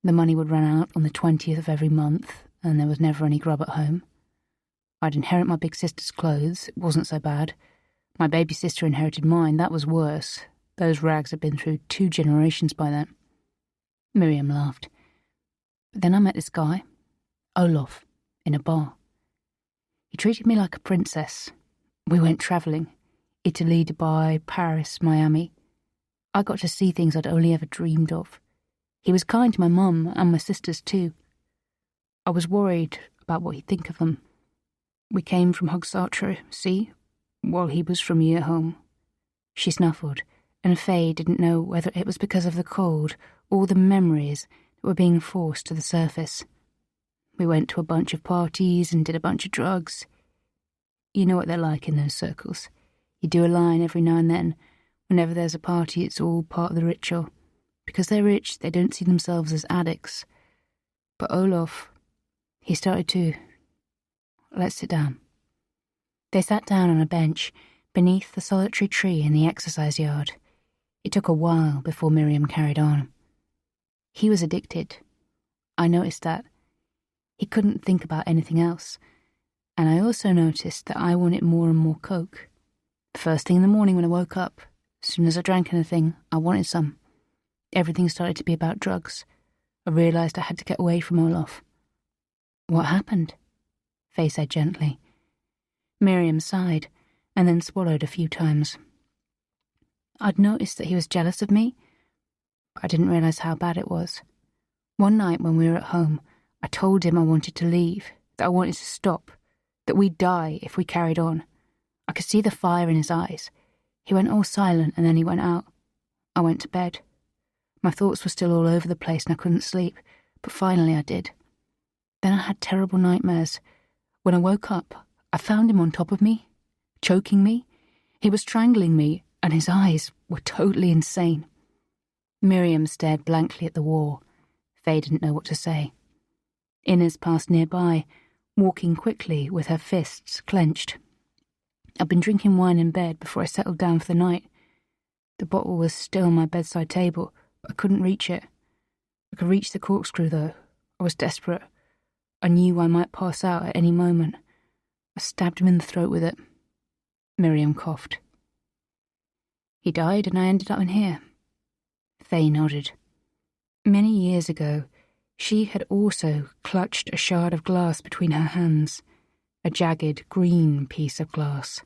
The money would run out on the 20th of every month, and there was never any grub at home. I'd inherit my big sister's clothes, it wasn't so bad. My baby sister inherited mine, that was worse. Those rags had been through 2 generations by then." Miriam laughed. "But then I met this guy, Olaf, in a bar. He treated me like a princess. We went travelling. Italy, Dubai, Paris, Miami. I got to see things I'd only ever dreamed of. He was kind to my mum and my sisters too. I was worried about what he'd think of them. We came from Hogsartre, see, while he was from Yearholm." She snuffled, and Faye didn't know whether it was because of the cold or the memories that were being forced to the surface. "We went to a bunch of parties and did a bunch of drugs. You know what they're like in those circles. You do a line every now and then. Whenever there's a party, it's all part of the ritual. Because they're rich, they don't see themselves as addicts. But Olaf, he started to... Let's sit down." They sat down on a bench beneath the solitary tree in the exercise yard. It took a while before Miriam carried on. "He was addicted. I noticed that. He couldn't think about anything else. And I also noticed that I wanted more and more coke. The first thing in the morning when I woke up, as soon as I drank anything, I wanted some. Everything started to be about drugs. I realised I had to get away from Olaf. What happened? Faye said gently. Miriam sighed, and then swallowed a few times. I'd noticed that he was jealous of me, but I didn't realise how bad it was. One night when we were at home, I told him I wanted to leave, that I wanted to stop, that we'd die if we carried on. I could see the fire in his eyes. He went all silent and then he went out. I went to bed. My thoughts were still all over the place and I couldn't sleep, but finally I did. Then I had terrible nightmares. When I woke up, I found him on top of me, choking me. He was strangling me, and his eyes were totally insane. Miriam stared blankly at the wall. Faye didn't know what to say. Inez passed nearby, walking quickly with her fists clenched. I'd been drinking wine in bed before I settled down for the night. The bottle was still on my bedside table, but I couldn't reach it. I could reach the corkscrew, though. I was desperate. I knew I might pass out at any moment. I stabbed him in the throat with it. Miriam coughed. He died and I ended up in here. Faye nodded. Many years ago, she had also clutched a shard of glass between her hands, a jagged green piece of glass.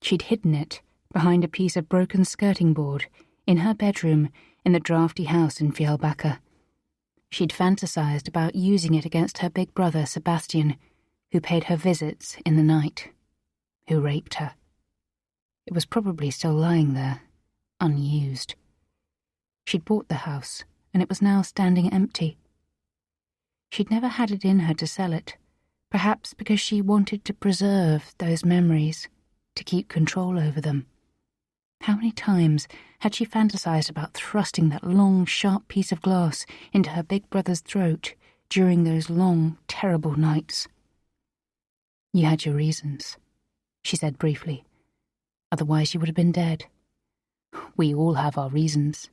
She'd hidden it behind a piece of broken skirting board in her bedroom in the drafty house in Fjällbacka. She'd fantasized about using it against her big brother, Sebastian, who paid her visits in the night, who raped her. It was probably still lying there, unused. She'd bought the house, and it was now standing empty. She'd never had it in her to sell it, perhaps because she wanted to preserve those memories, to keep control over them. How many times had she fantasized about thrusting that long, sharp piece of glass into her big brother's throat during those long, terrible nights? You had your reasons, she said briefly. Otherwise you would have been dead. We all have our reasons,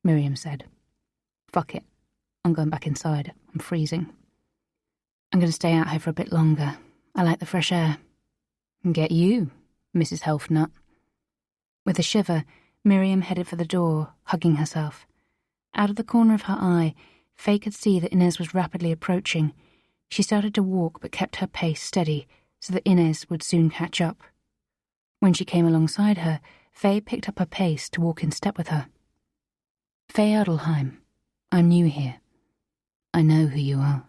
Miriam said. Fuck it. I'm going back inside. I'm freezing. I'm going to stay out here for a bit longer. I like the fresh air. And get you, Mrs. Healthnut. With a shiver, Miriam headed for the door, hugging herself. Out of the corner of her eye, Faye could see that Inez was rapidly approaching. She started to walk but kept her pace steady so that Inez would soon catch up. When she came alongside her, Faye picked up her pace to walk in step with her. Faye Adelheim, I'm new here. I know who you are,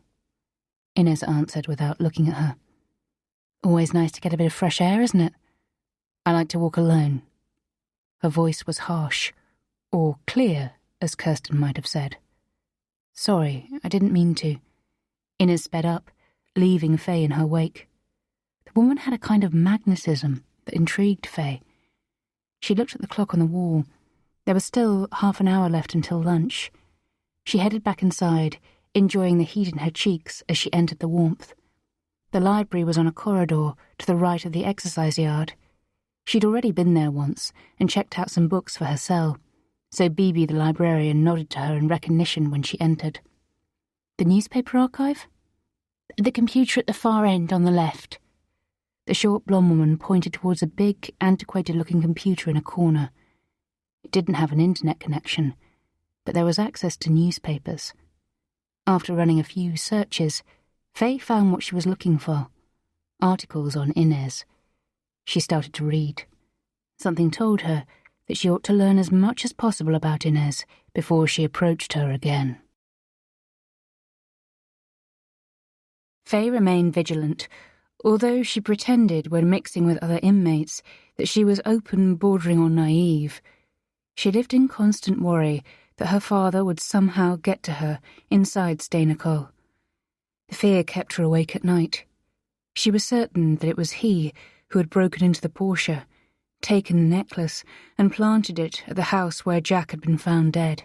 Inez answered without looking at her. Always nice to get a bit of fresh air, isn't it? I like to walk alone. Her voice was harsh, or clear, as Kirsten might have said. Sorry, I didn't mean to. Inez sped up, leaving Faye in her wake. The woman had a kind of magnetism that intrigued Faye. She looked at the clock on the wall. There was still half an hour left until lunch. She headed back inside, enjoying the heat in her cheeks as she entered the warmth. The library was on a corridor to the right of the exercise yard. She'd already been there once and checked out some books for her cell, so Bibi the librarian nodded to her in recognition when she entered. The newspaper archive? The computer at the far end on the left. The short blonde woman pointed towards a big, antiquated-looking computer in a corner. It didn't have an internet connection, but there was access to newspapers. After running a few searches, Faye found what she was looking for. Articles on Inez. She started to read. Something told her that she ought to learn as much as possible about Inez before she approached her again. Faye remained vigilant, although she pretended when mixing with other inmates that she was open, bordering on naive. She lived in constant worry that her father would somehow get to her inside Steinacol. The fear kept her awake at night. She was certain that it was he who had broken into the Porsche, taken the necklace, and planted it at the house where Jack had been found dead.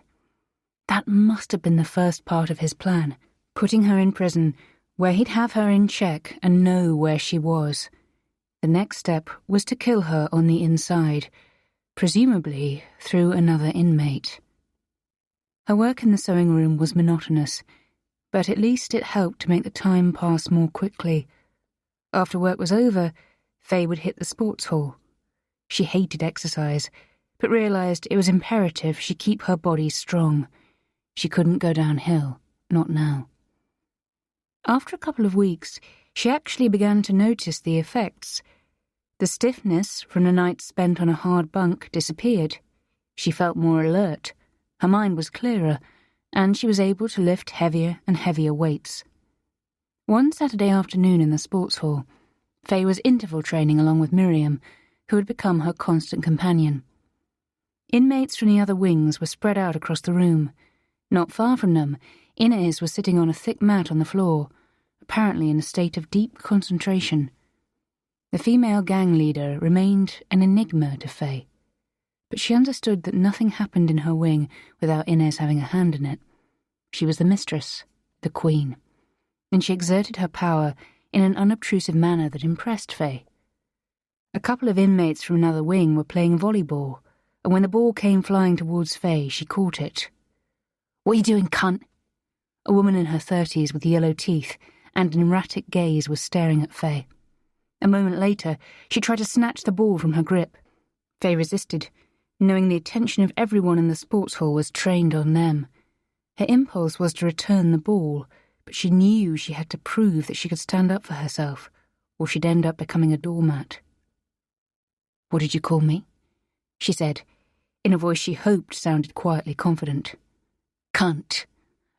That must have been the first part of his plan, putting her in prison, where he'd have her in check and know where she was. The next step was to kill her on the inside, presumably through another inmate. Her work in the sewing room was monotonous, but at least it helped to make the time pass more quickly. After work was over, Faye would hit the sports hall. She hated exercise, but realised it was imperative she keep her body strong. She couldn't go downhill, not now. After a couple of weeks, she actually began to notice the effects. The stiffness from the night spent on a hard bunk disappeared. She felt more alert, her mind was clearer, and she was able to lift heavier and heavier weights. One Saturday afternoon in the sports hall, Faye was interval training along with Miriam, who had become her constant companion. Inmates from the other wings were spread out across the room. Not far from them, Inez was sitting on a thick mat on the floor, apparently in a state of deep concentration. The female gang leader remained an enigma to Faye, but she understood that nothing happened in her wing without Inez having a hand in it. She was the mistress, the queen, and she exerted her power in an unobtrusive manner that impressed Faye. A couple of inmates from another wing were playing volleyball, and when the ball came flying towards Faye, she caught it. "What are you doing, cunt?" A woman in her 30s with yellow teeth and an erratic gaze was staring at Faye. A moment later, she tried to snatch the ball from her grip. Faye resisted, knowing the attention of everyone in the sports hall was trained on them. Her impulse was to return the ball, but she knew she had to prove that she could stand up for herself, or she'd end up becoming a doormat. "What did you call me?" she said, in a voice she hoped sounded quietly confident. "Cunt.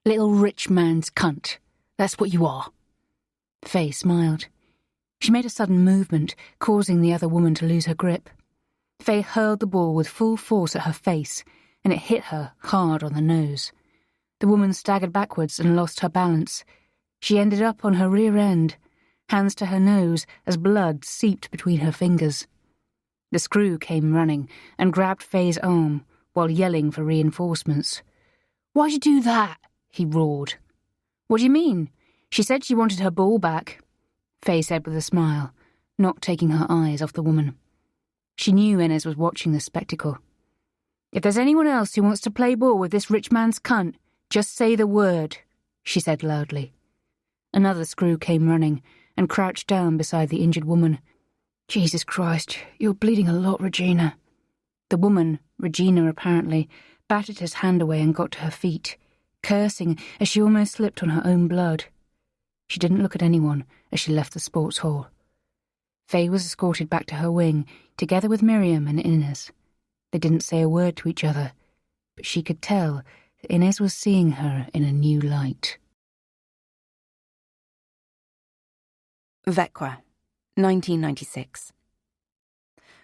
Little rich man's cunt. That's what you are." Faye smiled. She made a sudden movement, causing the other woman to lose her grip. Faye hurled the ball with full force at her face, and it hit her hard on the nose. The woman staggered backwards and lost her balance. She ended up on her rear end, hands to her nose as blood seeped between her fingers. The screw came running and grabbed Faye's arm while yelling for reinforcements. "Why'd you do that?" he roared. "What do you mean? She said she wanted her ball back," Faye said with a smile, not taking her eyes off the woman. She knew Inez was watching the spectacle. "If there's anyone else who wants to play ball with this rich man's cunt, just say the word," she said loudly. Another screw came running and crouched down beside the injured woman. "Jesus Christ, you're bleeding a lot, Regina." The woman, Regina apparently, batted his hand away and got to her feet, cursing as she almost slipped on her own blood. She didn't look at anyone as she left the sports hall. Faye was escorted back to her wing, together with Miriam and Inez. They didn't say a word to each other, but she could tell that Inez was seeing her in a new light. Vecqua, 1996.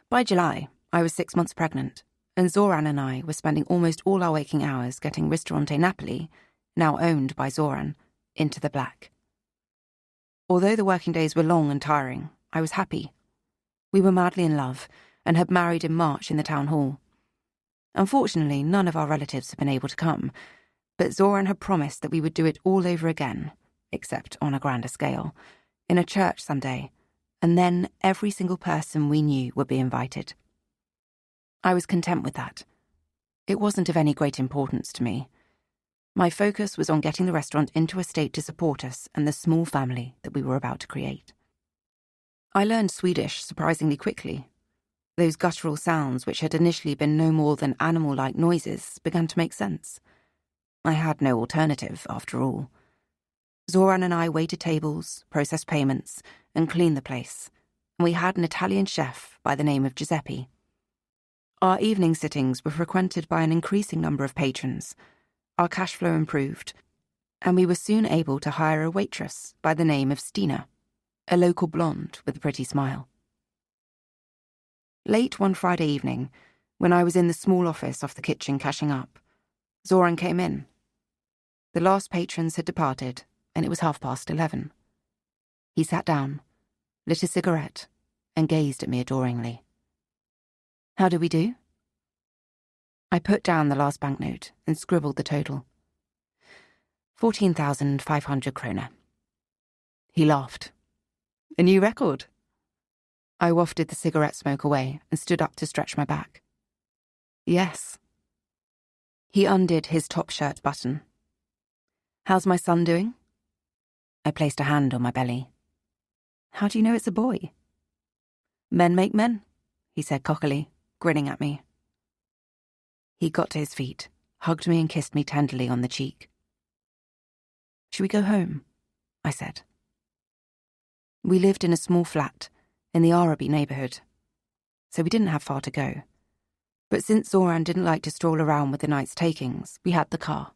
By July, I was 6 months pregnant, and Zoran and I were spending almost all our waking hours getting Ristorante Napoli, now owned by Zoran, into the black. Although the working days were long and tiring, I was happy. We were madly in love and had married in March in the town hall. Unfortunately, none of our relatives had been able to come, but Zoran had promised that we would do it all over again, except on a grander scale, in a church someday, and then every single person we knew would be invited. I was content with that. It wasn't of any great importance to me. My focus was on getting the restaurant into a state to support us and the small family that we were about to create. I learned Swedish surprisingly quickly. Those guttural sounds, which had initially been no more than animal-like noises, began to make sense. I had no alternative, after all. Zoran and I waited tables, processed payments, and cleaned the place, and we had an Italian chef by the name of Giuseppe. Our evening sittings were frequented by an increasing number of patrons. Our cash flow improved, and we were soon able to hire a waitress by the name of Stina, a local blonde with a pretty smile. Late one Friday evening, when I was in the small office off the kitchen cashing up, Zoran came in. The last patrons had departed, and it was 11:30. He sat down, lit a cigarette, and gazed at me adoringly. "How do we do?" I put down the last banknote and scribbled the total. 14,500 krona. He laughed. "A new record." I wafted the cigarette smoke away and stood up to stretch my back. "Yes." He undid his top shirt button. "How's my son doing?" I placed a hand on my belly. "How do you know it's a boy?" "Men make men," he said cockily, grinning at me. He got to his feet, hugged me and kissed me tenderly on the cheek. "Should we go home?" I said. We lived in a small flat in the Araby neighbourhood, so we didn't have far to go. But since Zoran didn't like to stroll around with the night's takings, we had the car.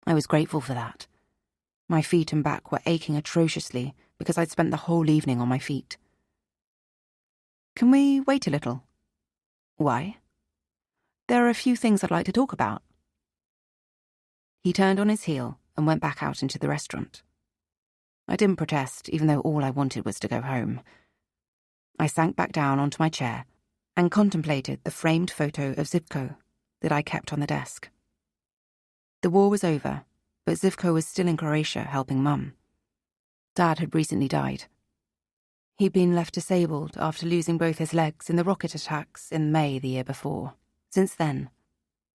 I was grateful for that. My feet and back were aching atrociously because I'd spent the whole evening on my feet. "Can we wait a little?" "Why?" "There are a few things I'd like to talk about." He turned on his heel and went back out into the restaurant. I didn't protest, even though all I wanted was to go home. I sank back down onto my chair and contemplated the framed photo of Zivko that I kept on the desk. The war was over, but Zivko was still in Croatia helping Mum. Dad had recently died. He'd been left disabled after losing both his legs in the rocket attacks in May the year before. Since then,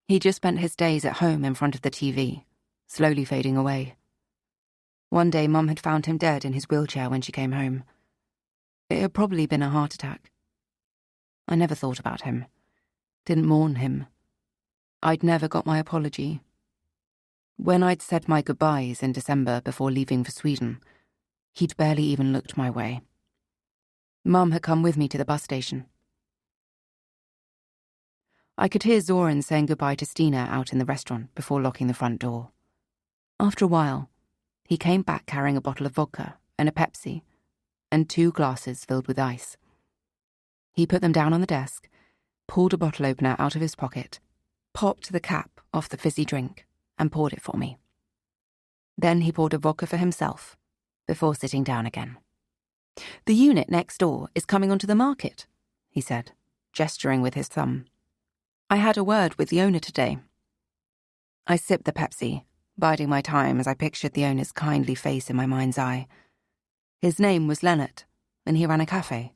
he just spent his days at home in front of the TV, slowly fading away. One day Mum had found him dead in his wheelchair when she came home. It had probably been a heart attack. I never thought about him, didn't mourn him. I'd never got my apology. When I'd said my goodbyes in December before leaving for Sweden, he'd barely even looked my way. Mum had come with me to the bus station. I could hear Zoran saying goodbye to Stina out in the restaurant before locking the front door. After a while, he came back carrying a bottle of vodka and a Pepsi, and 2 glasses filled with ice. He put them down on the desk, pulled a bottle opener out of his pocket, popped the cap off the fizzy drink, and poured it for me. Then he poured a vodka for himself, before sitting down again. "The unit next door is coming onto the market," he said, gesturing with his thumb. "I had a word with the owner today." I sipped the Pepsi, biding my time as I pictured the owner's kindly face in my mind's eye. His name was Leonard, and he ran a cafe.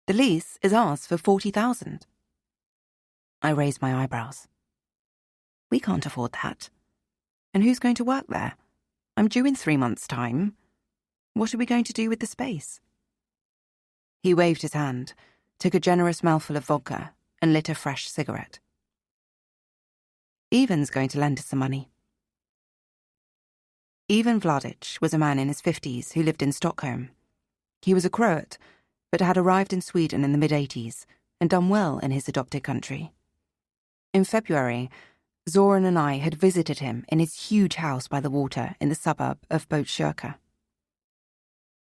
"The lease is ours for 40,000. I raised my eyebrows. "We can't afford that. And who's going to work there? I'm due in 3 months' time. What are we going to do with the space?" He waved his hand, took a generous mouthful of vodka, and lit a fresh cigarette. "Ivan's going to lend us some money." Ivan Vladic was a man in his 50s who lived in Stockholm. He was a Croat, but had arrived in Sweden in the mid-80s and done well in his adopted country. In February, Zoran and I had visited him in his huge house by the water in the suburb of Botkyrka.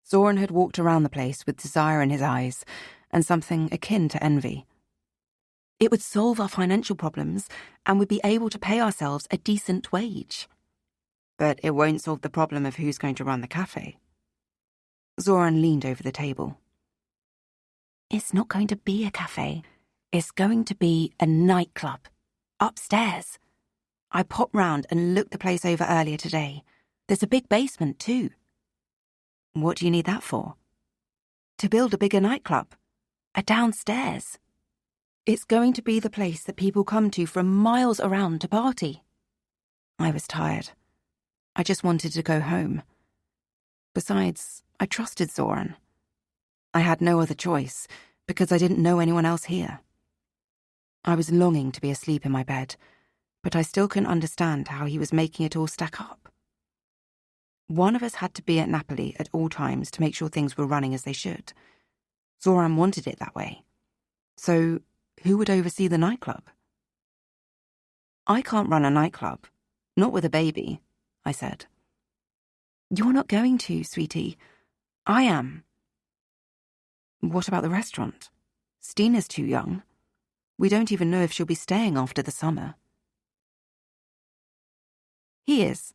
Zoran had walked around the place with desire in his eyes and something akin to envy. It would solve our financial problems and we'd be able to pay ourselves a decent wage. But it won't solve the problem of who's going to run the cafe. Zoran leaned over the table. "It's not going to be a cafe. It's going to be a nightclub. Upstairs. I popped round and looked the place over earlier today. There's a big basement too." "What do you need that for?" "To build a bigger nightclub. A downstairs. It's going to be the place that people come to from miles around to party." I was tired. I just wanted to go home. Besides, I trusted Zoran. I had no other choice, because I didn't know anyone else here. I was longing to be asleep in my bed, but I still couldn't understand how he was making it all stack up. One of us had to be at Napoli at all times to make sure things were running as they should. Zoran wanted it that way. So, who would oversee the nightclub? "I can't run a nightclub. Not with a baby," I said. "You're not going to, sweetie. I am." "What about the restaurant? Stina's too young. We don't even know if she'll be staying after the summer." "He is."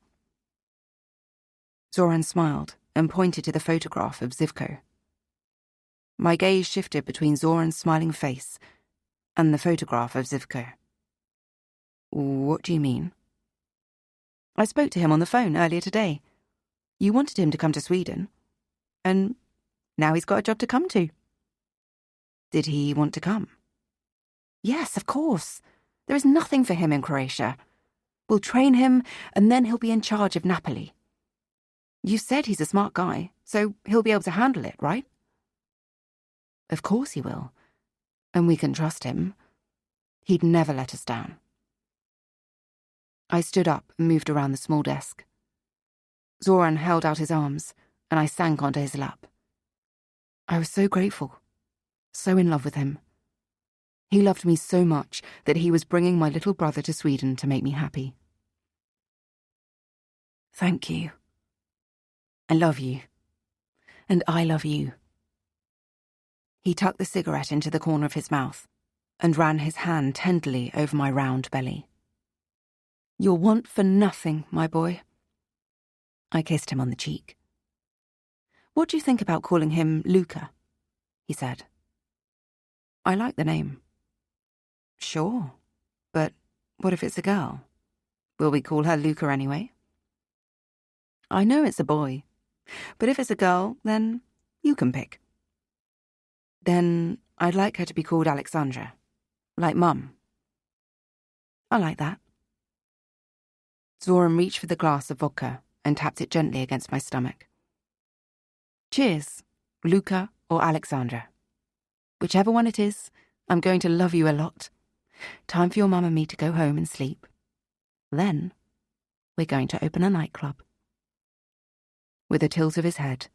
Zoran smiled and pointed to the photograph of Zivko. My gaze shifted between Zoran's smiling face and the photograph of Zivko. "What do you mean?" "I spoke to him on the phone earlier today. You wanted him to come to Sweden, and now he's got a job to come to." "Did he want to come?" "Yes, of course. There is nothing for him in Croatia. We'll train him, and then he'll be in charge of Napoli. You said he's a smart guy, so he'll be able to handle it, right?" "Of course he will. And we can trust him. He'd never let us down. I stood up and moved around the small desk. Zoran held out his arms, and I sank onto his lap. I was so grateful, so in love with him. He loved me so much that he was bringing my little brother to Sweden to make me happy. Thank you. I love you. And I love you. He tucked the cigarette into the corner of his mouth and ran his hand tenderly over my round belly. You'll want for nothing, my boy. I kissed him on the cheek. What do you think about calling him Luca? He said. I like the name. Sure, but what if it's a girl? Will we call her Luca anyway? I know it's a boy, but if it's a girl, then you can pick. Then I'd like her to be called Alexandra, like Mum. I like that. Zoran reached for the glass of vodka and tapped it gently against my stomach. Cheers, Luca or Alexandra. Whichever one it is, I'm going to love you a lot. Time for your mum and me to go home and sleep. Then, we're going to open a nightclub. With a tilt of his head,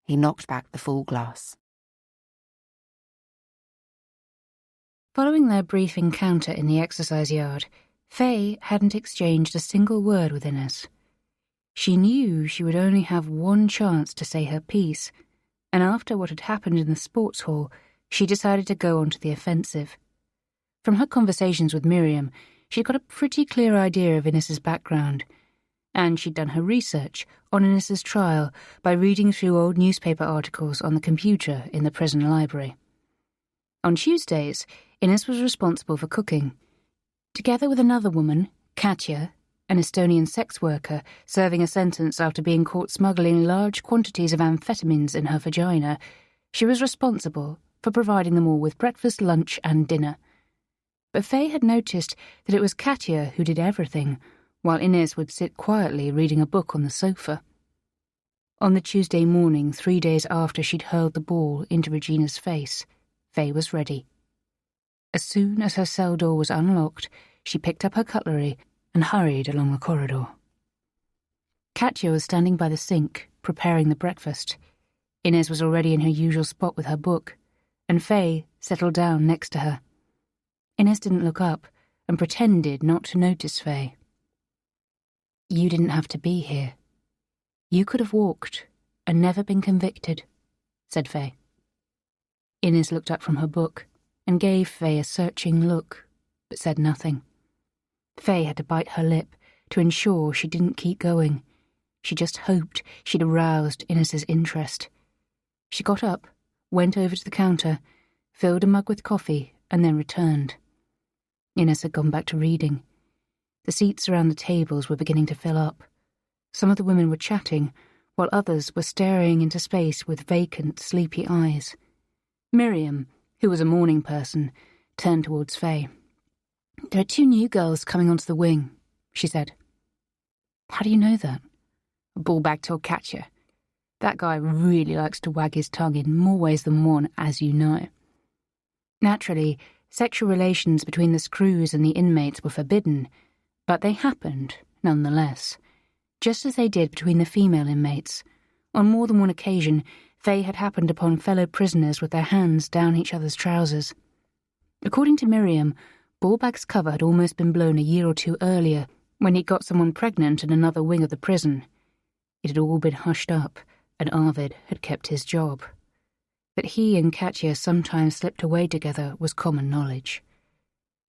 he knocked back the full glass. Following their brief encounter in the exercise yard, Faye hadn't exchanged a single word with Ines. She knew she would only have one chance to say her piece, and after what had happened in the sports hall, she decided to go onto the offensive. From her conversations with Miriam, she'd got a pretty clear idea of Ines's background, and she'd done her research on Ines's trial by reading through old newspaper articles on the computer in the prison library. On Tuesdays, Ines was responsible for cooking. Together with another woman, Katya, an Estonian sex worker serving a sentence after being caught smuggling large quantities of amphetamines in her vagina, she was responsible for providing them all with breakfast, lunch and dinner. But Faye had noticed that it was Katya who did everything, while Ines would sit quietly reading a book on the sofa. On the Tuesday morning, 3 days after she'd hurled the ball into Regina's face, Faye was ready. As soon as her cell door was unlocked, she picked up her cutlery and hurried along the corridor. Katya was standing by the sink, preparing the breakfast. Ines was already in her usual spot with her book, and Faye settled down next to her. Ines didn't look up and pretended not to notice Faye. You didn't have to be here. You could have walked and never been convicted, said Faye. Ines looked up from her book and gave Faye a searching look, but said nothing. Faye had to bite her lip to ensure she didn't keep going. She just hoped she'd aroused Ines's interest. She got up, went over to the counter, filled a mug with coffee, and then returned. Ines had gone back to reading. The seats around the tables were beginning to fill up. Some of the women were chatting, while others were staring into space with vacant, sleepy eyes. Miriam, who was a morning person, turned towards Faye. There are 2 new girls coming onto the wing, she said. How do you know that? A ballbag told Katya. That guy really likes to wag his tongue in more ways than one, as you know. Naturally, sexual relations between the screws and the inmates were forbidden, but they happened, nonetheless, just as they did between the female inmates. On more than one occasion, Faye had happened upon fellow prisoners with their hands down each other's trousers. According to Miriam, Ballbag's cover had almost been blown a year or 2 earlier, when he'd got someone pregnant in another wing of the prison. It had all been hushed up, and Arvid had kept his job. That he and Katya sometimes slipped away together was common knowledge.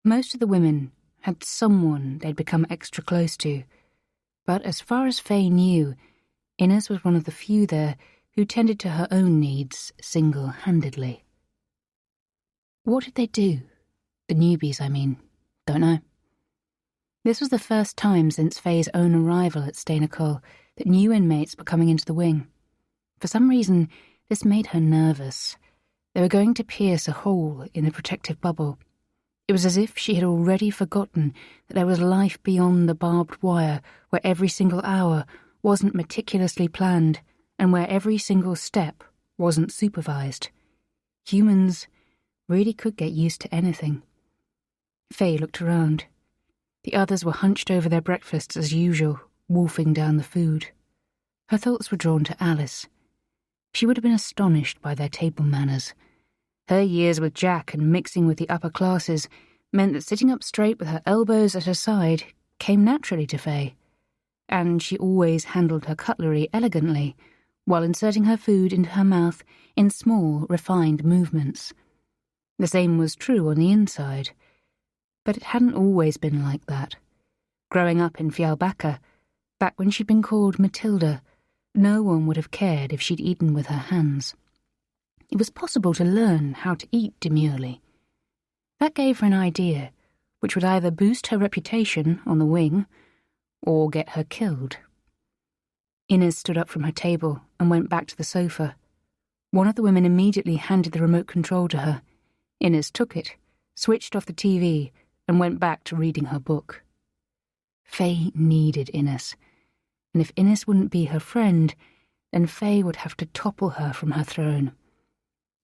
Most of the women had someone they'd become extra close to, but as far as Faye knew, Ines was one of the few there who tended to her own needs single-handedly. What did they do? The newbies, I mean. Don't know. This was the first time since Faye's own arrival at Steinerkoll that new inmates were coming into the wing. For some reason, this made her nervous. They were going to pierce a hole in the protective bubble. It was as if she had already forgotten that there was life beyond the barbed wire, where every single hour wasn't meticulously planned and where every single step wasn't supervised. Humans really could get used to anything. Faye looked around. The others were hunched over their breakfasts as usual, wolfing down the food. Her thoughts were drawn to Alice. She would have been astonished by their table manners. Her years with Jack and mixing with the upper classes meant that sitting up straight with her elbows at her side came naturally to Faye, and she always handled her cutlery elegantly while inserting her food into her mouth in small, refined movements. The same was true on the inside, but it hadn't always been like that. Growing up in Fialbacca, back when she'd been called Matilda, no one would have cared if she'd eaten with her hands. It was possible to learn how to eat demurely. That gave her an idea, which would either boost her reputation on the wing or get her killed. Inez stood up from her table and went back to the sofa. One of the women immediately handed the remote control to her. Inez took it, switched off the TV, and went back to reading her book. Faye needed Inez, and if Inez wouldn't be her friend, then Faye would have to topple her from her throne.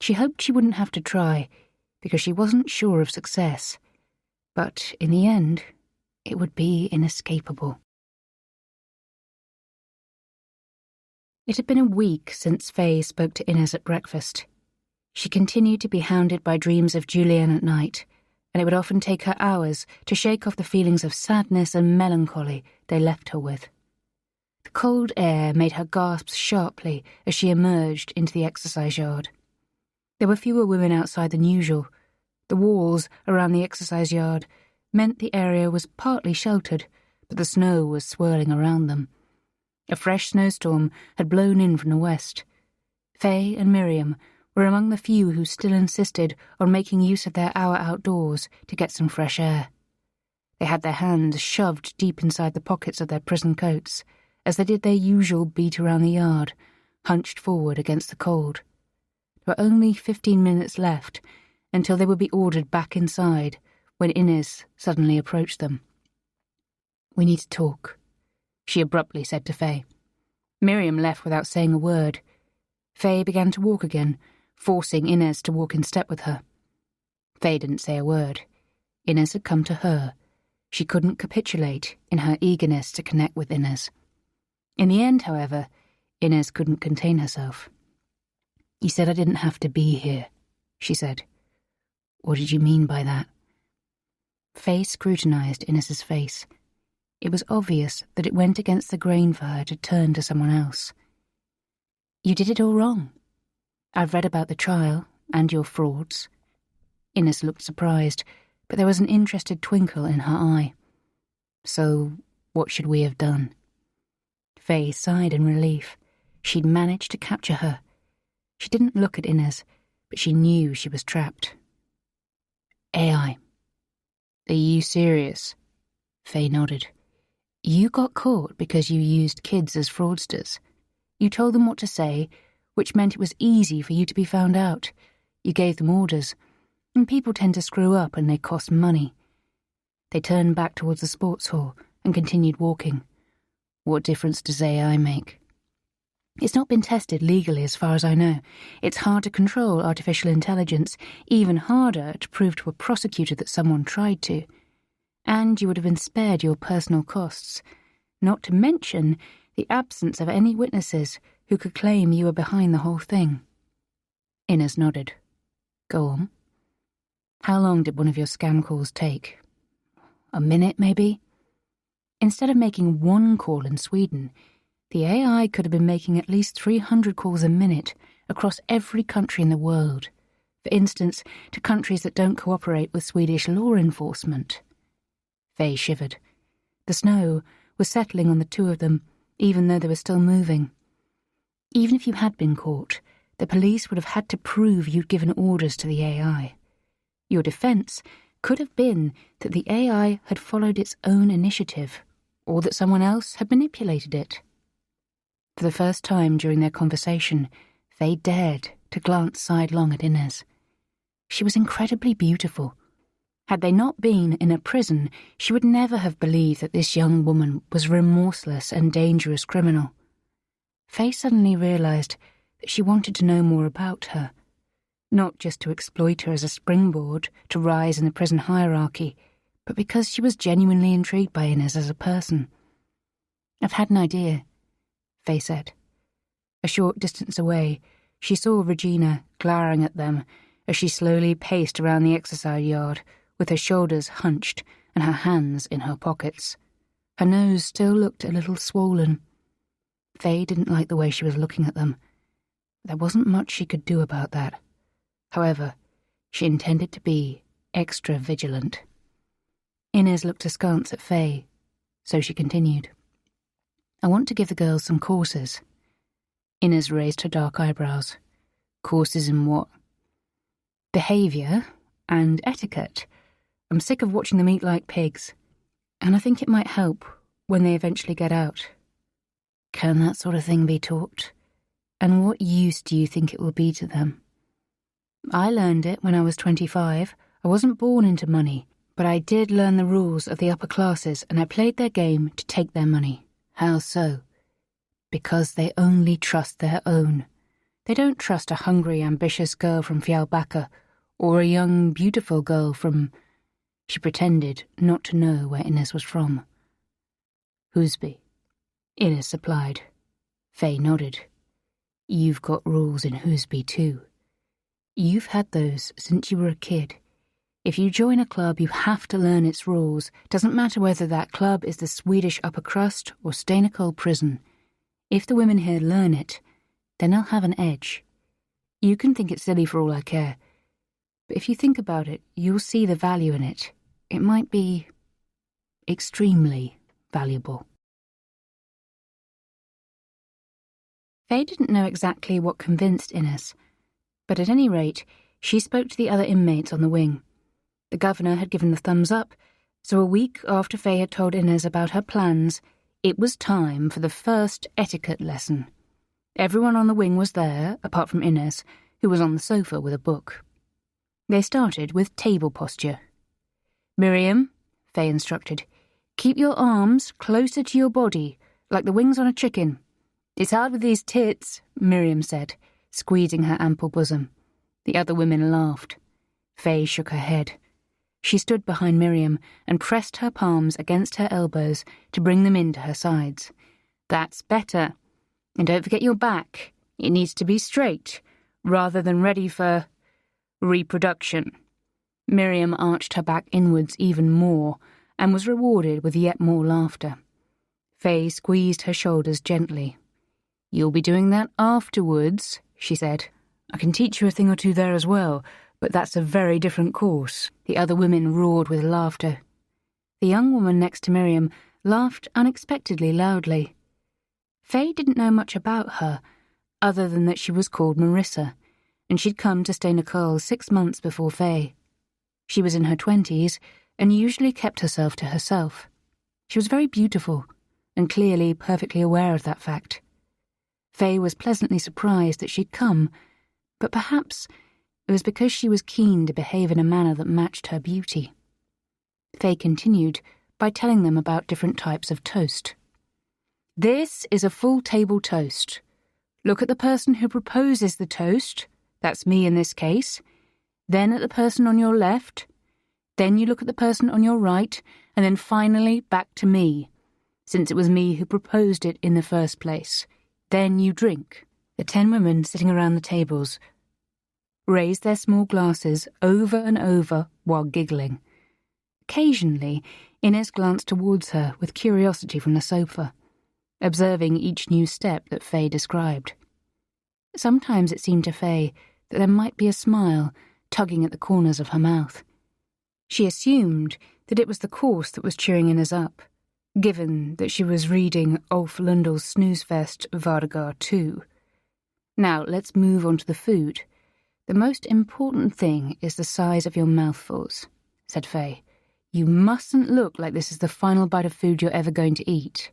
She hoped she wouldn't have to try, because she wasn't sure of success, but in the end, it would be inescapable. It had been a week since Faye spoke to Inez at breakfast. She continued to be hounded by dreams of Julian at night, and it would often take her hours to shake off the feelings of sadness and melancholy they left her with. The cold air made her gasp sharply as she emerged into the exercise yard. There were fewer women outside than usual. The walls around the exercise yard meant the area was partly sheltered, but the snow was swirling around them. A fresh snowstorm had blown in from the west. Faye and Miriam were among the few who still insisted on making use of their hour outdoors to get some fresh air. They had their hands shoved deep inside the pockets of their prison coats, as they did their usual beat around the yard, hunched forward against the cold. There were only 15 minutes left until they would be ordered back inside when Inez suddenly approached them. "We need to talk," she abruptly said to Faye. Miriam left without saying a word. Faye began to walk again, forcing Inez to walk in step with her. Faye didn't say a word. Inez had come to her. She couldn't capitulate in her eagerness to connect with Inez. In the end, however, Inez couldn't contain herself. "You said I didn't have to be here," she said. "What did you mean by that?" Faye scrutinized Inez's face. It was obvious that it went against the grain for her to turn to someone else. "You did it all wrong. I've read about the trial and your frauds." Inez looked surprised, but there was an interested twinkle in her eye. "So, what should we have done?" Faye sighed in relief. She'd managed to capture her. She didn't look at Inez, but she knew she was trapped. "AI. Are you serious?" Faye nodded. "You got caught because you used kids as fraudsters. You told them what to say, which meant it was easy for you to be found out. You gave them orders, and people tend to screw up and they cost money." They turned back towards the sports hall and continued walking. "What difference does AI make?" "It's not been tested legally as far as I know. It's hard to control artificial intelligence, even harder to prove to a prosecutor that someone tried to. And you would have been spared your personal costs, not to mention the absence of any witnesses who could claim you were behind the whole thing." Inez nodded. "Go on. How long did one of your scam calls take? A minute, maybe?" Instead of making one call in Sweden, the AI could have been making at least 300 calls a minute across every country in the world, for instance, to countries that don't cooperate with Swedish law enforcement. Faye shivered. The snow was settling on the two of them, even though they were still moving. Even if you had been caught, the police would have had to prove you'd given orders to the AI. Your defense could have been that the AI had followed its own initiative, or that someone else had manipulated it. For the first time during their conversation, Faye dared to glance sidelong at Inez. She was incredibly beautiful. Had they not been in a prison, she would never have believed that this young woman was a remorseless and dangerous criminal. Faye suddenly realized that she wanted to know more about her. not just to exploit her as a springboard to rise in the prison hierarchy, but because she was genuinely intrigued by Inez as a person. "I've had an idea," Faye said. A short distance away, she saw Regina glowering at them as she slowly paced around the exercise yard with her shoulders hunched and her hands in her pockets. Her nose still looked a little swollen. Faye didn't like the way she was looking at them. There wasn't much she could do about that. However, she intended to be extra vigilant. Inez looked askance at Faye, so she continued. "I want to give the girls some courses." Inez raised her dark eyebrows. "Courses in what?" "Behaviour and etiquette. I'm sick of watching them eat like pigs, and I think it might help when they eventually get out." "Can that sort of thing be taught? And what use do you think it will be to them?" "I learned it when I was 25. I wasn't born into money, but I did learn the rules of the upper classes, and I played their game to take their money." "How so?" "Because they only trust their own. They don't trust a hungry, ambitious girl from Fjällbacka, or a young, beautiful girl from..." She pretended not to know where Inez was from. "Husby," Inez supplied. Faye nodded. "You've got rules in Husby too. You've had those since you were a kid. If you join a club, you have to learn its rules. Doesn't matter whether that club is the Swedish upper crust or Steinekoll prison. If the women here learn it, then they'll have an edge. You can think it's silly for all I care, but if you think about it, you'll see the value in it. It might be extremely valuable." Faye didn't know exactly what convinced Inez, but at any rate, she spoke to the other inmates on the wing. The governor had given the thumbs up, so a week after Faye had told Inez about her plans, it was time for the first etiquette lesson. Everyone on the wing was there, apart from Inez, who was on the sofa with a book. They started with table posture. "Miriam," Faye instructed, "keep your arms closer to your body, like the wings on a chicken." "It's hard with these tits," Miriam said, squeezing her ample bosom. The other women laughed. Faye shook her head. She stood behind Miriam and pressed her palms against her elbows to bring them into her sides. "That's better. And don't forget your back. It needs to be straight, rather than ready for reproduction." Miriam arched her back inwards even more and was rewarded with yet more laughter. Faye squeezed her shoulders gently. "You'll be doing that afterwards," she said. "I can teach you a thing or two there as well, but that's a very different course." The other women roared with laughter. The young woman next to Miriam laughed unexpectedly loudly. Faye didn't know much about her, other than that she was called Marissa, and she'd come to Steinekoll 6 months before Faye. She was in her 20s and usually kept herself to herself. She was very beautiful, and clearly perfectly aware of that fact. Faye was pleasantly surprised that she'd come, but perhaps it was because she was keen to behave in a manner that matched her beauty. Faye continued by telling them about different types of toast. "This is a full table toast. Look at the person who proposes the toast, that's me in this case, then at the person on your left, then you look at the person on your right, and then finally back to me, since it was me who proposed it in the first place. Then you drink." The 10 women sitting around the tables raised their small glasses over and over while giggling. Occasionally, Inez glanced towards her with curiosity from the sofa, observing each new step that Faye described. Sometimes it seemed to Faye that there might be a smile tugging at the corners of her mouth. She assumed that it was the course that was cheering Inez up, given that she was reading Ulf Lundel's Snoozefest Vardagar 2. "Now let's move on to the food. The most important thing is the size of your mouthfuls," said Faye. "You mustn't look like this is the final bite of food you're ever going to eat."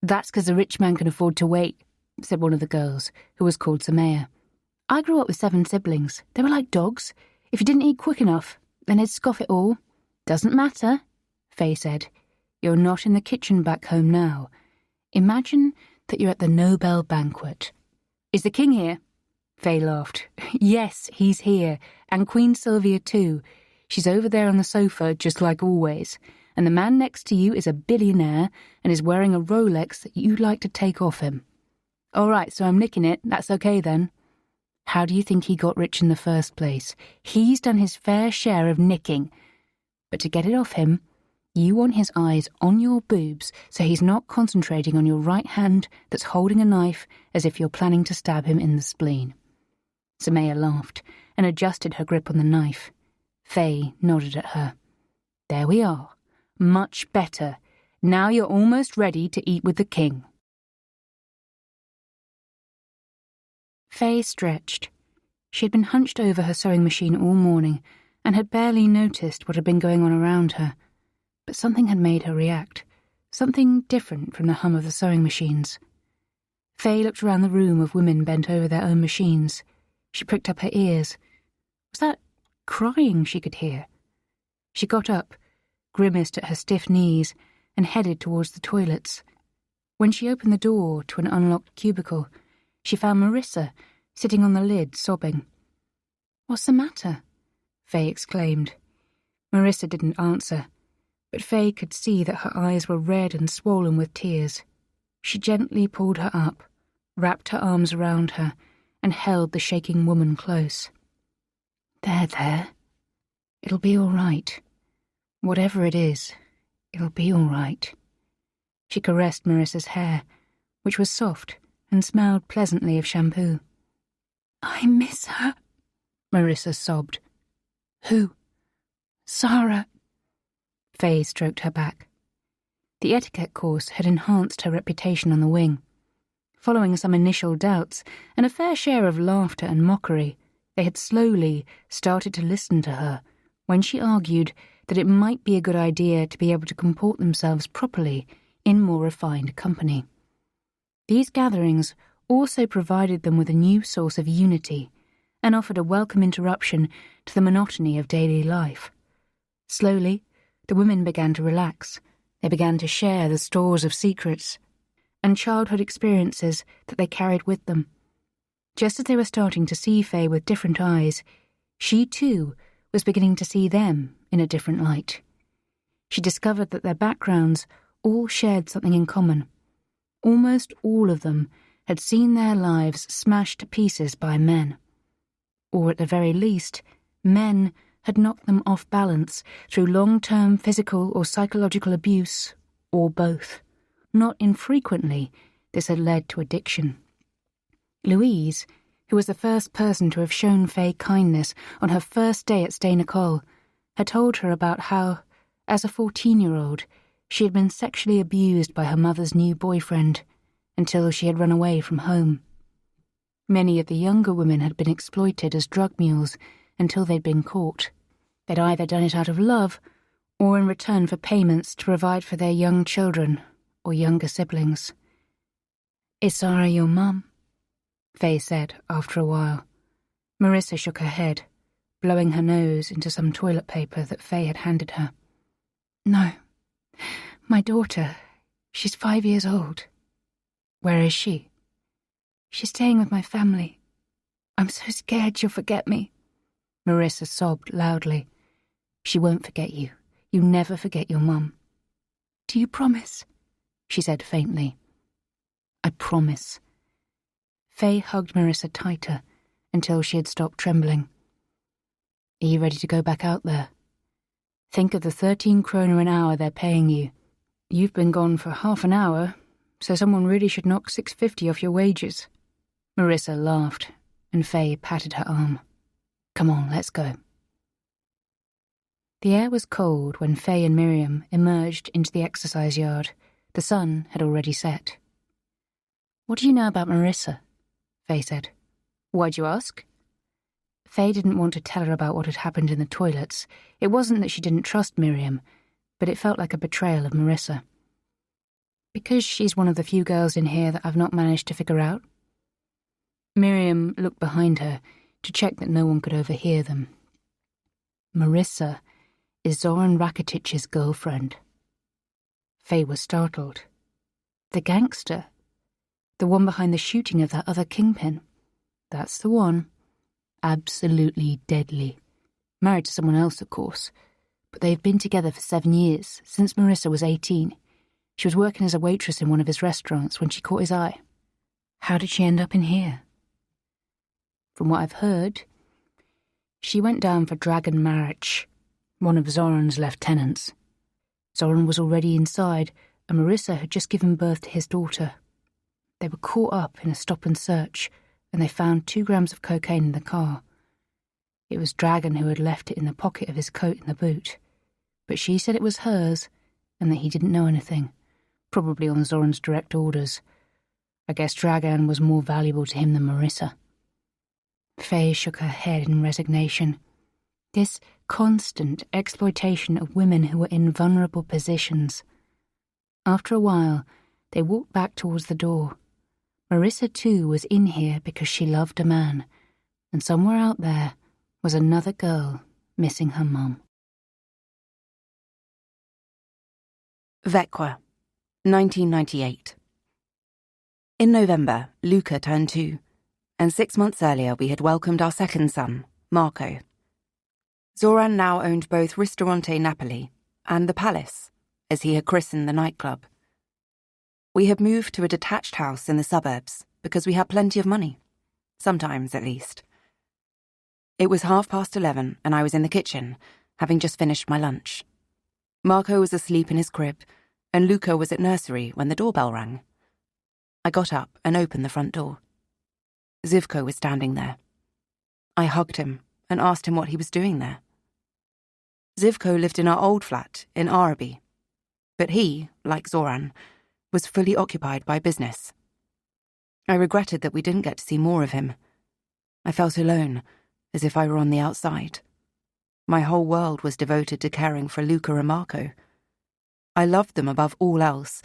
"That's because a rich man can afford to wait," said one of the girls, who was called Samaya. "I grew up with 7 siblings. They were like dogs. If you didn't eat quick enough, then they'd scoff it all." "Doesn't matter," Faye said. "You're not in the kitchen back home now. Imagine that you're at the Nobel banquet. Is the king here?" Faye laughed. Yes, he's here, and Queen Sylvia too. She's over there on the sofa, just like always. And the man next to you is a billionaire and is wearing a Rolex that you'd like to take off him. All right, so I'm nicking it. That's okay then. How do you think he got rich in the first place? He's done his fair share of nicking. But to get it off him, you want his eyes on your boobs so he's not concentrating on your right hand that's holding a knife as if you're planning to stab him in the spleen. Samaya laughed and adjusted her grip on the knife. Faye nodded at her. There we are. Much better. Now you're almost ready to eat with the king. Faye stretched. She had been hunched over her sewing machine all morning and had barely noticed what had been going on around her. But something had made her react, something different from the hum of the sewing machines. Faye looked around the room of women bent over their own machines. She pricked up her ears. Was that crying she could hear? She got up, grimaced at her stiff knees, and headed towards the toilets. When she opened the door to an unlocked cubicle, she found Marissa sitting on the lid, sobbing. What's the matter? Faye exclaimed. Marissa didn't answer, but Faye could see that her eyes were red and swollen with tears. She gently pulled her up, wrapped her arms around her, and held the shaking woman close. There. It'll be all right. Whatever it is, it'll be all right. She caressed Marissa's hair, which was soft and smelled pleasantly of shampoo. I miss her, Marissa sobbed. Who? Sarah. Faye stroked her back. The etiquette course had enhanced her reputation on the wing. Following some initial doubts and a fair share of laughter and mockery, they had slowly started to listen to her when she argued that it might be a good idea to be able to comport themselves properly in more refined company. These gatherings also provided them with a new source of unity and offered a welcome interruption to the monotony of daily life. Slowly, the women began to relax. They began to share the stores of secrets and childhood experiences that they carried with them. Just as they were starting to see Faye with different eyes, she too was beginning to see them in a different light. She discovered that their backgrounds all shared something in common. Almost all of them had seen their lives smashed to pieces by men. Or at the very least, men had knocked them off balance through long-term physical or psychological abuse, or both. Not infrequently, this had led to addiction. Louise, who was the first person to have shown Faye kindness on her first day at Stay Nicole, had told her about how, as a 14-year-old, she had been sexually abused by her mother's new boyfriend until she had run away from home. Many of the younger women had been exploited as drug mules until they'd been caught. They'd either done it out of love or in return for payments to provide for their young children or younger siblings. Is Sarah your mum? Faye said after a while. Marissa shook her head, blowing her nose into some toilet paper that Faye had handed her. No. My daughter. She's 5 years old. Where is she? She's staying with my family. I'm so scared she'll forget me. Marissa sobbed loudly. She won't forget you. You never forget your mum. Do you promise? She said faintly. I promise. Faye hugged Marissa tighter until she had stopped trembling. Are you ready to go back out there? Think of the 13 kroner an hour they're paying you. You've been gone for half an hour, so someone really should knock 6.50 off your wages. Marissa laughed, and Faye patted her arm. Come on, let's go. The air was cold when Faye and Miriam emerged into the exercise yard. The sun had already set. What do you know about Marissa? Faye said. Why'd you ask? Faye didn't want to tell her about what had happened in the toilets. It wasn't that she didn't trust Miriam, but it felt like a betrayal of Marissa. Because she's one of the few girls in here that I've not managed to figure out. Miriam looked behind her to check that no one could overhear them. Marissa is Zoran Rakitich's girlfriend. Faye was startled. The gangster? The one behind the shooting of that other kingpin? That's the one. Absolutely deadly. Married to someone else, of course. But they've been together for 7 years, since Marissa was 18. She was working as a waitress in one of his restaurants when she caught his eye. How did she end up in here? From what I've heard, she went down for dragon marriage, one of Zoran's lieutenants. Zoran was already inside, and Marissa had just given birth to his daughter. They were caught up in a stop and search, and they found 2 grams of cocaine in the car. It was Dragon who had left it in the pocket of his coat in the boot. But she said it was hers, and that he didn't know anything, probably on Zoran's direct orders. I guess Dragan was more valuable to him than Marissa. Faye shook her head in resignation. This constant exploitation of women who were in vulnerable positions. After a while, they walked back towards the door. Marissa, too, was in here because she loved a man, and somewhere out there was another girl missing her mum. Vecqua, 1998. In November, Luca turned 2, and 6 months earlier we had welcomed our second son, Marco. Zoran now owned both Ristorante Napoli and the Palace, as he had christened the nightclub. We had moved to a detached house in the suburbs because we had plenty of money, sometimes at least. It was 11:30 and I was in the kitchen, having just finished my lunch. Marco was asleep in his crib, and Luca was at nursery when the doorbell rang. I got up and opened the front door. Zivko was standing there. I hugged him and asked him what he was doing there. Zivko lived in our old flat in Araby, but he, like Zoran, was fully occupied by business. I regretted that we didn't get to see more of him. I felt alone, as if I were on the outside. My whole world was devoted to caring for Luca and Marco. I loved them above all else,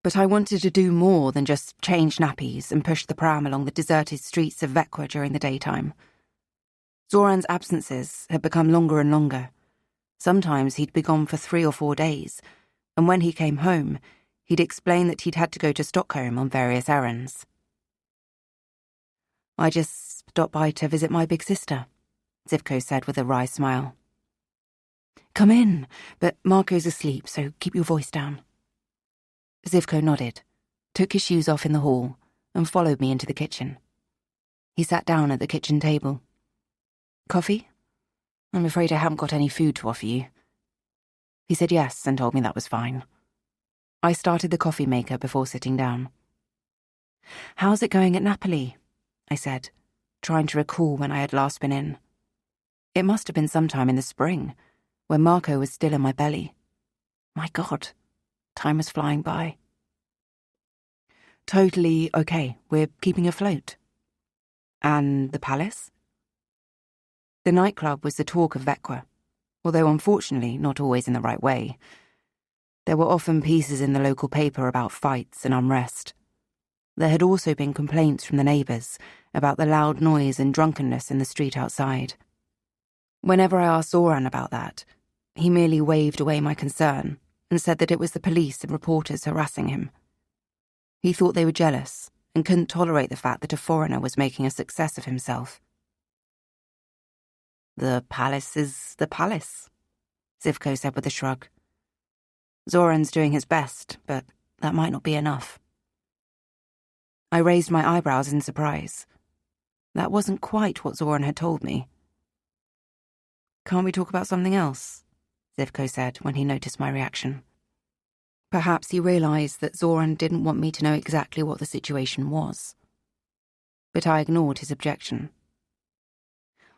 but I wanted to do more than just change nappies and push the pram along the deserted streets of Vecqua during the daytime. Zoran's absences had become longer and longer. Sometimes he'd be gone for 3 or 4 days, and when he came home, he'd explain that he'd had to go to Stockholm on various errands. I just stopped by to visit my big sister, Zivko said with a wry smile. Come in, but Marco's asleep, so keep your voice down. Zivko nodded, took his shoes off in the hall, and followed me into the kitchen. He sat down at the kitchen table. Coffee? I'm afraid I haven't got any food to offer you. He said yes and told me that was fine. I started the coffee maker before sitting down. How's it going at Napoli? I said, trying to recall when I had last been in. It must have been sometime in the spring, when Marco was still in my belly. My God, time was flying by. Totally okay, we're keeping afloat. And the Palace? The nightclub was the talk of Vecqua, although unfortunately not always in the right way. There were often pieces in the local paper about fights and unrest. There had also been complaints from the neighbours about the loud noise and drunkenness in the street outside. Whenever I asked Zoran about that, he merely waved away my concern and said that it was the police and reporters harassing him. He thought they were jealous and couldn't tolerate the fact that a foreigner was making a success of himself. The Palace is the Palace, Zivko said with a shrug. Zoran's doing his best, but that might not be enough. I raised my eyebrows in surprise. That wasn't quite what Zoran had told me. Can't we talk about something else? Zivko said when he noticed my reaction. Perhaps he realised that Zoran didn't want me to know exactly what the situation was. But I ignored his objection.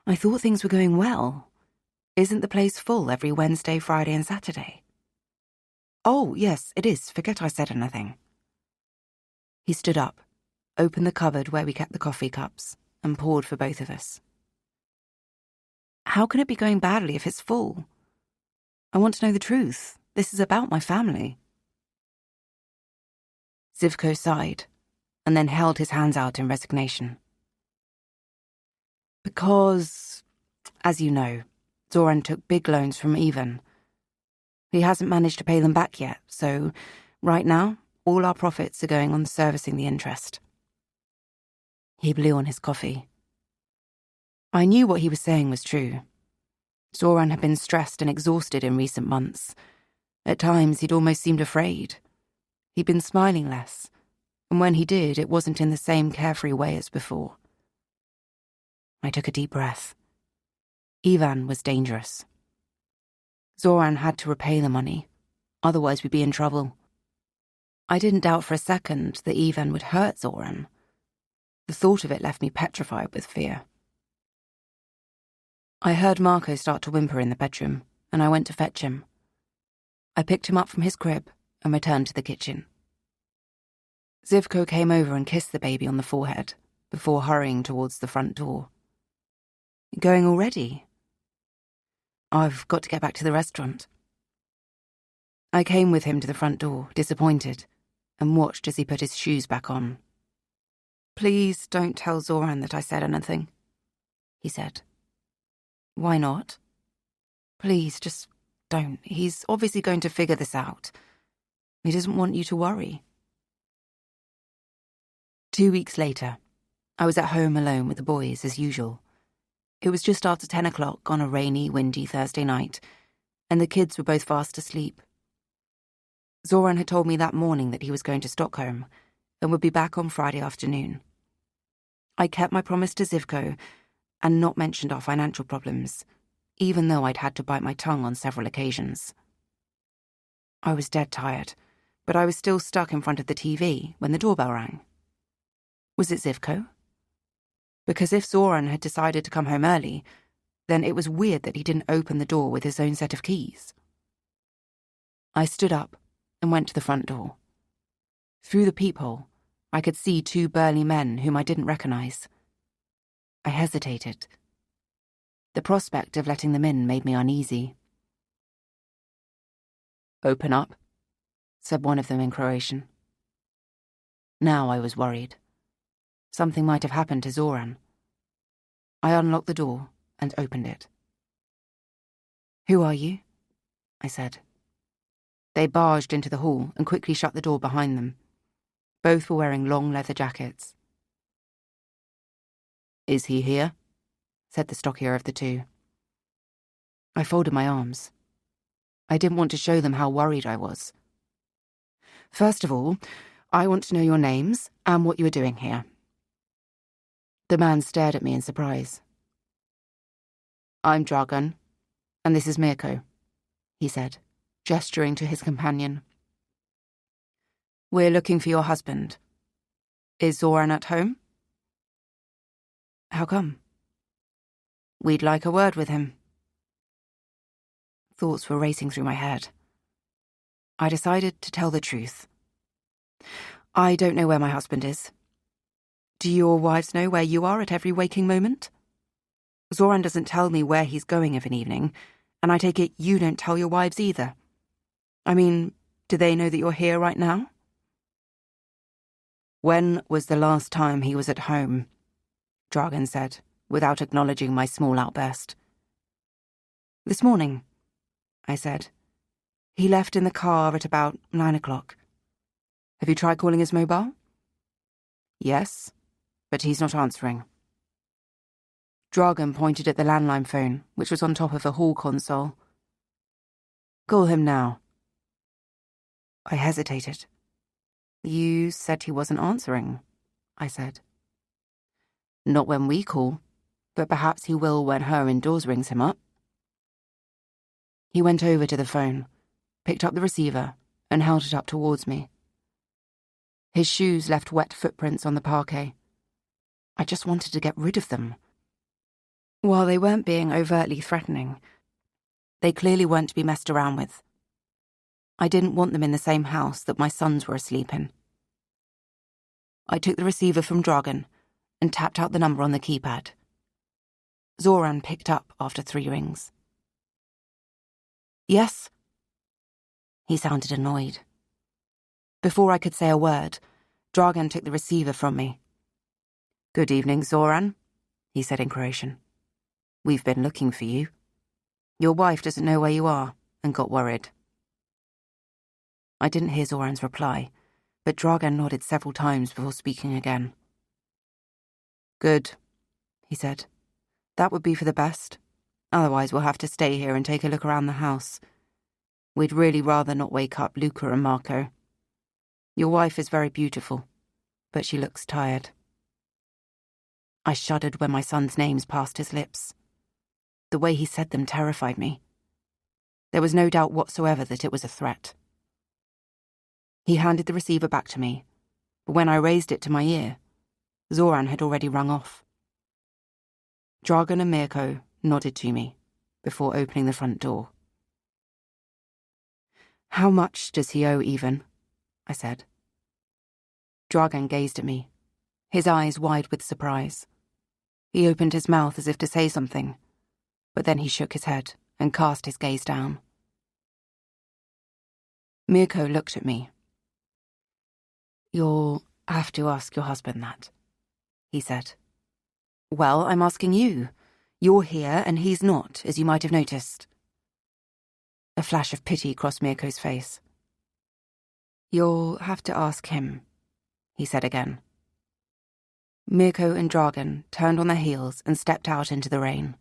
I thought things were going well. Isn't the place full every Wednesday, Friday and Saturday? Oh, yes, it is. Forget I said anything. He stood up, opened the cupboard where we kept the coffee cups, and poured for both of us. How can it be going badly if it's full? I want to know the truth. This is about my family. Zivko sighed, and then held his hands out in resignation. Because, as you know, Zoran took big loans from Ivan. He hasn't managed to pay them back yet, so right now, all our profits are going on servicing the interest. He blew on his coffee. I knew what he was saying was true. Zoran had been stressed and exhausted in recent months. At times, he'd almost seemed afraid. He'd been smiling less, and when he did, it wasn't in the same carefree way as before. I took a deep breath. Ivan was dangerous. Zoran had to repay the money, otherwise we'd be in trouble. I didn't doubt for a second that Ivan would hurt Zoran. The thought of it left me petrified with fear. I heard Marco start to whimper in the bedroom, and I went to fetch him. I picked him up from his crib and returned to the kitchen. Zivko came over and kissed the baby on the forehead before hurrying towards the front door. Going already? I've got to get back to the restaurant. I came with him to the front door, disappointed, and watched as he put his shoes back on. Please don't tell Zoran that I said anything, he said. Why not? Please, just don't. He's obviously going to figure this out. He doesn't want you to worry. 2 weeks later, I was at home alone with the boys as usual. It was just after 10 o'clock on a rainy, windy Thursday night, and the kids were both fast asleep. Zoran had told me that morning that he was going to Stockholm and would be back on Friday afternoon. I kept my promise to Zivko and not mentioned our financial problems, even though I'd had to bite my tongue on several occasions. I was dead tired, but I was still stuck in front of the TV when the doorbell rang. Was it Zivko? Because if Zoran had decided to come home early, then it was weird that he didn't open the door with his own set of keys. I stood up and went to the front door. Through the peephole, I could see 2 burly men whom I didn't recognize. I hesitated. The prospect of letting them in made me uneasy. Open up, said one of them in Croatian. Now I was worried. Something might have happened to Zoran. I unlocked the door and opened it. Who are you? I said. They barged into the hall and quickly shut the door behind them. Both were wearing long leather jackets. Is he here? Said the stockier of the two. I folded my arms. I didn't want to show them how worried I was. First of all, I want to know your names and what you are doing here. The man stared at me in surprise. I'm Dragan, and this is Mirko, he said, gesturing to his companion. We're looking for your husband. Is Zoran at home? How come? We'd like a word with him. Thoughts were racing through my head. I decided to tell the truth. I don't know where my husband is. Do your wives know where you are at every waking moment? Zoran doesn't tell me where he's going of an evening, and I take it you don't tell your wives either. I mean, do they know that you're here right now? When was the last time he was at home? Dragan said, without acknowledging my small outburst. This morning, I said. He left in the car at about 9 o'clock. Have you tried calling his mobile? Yes, but he's not answering. Dragan pointed at the landline phone, which was on top of a hall console. Call him now. I hesitated. You said he wasn't answering, I said. Not when we call, but perhaps he will when her indoors rings him up. He went over to the phone, picked up the receiver, and held it up towards me. His shoes left wet footprints on the parquet. I just wanted to get rid of them. While they weren't being overtly threatening, they clearly weren't to be messed around with. I didn't want them in the same house that my sons were asleep in. I took the receiver from Dragan and tapped out the number on the keypad. Zoran picked up after 3 rings. Yes? He sounded annoyed. Before I could say a word, Dragan took the receiver from me. Good evening, Zoran, he said in Croatian. We've been looking for you. Your wife doesn't know where you are and got worried. I didn't hear Zoran's reply, but Dragan nodded several times before speaking again. Good, he said. That would be for the best. Otherwise we'll have to stay here and take a look around the house. We'd really rather not wake up Luca and Marco. Your wife is very beautiful, but she looks tired. I shuddered when my son's names passed his lips. The way he said them terrified me. There was no doubt whatsoever that it was a threat. He handed the receiver back to me, but when I raised it to my ear, Zoran had already rung off. Dragan and Mirko nodded to me before opening the front door. How much does he owe, even? I said. Dragan gazed at me, his eyes wide with surprise. He opened his mouth as if to say something, but then he shook his head and cast his gaze down. Mirko looked at me. You'll have to ask your husband that, he said. Well, I'm asking you. You're here and he's not, as you might have noticed. A flash of pity crossed Mirko's face. You'll have to ask him, he said again. Mirko and Dragan turned on their heels and stepped out into the rain.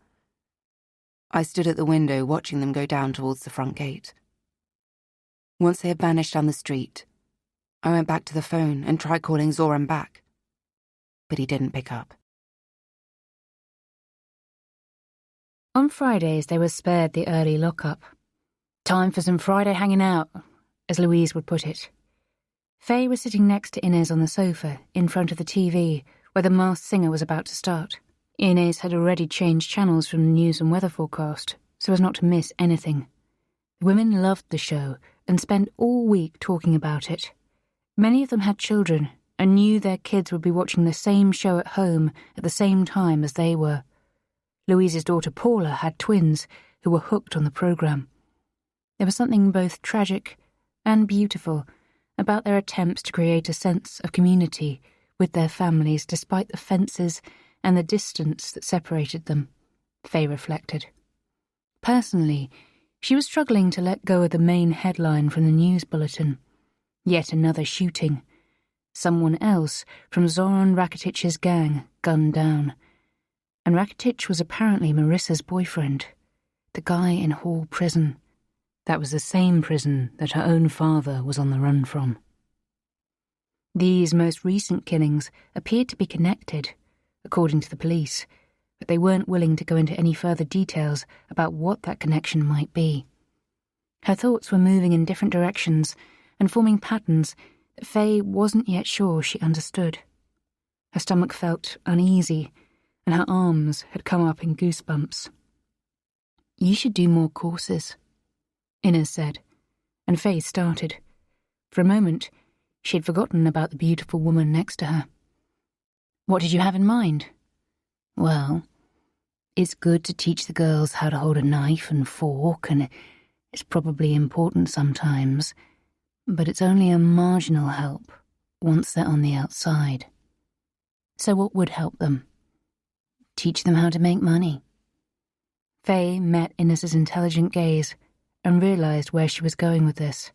I stood at the window watching them go down towards the front gate. Once they had vanished down the street, I went back to the phone and tried calling Zoran back, but he didn't pick up. On Fridays, they were spared the early lockup. Time for some Friday hanging out, as Louise would put it. Faye was sitting next to Inez on the sofa, in front of the TV, where The Masked Singer was about to start. Inez had already changed channels from the news and weather forecast, so as not to miss anything. The women loved the show and spent all week talking about it. Many of them had children and knew their kids would be watching the same show at home at the same time as they were. Louise's daughter Paula had twins who were hooked on the programme. There was something both tragic and beautiful about their attempts to create a sense of community with their families despite the fences and the distance that separated them, Faye reflected. Personally, she was struggling to let go of the main headline from the news bulletin. Yet another shooting. Someone else from Zoran Rakitich's gang gunned down. And Rakitic was apparently Marissa's boyfriend, the guy in Hall Prison. That was the same prison that her own father was on the run from. These most recent killings appeared to be connected, according to the police, but they weren't willing to go into any further details about what that connection might be. Her thoughts were moving in different directions and forming patterns that Faye wasn't yet sure she understood. Her stomach felt uneasy, and her arms had come up in goosebumps. You should do more courses, Inez said, and Faye started. For a moment, she had forgotten about the beautiful woman next to her. What did you have in mind? Well, it's good to teach the girls how to hold a knife and fork, and it's probably important sometimes, but it's only a marginal help once they're on the outside. So what would help them? Teach them how to make money. Faye met Inez's intelligent gaze and realised where she was going with this.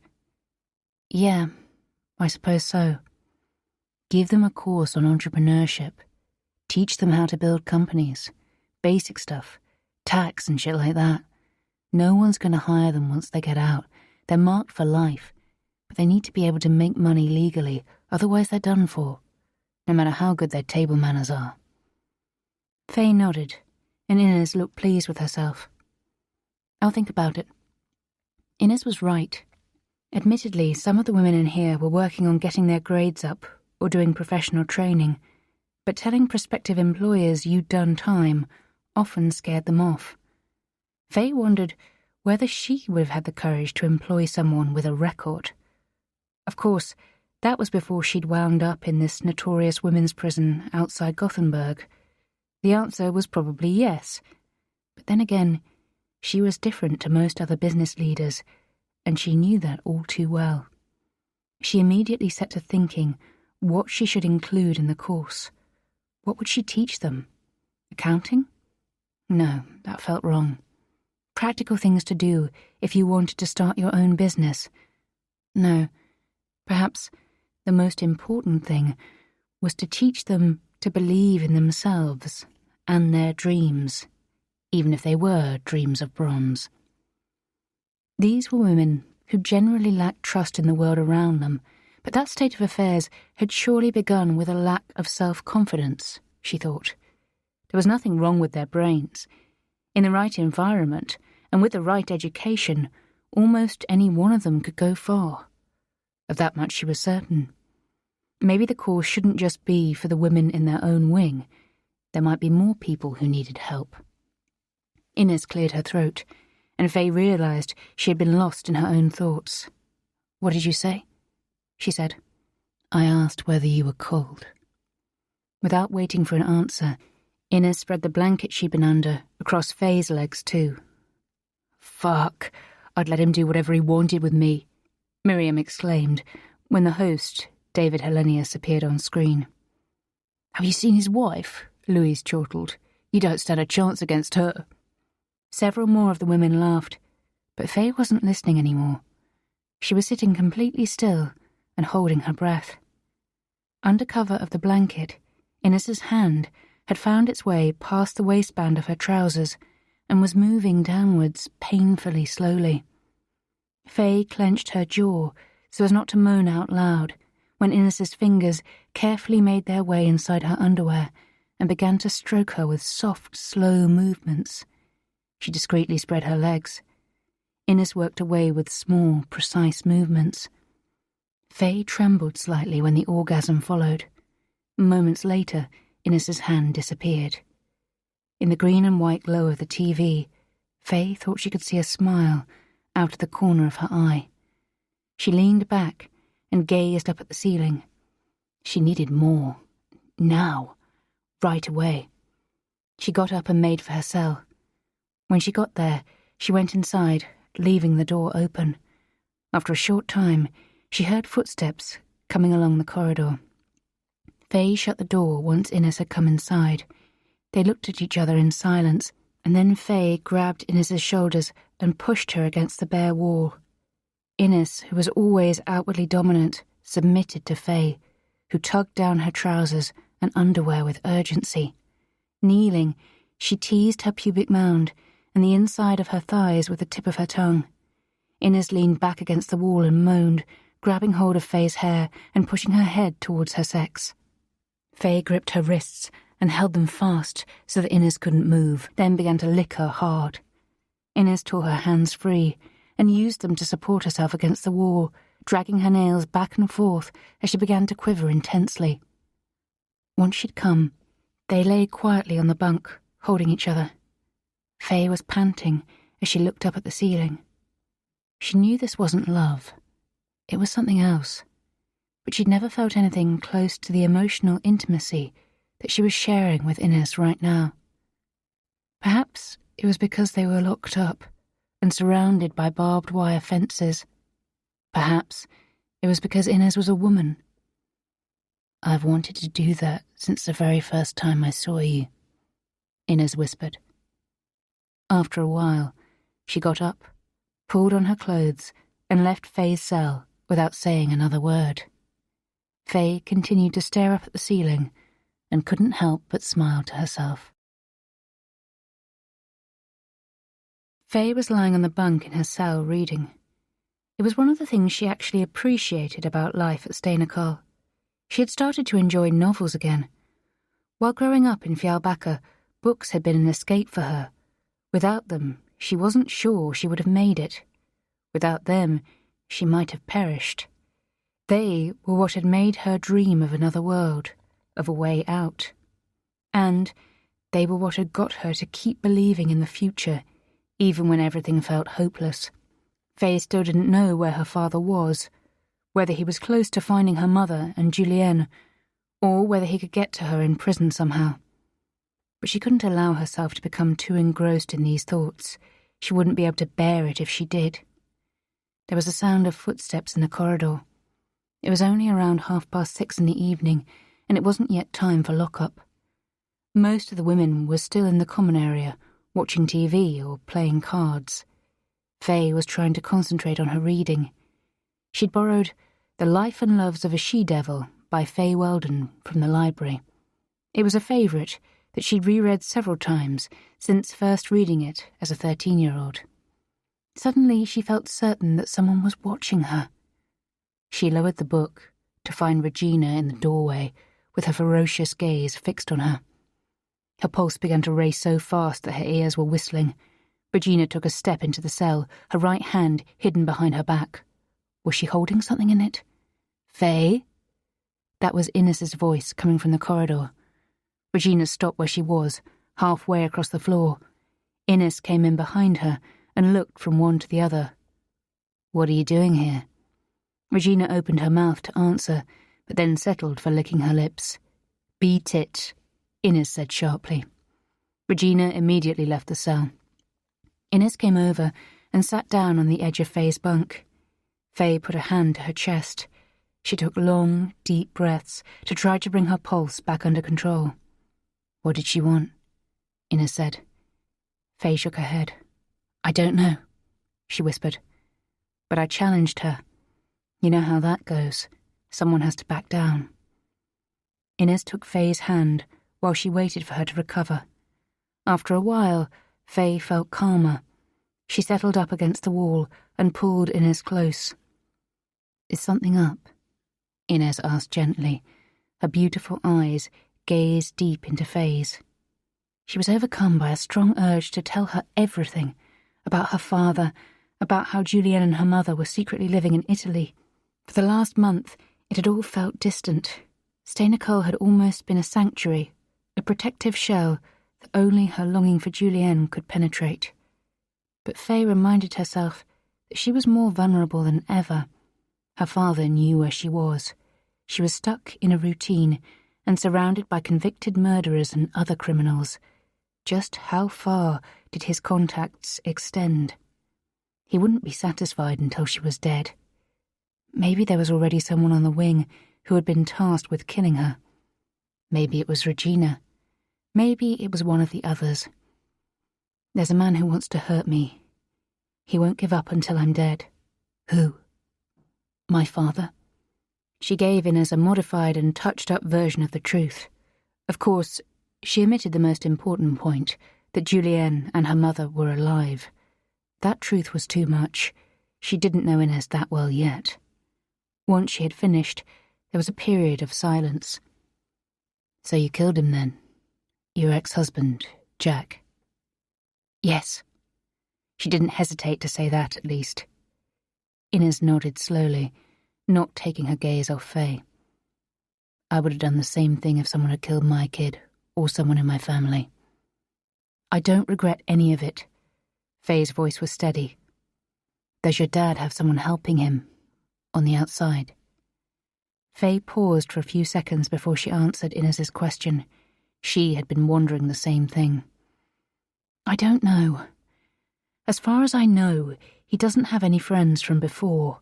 Yeah, I suppose so. Give them a course on entrepreneurship. Teach them how to build companies. Basic stuff. Tax and shit like that. No one's going to hire them once they get out. They're marked for life. But they need to be able to make money legally, otherwise they're done for. No matter how good their table manners are. Faye nodded, and Inez looked pleased with herself. I'll think about it. Inez was right. Admittedly, some of the women in here were working on getting their grades up or doing professional training, but telling prospective employers you'd done time often scared them off. Faye wondered whether she would have had the courage to employ someone with a record. Of course, that was before she'd wound up in this notorious women's prison outside Gothenburg. The answer was probably yes. But then again, she was different to most other business leaders, and she knew that all too well. She immediately set to thinking what she should include in the course. What would she teach them? Accounting? No, that felt wrong. Practical things to do if you wanted to start your own business. No, perhaps the most important thing was to teach them to believe in themselves and their dreams, even if they were dreams of bronze. These were women who generally lacked trust in the world around them, but that state of affairs had surely begun with a lack of self-confidence, she thought. There was nothing wrong with their brains. In the right environment, and with the right education, almost any one of them could go far. Of that much she was certain. Maybe the cause shouldn't just be for the women in their own wing. There might be more people who needed help. Innes cleared her throat, and Faye realised she had been lost in her own thoughts. "What did you say?" she said. "I asked whether you were cold." Without waiting for an answer, Innes spread the blanket she'd been under across Faye's legs too. "Fuck, I'd let him do whatever he wanted with me," Miriam exclaimed when the host, David Hellenius, appeared on screen. "Have you seen his wife?" Louise chortled. "You don't stand a chance against her." Several more of the women laughed, but Faye wasn't listening anymore. She was sitting completely still and holding her breath. Under cover of the blanket, Innes's hand had found its way past the waistband of her trousers and was moving downwards painfully slowly. Faye clenched her jaw so as not to moan out loud when Innes's fingers carefully made their way inside her underwear and began to stroke her with soft, slow movements. She discreetly spread her legs. Innes worked away with small, precise movements. Faye trembled slightly when the orgasm followed. Moments later, Innes's hand disappeared. In the green and white glow of the TV, Faye thought she could see a smile out of the corner of her eye. She leaned back and gazed up at the ceiling. She needed more. Now. Right away. She got up and made for her cell. When she got there, she went inside, leaving the door open. After a short time, she heard footsteps coming along the corridor. Faye shut the door once Innes had come inside. They looked at each other in silence, and then Faye grabbed Innes's shoulders and pushed her against the bare wall. Innes, who was always outwardly dominant, submitted to Faye, who tugged down her trousers and underwear with urgency. Kneeling, she teased her pubic mound and the inside of her thighs with the tip of her tongue. Innes leaned back against the wall and moaned, grabbing hold of Faye's hair and pushing her head towards her sex. Faye gripped her wrists and held them fast so that Innes couldn't move, then began to lick her hard. Innes tore her hands free and used them to support herself against the wall, dragging her nails back and forth as she began to quiver intensely. Once she'd come, they lay quietly on the bunk, holding each other. Faye was panting as she looked up at the ceiling. She knew this wasn't love. It was something else. But she'd never felt anything close to the emotional intimacy that she was sharing with Innes right now. Perhaps it was because they were locked up and surrounded by barbed wire fences. Perhaps it was because Innes was a woman. "I've wanted to do that since the very first time I saw you," Innes whispered. After a while, she got up, pulled on her clothes, and left Faye's cell without saying another word. Faye continued to stare up at the ceiling and couldn't help but smile to herself. Faye was lying on the bunk in her cell reading. It was one of the things she actually appreciated about life at Steinakal. She had started to enjoy novels again. While growing up in Fjällbacka, books had been an escape for her. Without them, she wasn't sure she would have made it. Without them, she might have perished. They were what had made her dream of another world, of a way out. And they were what had got her to keep believing in the future, even when everything felt hopeless. Faye still didn't know where her father was, whether he was close to finding her mother and Julienne, or whether he could get to her in prison somehow. But she couldn't allow herself to become too engrossed in these thoughts. She wouldn't be able to bear it if she did. There was a sound of footsteps in the corridor. It was only around 6:30 in the evening, and it wasn't yet time for lock-up. Most of the women were still in the common area, watching TV or playing cards. Faye was trying to concentrate on her reading. She'd borrowed The Life and Loves of a She-Devil by Faye Weldon from the library. It was a favourite that she'd reread several times since first reading it as a 13-year-old. Suddenly she felt certain that someone was watching her. She lowered the book to find Regina in the doorway with her ferocious gaze fixed on her. Her pulse began to race so fast that her ears were whistling. Regina took a step into the cell, her right hand hidden behind her back. Was she holding something in it? "Faye?" That was Innes's voice coming from the corridor. Regina stopped where she was, halfway across the floor. Innes came in behind her and looked from one to the other. "What are you doing here?" Regina opened her mouth to answer, but then settled for licking her lips. "Beat it," Innes said sharply. Regina immediately left the cell. Innes came over and sat down on the edge of Faye's bunk. Faye put a hand to her chest. She took long, deep breaths to try to bring her pulse back under control. "What did she want?" Innes said. Faye shook her head. "I don't know," she whispered. "But I challenged her. You know how that goes. Someone has to back down." Innes took Faye's hand while she waited for her to recover. After a while, Faye felt calmer. She settled up against the wall and pulled Innes close. "Is something up?" Innes asked gently. Her beautiful eyes gazed deep into Faye's. She was overcome by a strong urge to tell her everything, about her father, about how Julienne and her mother were secretly living in Italy. For the last month, it had all felt distant. Steineckal had almost been a sanctuary, a protective shell that only her longing for Julienne could penetrate. But Faye reminded herself that she was more vulnerable than ever. Her father knew where she was. She was stuck in a routine and surrounded by convicted murderers and other criminals. Just how far did his contacts extend? He wouldn't be satisfied until she was dead. Maybe there was already someone on the wing who had been tasked with killing her. Maybe it was Regina. Maybe it was one of the others. "There's a man who wants to hurt me. He won't give up until I'm dead." "Who?" "My father." She gave Innes a modified and touched-up version of the truth. Of course, she omitted the most important point, that Julienne and her mother were alive. That truth was too much. She didn't know Innes that well yet. Once she had finished, there was a period of silence. "So you killed him then? Your ex-husband, Jack?" "Yes." She didn't hesitate to say that, at least. Innes nodded slowly, not taking her gaze off Faye. "I would have done the same thing if someone had killed my kid, or someone in my family." "I don't regret any of it." Faye's voice was steady. "Does your dad have someone helping him, on the outside?" Faye paused for a few seconds before she answered Innes's question. She had been wondering the same thing. "I don't know. As far as I know, he doesn't have any friends from before.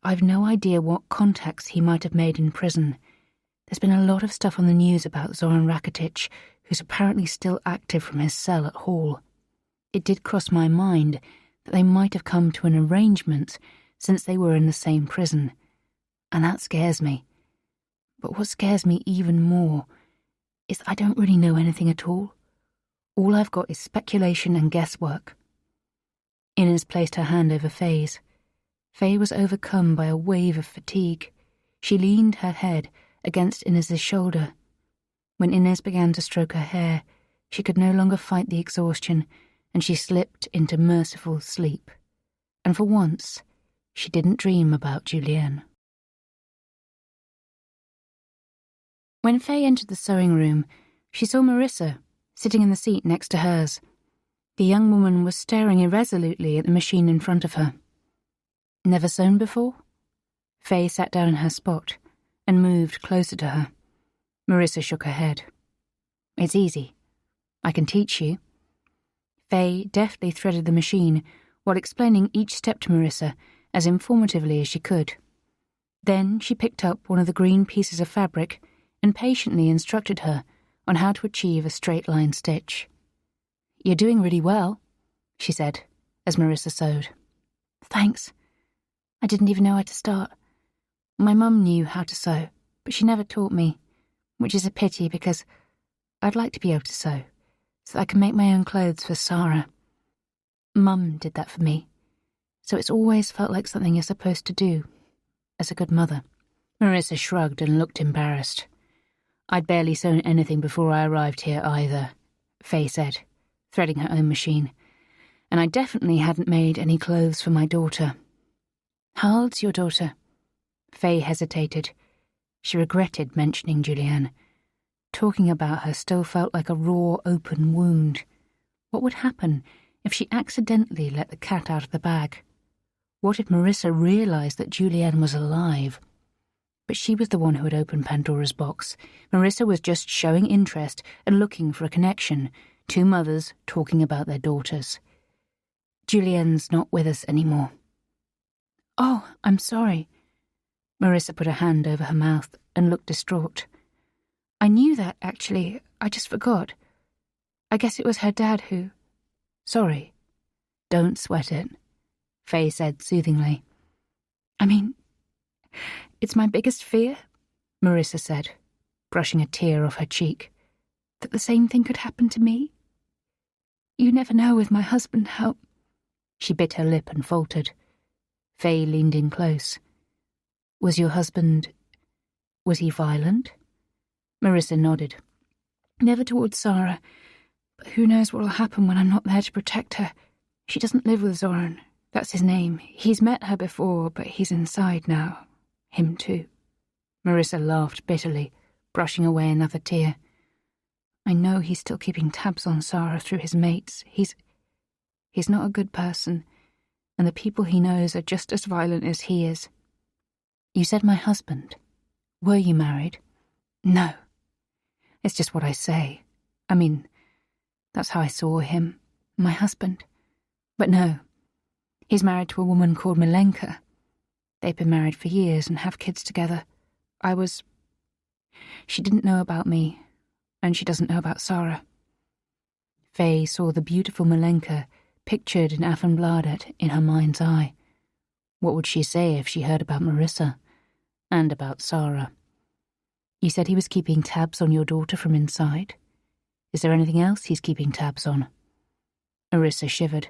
I've no idea what contacts he might have made in prison. There's been a lot of stuff on the news about Zoran Rakitic, who's apparently still active from his cell at Hall. It did cross my mind that they might have come to an arrangement since they were in the same prison. And that scares me. But what scares me even more is I don't really know anything at all. All I've got is speculation and guesswork." Innes placed her hand over Faye's. Faye was overcome by a wave of fatigue. She leaned her head against Innes's shoulder. When Innes began to stroke her hair, she could no longer fight the exhaustion, and she slipped into merciful sleep. And for once, she didn't dream about Julienne. When Faye entered the sewing room, she saw Marissa sitting in the seat next to hers. The young woman was staring irresolutely at the machine in front of her. "Never sewn before?" Faye sat down in her spot and moved closer to her. Marissa shook her head. "It's easy. I can teach you." Faye deftly threaded the machine while explaining each step to Marissa as informatively as she could. Then she picked up one of the green pieces of fabric and patiently instructed her on how to achieve a straight-line stitch. "You're doing really well," she said, as Marissa sewed. "Thanks. I didn't even know where to start. My mum knew how to sew, but she never taught me. which is a pity because I'd like to be able to sew, so that I can make my own clothes for Sarah. Mum did that for me, so it's always felt like something you're supposed to do, as a good mother. Marissa shrugged and looked embarrassed. I'd barely sewn anything before I arrived here either, Faye said, threading her own machine, and I definitely hadn't made any clothes for my daughter. How old's your daughter? Faye hesitated. She regretted mentioning Julianne. Talking about her still felt like a raw, open wound. What would happen if she accidentally let the cat out of the bag? What if Marissa realised that Julianne was alive? But she was the one who had opened Pandora's box. Marissa was just showing interest and looking for a connection. Two mothers talking about their daughters. Julianne's not with us anymore. Oh, I'm sorry. Marissa put a hand over her mouth and looked distraught. I knew that, actually. I just forgot. I guess it was her dad who... Sorry. Don't sweat it, Faye said soothingly. I mean, it's my biggest fear, Marissa said, brushing a tear off her cheek, that the same thing could happen to me. You never know with my husband how... She bit her lip and faltered. Faye leaned in close. Was your husband... was he violent? Marissa nodded. Never towards Sarah, but who knows what will happen when I'm not there to protect her. She doesn't live with Zoran. That's his name. He's met her before, but he's inside now. Him too. Marissa laughed bitterly, brushing away another tear. I know he's still keeping tabs on Sarah through his mates. He's not a good person, and the people he knows are just as violent as he is. You said my husband. Were you married? No. It's just what I say. I mean, that's how I saw him, my husband. But no, he's married to a woman called Milenka. They've been married for years and have kids together. She didn't know about me, and she doesn't know about Sarah. Faye saw the beautiful Milenka pictured in Aftonbladet in her mind's eye. What would she say if she heard about Marissa and about Sarah? You said he was keeping tabs on your daughter from inside. Is there anything else he's keeping tabs on? Marissa shivered.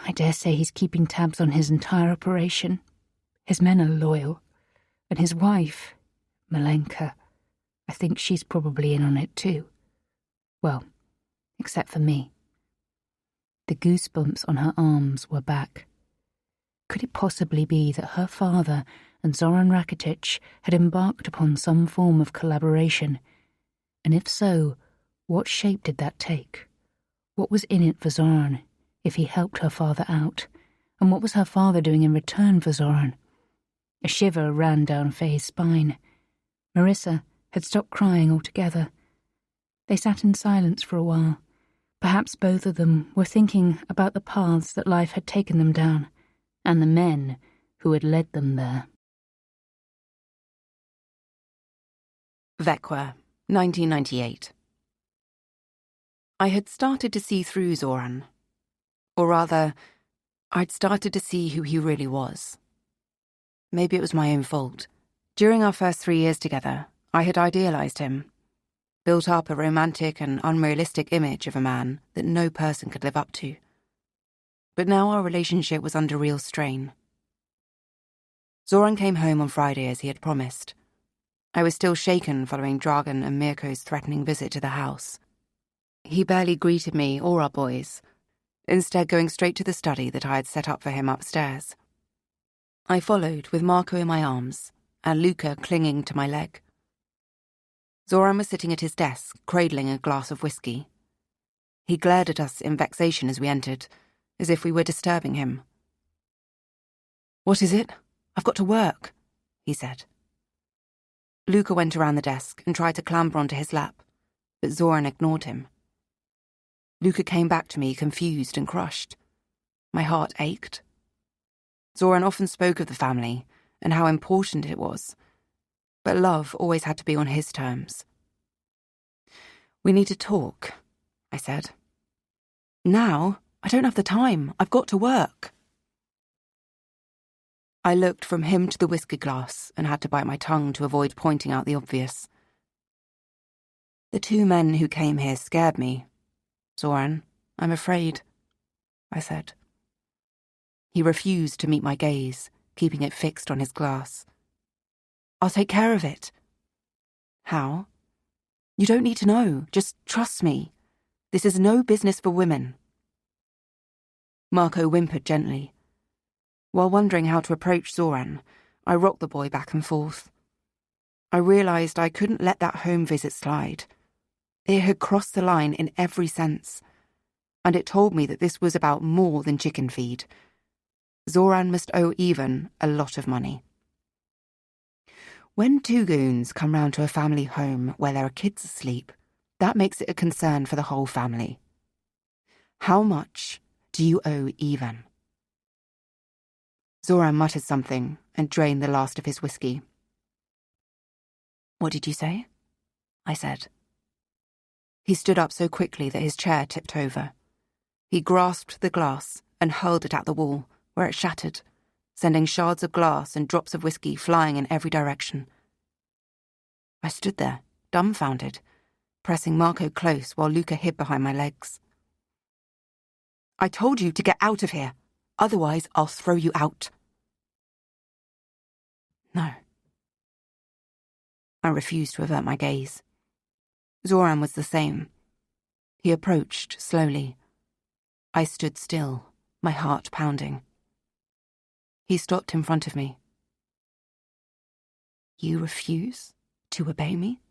I dare say he's keeping tabs on his entire operation. His men are loyal. And his wife, Milenka, I think she's probably in on it too. Well, except for me. The goosebumps on her arms were back. Could it possibly be that her father and Zoran Rakitic had embarked upon some form of collaboration? And if so, what shape did that take? What was in it for Zoran, if he helped her father out? And what was her father doing in return for Zoran? A shiver ran down Faye's spine. Marissa had stopped crying altogether. They sat in silence for a while. Perhaps both of them were thinking about the paths that life had taken them down, and the men who had led them there. Växjö, 1998. I had started to see through Zoran. Or rather, I'd started to see who he really was. Maybe it was my own fault. During our first 3 years together, I had idealised him, built up a romantic and unrealistic image of a man that no person could live up to. But now our relationship was under real strain. Zoran came home on Friday as he had promised. I was still shaken following Dragan and Mirko's threatening visit to the house. He barely greeted me or our boys, instead going straight to the study that I had set up for him upstairs. I followed with Marco in my arms and Luca clinging to my leg. Zoran was sitting at his desk, cradling a glass of whiskey. He glared at us in vexation as we entered, as if we were disturbing him. "What is it? I've got to work," he said. Luca went around the desk and tried to clamber onto his lap, but Zoran ignored him. Luca came back to me confused and crushed. My heart ached. Zoran often spoke of the family and how important it was, but love always had to be on his terms. "We need to talk," I said. "Now? I don't have the time. I've got to work." I looked from him to the whiskey glass and had to bite my tongue to avoid pointing out the obvious. The two men who came here scared me. Zoran, I'm afraid, I said. He refused to meet my gaze, keeping it fixed on his glass. I'll take care of it. How? You don't need to know. Just trust me. This is no business for women. Marco whimpered gently. While wondering how to approach Zoran, I rocked the boy back and forth. I realised I couldn't let that home visit slide. It had crossed the line in every sense, and it told me that this was about more than chicken feed. Zoran must owe Ivan a lot of money. When two goons come round to a family home where there are kids asleep, that makes it a concern for the whole family. How much do you owe Ivan? Zoran muttered something and drained the last of his whiskey. What did you say? I said. He stood up so quickly that his chair tipped over. He grasped the glass and hurled it at the wall, where it shattered, sending shards of glass and drops of whiskey flying in every direction. I stood there, dumbfounded, pressing Marco close while Luca hid behind my legs. I told you to get out of here. Otherwise, I'll throw you out. No. I refused to avert my gaze. Zoran was the same. He approached slowly. I stood still, my heart pounding. He stopped in front of me. You refuse to obey me?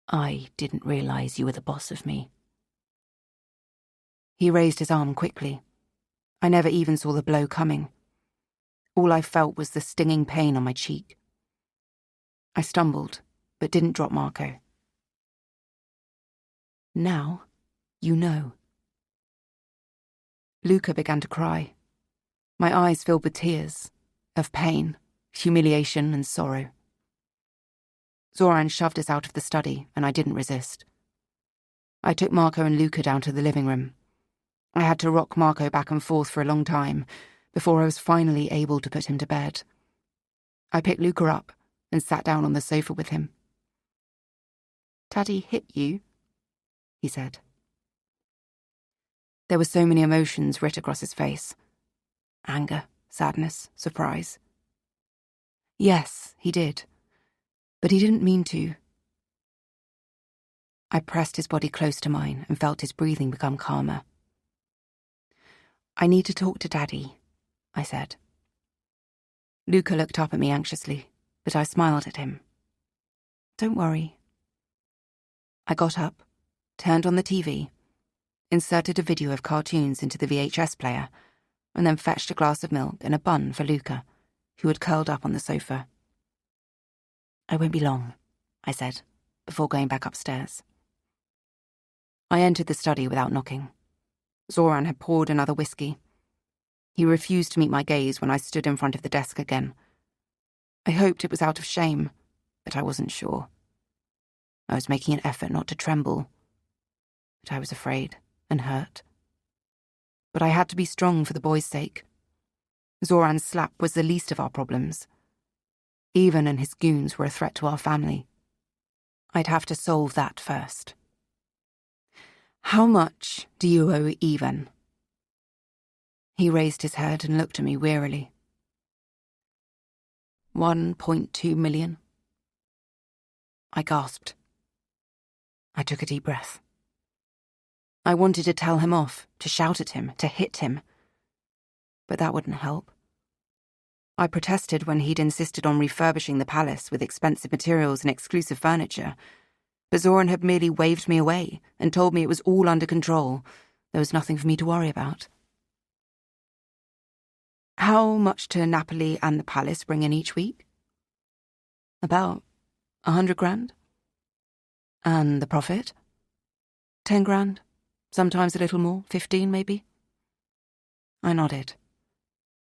I didn't realize you were the boss of me. He raised his arm quickly. I never even saw the blow coming. All I felt was the stinging pain on my cheek. I stumbled, but didn't drop Marco. Now, you know. Luca began to cry. My eyes filled with tears, of pain, humiliation and sorrow. Zoran shoved us out of the study, and I didn't resist. I took Marco and Luca down to the living room. I had to rock Marco back and forth for a long time before I was finally able to put him to bed. I picked Luca up and sat down on the sofa with him. Daddy hit you? He said. There were so many emotions writ across his face. Anger, sadness, surprise. Yes, he did. But he didn't mean to. I pressed his body close to mine and felt his breathing become calmer. I need to talk to Daddy, I said. Luca looked up at me anxiously, but I smiled at him. Don't worry. I got up, turned on the TV, inserted a video of cartoons into the VHS player, and then fetched a glass of milk and a bun for Luca, who had curled up on the sofa. I won't be long, I said, before going back upstairs. I entered the study without knocking. Zoran had poured another whiskey. He refused to meet my gaze when I stood in front of the desk again. I hoped it was out of shame, but I wasn't sure. I was making an effort not to tremble, but I was afraid and hurt. But I had to be strong for the boy's sake. Zoran's slap was the least of our problems. Ivan and his goons were a threat to our family. I'd have to solve that first. How much do you owe Ivan? He raised his head and looked at me wearily. 1.2 million. I gasped. I took a deep breath. I wanted to tell him off, to shout at him, to hit him. But that wouldn't help. I protested when he'd insisted on refurbishing the palace with expensive materials and exclusive furniture. But Zoran had merely waved me away and told me it was all under control. There was nothing for me to worry about. How much do Napoli and the palace bring in each week? About 100 grand. And the profit? 10 grand. Sometimes a little more, 15 maybe. I nodded.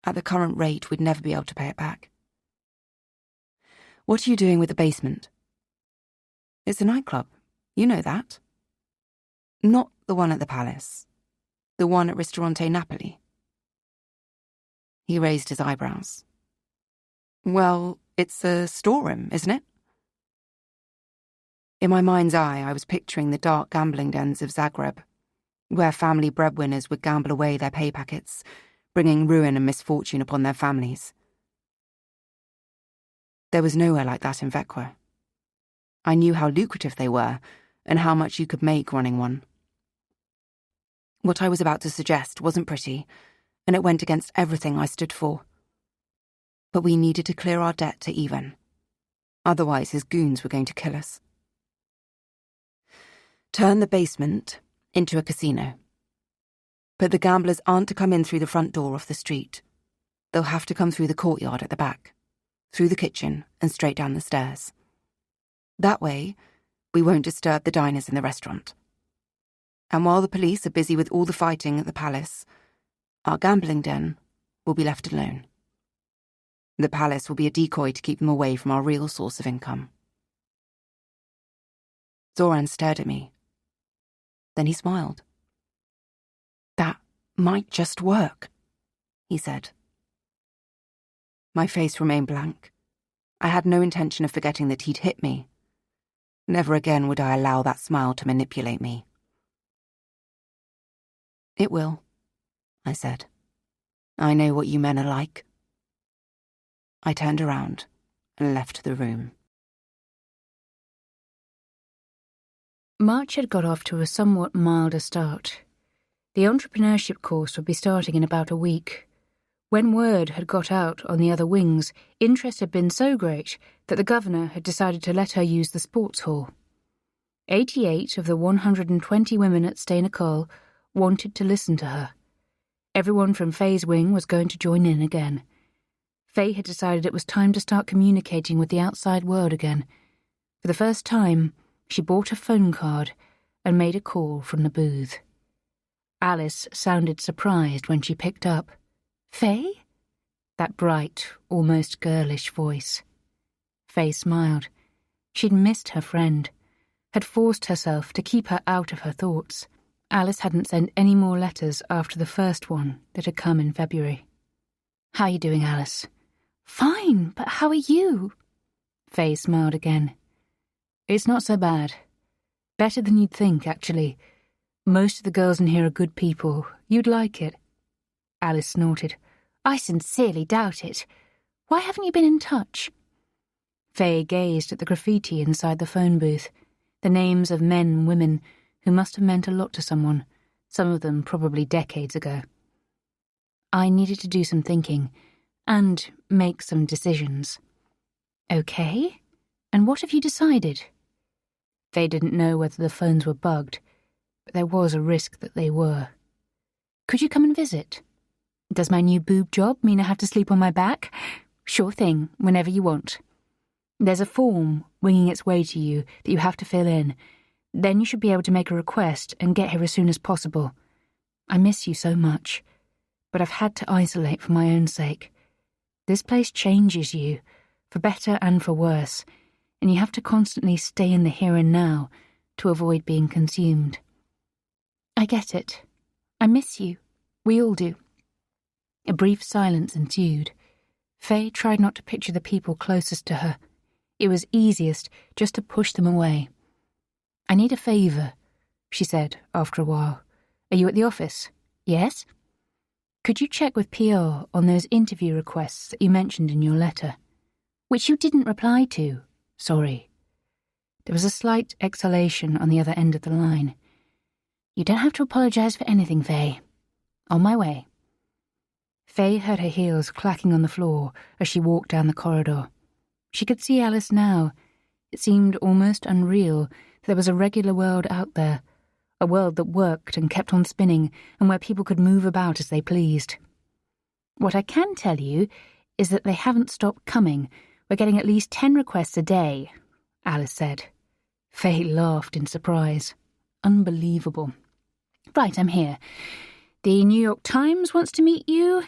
At the current rate, we'd never be able to pay it back. What are you doing with the basement? It's a nightclub. You know that. Not the one at the palace. The one at Ristorante Napoli. He raised his eyebrows. Well, it's a storeroom, isn't it? In my mind's eye, I was picturing the dark gambling dens of Zagreb, where family breadwinners would gamble away their pay packets, bringing ruin and misfortune upon their families. There was nowhere like that in Vecqua. I knew how lucrative they were and how much you could make running one. What I was about to suggest wasn't pretty, and it went against everything I stood for. But we needed to clear our debt to Ivan. Otherwise, his goons were going to kill us. Turn the basement into a casino. But the gamblers aren't to come in through the front door off the street. They'll have to come through the courtyard at the back, through the kitchen and straight down the stairs. That way, we won't disturb the diners in the restaurant. And while the police are busy with all the fighting at the palace, our gambling den will be left alone. The palace will be a decoy to keep them away from our real source of income. Zoran stared at me. Then he smiled. That might just work, he said. My face remained blank. I had no intention of forgetting that he'd hit me. Never again would I allow that smile to manipulate me. It will, I said. I know what you men are like. I turned around and left the room. March had got off to a somewhat milder start. The entrepreneurship course would be starting in about a week. When word had got out on the other wings, interest had been so great that the governor had decided to let her use the sports hall. 88 of the 120 women at Stayner Cole wanted to listen to her. Everyone from Faye's wing was going to join in again. Faye had decided it was time to start communicating with the outside world again. For the first time, she bought a phone card and made a call from the booth. Alice sounded surprised when she picked up. Faye? That bright, almost girlish voice. Faye smiled. She'd missed her friend, had forced herself to keep her out of her thoughts. Alice hadn't sent any more letters after the first one that had come in February. How are you doing, Alice? Fine, but how are you? Faye smiled again. It's not so bad. Better than you'd think, actually. Most of the girls in here are good people. You'd like it. Alice snorted. I sincerely doubt it. Why haven't you been in touch? Faye gazed at the graffiti inside the phone booth, the names of men and women who must have meant a lot to someone, some of them probably decades ago. I needed to do some thinking, and make some decisions. Okay, and what have you decided? Faye didn't know whether the phones were bugged, but there was a risk that they were. Could you come and visit? Does my new boob job mean I have to sleep on my back? Sure thing, whenever you want. There's a form winging its way to you that you have to fill in. Then you should be able to make a request and get here as soon as possible. I miss you so much, but I've had to isolate for my own sake. This place changes you, for better and for worse, and you have to constantly stay in the here and now to avoid being consumed. I get it. I miss you. We all do. A brief silence ensued. Faye tried not to picture the people closest to her. It was easiest just to push them away. I need a favour, she said after a while. Are you at the office? Yes? Could you check with PR on those interview requests that you mentioned in your letter? Which you didn't reply to. Sorry. There was a slight exhalation on the other end of the line. You don't have to apologise for anything, Faye. On my way. Faye heard her heels clacking on the floor as she walked down the corridor. She could see Alice now. It seemed almost unreal that there was a regular world out there, a world that worked and kept on spinning and where people could move about as they pleased. What I can tell you is that they haven't stopped coming. We're getting at least 10 requests a day, Alice said. Faye laughed in surprise. Unbelievable. Right, I'm here. The New York Times wants to meet you.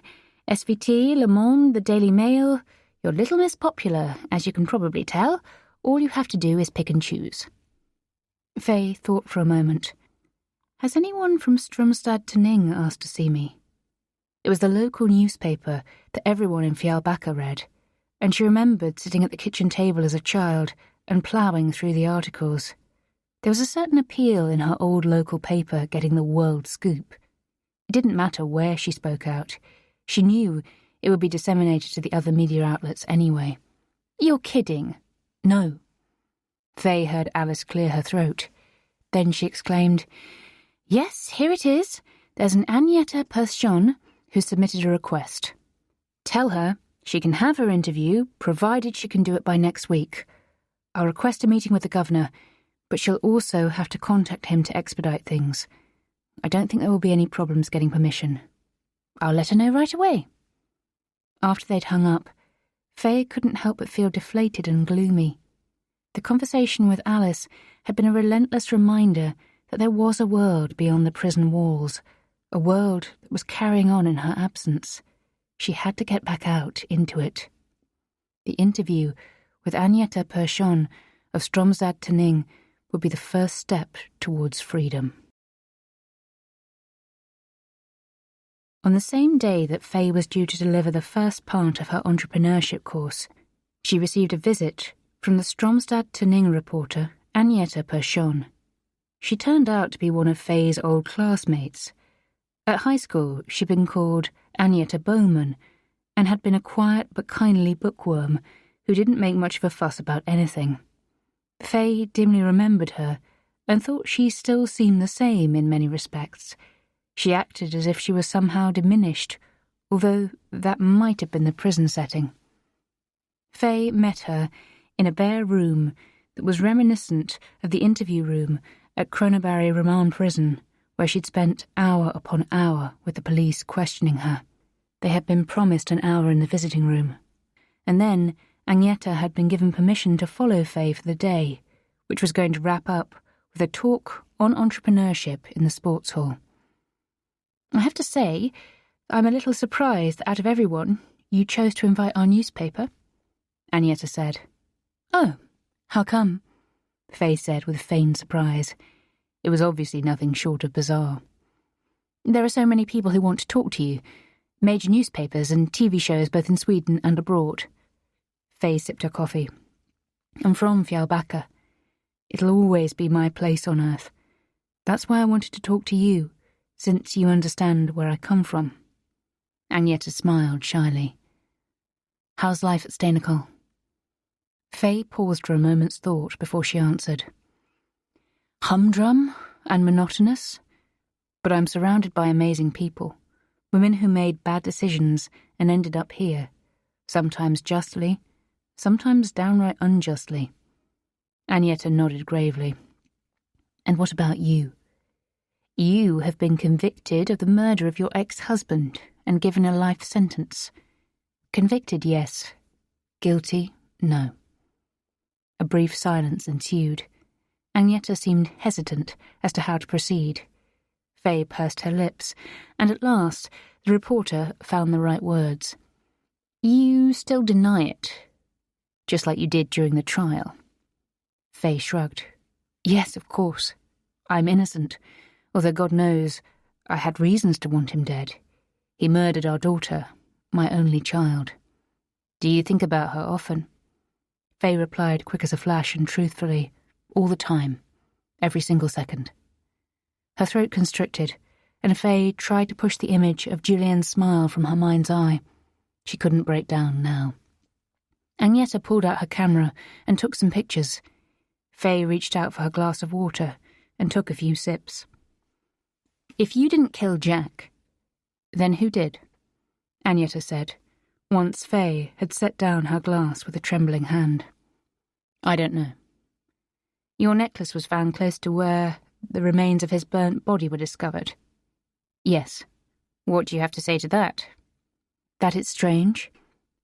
SVT, Le Monde, the Daily Mail. You're Little Miss Popular, as you can probably tell. All you have to do is pick and choose. Faye thought for a moment. Has anyone from Stromstad to Ning asked to see me? It was the local newspaper that everyone in Fjällbacka read, and she remembered sitting at the kitchen table as a child and ploughing through the articles. There was a certain appeal in her old local paper getting the world scoop. It didn't matter where she spoke out. She knew it would be disseminated to the other media outlets anyway. "You're kidding." "No." Faye heard Alice clear her throat. Then she exclaimed, "Yes, here it is. There's an Agneta Pershon who submitted a request. Tell her she can have her interview, provided she can do it by next week. I'll request a meeting with the governor, but she'll also have to contact him to expedite things. I don't think there will be any problems getting permission. I'll let her know right away." After they'd hung up, Faye couldn't help but feel deflated and gloomy. The conversation with Alice had been a relentless reminder that there was a world beyond the prison walls, a world that was carrying on in her absence. She had to get back out into it. The interview with Agneta Pershon of Stromstad Tinning would be the first step towards freedom. On the same day that Faye was due to deliver the first part of her entrepreneurship course, she received a visit from the Stromstad Tinning reporter, Agneta Pershon. She turned out to be one of Faye's old classmates. At high school, she'd been called Agneta Bowman and had been a quiet but kindly bookworm who didn't make much of a fuss about anything. Faye dimly remembered her and thought she still seemed the same in many respects. She acted as if she was somehow diminished, although that might have been the prison setting. Faye met her in a bare room that was reminiscent of the interview room at Kronoberry Remand Prison, where she'd spent hour upon hour with the police questioning her. They had been promised an hour in the visiting room, and then Agneta had been given permission to follow Faye for the day, which was going to wrap up with a talk on entrepreneurship in the sports hall. "I have to say, I'm a little surprised that out of everyone, you chose to invite our newspaper," Agneta said. "Oh, how come?" Faye said with feigned surprise. It was obviously nothing short of bizarre. "There are so many people who want to talk to you. Major newspapers and TV shows both in Sweden and abroad." Faye sipped her coffee. "I'm from Fjällbacka. It'll always be my place on earth. That's why I wanted to talk to you, since you understand where I come from." Agneta smiled shyly. "How's life at Steineckal?" Faye paused for a moment's thought before she answered. "Humdrum and monotonous, but I'm surrounded by amazing people, women who made bad decisions and ended up here, sometimes justly, sometimes downright unjustly." Agneta nodded gravely. "And what about you? You have been convicted of the murder of your ex-husband and given a life sentence. Convicted, yes. Guilty, no." A brief silence ensued. Agneta seemed hesitant as to how to proceed. Faye pursed her lips, and at last the reporter found the right words. "You still deny it, just like you did during the trial?" Faye shrugged. "Yes, of course. I'm innocent, although God knows I had reasons to want him dead. He murdered our daughter, my only child." "Do you think about her often?" Faye replied quick as a flash and truthfully, "All the time, every single second." Her throat constricted, and Faye tried to push the image of Julien's smile from her mind's eye. She couldn't break down now. Agneta pulled out her camera and took some pictures. Faye reached out for her glass of water and took a few sips. "If you didn't kill Jack, then who did?" Agneta said, once Faye had set down her glass with a trembling hand. "I don't know. Your necklace was found close to where the remains of his burnt body were discovered." "Yes. What do you have to say to that?" "That it's strange,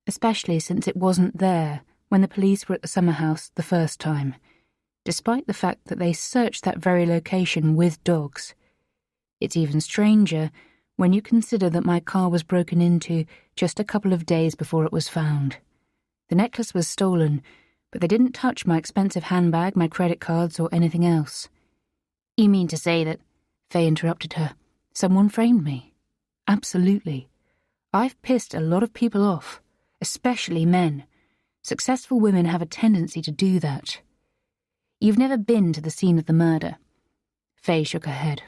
especially since it wasn't there when the police were at the summer house the first time, despite the fact that they searched that very location with dogs. It's even stranger when you consider that my car was broken into just a couple of days before it was found. The necklace was stolen, but they didn't touch my expensive handbag, my credit cards, or anything else." "You mean to say that—" Faye interrupted her. "Someone framed me. Absolutely. I've pissed a lot of people off, especially men. Successful women have a tendency to do that. You've never been to the scene of the murder? Faye shook her head.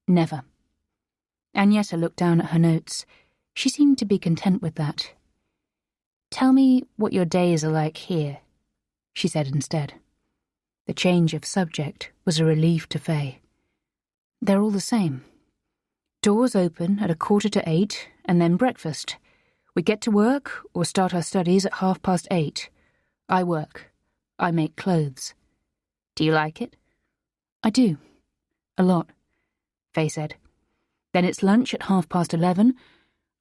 Never. Agneta looked down at her notes. She seemed to be content with that. Tell me what your days are like here, she said instead. The change of subject was a relief to Faye. They're all the same. Doors open at 7:45 and then breakfast. We get to work or start our studies at 8:30. I work. I make clothes. Do you like it? I do. A lot, Faye said. Then it's lunch at 11:30.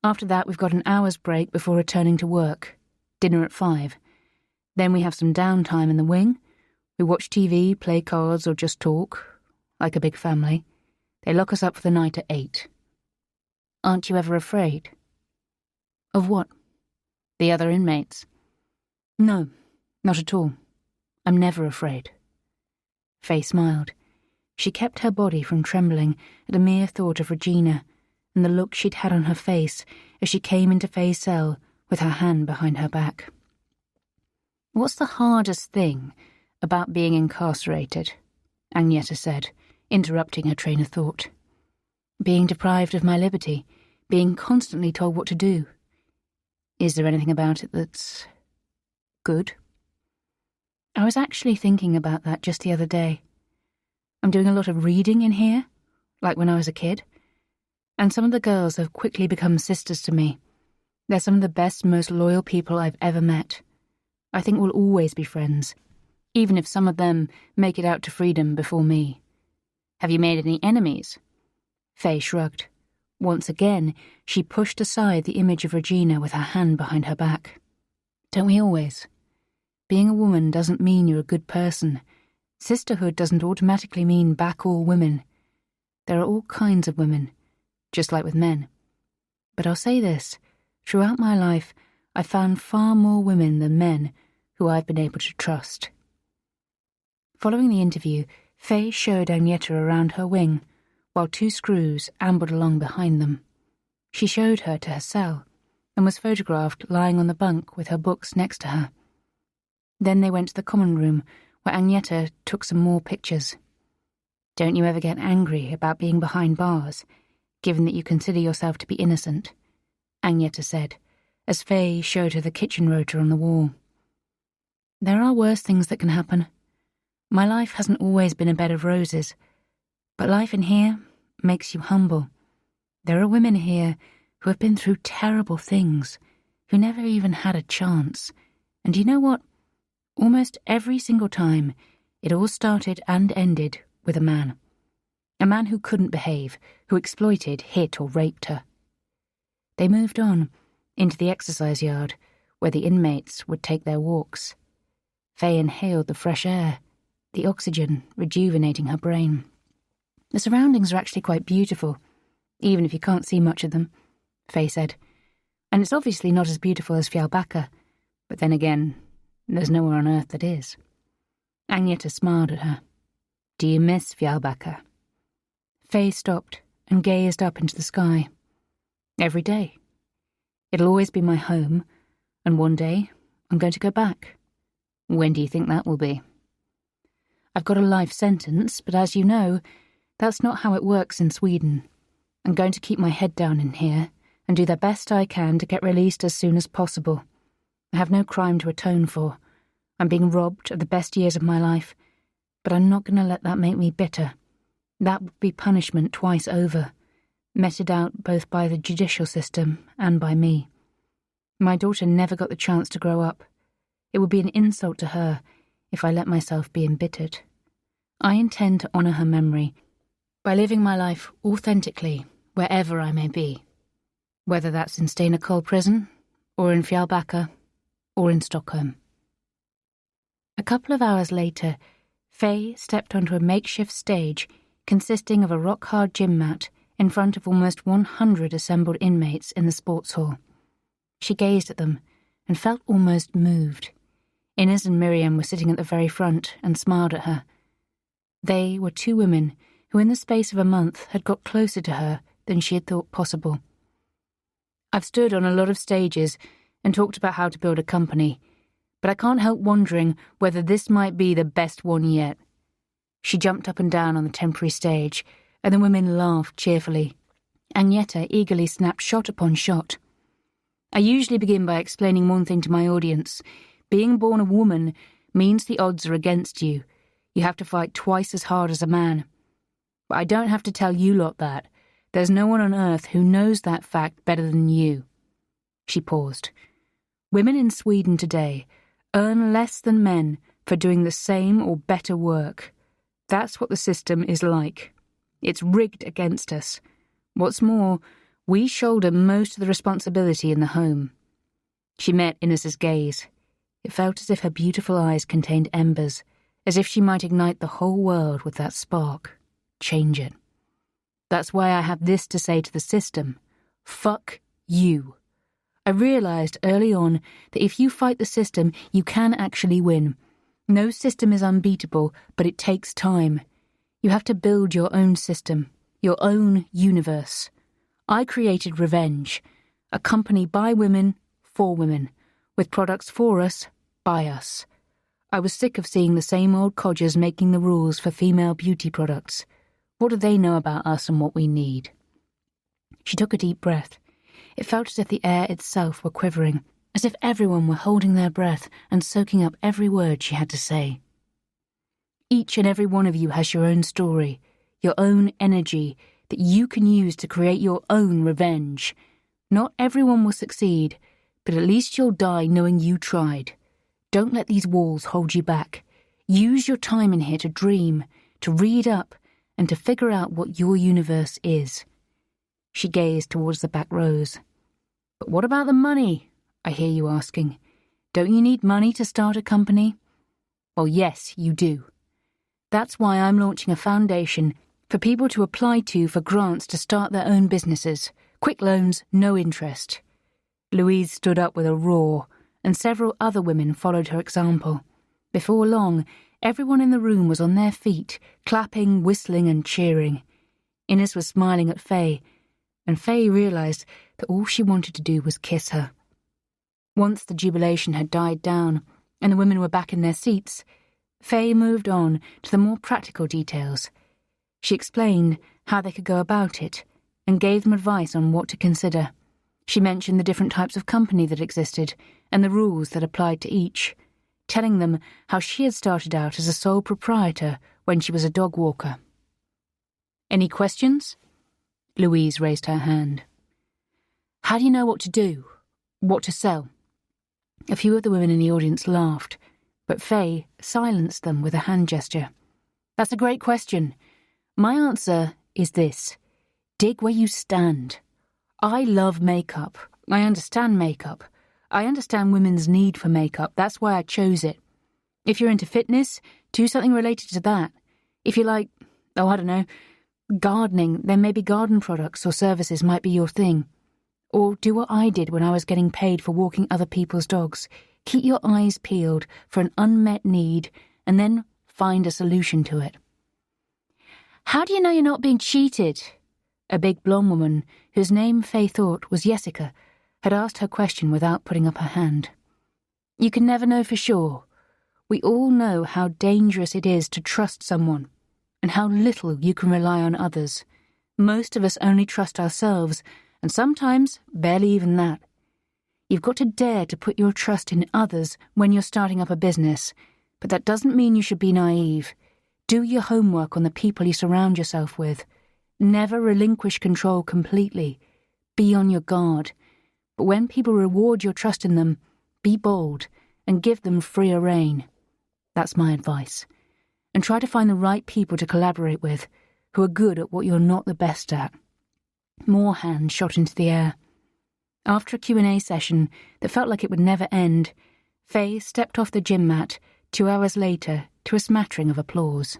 After that, we've got an hour's break before returning to work. Dinner at 5. Then we have some downtime in the wing. We watch TV, play cards, or just talk, like a big family. They lock us up for the night at 8. Aren't you ever afraid? Of what? The other inmates? No, not at all. I'm never afraid. Faye smiled. She kept her body from trembling at the mere thought of Regina and the look she'd had on her face as she came into Faye's cell with her hand behind her back. What's the hardest thing about being incarcerated? Agneta said, interrupting her train of thought. Being deprived of my liberty, being constantly told what to do. Is there anything about it that's good? I was actually thinking about that just the other day. I'm doing a lot of reading in here, like when I was a kid, and some of the girls have quickly become sisters to me. They're some of the best, most loyal people I've ever met. I think we'll always be friends, even if some of them make it out to freedom before me. Have you made any enemies? Faye shrugged. Once again, she pushed aside the image of Regina with her hand behind her back. Don't we always? Being a woman doesn't mean you're a good person. Sisterhood doesn't automatically mean back all women. There are all kinds of women, just like with men. But I'll say this, throughout my life, I've found far more women than men who I've been able to trust. Following the interview, Faye showed Agneta around her wing, while 2 screws ambled along behind them. She showed her to her cell, and was photographed lying on the bunk with her books next to her. Then they went to the common room, where Agneta took some more pictures. Don't you ever get angry about being behind bars, given that you consider yourself to be innocent? Agneta said, as Faye showed her the kitchen rota on the wall. There are worse things that can happen. My life hasn't always been a bed of roses, but life in here makes you humble. There are women here who have been through terrible things, who never even had a chance. And you know what? Almost every single time, it all started and ended with a man. A man who couldn't behave, who exploited, hit or raped her. They moved on, into the exercise yard, where the inmates would take their walks. Faye inhaled the fresh air, the oxygen rejuvenating her brain. The surroundings are actually quite beautiful, even if you can't see much of them, Faye said. And it's obviously not as beautiful as Fjällbacka, but then again, there's nowhere on earth that is. Agneta smiled at her. Do you miss Fjällbacka? Faye stopped and gazed up into the sky. Every day. It'll always be my home, and one day I'm going to go back. When do you think that will be? I've got a life sentence, but as you know, that's not how it works in Sweden. I'm going to keep my head down in here and do the best I can to get released as soon as possible. I have no crime to atone for. I'm being robbed of the best years of my life, but I'm not going to let that make me bitter. That would be punishment twice over, meted out both by the judicial system and by me. My daughter never got the chance to grow up. It would be an insult to her if I let myself be embittered. I intend to honour her memory by living my life authentically wherever I may be, whether that's in Stena prison, or in Fjällbacka, or in Stockholm. A couple of hours later, Faye stepped onto a makeshift stage consisting of a rock-hard gym mat in front of almost 100 assembled inmates in the sports hall. She gazed at them and felt almost moved. Inez and Miriam were sitting at the very front and smiled at her. They were 2 women who in the space of a month had got closer to her than she had thought possible. I've stood on a lot of stages and talked about how to build a company, but I can't help wondering whether this might be the best one yet." She jumped up and down on the temporary stage, and the women laughed cheerfully. Agneta eagerly snapped shot upon shot. "I usually begin by explaining one thing to my audience. Being born a woman means the odds are against you. You have to fight twice as hard as a man. But I don't have to tell you lot that. There's no one on earth who knows that fact better than you." She paused. "Women in Sweden today earn less than men for doing the same or better work. That's what the system is like. It's rigged against us. What's more, we shoulder most of the responsibility in the home." She met Inez's gaze. It felt as if her beautiful eyes contained embers, as if she might ignite the whole world with that spark, change it. "That's why I have this to say to the system. Fuck you. I realized early on that if you fight the system, you can actually win. No system is unbeatable, but it takes time. You have to build your own system, your own universe. I created Revenge, a company by women, for women, with products for us, by us. I was sick of seeing the same old codgers making the rules for female beauty products. What do they know about us and what we need?" She took a deep breath. It felt as if the air itself were quivering, as if everyone were holding their breath and soaking up every word she had to say. "Each and every one of you has your own story, your own energy that you can use to create your own revenge. Not everyone will succeed, but at least you'll die knowing you tried. Don't let these walls hold you back. Use your time in here to dream, to read up, and to figure out what your universe is." She gazed towards the back rows. "But what about the money?" I hear you asking. "Don't you need money to start a company?" Well, yes, you do. That's why I'm launching a foundation for people to apply to for grants to start their own businesses. Quick loans, no interest. Louise stood up with a roar, and several other women followed her example. Before long, everyone in the room was on their feet, clapping, whistling, and cheering. Inez was smiling at Faye, and Faye realized that all she wanted to do was kiss her. Once the jubilation had died down, and the women were back in their seats, Faye moved on to the more practical details. She explained how they could go about it, and gave them advice on what to consider. She mentioned the different types of company that existed, and the rules that applied to each, telling them how she had started out as a sole proprietor when she was a dog walker. "Any questions?" Louise raised her hand. "How do you know what to do? What to sell?" A few of the women in the audience laughed, but Faye silenced them with a hand gesture. "That's a great question. My answer is this. Dig where you stand. I love makeup. I understand makeup. I understand women's need for makeup. That's why I chose it. If you're into fitness, do something related to that. If you like, I don't know, gardening, then maybe garden products or services might be your thing. Or do what I did when I was getting paid for walking other people's dogs. Keep your eyes peeled for an unmet need and then find a solution to it." "How do you know you're not being cheated?" A big blonde woman, whose name Faye thought was Jessica, had asked her question without putting up her hand. "You can never know for sure. We all know how dangerous it is to trust someone, and how little you can rely on others. Most of us only trust ourselves, and sometimes barely even that. You've got to dare to put your trust in others when you're starting up a business, but that doesn't mean you should be naive. Do your homework on the people you surround yourself with. Never relinquish control completely. Be on your guard. But when people reward your trust in them, be bold and give them freer rein. That's my advice. And try to find the right people to collaborate with, who are good at what you're not the best at." More hands shot into the air. After a Q&A session that felt like it would never end, Faye stepped off the gym mat 2 hours later to a smattering of applause.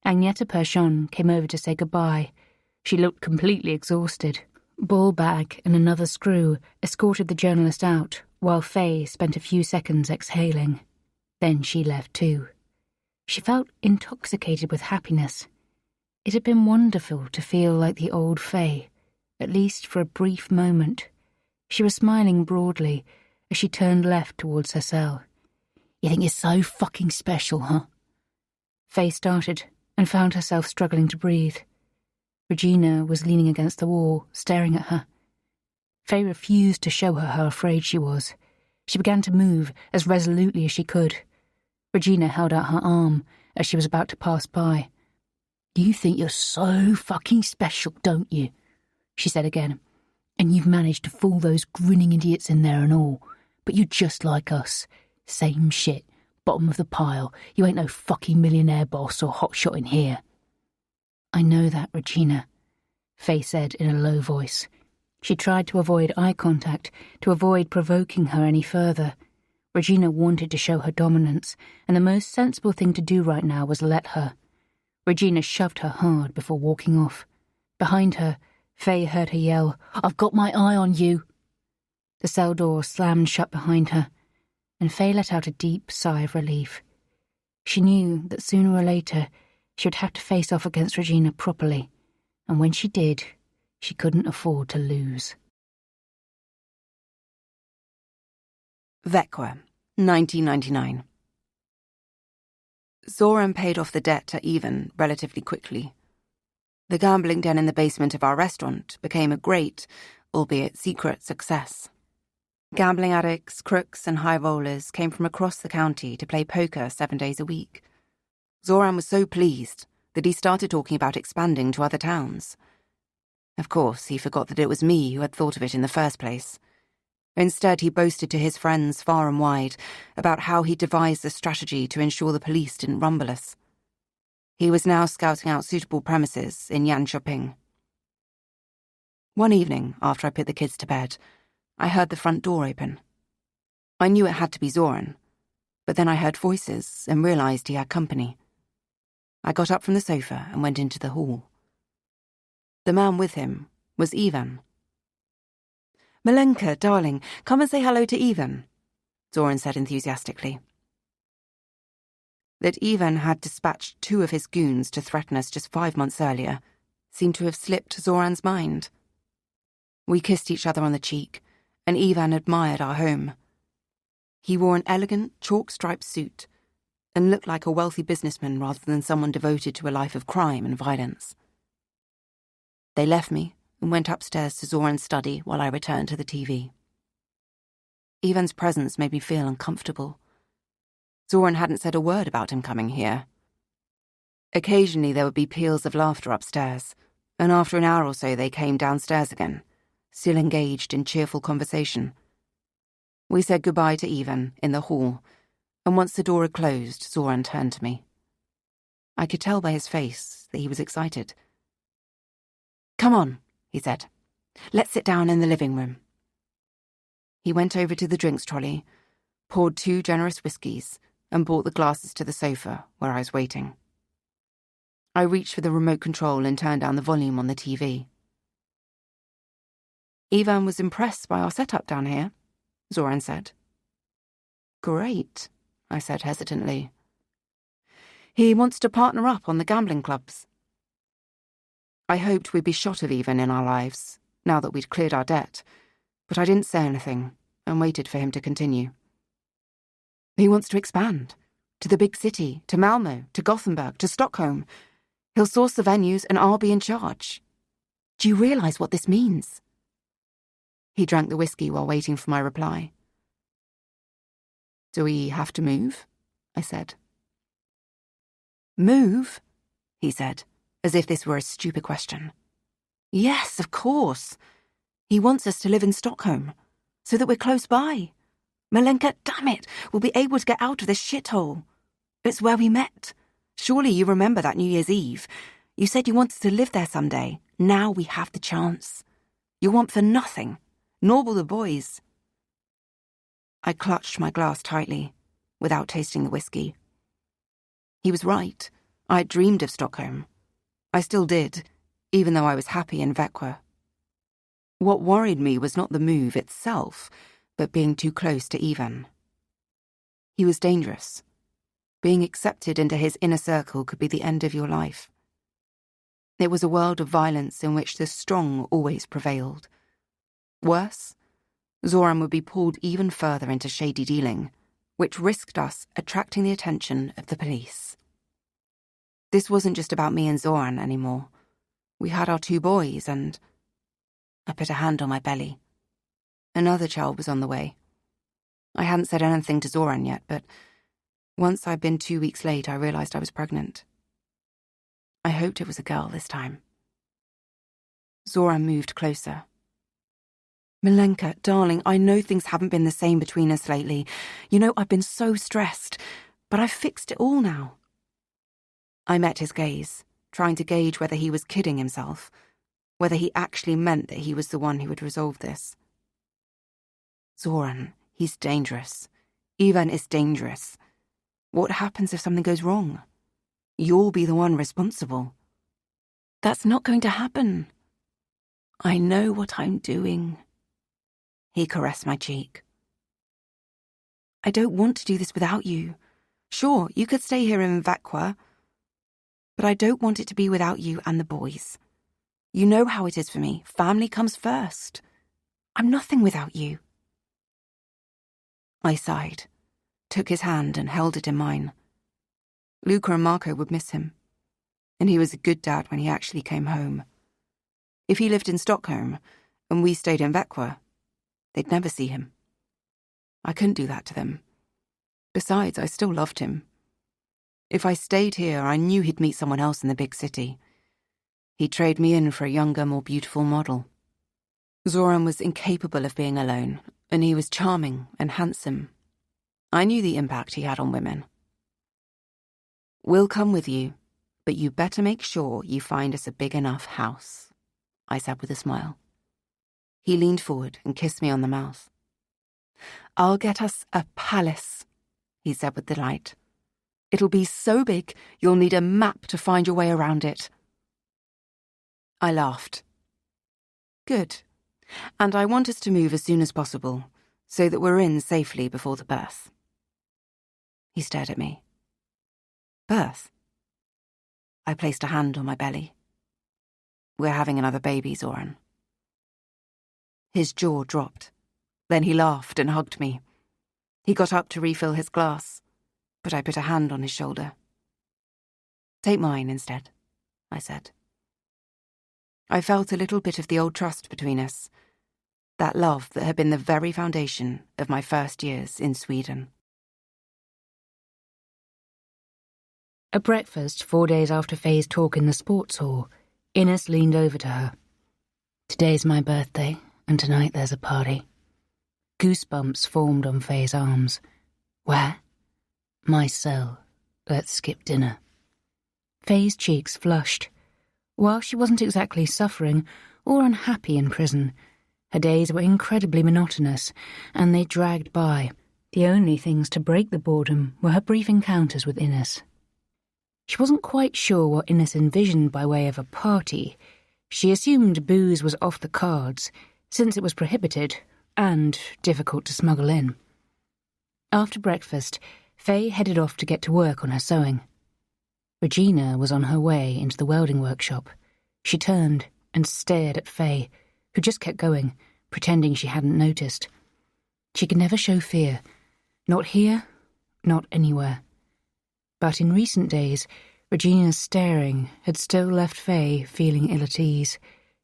Agneta Perchon came over to say goodbye. She looked completely exhausted. Ball bag and another screw escorted the journalist out, while Faye spent a few seconds exhaling. Then she left too. She felt intoxicated with happiness. It had been wonderful to feel like the old Faye, at least for a brief moment. She was smiling broadly as she turned left towards her cell. You think you're so fucking special, huh? Faye started and found herself struggling to breathe. Regina was leaning against the wall, staring at her. Faye refused to show her how afraid she was. She began to move as resolutely as she could. Regina held out her arm as she was about to pass by. You think you're so fucking special, don't you? She said again. And you've managed to fool those grinning idiots in there and all. But you're just like us. Same shit. Bottom of the pile. You ain't no fucking millionaire boss or hotshot in here. I know that, Regina, Faye said in a low voice. She tried to avoid eye contact, to avoid provoking her any further. Regina wanted to show her dominance, and the most sensible thing to do right now was let her. Regina shoved her hard before walking off. Behind her, Faye heard her yell, I've got my eye on you. The cell door slammed shut behind her, and Faye let out a deep sigh of relief. She knew that sooner or later she would have to face off against Regina properly, and when she did, she couldn't afford to lose. Vekwa, 1999. Zoran paid off the debt to Ivan relatively quickly. The gambling den in the basement of our restaurant became a great, albeit secret, success. Gambling addicts, crooks, and high rollers came from across the county to play poker 7 days a week. Zoran was so pleased that he started talking about expanding to other towns. Of course, he forgot that it was me who had thought of it in the first place. Instead, he boasted to his friends far and wide about how he devised a strategy to ensure the police didn't rumble us. He was now scouting out suitable premises in Yanchoping. One evening, after I put the kids to bed, I heard the front door open. I knew it had to be Zoran, but then I heard voices and realised he had company. I got up from the sofa and went into the hall. The man with him was Ivan. Malenka, darling, come and say hello to Ivan, Zoran said enthusiastically. That Ivan had dispatched 2 of his goons to threaten us just 5 months earlier seemed to have slipped Zoran's mind. We kissed each other on the cheek, and Ivan admired our home. He wore an elegant, chalk-striped suit and looked like a wealthy businessman rather than someone devoted to a life of crime and violence. They left me and went upstairs to Zoran's study while I returned to the TV. Ivan's presence made me feel uncomfortable. Zoran hadn't said a word about him coming here. Occasionally there would be peals of laughter upstairs, and after an hour or so they came downstairs again, still engaged in cheerful conversation. We said goodbye to Ivan in the hall, and once the door had closed, Zoran turned to me. I could tell by his face that he was excited. Come on, he said. Let's sit down in the living room. He went over to the drinks trolley, poured 2 generous whiskies, and brought the glasses to the sofa where I was waiting. I reached for the remote control and turned down the volume on the TV. Ivan was impressed by our setup down here, Zoran said. Great, I said hesitantly. He wants to partner up on the gambling clubs. I hoped we'd be shot of Ivan in our lives, now that we'd cleared our debt, but I didn't say anything and waited for him to continue. He wants to expand, to the big city, to Malmö, to Gothenburg, to Stockholm. He'll source the venues and I'll be in charge. Do you realise what this means? He drank the whiskey while waiting for my reply. Do we have to move? I said. Move? He said, as if this were a stupid question. Yes, of course. He wants us to live in Stockholm, so that we're close by. Malenka, damn it, we'll be able to get out of this shithole. It's where we met. Surely you remember that New Year's Eve. You said you wanted to live there someday. Now we have the chance. You want for nothing, nor will the boys. I clutched my glass tightly, without tasting the whiskey. He was right. I had dreamed of Stockholm. I still did, even though I was happy in Vekwa. What worried me was not the move itself, but being too close to Ivan. He was dangerous. Being accepted into his inner circle could be the end of your life. It was a world of violence in which the strong always prevailed. Worse, Zoran would be pulled even further into shady dealing, which risked us attracting the attention of the police. This wasn't just about me and Zoran anymore. We had our 2 boys and... I put a hand on my belly. Another child was on the way. I hadn't said anything to Zoran yet, but once I'd been 2 weeks late, I realised I was pregnant. I hoped it was a girl this time. Zoran moved closer. Milenka, darling, I know things haven't been the same between us lately. You know, I've been so stressed, but I've fixed it all now. I met his gaze, trying to gauge whether he was kidding himself, whether he actually meant that he was the one who would resolve this. Zoran, he's dangerous. Ivan is dangerous. What happens if something goes wrong? You'll be the one responsible. That's not going to happen. I know what I'm doing. He caressed my cheek. I don't want to do this without you. Sure, you could stay here in Vakwa, but I don't want it to be without you and the boys. You know how it is for me. Family comes first. I'm nothing without you. I sighed, took his hand and held it in mine. Luca and Marco would miss him, and he was a good dad when he actually came home. If he lived in Stockholm and we stayed in Vakwa, they'd never see him. I couldn't do that to them. Besides, I still loved him. If I stayed here, I knew he'd meet someone else in the big city. He'd trade me in for a younger, more beautiful model. Zoran was incapable of being alone, and he was charming and handsome. I knew the impact he had on women. We'll come with you, but you better make sure you find us a big enough house, I said with a smile. He leaned forward and kissed me on the mouth. I'll get us a palace, he said with delight. It'll be so big, you'll need a map to find your way around it. I laughed. Good. And I want us to move as soon as possible, so that we're in safely before the birth. He stared at me. Birth? I placed a hand on my belly. We're having another baby, Zoran. His jaw dropped. Then he laughed and hugged me. He got up to refill his glass, but I put a hand on his shoulder. Take mine instead, I said. I felt a little bit of the old trust between us, that love that had been the very foundation of my first years in Sweden. At breakfast, 4 days after Faye's talk in the sports hall, Ines leaned over to her. Today's my birthday, and tonight there's a party. Goosebumps formed on Faye's arms. Where? My cell. Let's skip dinner. Faye's cheeks flushed. While she wasn't exactly suffering or unhappy in prison, her days were incredibly monotonous, and they dragged by. The only things to break the boredom were her brief encounters with Ines. She wasn't quite sure what Ines envisioned by way of a party. She assumed booze was off the cards, since it was prohibited and difficult to smuggle in. After breakfast, Faye headed off to get to work on her sewing. Regina was on her way into the welding workshop. She turned and stared at Faye, who just kept going, pretending she hadn't noticed. She could never show fear. Not here, not anywhere. But in recent days, Regina's staring had still left Faye feeling ill at ease.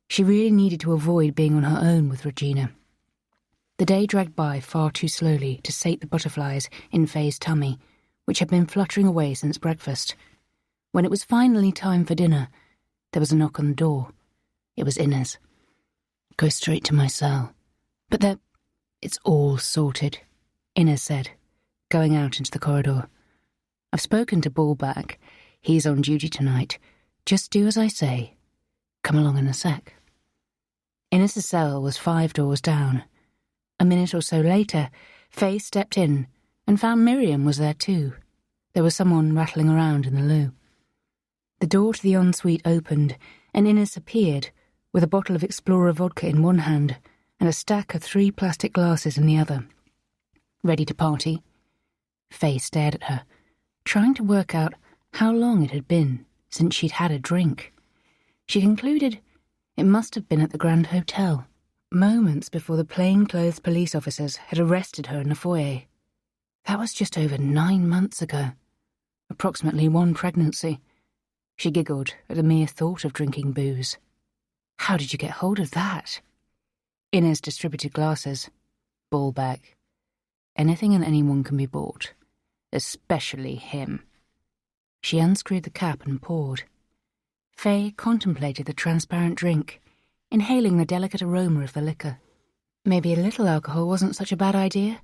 She really needed to avoid being on her own with Regina. The day dragged by far too slowly to sate the butterflies in Faye's tummy, which had been fluttering away since breakfast. When it was finally time for dinner, there was a knock on the door. It was Ines. Go straight to my cell. But it's all sorted, Ines said, going out into the corridor. I've spoken to Ballback. He's on duty tonight. Just do as I say. Come along in a sec. Ines' cell was 5 doors down. A minute or so later, Faye stepped in and found Miriam was there too. There was someone rattling around in the loo. The door to the ensuite opened, and Ines appeared, with a bottle of Explorer vodka in one hand and a stack of 3 plastic glasses in the other. Ready to party? Faye stared at her, trying to work out how long it had been since she'd had a drink. She concluded it must have been at the Grand Hotel, moments before the plainclothes police officers had arrested her in the foyer. That was just over 9 months ago. Approximately 1 pregnancy. She giggled at the mere thought of drinking booze. How did you get hold of that? Inez distributed glasses. Ball back. Anything and anyone can be bought. Especially him. She unscrewed the cap and poured. Faye contemplated the transparent drink, inhaling the delicate aroma of the liquor. Maybe a little alcohol wasn't such a bad idea.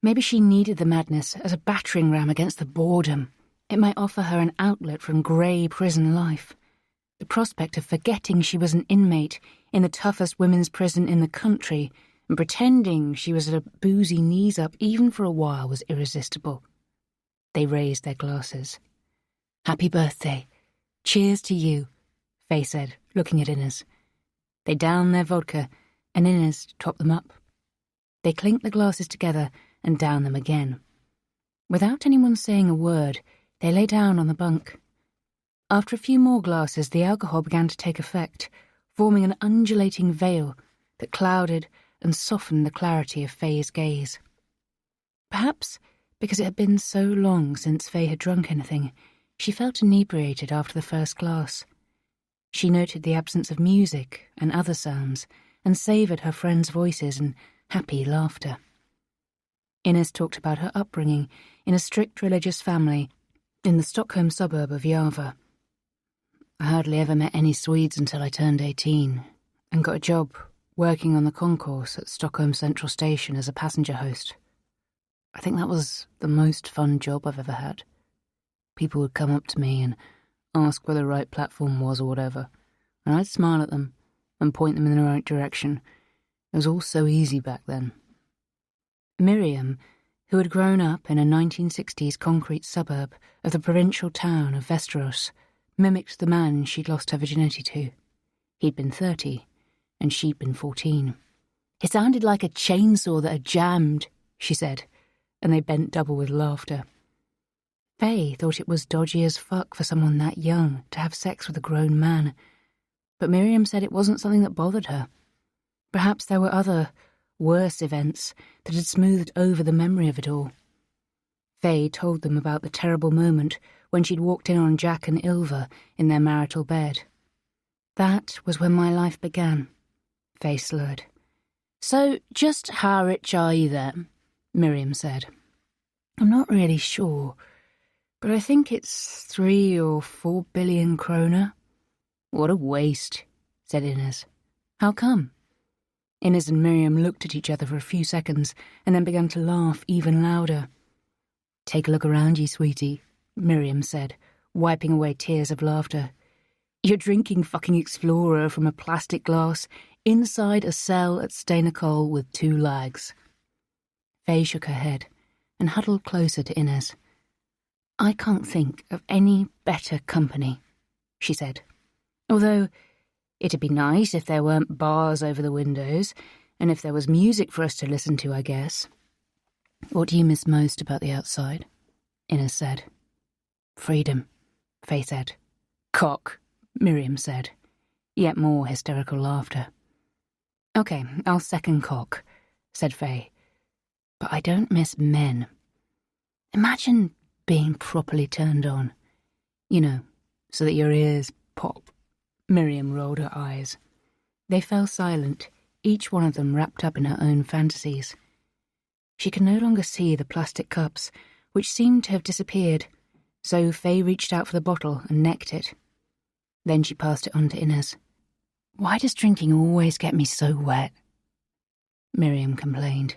Maybe she needed the madness as a battering ram against the boredom. It might offer her an outlet from grey prison life. The prospect of forgetting she was an inmate in the toughest women's prison in the country and pretending she was at a boozy knees-up even for a while was irresistible. They raised their glasses. "Happy birthday. Cheers to you," Faye said, looking at Inez. They downed their vodka, and Inez topped them up. They clinked the glasses together and downed them again. Without anyone saying a word, they lay down on the bunk. After a few more glasses, the alcohol began to take effect, forming an undulating veil that clouded and softened the clarity of Faye's gaze. Perhaps because it had been so long since Faye had drunk anything, she felt inebriated after the first glass. She noted the absence of music and other sounds and savoured her friends' voices and happy laughter. Inez talked about her upbringing in a strict religious family in the Stockholm suburb of Järva. "I hardly ever met any Swedes until I turned 18 and got a job working on the concourse at Stockholm Central Station as a passenger host. I think that was the most fun job I've ever had. People would come up to me and ask where the right platform was or whatever, and I'd smile at them and point them in the right direction. It was all so easy back then." Miriam, who had grown up in a 1960s concrete suburb of the provincial town of Västerås, mimicked the man she'd lost her virginity to. He'd been 30, and she'd been 14. "It sounded like a chainsaw that had jammed," she said, and they bent double with laughter. Faye thought it was dodgy as fuck for someone that young to have sex with a grown man, but Miriam said it wasn't something that bothered her. Perhaps there were other, worse events that had smoothed over the memory of it all. Faye told them about the terrible moment when she'd walked in on Jack and Ilva in their marital bed. "That was when my life began," Faye slurred. "So, just how rich are you then?" Miriam said. "I'm not really sure, but I think it's 3 or 4 billion kroner." "What a waste," said Inez. "How come?" Inez and Miriam looked at each other for a few seconds and then began to laugh even louder. "Take a look around you, sweetie," Miriam said, wiping away tears of laughter. "You're drinking fucking Explorer from a plastic glass inside a cell at Steinerkoll with 2 legs." Faye shook her head and huddled closer to Inez. "I can't think of any better company," she said. "Although it'd be nice if there weren't bars over the windows, and if there was music for us to listen to, I guess." "What do you miss most about the outside?" Inez said. "Freedom," Faye said. "Cock," Miriam said. Yet more hysterical laughter. "Okay, I'll second cock," said Faye. "But I don't miss men. Imagine being properly turned on. You know, so that your ears pop." Miriam rolled her eyes. They fell silent, each one of them wrapped up in her own fantasies. She could no longer see the plastic cups, which seemed to have disappeared, so Faye reached out for the bottle and necked it. Then she passed it on to Inez. "Why does drinking always get me so wet?" Miriam complained.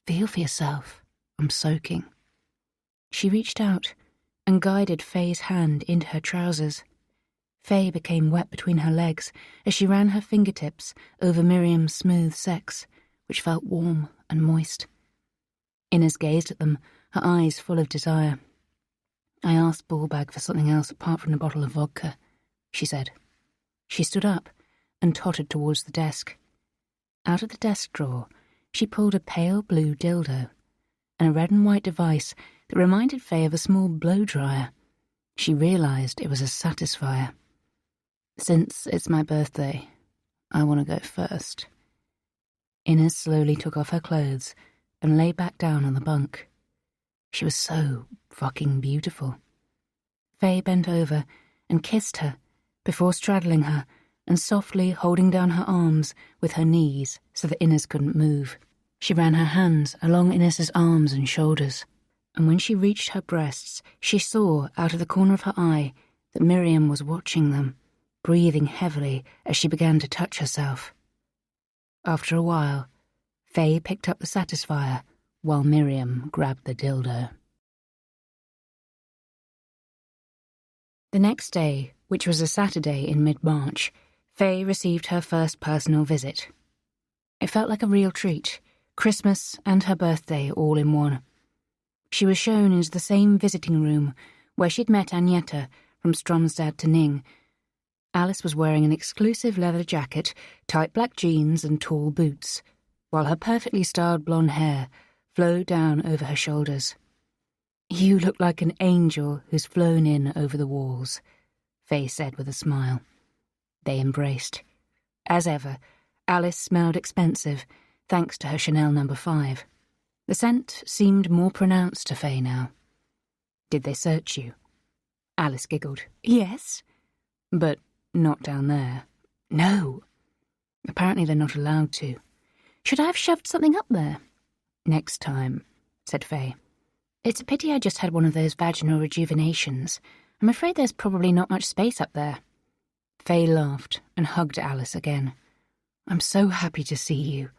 "Feel for yourself. I'm soaking." She reached out and guided Faye's hand into her trousers. Faye became wet between her legs as she ran her fingertips over Miriam's smooth sex, which felt warm and moist. Inez gazed at them, her eyes full of desire. "I asked Ballbag for something else apart from a bottle of vodka," she said. She stood up and tottered towards the desk. Out of the desk drawer, she pulled a pale blue dildo and a red and white device that reminded Faye of a small blow-dryer. She realised it was a satisfier. "Since it's my birthday, I want to go first." Inez slowly took off her clothes and lay back down on the bunk. She was so fucking beautiful. Faye bent over and kissed her before straddling her and softly holding down her arms with her knees so that Inez couldn't move. She ran her hands along Inez's arms and shoulders, and when she reached her breasts, she saw out of the corner of her eye that Miriam was watching them, breathing heavily as she began to touch herself. After a while, Faye picked up the satisfier while Miriam grabbed the dildo. The next day, which was a Saturday in mid-March, Faye received her first personal visit. It felt like a real treat, Christmas and her birthday all in one. She was shown into the same visiting room where she'd met Agneta from Stromstad to Ning. Alice was wearing an exclusive leather jacket, tight black jeans and tall boots, while her perfectly styled blonde hair flowed down over her shoulders. "You look like an angel who's flown in over the walls," Faye said with a smile. They embraced. As ever, Alice smelled expensive, thanks to her Chanel No. 5. The scent seemed more pronounced to Faye now. "Did they search you?" Alice giggled. "Yes." "But not down there." "No." "Apparently they're not allowed to." "Should I have shoved something up there?" "Next time," said Faye. "It's a pity I just had one of those vaginal rejuvenations. I'm afraid there's probably not much space up there." Faye laughed and hugged Alice again. "I'm so happy to see you.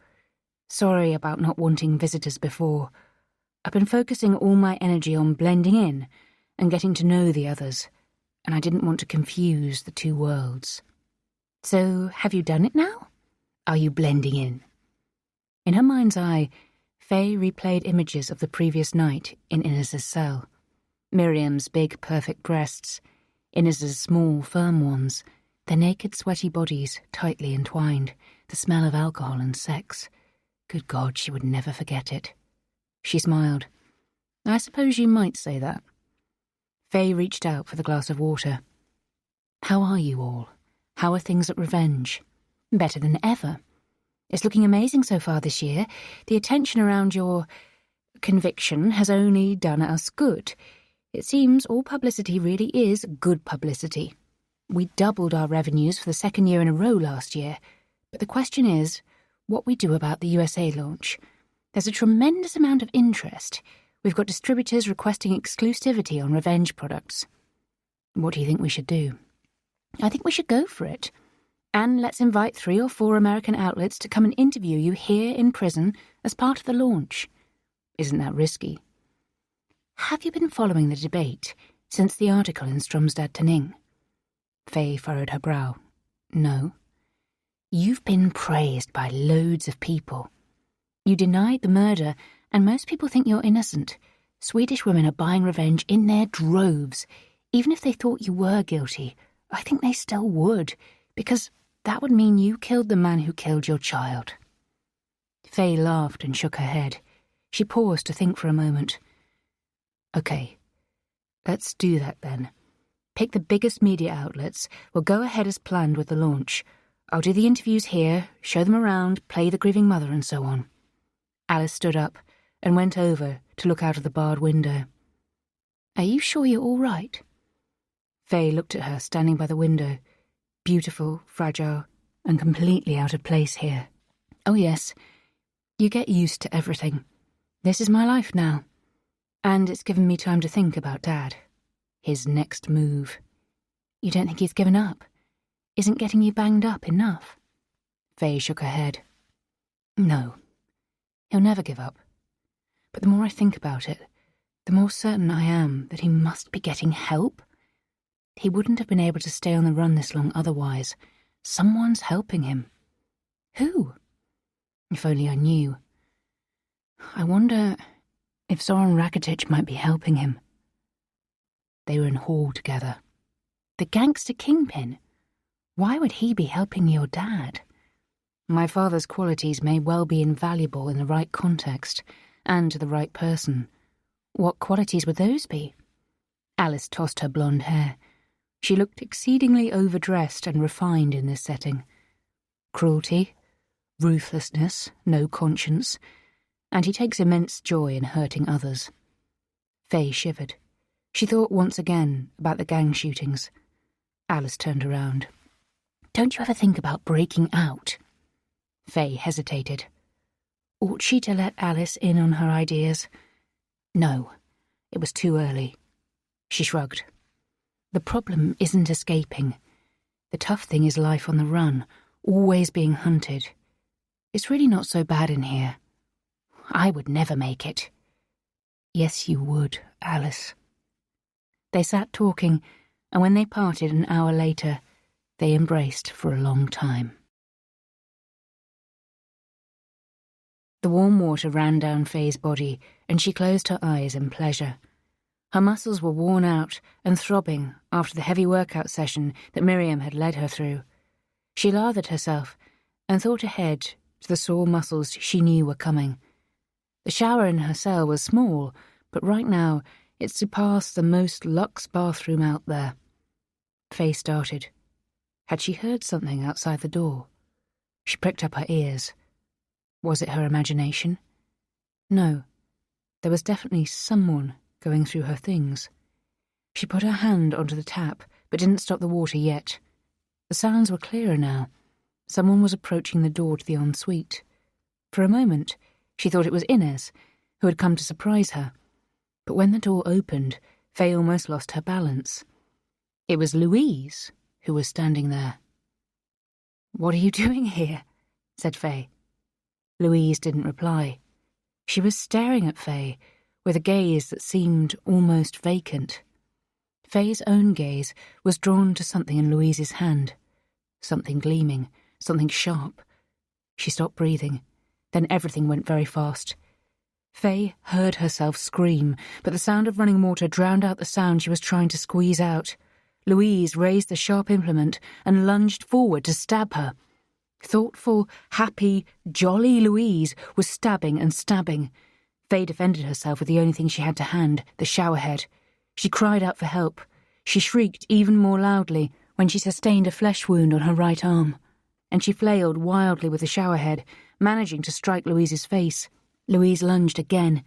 Sorry about not wanting visitors before. I've been focusing all my energy on blending in and getting to know the others, and I didn't want to confuse the two worlds." "So, have you done it now? Are you blending in?" In her mind's eye, Faye replayed images of the previous night in Inez's cell. Miriam's big, perfect breasts, Inez's small, firm ones, their naked, sweaty bodies tightly entwined, the smell of alcohol and sex. Good God, she would never forget it. She smiled. "I suppose you might say that." Faye reached out for the glass of water. "How are you all? How are things at Revenge?" "Better than ever. It's looking amazing so far this year. The attention around your conviction has only done us good. It seems all publicity really is good publicity. We doubled our revenues for the second year in a row last year, but the question is what we do about the USA launch. There's a tremendous amount of interest. We've got distributors requesting exclusivity on Revenge products. What do you think we should do?" "I think we should go for it. And let's invite 3 or 4 American outlets to come and interview you here in prison as part of the launch." "Isn't that risky?" "Have you been following the debate since the article in Stromstad to Ning?" Faye furrowed her brow. "No." "You've been praised by loads of people. You denied the murder, and most people think you're innocent. Swedish women are buying revenge in their droves. Even if they thought you were guilty, I think they still would, because that would mean you killed the man who killed your child." Faye laughed and shook her head. She paused to think for a moment. "Okay, let's do that then. Pick the biggest media outlets. We'll go ahead as planned with the launch. I'll do the interviews here, show them around, play the grieving mother and so on." Alice stood up and went over to look out of the barred window. "Are you sure you're all right?" Faye looked at her standing by the window, beautiful, fragile, and completely out of place here. "Oh yes, you get used to everything. This is my life now. And it's given me time to think about Dad. His next move. You don't think he's given up? Isn't getting you banged up enough?" Faye shook her head. "No, he'll never give up. But the more I think about it, the more certain I am that he must be getting help. He wouldn't have been able to stay on the run this long otherwise. Someone's helping him. Who? If only I knew. I wonder if Zoran Rakitic might be helping him." They were in hall together. "The gangster kingpin? Why would he be helping your dad?" "My father's qualities may well be invaluable in the right context, and to the right person." "What qualities would those be?" Alice tossed her blonde hair. She looked exceedingly overdressed and refined in this setting. "Cruelty, ruthlessness, no conscience, and he takes immense joy in hurting others." Faye shivered. She thought once again about the gang shootings. Alice turned around. "Don't you ever think about breaking out?" Faye hesitated. Ought she to let Alice in on her ideas? No, it was too early. She shrugged. The problem isn't escaping. The tough thing is life on the run, always being hunted. It's really not so bad in here. I would never make it. Yes, you would, Alice. They sat talking, and when they parted an hour later, they embraced for a long time. The warm water ran down Faye's body, and she closed her eyes in pleasure. Her muscles were worn out and throbbing after the heavy workout session that Miriam had led her through. She lathered herself and thought ahead to the sore muscles she knew were coming. The shower in her cell was small, but right now it surpassed the most luxe bathroom out there. Faye started. Had she heard something outside the door? She pricked up her ears. Was it her imagination? No, there was definitely someone going through her things. She put her hand onto the tap, but didn't stop the water yet. The sounds were clearer now. Someone was approaching the door to the ensuite. For a moment, she thought it was Inez, who had come to surprise her. But when the door opened, Faye almost lost her balance. It was Louise who was standing there. "What are you doing here?" said Faye. Louise didn't reply. She was staring at Faye with a gaze that seemed almost vacant. Faye's own gaze was drawn to something in Louise's hand. Something gleaming, something sharp. She stopped breathing. Then everything went very fast. Faye heard herself scream, but the sound of running water drowned out the sound she was trying to squeeze out. Louise raised the sharp implement and lunged forward to stab her. Thoughtful, happy, jolly Louise was stabbing and stabbing. Faye defended herself with the only thing she had to hand, the showerhead. She cried out for help. She shrieked even more loudly when she sustained a flesh wound on her right arm. And she flailed wildly with the showerhead, managing to strike Louise's face. Louise lunged again,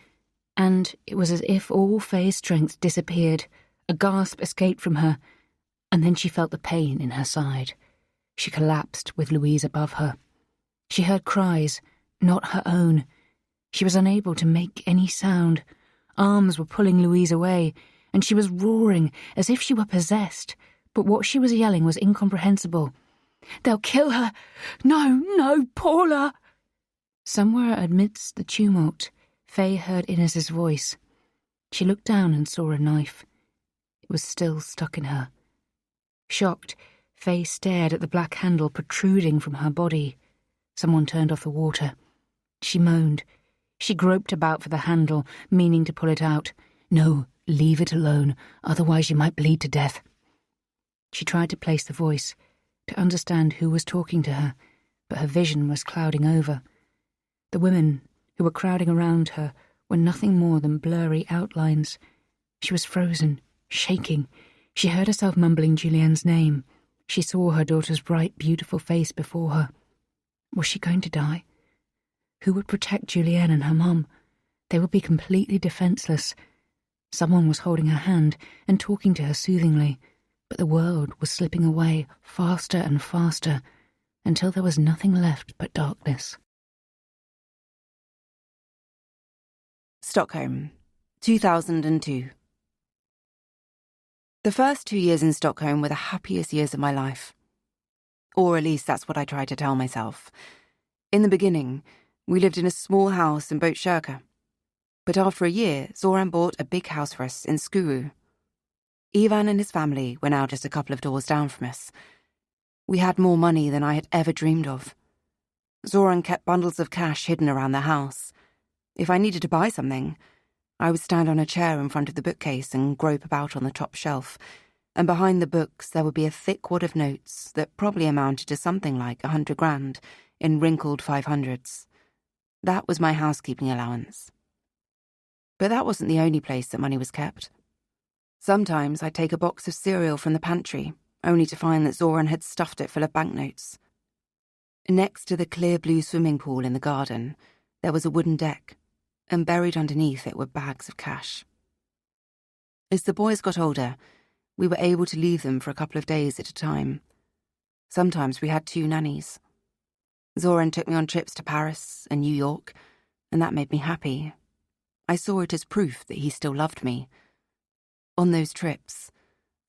and it was as if all Faye's strength disappeared. A gasp escaped from her, and then she felt the pain in her side. She collapsed with Louise above her. She heard cries, not her own. She was unable to make any sound. Arms were pulling Louise away, and she was roaring as if she were possessed, but what she was yelling was incomprehensible. "They'll kill her! No, no, Paula!" Somewhere amidst the tumult, Faye heard Inez's voice. She looked down and saw a knife. It was still stuck in her. Shocked, Faye stared at the black handle protruding from her body. Someone turned off the water. She moaned. She groped about for the handle, meaning to pull it out. No, leave it alone, otherwise you might bleed to death. She tried to place the voice, to understand who was talking to her, but her vision was clouding over. The women who were crowding around her were nothing more than blurry outlines. She was frozen, shaking. She heard herself mumbling Julienne's name. She saw her daughter's bright, beautiful face before her. Was she going to die? Who would protect Julienne and her mum? They would be completely defenseless. Someone was holding her hand and talking to her soothingly, but the world was slipping away faster and faster until there was nothing left but darkness. Stockholm, 2002. The first 2 years in Stockholm were the happiest years of my life. Or at least that's what I tried to tell myself. In the beginning, we lived in a small house in Botkyrka. But after a year, Zoran bought a big house for us in Skuru. Ivan and his family were now just a couple of doors down from us. We had more money than I had ever dreamed of. Zoran kept bundles of cash hidden around the house. If I needed to buy something, I would stand on a chair in front of the bookcase and grope about on the top shelf, and behind the books there would be a thick wad of notes that probably amounted to something like 100 grand in wrinkled 500s. That was my housekeeping allowance. But that wasn't the only place that money was kept. Sometimes I'd take a box of cereal from the pantry, only to find that Zoran had stuffed it full of banknotes. Next to the clear blue swimming pool in the garden, there was a wooden deck, and buried underneath it were bags of cash. As the boys got older, we were able to leave them for a couple of days at a time. Sometimes we had 2 nannies. Zoran took me on trips to Paris and New York, and that made me happy. I saw it as proof that he still loved me. On those trips,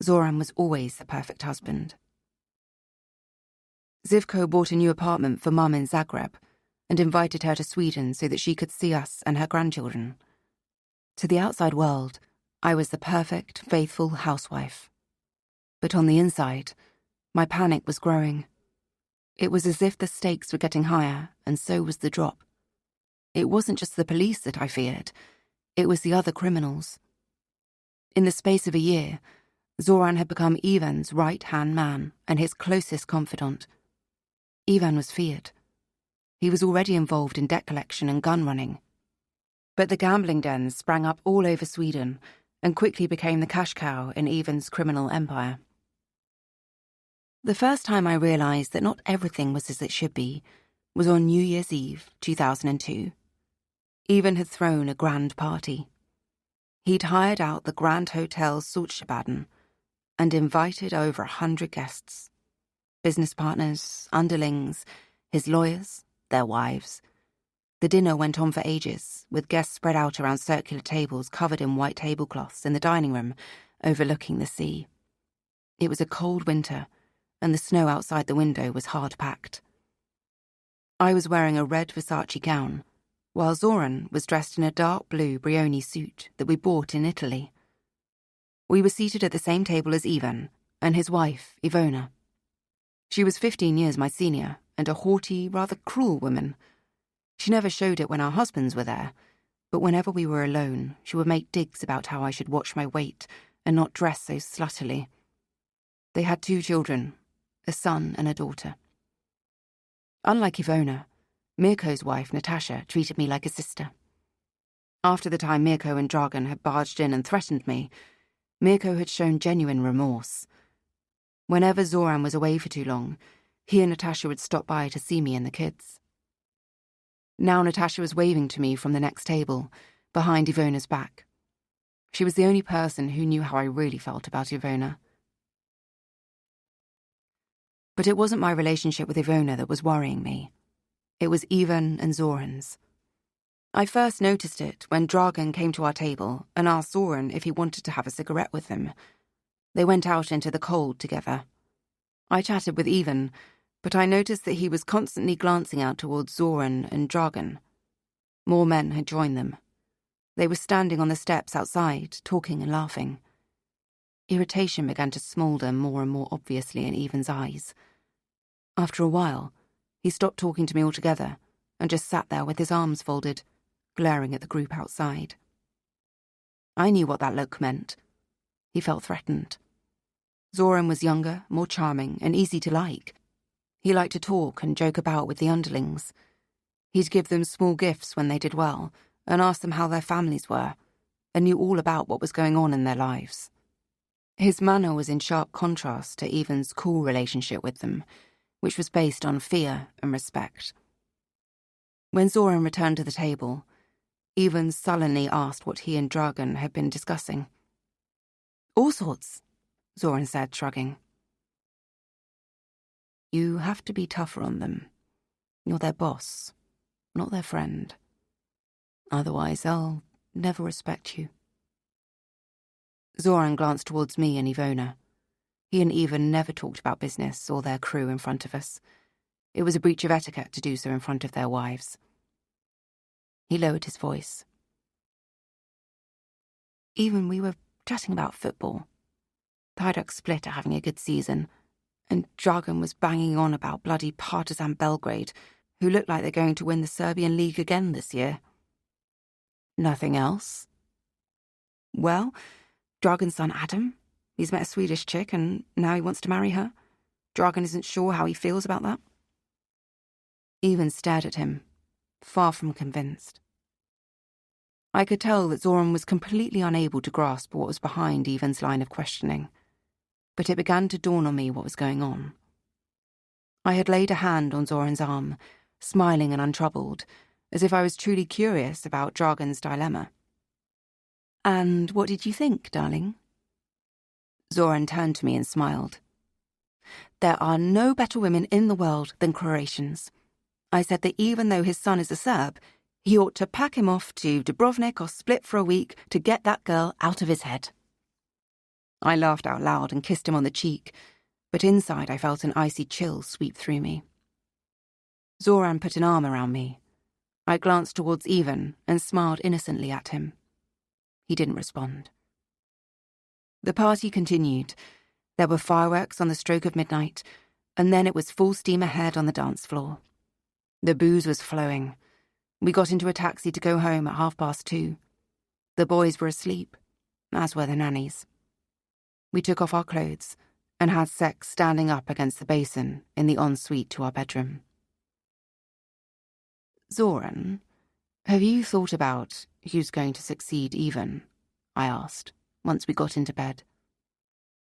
Zoran was always the perfect husband. Zivko bought a new apartment for Mum in Zagreb and invited her to Sweden so that she could see us and her grandchildren. To the outside world, I was the perfect, faithful housewife. But on the inside, my panic was growing. It was as if the stakes were getting higher, and so was the drop. It wasn't just the police that I feared, it was the other criminals. In the space of a year, Zoran had become Ivan's right-hand man and his closest confidant. Ivan was feared. He was already involved in debt collection and gun running. But the gambling dens sprang up all over Sweden and quickly became the cash cow in Ivan's criminal empire. The first time I realised that not everything was as it should be was on New Year's Eve, 2002. Ivan had thrown a grand party. He'd hired out the Grand Hotel Saltsjöbaden and invited over 100 guests. Business partners, underlings, his lawyers, their wives. The dinner went on for ages, with guests spread out around circular tables covered in white tablecloths in the dining room, overlooking the sea. It was a cold winter, and the snow outside the window was hard-packed. I was wearing a red Versace gown, while Zoran was dressed in a dark blue Brioni suit that we bought in Italy. We were seated at the same table as Ivan and his wife, Ivona. She was 15 years my senior and a haughty, rather cruel woman. She never showed it when our husbands were there, but whenever we were alone, she would make digs about how I should watch my weight and not dress so sluttily. They had 2 children, a son and a daughter. Unlike Ivona, Mirko's wife, Natasha, treated me like a sister. After the time Mirko and Dragan had barged in and threatened me, Mirko had shown genuine remorse. Whenever Zoran was away for too long, he and Natasha would stop by to see me and the kids. Now Natasha was waving to me from the next table, behind Ivona's back. She was the only person who knew how I really felt about Ivona. But it wasn't my relationship with Ivona that was worrying me. It was Ivan and Zoran's. I first noticed it when Dragan came to our table and asked Zoran if he wanted to have a cigarette with him. They went out into the cold together. I chatted with Ivan, but I noticed that he was constantly glancing out towards Zoran and Dragan. More men had joined them. They were standing on the steps outside, talking and laughing. Irritation began to smoulder more and more obviously in Ivan's eyes. After a while, he stopped talking to me altogether and just sat there with his arms folded, glaring at the group outside. I knew what that look meant. He felt threatened. Zoran was younger, more charming, and easy to like. He liked to talk and joke about with the underlings. He'd give them small gifts when they did well and ask them how their families were, and knew all about what was going on in their lives. His manner was in sharp contrast to Ivan's cool relationship with them, which was based on fear and respect. When Zoran returned to the table, Ivan sullenly asked what he and Dragan had been discussing. "All sorts," Zoran said, shrugging. "You have to be tougher on them. You're their boss, not their friend. Otherwise, they'll never respect you." Zoran glanced towards me and Ivona. He and Ivan never talked about business or their crew in front of us. It was a breach of etiquette to do so in front of their wives. He lowered his voice. "Even we were chatting about football. The Hajduk Split are having a good season, and Dragan was banging on about bloody Partizan Belgrade, who look like they're going to win the Serbian League again this year." "Nothing else?" "Well, Dragan's son Adam, he's met a Swedish chick and now he wants to marry her. Dragan isn't sure how he feels about that." Ivan stared at him, far from convinced. I could tell that Zoran was completely unable to grasp what was behind Ivan's line of questioning, but it began to dawn on me what was going on. I had laid a hand on Zoran's arm, smiling and untroubled, as if I was truly curious about Dragan's dilemma. And what did you think, darling? Zoran turned to me and smiled. There are no better women in the world than Croatians. I said that even though his son is a Serb, he ought to pack him off to Dubrovnik or Split for a week to get that girl out of his head. I laughed out loud and kissed him on the cheek, but inside I felt an icy chill sweep through me. Zoran put an arm around me. I glanced towards Ivan and smiled innocently at him. He didn't respond. The party continued. There were fireworks on the stroke of midnight, and then it was full steam ahead on the dance floor. The booze was flowing. We got into a taxi to go home at 2:30. The boys were asleep, as were the nannies. We took off our clothes and had sex standing up against the basin in the ensuite to our bedroom. Zoran, have you thought about who's going to succeed Ivan? I asked, once we got into bed.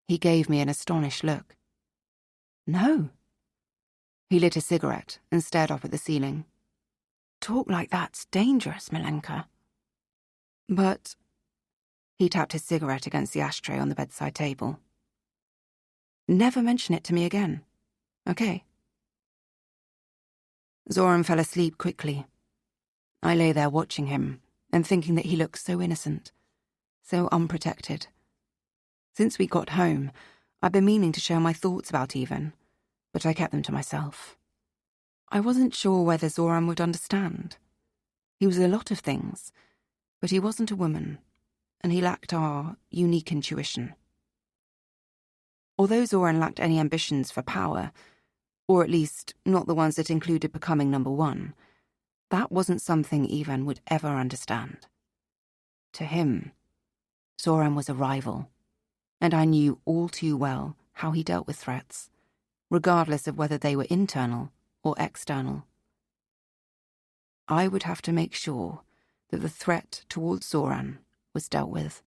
He gave me an astonished look. No. He lit a cigarette and stared up at the ceiling. Talk like that's dangerous, Milenka. But... He tapped his cigarette against the ashtray on the bedside table. Never mention it to me again, okay? Zoran fell asleep quickly. I lay there watching him and thinking that he looked so innocent, so unprotected. Since we got home, I'd been meaning to share my thoughts about Ivan, but I kept them to myself. I wasn't sure whether Zoran would understand. He was a lot of things, but he wasn't a woman, and he lacked our unique intuition. Although Zoran lacked any ambitions for power, or at least not the ones that included becoming number one, that wasn't something Ivan would ever understand. To him, Zoran was a rival, and I knew all too well how he dealt with threats, regardless of whether they were internal or external. I would have to make sure that the threat towards Zoran was dealt with.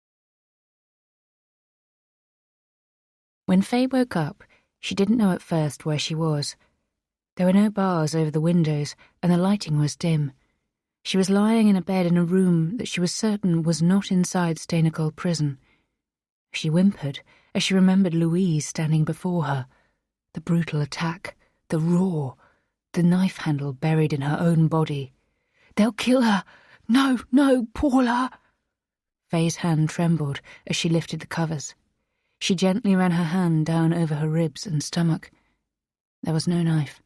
When Faye woke up, she didn't know at first where she was. There were no bars over the windows, and the lighting was dim. She was lying in a bed in a room that she was certain was not inside Steinerkoll prison. She whimpered as she remembered Louise standing before her. The brutal attack, the roar, the knife handle buried in her own body. They'll kill her! No, no, Paula! Faye's hand trembled as she lifted the covers. She gently ran her hand down over her ribs and stomach. There was no knife.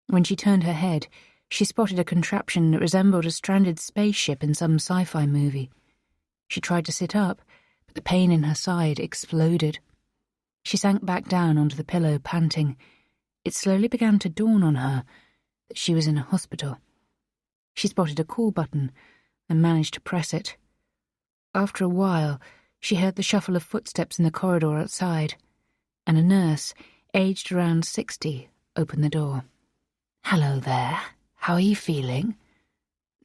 When she turned her head, she spotted a contraption that resembled a stranded spaceship in some sci-fi movie. She tried to sit up, but the pain in her side exploded. She sank back down onto the pillow, panting. It slowly began to dawn on her that she was in a hospital. She spotted a call button and managed to press it. After a while, she heard the shuffle of footsteps in the corridor outside, and a nurse, aged around 60, opened the door. "Hello there. How are you feeling?"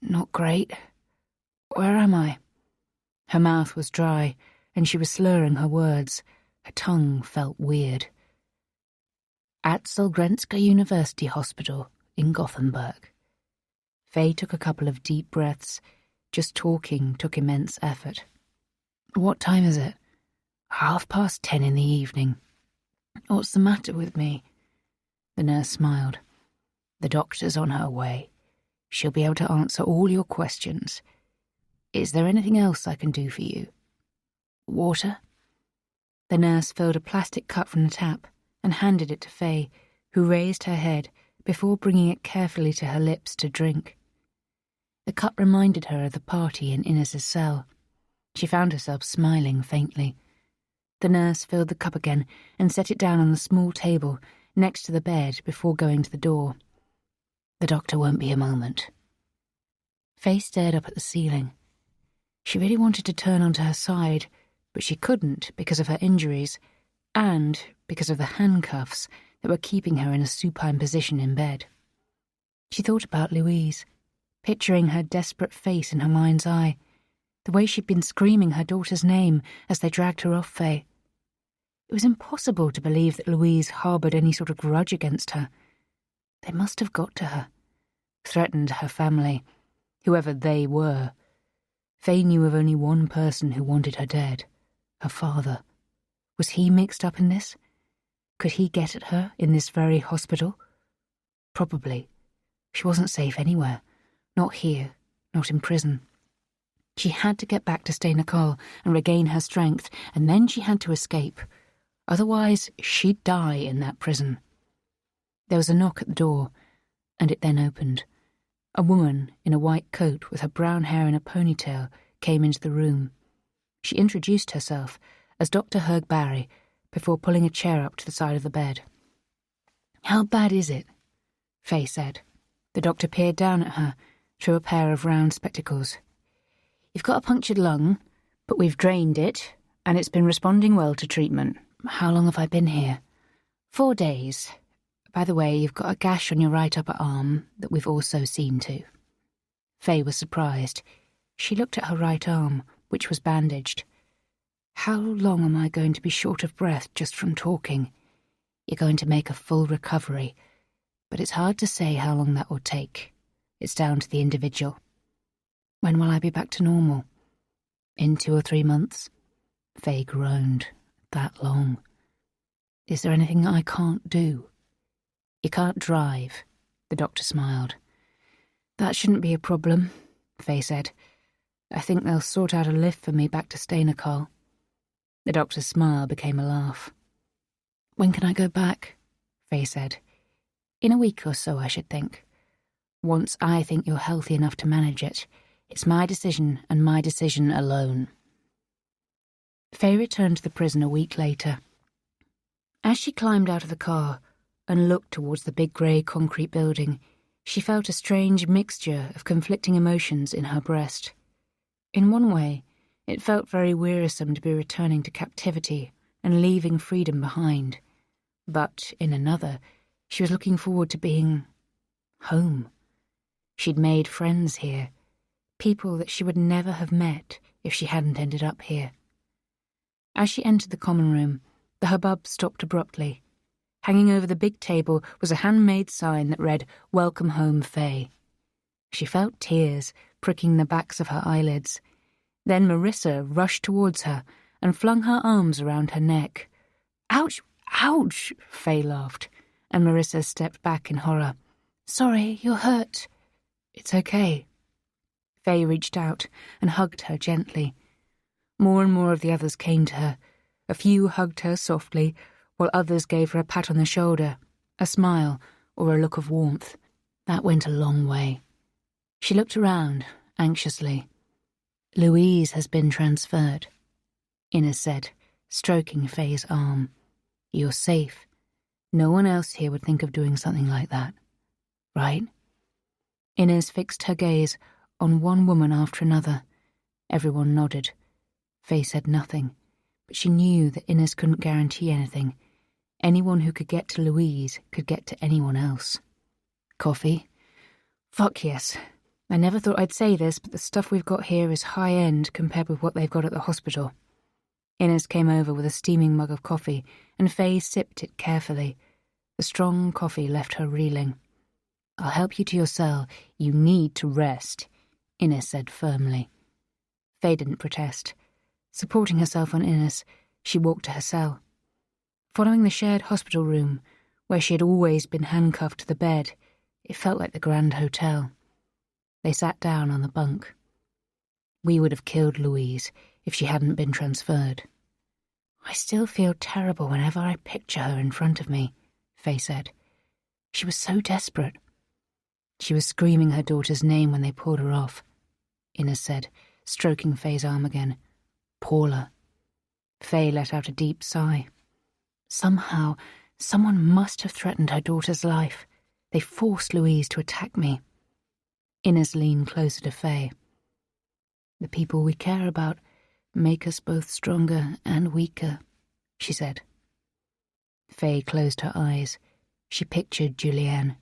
"Not great. Where am I?" Her mouth was dry, and she was slurring her words. Her tongue felt weird. "At Solgrenska University Hospital in Gothenburg." Faye took a couple of deep breaths. Just talking took immense effort. "What time is it?" 10:30 in the evening. "What's the matter with me?" The nurse smiled. "The doctor's on her way. She'll be able to answer all your questions. Is there anything else I can do for you?" "Water?" The nurse filled a plastic cup from the tap and handed it to Faye, who raised her head before bringing it carefully to her lips to drink. The cup reminded her of the party in Inez's cell. She found herself smiling faintly. The nurse filled the cup again and set it down on the small table next to the bed before going to the door. "The doctor won't be a moment." Faye stared up at the ceiling. She really wanted to turn onto her side, but she couldn't because of her injuries and because of the handcuffs that were keeping her in a supine position in bed. She thought about Louise, picturing her desperate face in her mind's eye, the way she'd been screaming her daughter's name as they dragged her off Faye. It was impossible to believe that Louise harboured any sort of grudge against her. They must have got to her, threatened her family, whoever they were. Faye knew of only one person who wanted her dead, her father. Was he mixed up in this? Could he get at her in this very hospital? Probably. She wasn't safe anywhere. Not here, not in prison. She had to get back to Steinakal and regain her strength, and then she had to escape. Otherwise, she'd die in that prison. There was a knock at the door, and it then opened. A woman in a white coat with her brown hair in a ponytail came into the room. She introduced herself as Dr. Herg Barry before pulling a chair up to the side of the bed. "How bad is it?" Faye said. The doctor peered down at her through a pair of round spectacles. "You've got a punctured lung, but we've drained it, and it's been responding well to treatment. How long have I been here?" 4 days. By the way, you've got a gash on your right upper arm that we've also seen to." Faye was surprised. She looked at her right arm, which was bandaged. "How long am I going to be short of breath just from talking?" "You're going to make a full recovery, but it's hard to say how long that will take. It's down to the individual." "When will I be back to normal?" "In 2 or 3 months." Faye groaned. "That long. Is there anything I can't do?" "You can't drive," the doctor smiled. "That shouldn't be a problem," Faye said. "I think they'll sort out a lift for me back to Steinakal." The doctor's smile became a laugh. "When can I go back?" Faye said. "In a week or so, I should think. Once I think you're healthy enough to manage it. It's my decision, and my decision alone." Faye returned to the prison a week later. As she climbed out of the car and looked towards the big grey concrete building, she felt a strange mixture of conflicting emotions in her breast. In one way, it felt very wearisome to be returning to captivity and leaving freedom behind. But in another, she was looking forward to being home. She'd made friends here, people that she would never have met if she hadn't ended up here. As she entered the common room, the hubbub stopped abruptly. Hanging over the big table was a handmade sign that read, "Welcome home, Faye." She felt tears pricking the backs of her eyelids. Then Marissa rushed towards her and flung her arms around her neck. "Ouch! Ouch!" Faye laughed, and Marissa stepped back in horror. "Sorry, you're hurt." "It's okay." Faye reached out and hugged her gently. More and more of the others came to her. A few hugged her softly, while others gave her a pat on the shoulder, a smile, or a look of warmth. That went a long way. She looked around, anxiously. "Louise has been transferred," Innes said, stroking Faye's arm. "You're safe. No one else here would think of doing something like that. Right?" Innes fixed her gaze on one woman after another. Everyone nodded. Faye said nothing, but she knew that Innes couldn't guarantee anything. Anyone who could get to Louise could get to anyone else. "Coffee?" "Fuck yes. I never thought I'd say this, but the stuff we've got here is high-end compared with what they've got at the hospital." Innes came over with a steaming mug of coffee, and Faye sipped it carefully. The strong coffee left her reeling. "I'll help you to your cell. You need to rest," Innes said firmly. Faye didn't protest. Supporting herself on Innes, she walked to her cell. Following the shared hospital room, where she had always been handcuffed to the bed, it felt like the Grand Hotel. They sat down on the bunk. "We would have killed Louise if she hadn't been transferred." "I still feel terrible whenever I picture her in front of me," Faye said. "She was so desperate." "She was screaming her daughter's name when they pulled her off," Innes said, stroking Faye's arm again. "Paula." Faye let out a deep sigh. "Somehow, someone must have threatened her daughter's life. They forced Louise to attack me." Innes leaned closer to Faye. "The people we care about make us both stronger and weaker," she said. Faye closed her eyes. She pictured Julianne.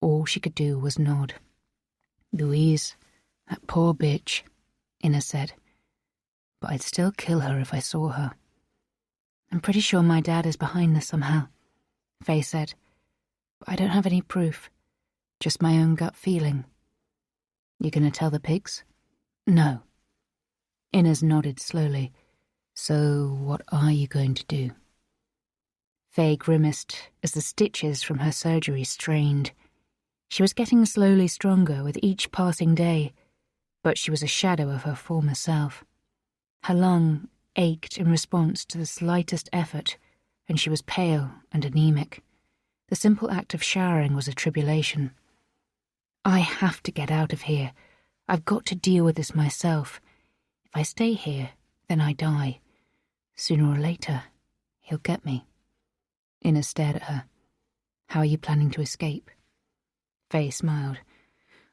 All she could do was nod. "Louise, that poor bitch," Innes said. "But I'd still kill her if I saw her." "I'm pretty sure my dad is behind this somehow," Faye said. "But I don't have any proof. Just my own gut feeling." "You gonna tell the pigs?" "No." Inez nodded slowly. So what are you going to do? Faye grimaced as the stitches from her surgery strained. She was getting slowly stronger with each passing day, but she was a shadow of her former self. Her lung ached in response to the slightest effort, and she was pale and anemic. The simple act of showering was a tribulation. I have to get out of here. I've got to deal with this myself. If I stay here, then I die. Sooner or later, he'll get me. Inez stared at her. How are you planning to escape? Faye smiled.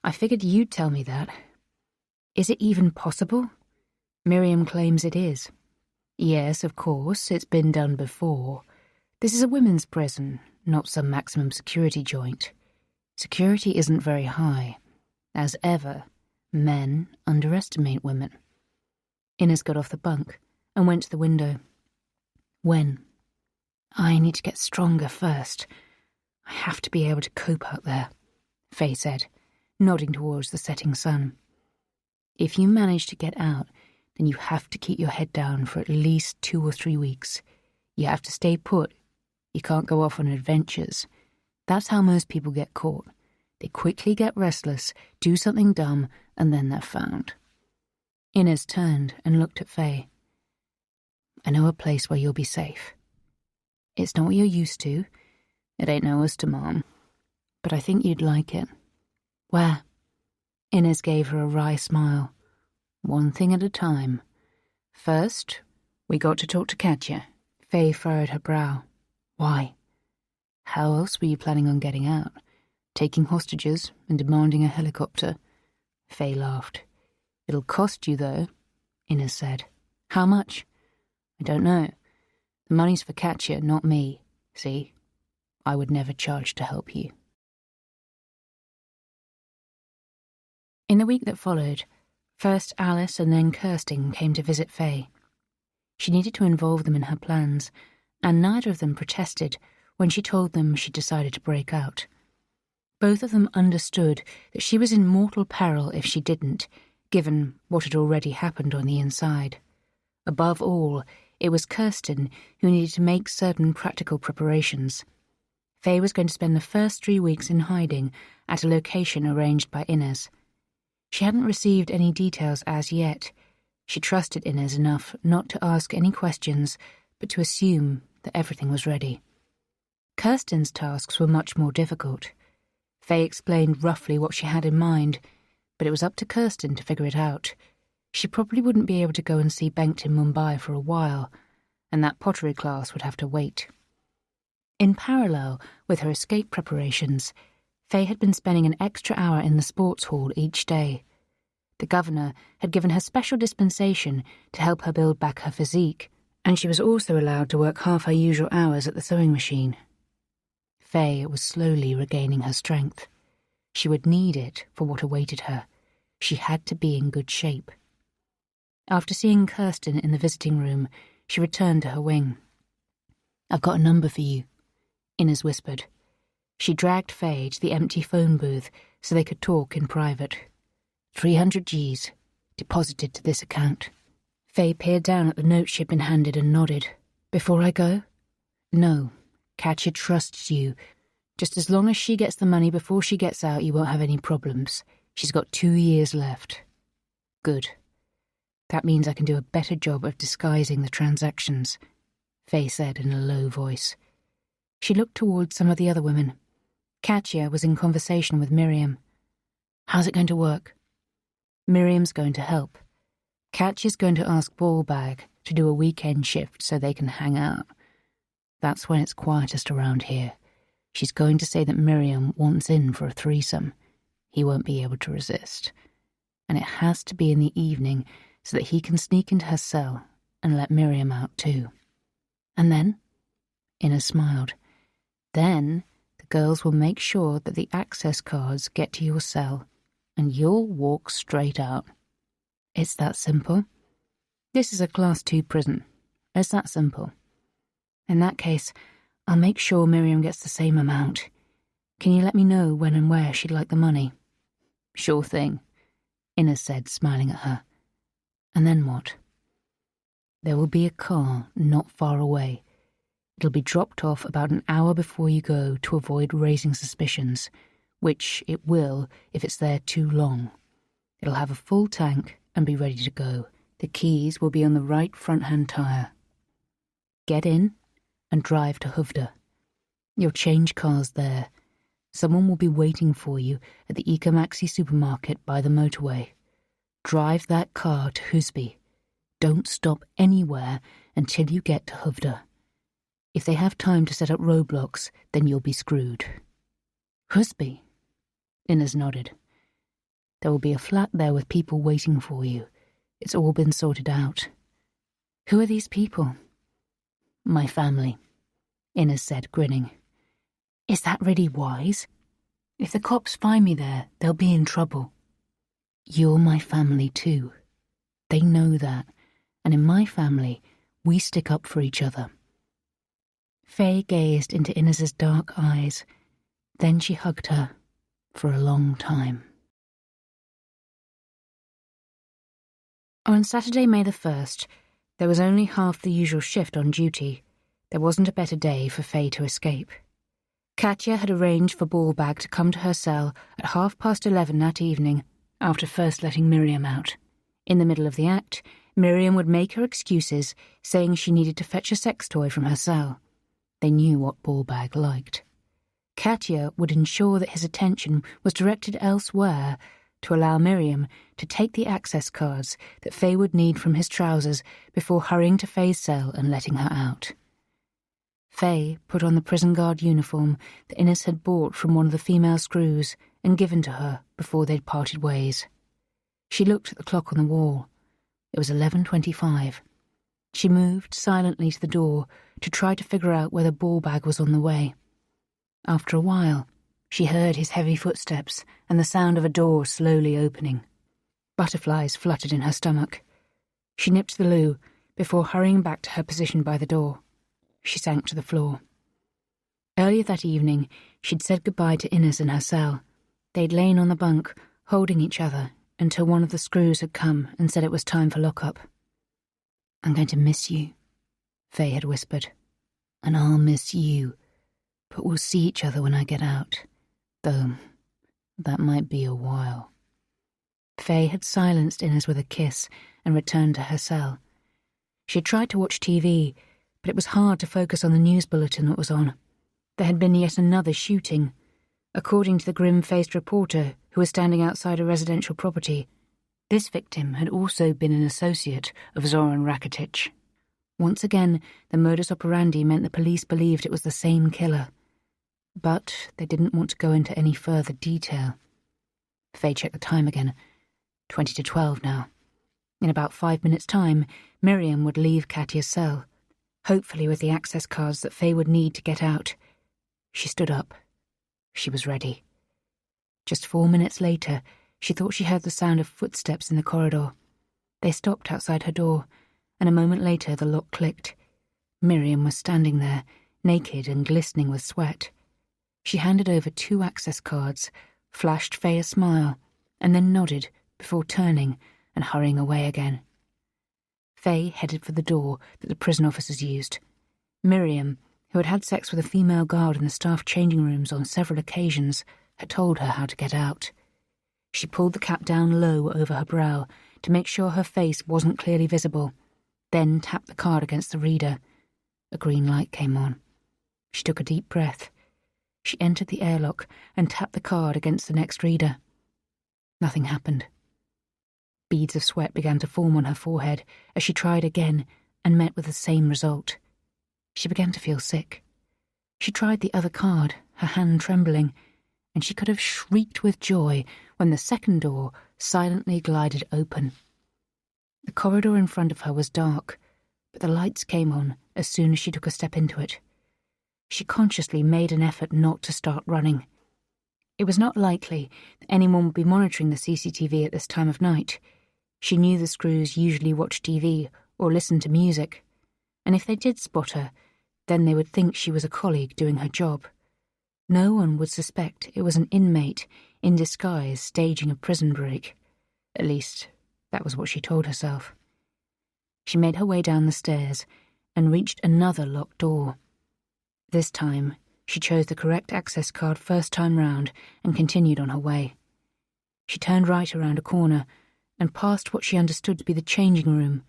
I figured you'd tell me that. Is it even possible? Miriam claims it is. Yes, of course, it's been done before. This is a women's prison, not some maximum security joint. Security isn't very high. As ever, men underestimate women. Inez got off the bunk and went to the window. When? I need to get stronger first. I have to be able to cope out there, Faye said, nodding towards the setting sun. If you manage to get out, then you have to keep your head down for at least 2 or 3 weeks. You have to stay put. You can't go off on adventures. That's how most people get caught. They quickly get restless, do something dumb, and then they're found. Inez turned and looked at Faye. I know a place where you'll be safe. It's not what you're used to. It ain't no Oyster, Mom. But I think you'd like it. Where? Inez gave her a wry smile. One thing at a time. First, we got to talk to Katya. Faye furrowed her brow. Why? How else were you planning on getting out? Taking hostages and demanding a helicopter? Faye laughed. It'll cost you, though, Inez said. How much? I don't know. The money's for Katya, not me. See? I would never charge to help you. In the week that followed, first Alice and then Kirsten came to visit Faye. She needed to involve them in her plans, and neither of them protested when she told them she decided to break out. Both of them understood that she was in mortal peril if she didn't, given what had already happened on the inside. Above all, it was Kirsten who needed to make certain practical preparations. Faye was going to spend the first 3 weeks in hiding at a location arranged by Inez. She hadn't received any details as yet. She trusted Inez enough not to ask any questions, but to assume that everything was ready. Kirsten's tasks were much more difficult. Faye explained roughly what she had in mind, but it was up to Kirsten to figure it out. She probably wouldn't be able to go and see Bengt in Mumbai for a while, and that pottery class would have to wait. In parallel with her escape preparations, Faye had been spending an extra hour in the sports hall each day. The governor had given her special dispensation to help her build back her physique, and she was also allowed to work half her usual hours at the sewing machine. Faye was slowly regaining her strength. She would need it for what awaited her. She had to be in good shape. After seeing Kirsten in the visiting room, she returned to her wing. I've got a number for you, Inez whispered. She dragged Faye to the empty phone booth so they could talk in private. 300 Gs, deposited to this account. Faye peered down at the note she'd been handed and nodded. Before I go? No, Katya trusts you. Just as long as she gets the money before she gets out, you won't have any problems. She's got 2 years left. Good. That means I can do a better job of disguising the transactions, Faye said in a low voice. She looked towards some of the other women. Katya was in conversation with Miriam. How's it going to work? Miriam's going to help. Katya's going to ask Ballbag to do a weekend shift so they can hang out. That's when it's quietest around here. She's going to say that Miriam wants in for a threesome. He won't be able to resist. And it has to be in the evening so that he can sneak into her cell and let Miriam out too. And then? Inez smiled. Then the girls will make sure that the access cards get to your cell, and you'll walk straight out. It's that simple. This is a Class 2 prison. It's that simple. In that case, I'll make sure Miriam gets the same amount. Can you let me know when and where she'd like the money? Sure thing, Inez said, smiling at her. And then what? There will be a car not far away. It'll be dropped off about an hour before you go to avoid raising suspicions, which it will if it's there too long. It'll have a full tank and be ready to go. The keys will be on the right front-hand tyre. Get in and drive to Hovda. You'll change cars there. Someone will be waiting for you at the Ika Maxi supermarket by the motorway. Drive that car to Husby. Don't stop anywhere until you get to Hovda. If they have time to set up roadblocks, then you'll be screwed. Husby? Inez nodded. There will be a flat there with people waiting for you. It's all been sorted out. Who are these people? My family, Inez said, grinning. Is that really wise? If the cops find me there, they'll be in trouble. You're my family too. They know that, and in my family, we stick up for each other. Faye gazed into Inez's dark eyes. Then she hugged her for a long time. On Saturday, May the 1st, there was only half the usual shift on duty. There wasn't a better day for Faye to escape. Katya had arranged for Ballbag to come to her cell at 11:30 that evening, after first letting Miriam out. In the middle of the act, Miriam would make her excuses, saying she needed to fetch a sex toy from her cell. They knew what Ballbag liked. Katya would ensure that his attention was directed elsewhere to allow Miriam to take the access cards that Faye would need from his trousers before hurrying to Faye's cell and letting her out. Faye put on the prison guard uniform that Inez had bought from one of the female screws and given to her before they'd parted ways. She looked at the clock on the wall. It was 11:25. She moved silently to the door to try to figure out whether Ballbag was on the way. After a while, she heard his heavy footsteps and the sound of a door slowly opening. Butterflies fluttered in her stomach. She nipped the loo before hurrying back to her position by the door. She sank to the floor. Earlier that evening, she'd said goodbye to Inez in her cell. They'd lain on the bunk, holding each other, until one of the screws had come and said it was time for lockup. I'm going to miss you, Faye had whispered. And I'll miss you, but we'll see each other when I get out. Though, that might be a while. Faye had silenced Inez with a kiss and returned to her cell. She had tried to watch TV, but it was hard to focus on the news bulletin that was on. There had been yet another shooting. According to the grim-faced reporter who was standing outside a residential property, this victim had also been an associate of Zoran Rakitic. Once again, the modus operandi meant the police believed it was the same killer. But they didn't want to go into any further detail. Faye checked the time again. 20 to 12 now. In about 5 minutes' time, Miriam would leave Katya's cell, hopefully with the access cards that Faye would need to get out. She stood up. She was ready. Just 4 minutes later, she thought she heard the sound of footsteps in the corridor. They stopped outside her door, and a moment later the lock clicked. Miriam was standing there, naked and glistening with sweat. She handed over 2 access cards, flashed Faye a smile, and then nodded before turning and hurrying away again. Faye headed for the door that the prison officers used. Miriam, who had had sex with a female guard in the staff changing rooms on several occasions, had told her how to get out. She pulled the cap down low over her brow to make sure her face wasn't clearly visible, then tapped the card against the reader. A green light came on. She took a deep breath. She entered the airlock and tapped the card against the next reader. Nothing happened. Beads of sweat began to form on her forehead as she tried again and met with the same result. She began to feel sick. She tried the other card, her hand trembling, and she could have shrieked with joy when the second door silently glided open. The corridor in front of her was dark, but the lights came on as soon as she took a step into it. She consciously made an effort not to start running. It was not likely that anyone would be monitoring the CCTV at this time of night. She knew the screws usually watched TV or listened to music, and if they did spot her, then they would think she was a colleague doing her job. No one would suspect it was an inmate in disguise staging a prison break. At least, that was what she told herself. She made her way down the stairs and reached another locked door. This time, she chose the correct access card first time round and continued on her way. She turned right around a corner and passed what she understood to be the changing room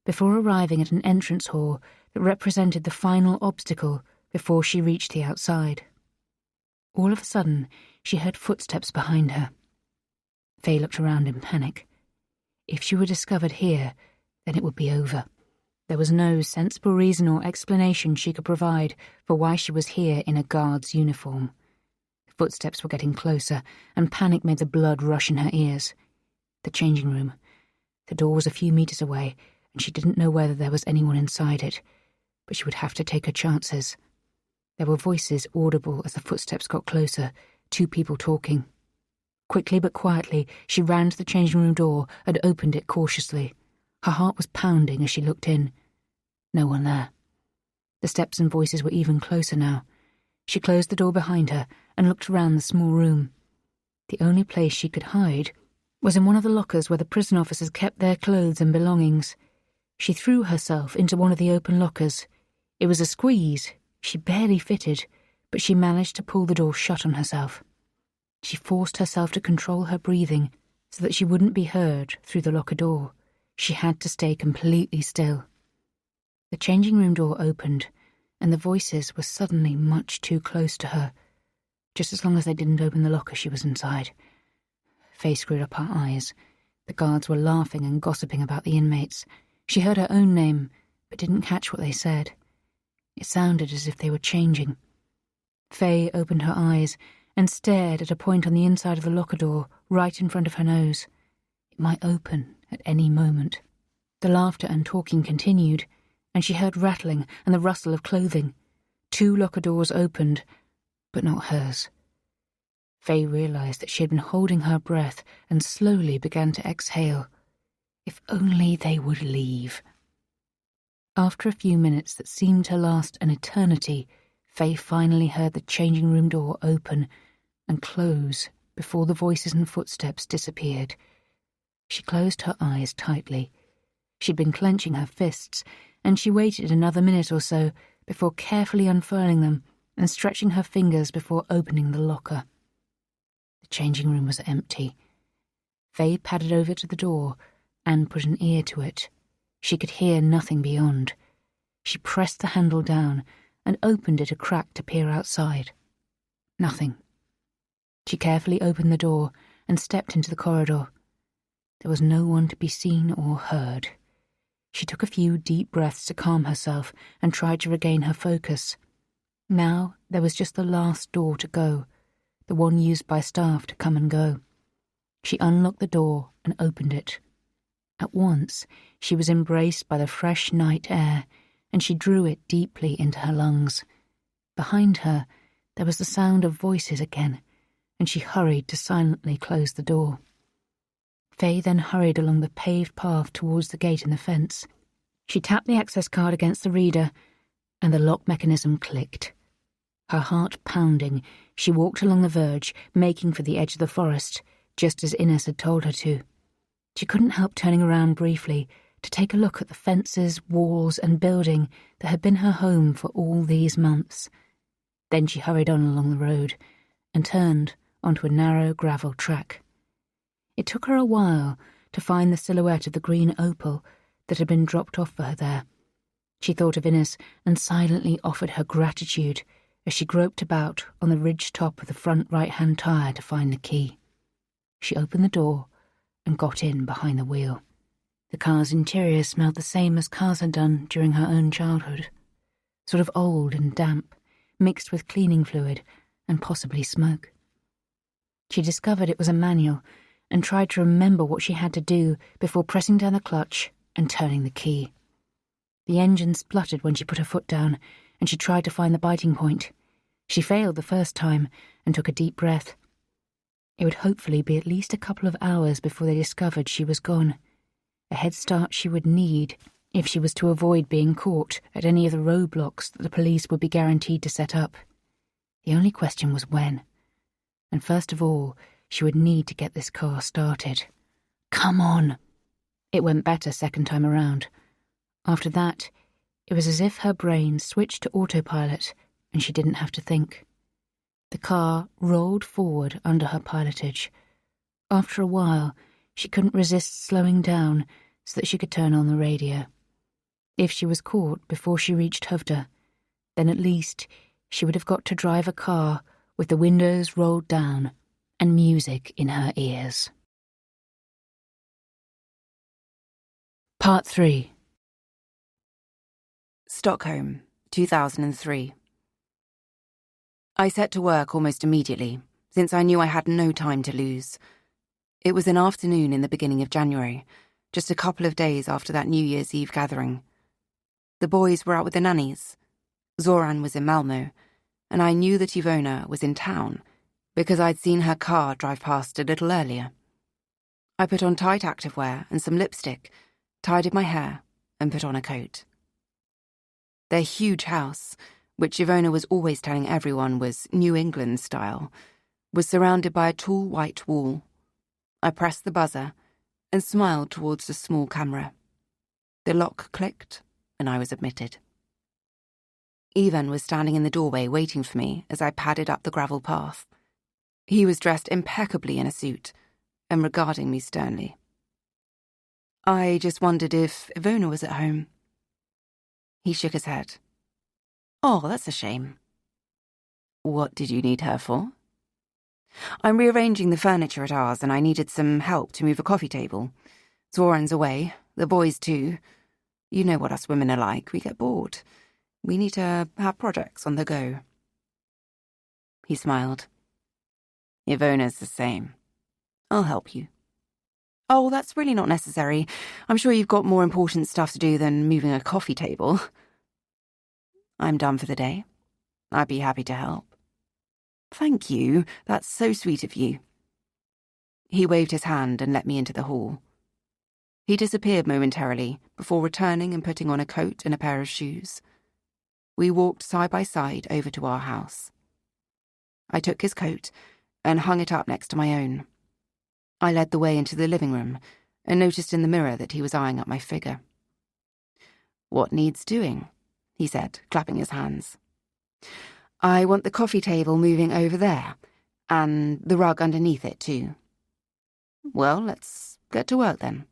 before arriving at an entrance hall that represented the final obstacle before she reached the outside. All of a sudden, she heard footsteps behind her. Faye looked around in panic. If she were discovered here, then it would be over. There was no sensible reason or explanation she could provide for why she was here in a guard's uniform. The footsteps were getting closer, and panic made the blood rush in her ears. The changing room. The door was a few meters away, and she didn't know whether there was anyone inside it, but she would have to take her chances. There were voices audible as the footsteps got closer, 2 people talking. Quickly but quietly, she ran to the changing room door and opened it cautiously. Her heart was pounding as she looked in. No one there. The steps and voices were even closer now. She closed the door behind her and looked around the small room. The only place she could hide was in one of the lockers where the prison officers kept their clothes and belongings. She threw herself into one of the open lockers. It was a squeeze. She barely fitted, but she managed to pull the door shut on herself. She forced herself to control her breathing so that she wouldn't be heard through the locker door. She had to stay completely still. The changing room door opened, and the voices were suddenly much too close to her. Just as long as they didn't open the locker she was inside. Faye screwed up her eyes. The guards were laughing and gossiping about the inmates. She heard her own name, but didn't catch what they said. It sounded as if they were changing. Faye opened her eyes and stared at a point on the inside of the locker door, right in front of her nose. It might open at any moment. The laughter and talking continued, and she heard rattling and the rustle of clothing. 2 locker doors opened, but not hers. Faye realized that she had been holding her breath and slowly began to exhale. If only they would leave. After a few minutes that seemed to last an eternity, Faye finally heard the changing room door open and close before the voices and footsteps disappeared. She closed her eyes tightly. She'd been clenching her fists, and she waited another minute or so before carefully unfurling them and stretching her fingers before opening the locker. The changing room was empty. Faye padded over to the door and put an ear to it. She could hear nothing beyond. She pressed the handle down and opened it a crack to peer outside. Nothing. She carefully opened the door and stepped into the corridor. There was no one to be seen or heard. She took a few deep breaths to calm herself and tried to regain her focus. Now there was just the last door to go, the one used by staff to come and go. She unlocked the door and opened it. At once, she was embraced by the fresh night air, and she drew it deeply into her lungs. Behind her, there was the sound of voices again, and she hurried to silently close the door. Faye then hurried along the paved path towards the gate in the fence. She tapped the access card against the reader, and the lock mechanism clicked. Her heart pounding, she walked along the verge, making for the edge of the forest, just as Innes had told her to. She couldn't help turning around briefly to take a look at the fences, walls, and building that had been her home for all these months. Then she hurried on along the road and turned onto a narrow gravel track. It took her a while to find the silhouette of the green opal that had been dropped off for her there. She thought of Innes and silently offered her gratitude as she groped about on the ridge top of the front right-hand tyre to find the key. She opened the door and got in behind the wheel. The car's interior smelled the same as cars had done during her own childhood, sort of old and damp, mixed with cleaning fluid and possibly smoke. She discovered it was a manual and tried to remember what she had to do before pressing down the clutch and turning the key. The engine spluttered when she put her foot down, and she tried to find the biting point. She failed the first time and took a deep breath. It would hopefully be at least a couple of hours before they discovered she was gone. A head start she would need if she was to avoid being caught at any of the roadblocks that the police would be guaranteed to set up. The only question was when. And first of all, she would need to get this car started. Come on! It went better second time around. After that, it was as if her brain switched to autopilot and she didn't have to think. The car rolled forward under her pilotage. After a while, she couldn't resist slowing down so that she could turn on the radio. If she was caught before she reached Hovda, then at least she would have got to drive a car with the windows rolled down and music in her ears. Part 3. Stockholm, 2003. I set to work almost immediately, since I knew I had no time to lose. It was an afternoon in the beginning of January, just a couple of days after that New Year's Eve gathering. The boys were out with the nannies. Zoran was in Malmö, and I knew that Ivona was in town because I'd seen her car drive past a little earlier. I put on tight activewear and some lipstick, tidied my hair, and put on a coat. Their huge house, which Ivona was always telling everyone was New England style, was surrounded by a tall white wall. I pressed the buzzer and smiled towards the small camera. The lock clicked, and I was admitted. Ivan was standing in the doorway waiting for me as I padded up the gravel path. He was dressed impeccably in a suit and regarding me sternly. I just wondered if Ivona was at home. He shook his head. Oh, that's a shame. What did you need her for? I'm rearranging the furniture at ours and I needed some help to move a coffee table. Zoran's away, the boys too. You know what us women are like, we get bored. We need to have projects on the go. He smiled. Ivona's the same. I'll help you. Oh, that's really not necessary. I'm sure you've got more important stuff to do than moving a coffee table. I'm done for the day. I'd be happy to help. Thank you. That's so sweet of you. He waved his hand and let me into the hall. He disappeared momentarily before returning and putting on a coat and a pair of shoes. We walked side by side over to our house. I took his coat and hung it up next to my own. I led the way into the living room and noticed in the mirror that he was eyeing up my figure. What needs doing? He said, clapping his hands. I want the coffee table moving over there, and the rug underneath it too. Well, let's get to work then.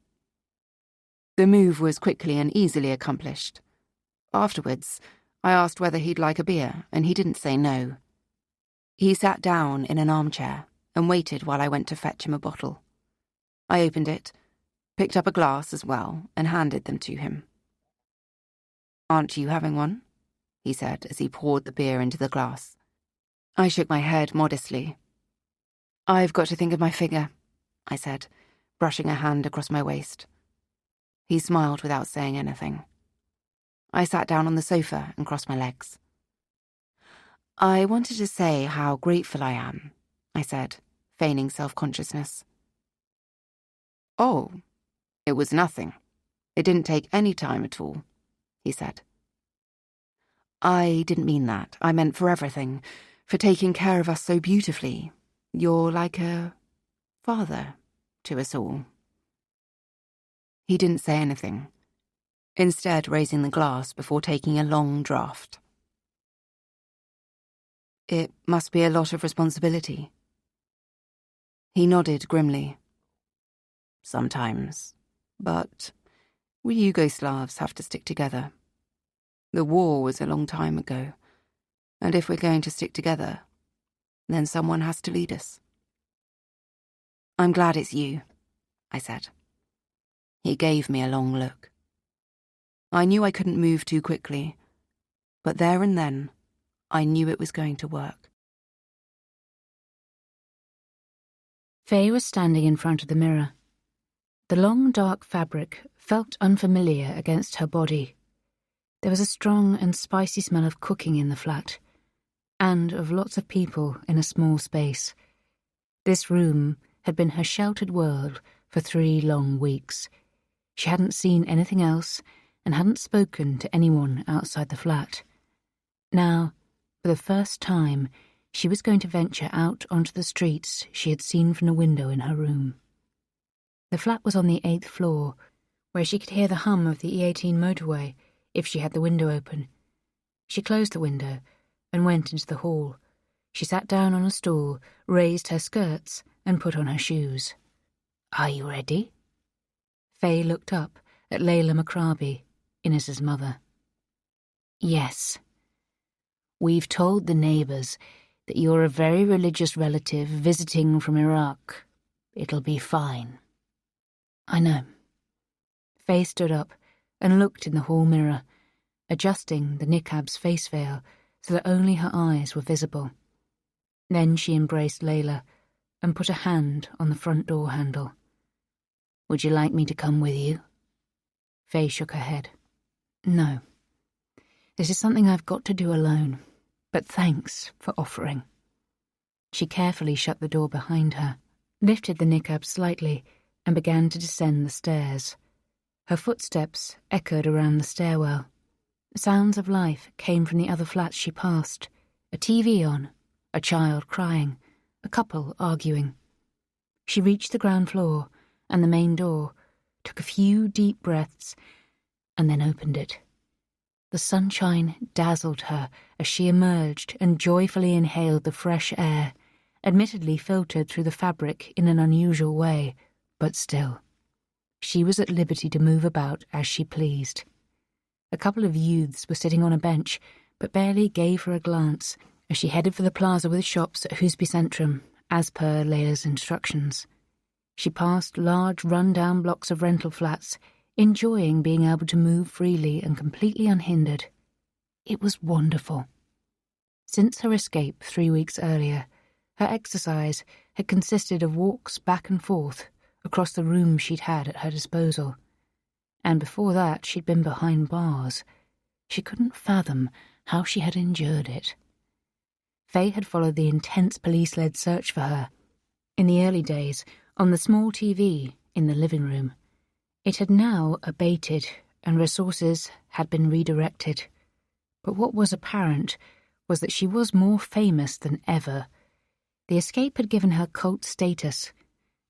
The move was quickly and easily accomplished. Afterwards, I asked whether he'd like a beer, and he didn't say no. He sat down in an armchair and waited while I went to fetch him a bottle. I opened it, picked up a glass as well, and handed them to him. Aren't you having one? He said as he poured the beer into the glass. I shook my head modestly. I've got to think of my figure, I said, brushing a hand across my waist. He smiled without saying anything. I sat down on the sofa and crossed my legs. I wanted to say how grateful I am, I said, feigning self-consciousness. Oh, it was nothing. It didn't take any time at all, he said. I didn't mean that. I meant for everything, for taking care of us so beautifully. You're like a father to us all. He didn't say anything, instead raising the glass before taking a long draught. It must be a lot of responsibility. He nodded grimly. Sometimes, but we Yugoslavs have to stick together. The war was a long time ago, and if we're going to stick together, then someone has to lead us. I'm glad it's you, I said. He gave me a long look. I knew I couldn't move too quickly, but there and then, I knew it was going to work. Faye was standing in front of the mirror. The long, dark fabric felt unfamiliar against her body. There was a strong and spicy smell of cooking in the flat, and of lots of people in a small space. This room had been her sheltered world for 3 long weeks. She hadn't seen anything else and hadn't spoken to anyone outside the flat. Now, for the first time, she was going to venture out onto the streets she had seen from the window in her room. The flat was on the 8th floor, where she could hear the hum of the E18 motorway if she had the window open. She closed the window and went into the hall. She sat down on a stool, raised her skirts, and put on her shoes. "Are you ready?" Faye looked up at Layla McCraby, Inez's mother. "Yes. We've told the neighbours that you're a very religious relative visiting from Iraq. It'll be fine." "I know." Faye stood up and looked in the hall mirror, adjusting the niqab's face veil so that only her eyes were visible. Then she embraced Layla and put a hand on the front door handle. "Would you like me to come with you?" Faye shook her head. "No. This is something I've got to do alone, but thanks for offering." She carefully shut the door behind her, lifted the niqab slightly, and began to descend the stairs. Her footsteps echoed around the stairwell. Sounds of life came from the other flats she passed. A TV on, a child crying, a couple arguing. She reached the ground floor and the main door, took a few deep breaths, and then opened it. The sunshine dazzled her as she emerged and joyfully inhaled the fresh air, admittedly filtered through the fabric in an unusual way, but still. She was at liberty to move about as she pleased. A couple of youths were sitting on a bench, but barely gave her a glance as she headed for the plaza with shops at Husby Centrum, as per Layla's instructions. She passed large run-down blocks of rental flats, enjoying being able to move freely and completely unhindered. It was wonderful. Since her escape 3 weeks earlier, her exercise had consisted of walks back and forth across the room she'd had at her disposal. And before that, she'd been behind bars. She couldn't fathom how she had endured it. Faye had followed the intense police-led search for her. In the early days, on the small TV in the living room. It had now abated, and resources had been redirected. But what was apparent was that she was more famous than ever. The escape had given her cult status.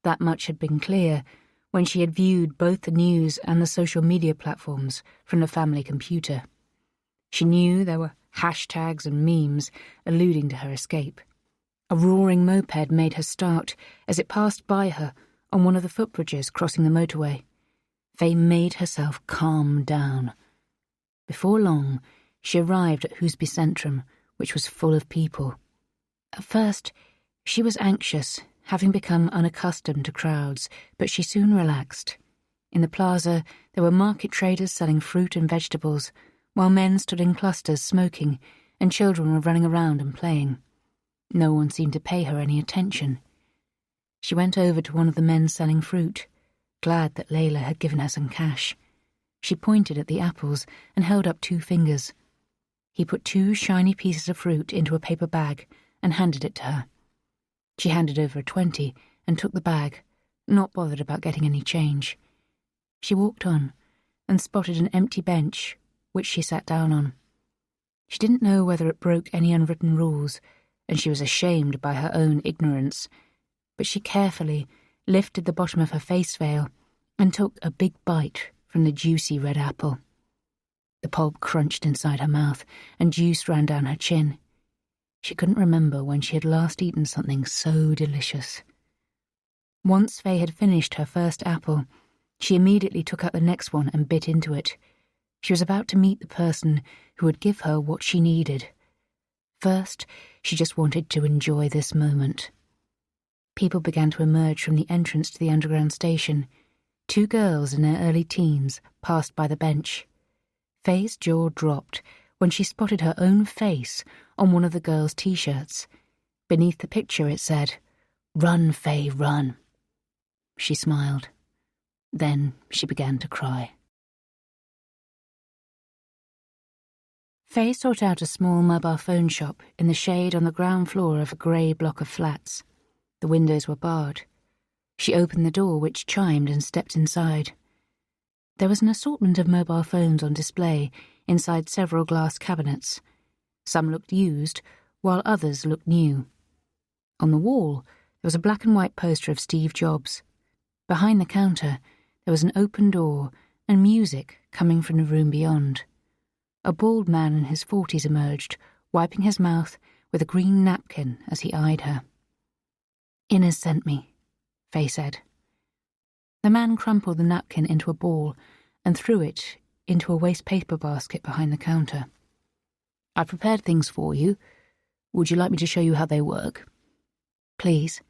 That much had been clear when she had viewed both the news and the social media platforms from the family computer. She knew there were hashtags and memes alluding to her escape. A roaring moped made her start as it passed by her on one of the footbridges crossing the motorway. Faye made herself calm down. Before long, she arrived at Husby Centrum, which was full of people. At first, she was anxious, having become unaccustomed to crowds, but she soon relaxed. In the plaza, there were market traders selling fruit and vegetables, while men stood in clusters smoking, and children were running around and playing. No one seemed to pay her any attention. She went over to one of the men selling fruit, glad that Layla had given her some cash. She pointed at the apples and held up 2 fingers. He put 2 shiny pieces of fruit into a paper bag and handed it to her. She handed over a 20 and took the bag, not bothered about getting any change. She walked on and spotted an empty bench, which she sat down on. She didn't know whether it broke any unwritten rules, and she was ashamed by her own ignorance, but she carefully lifted the bottom of her face veil and took a big bite from the juicy red apple. The pulp crunched inside her mouth and juice ran down her chin. She couldn't remember when she had last eaten something so delicious. Once Faye had finished her first apple, she immediately took out the next one and bit into it. She was about to meet the person who would give her what she needed. First, she just wanted to enjoy this moment. People began to emerge from the entrance to the underground station. 2 girls in their early teens passed by the bench. Faye's jaw dropped when she spotted her own face on one of the girls' T-shirts. Beneath the picture it said, "Run, Faye, run." She smiled. Then she began to cry. Faye sought out a small mobile phone shop in the shade on the ground floor of a grey block of flats. The windows were barred. She opened the door, which chimed, and stepped inside. There was an assortment of mobile phones on display inside several glass cabinets. Some looked used, while others looked new. On the wall, there was a black and white poster of Steve Jobs. Behind the counter, there was an open door and music coming from the room beyond. A bald man in his 40s emerged, wiping his mouth with a green napkin as he eyed her. "Inez sent me," Faye said. The man crumpled the napkin into a ball and threw it into a waste paper basket behind the counter. "I've prepared things for you. Would you like me to show you how they work?" "Please."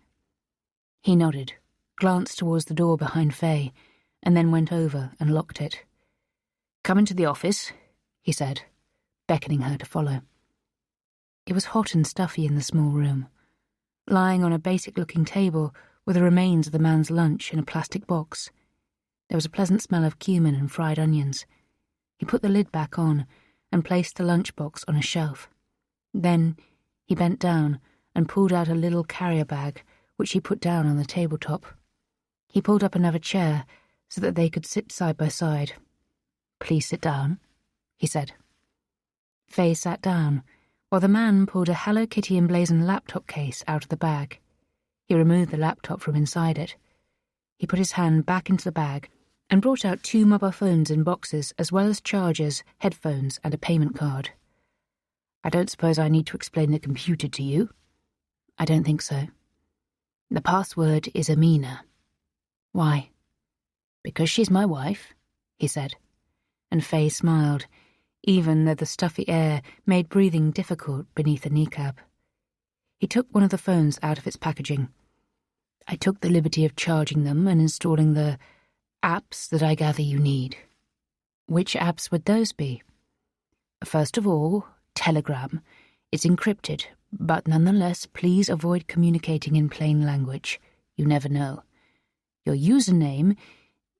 He nodded, glanced towards the door behind Faye, and then went over and locked it. "Come into the office," he said, beckoning her to follow. It was hot and stuffy in the small room. Lying on a basic-looking table were the remains of the man's lunch in a plastic box. There was a pleasant smell of cumin and fried onions. He put the lid back on and placed the lunchbox on a shelf. Then he bent down and pulled out a little carrier bag, which he put down on the tabletop. He pulled up another chair so that they could sit side by side. "Please sit down," he said. Faye sat down, while the man pulled a Hello Kitty emblazoned laptop case out of the bag. He removed the laptop from inside it. He put his hand back into the bag and brought out 2 mobile phones in boxes, as well as chargers, headphones, and a payment card. "I don't suppose I need to explain the computer to you?" "I don't think so." "The password is Amina." "Why?" "Because she's my wife," he said, and Faye smiled, even though the stuffy air made breathing difficult beneath the kneecap. He took one of the phones out of its packaging. "I took the liberty of charging them and installing the apps that I gather you need." "Which apps would those be?" "First of all, Telegram. It's encrypted, but nonetheless, please avoid communicating in plain language. You never know. Your username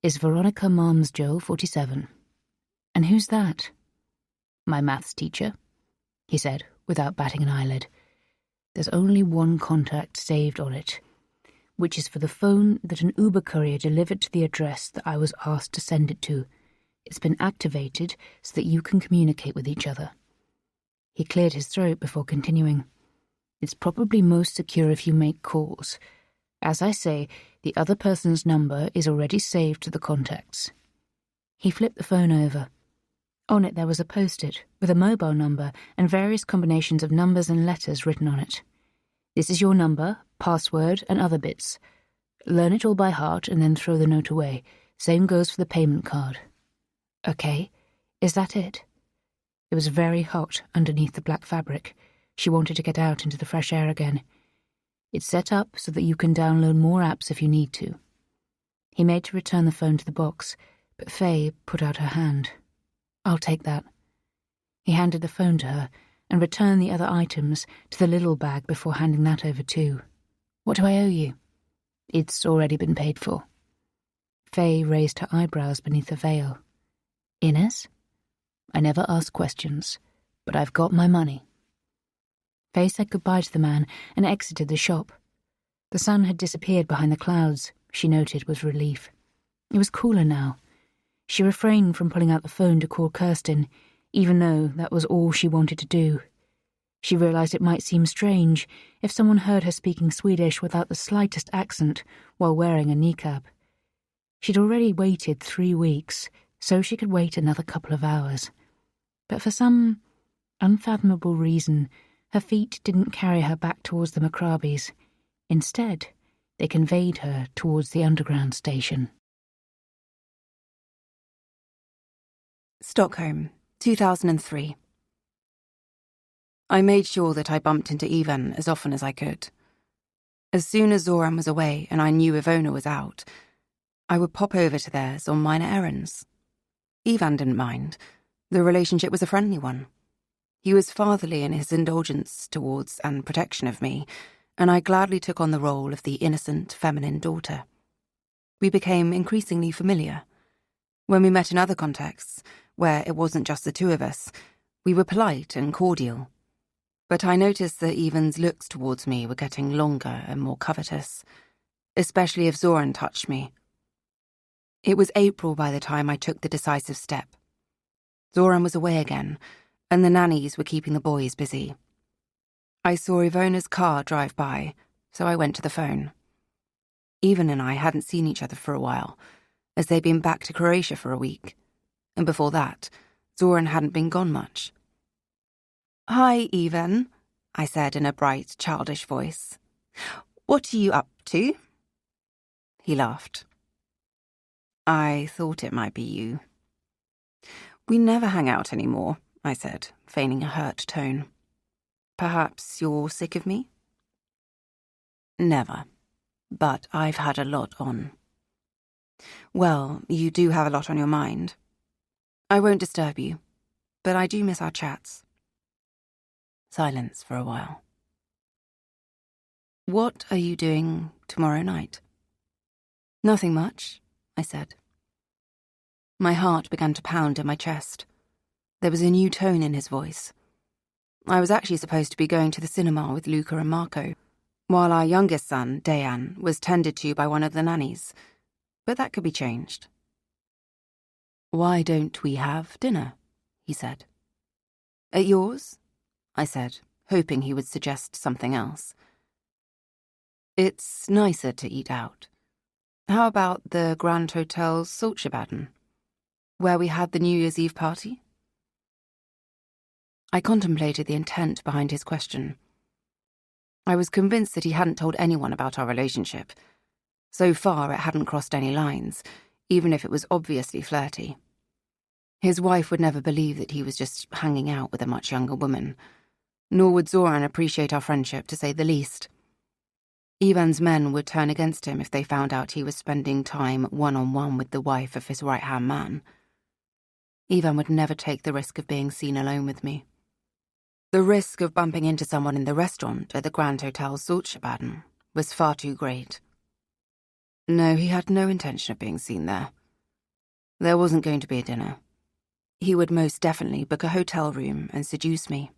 is Veronica Malmsjo 47. "And who's that?" "My maths teacher," he said, without batting an eyelid. "There's only one contact saved on it, which is for the phone that an Uber courier delivered to the address that I was asked to send it to. It's been activated so that you can communicate with each other." He cleared his throat before continuing. "It's probably most secure if you make calls. As I say, the other person's number is already saved to the contacts." He flipped the phone over. On it there was a post-it with a mobile number and various combinations of numbers and letters written on it. "This is your number, password, and other bits. Learn it all by heart and then throw the note away. Same goes for the payment card." "Okay, is that it?" It was very hot underneath the black fabric. She wanted to get out into the fresh air again. "It's set up so that you can download more apps if you need to." He made to return the phone to the box, but Faye put out her hand. "I'll take that." He handed the phone to her and returned the other items to the little bag before handing that over too. "What do I owe you?" "It's already been paid for." Faye raised her eyebrows beneath the veil. "Inez? I never ask questions, but I've got my money." Faye said goodbye to the man and exited the shop. The sun had disappeared behind the clouds, she noted with relief. It was cooler now. She refrained from pulling out the phone to call Kirsten, even though that was all she wanted to do. She realized it might seem strange if someone heard her speaking Swedish without the slightest accent while wearing a niqab. She'd already waited 3 weeks, so she could wait another couple of hours. But for some unfathomable reason, her feet didn't carry her back towards the Macrabys. Instead, they conveyed her towards the underground station. Stockholm, 2003. I made sure that I bumped into Ivan as often as I could. As soon as Zoran was away and I knew Ivona was out, I would pop over to theirs on minor errands. Ivan didn't mind. The relationship was a friendly one. He was fatherly in his indulgence towards and protection of me, and I gladly took on the role of the innocent, feminine daughter. We became increasingly familiar. When we met in other contexts, where it wasn't just the two of us, we were polite and cordial. But I noticed that Ivan's looks towards me were getting longer and more covetous, especially if Zoran touched me. It was April by the time I took the decisive step. Zoran was away again, and the nannies were keeping the boys busy. I saw Ivona's car drive by, so I went to the phone. Ivan and I hadn't seen each other for a while, as they'd been back to Croatia for a week, and before that, Zoran hadn't been gone much. "Hi, Ivan," I said in a bright, childish voice. "What are you up to?" He laughed. "I thought it might be you." "We never hang out anymore," I said, feigning a hurt tone. "Perhaps you're sick of me?" "Never. But I've had a lot on." "Well, you do have a lot on your mind. I won't disturb you, but I do miss our chats." Silence for a while. "What are you doing tomorrow night?" "Nothing much," I said. My heart began to pound in my chest. There was a new tone in his voice. I was actually supposed to be going to the cinema with Luca and Marco, while our youngest son, Dejan, was tended to by one of the nannies. But that could be changed. "Why don't we have dinner?" he said. "At yours?" I said, hoping he would suggest something else. "It's nicer to eat out. How about the Grand Hotel Sulzbaden, where we had the New Year's Eve party?" I contemplated the intent behind his question. I was convinced that he hadn't told anyone about our relationship. So far, it hadn't crossed any lines, even if it was obviously flirty. His wife would never believe that he was just hanging out with a much younger woman, nor would Zoran appreciate our friendship, to say the least. Ivan's men would turn against him if they found out he was spending time one-on-one with the wife of his right-hand man. Ivan would never take the risk of being seen alone with me. The risk of bumping into someone in the restaurant at the Grand Hotel Sulzbaden was far too great. No, he had no intention of being seen there. There wasn't going to be a dinner. He would most definitely book a hotel room and seduce me.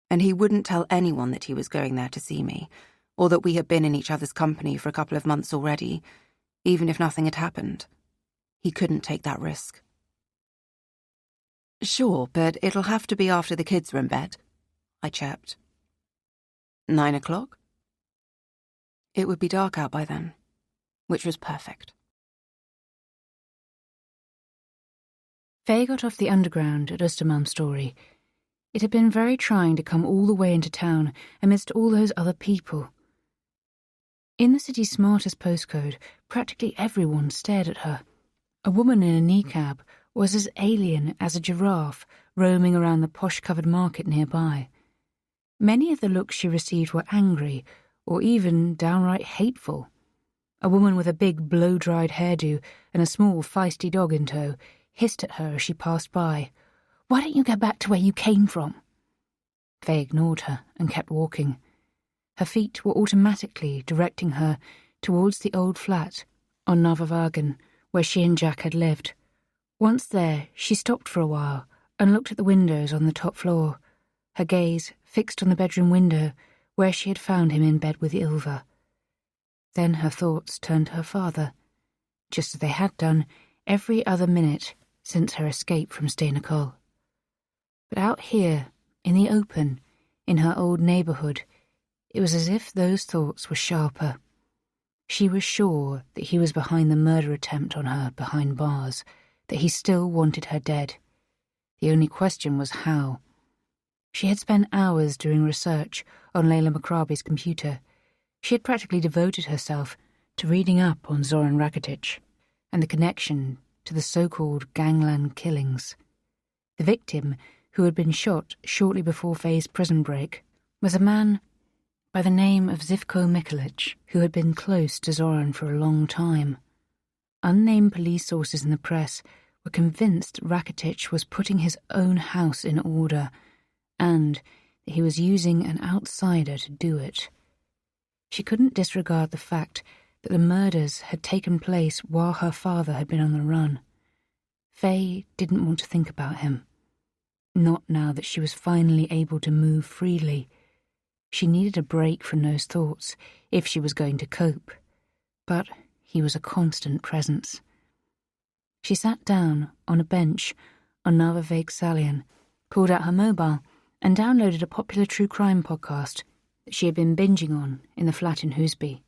And he wouldn't tell anyone that he was going there to see me, or that we had been in each other's company for a couple of months already, even if nothing had happened. He couldn't take that risk. "Sure, but it'll have to be after the kids are in bed," I chirped. 9 o'clock? It would be dark out by then, which was perfect. Faye got off the underground at Östermalmstorg. It had been very trying to come all the way into town amidst all those other people. In the city's smartest postcode, practically everyone stared at her. A woman in a kneecap was as alien as a giraffe roaming around the posh-covered market nearby. Many of the looks she received were angry, or even downright hateful. A woman with a big blow-dried hairdo and a small feisty dog in tow hissed at her as she passed by. "Why don't you get back to where you came from?" Faye ignored her and kept walking. Her feet were automatically directing her towards the old flat on Navavargen, where she and Jack had lived. Once there, she stopped for a while and looked at the windows on the top floor, her gaze fixed on the bedroom window where she had found him in bed with Ylva. Then her thoughts turned to her father, just as they had done every other minute since her escape from Steinakol. But out here, in the open, in her old neighbourhood, it was as if those thoughts were sharper. She was sure that he was behind the murder attempt on her behind bars, that he still wanted her dead. The only question was how. She had spent hours doing research on Layla Macrabi's computer. She had practically devoted herself to reading up on Zoran Rakitic and the connection to the so-called gangland killings. The victim, who had been shot shortly before Faye's prison break, was a man by the name of Zivko Mikolic, who had been close to Zoran for a long time. Unnamed police sources in the press were convinced Rakitic was putting his own house in order, and that he was using an outsider to do it. She couldn't disregard the fact that the murders had taken place while her father had been on the run. Faye didn't want to think about him. Not now that she was finally able to move freely. She needed a break from those thoughts if she was going to cope. But he was a constant presence. She sat down on a bench on Narvavägsallén, pulled out her mobile, and downloaded a popular true crime podcast that she had been binging on in the flat in Husby.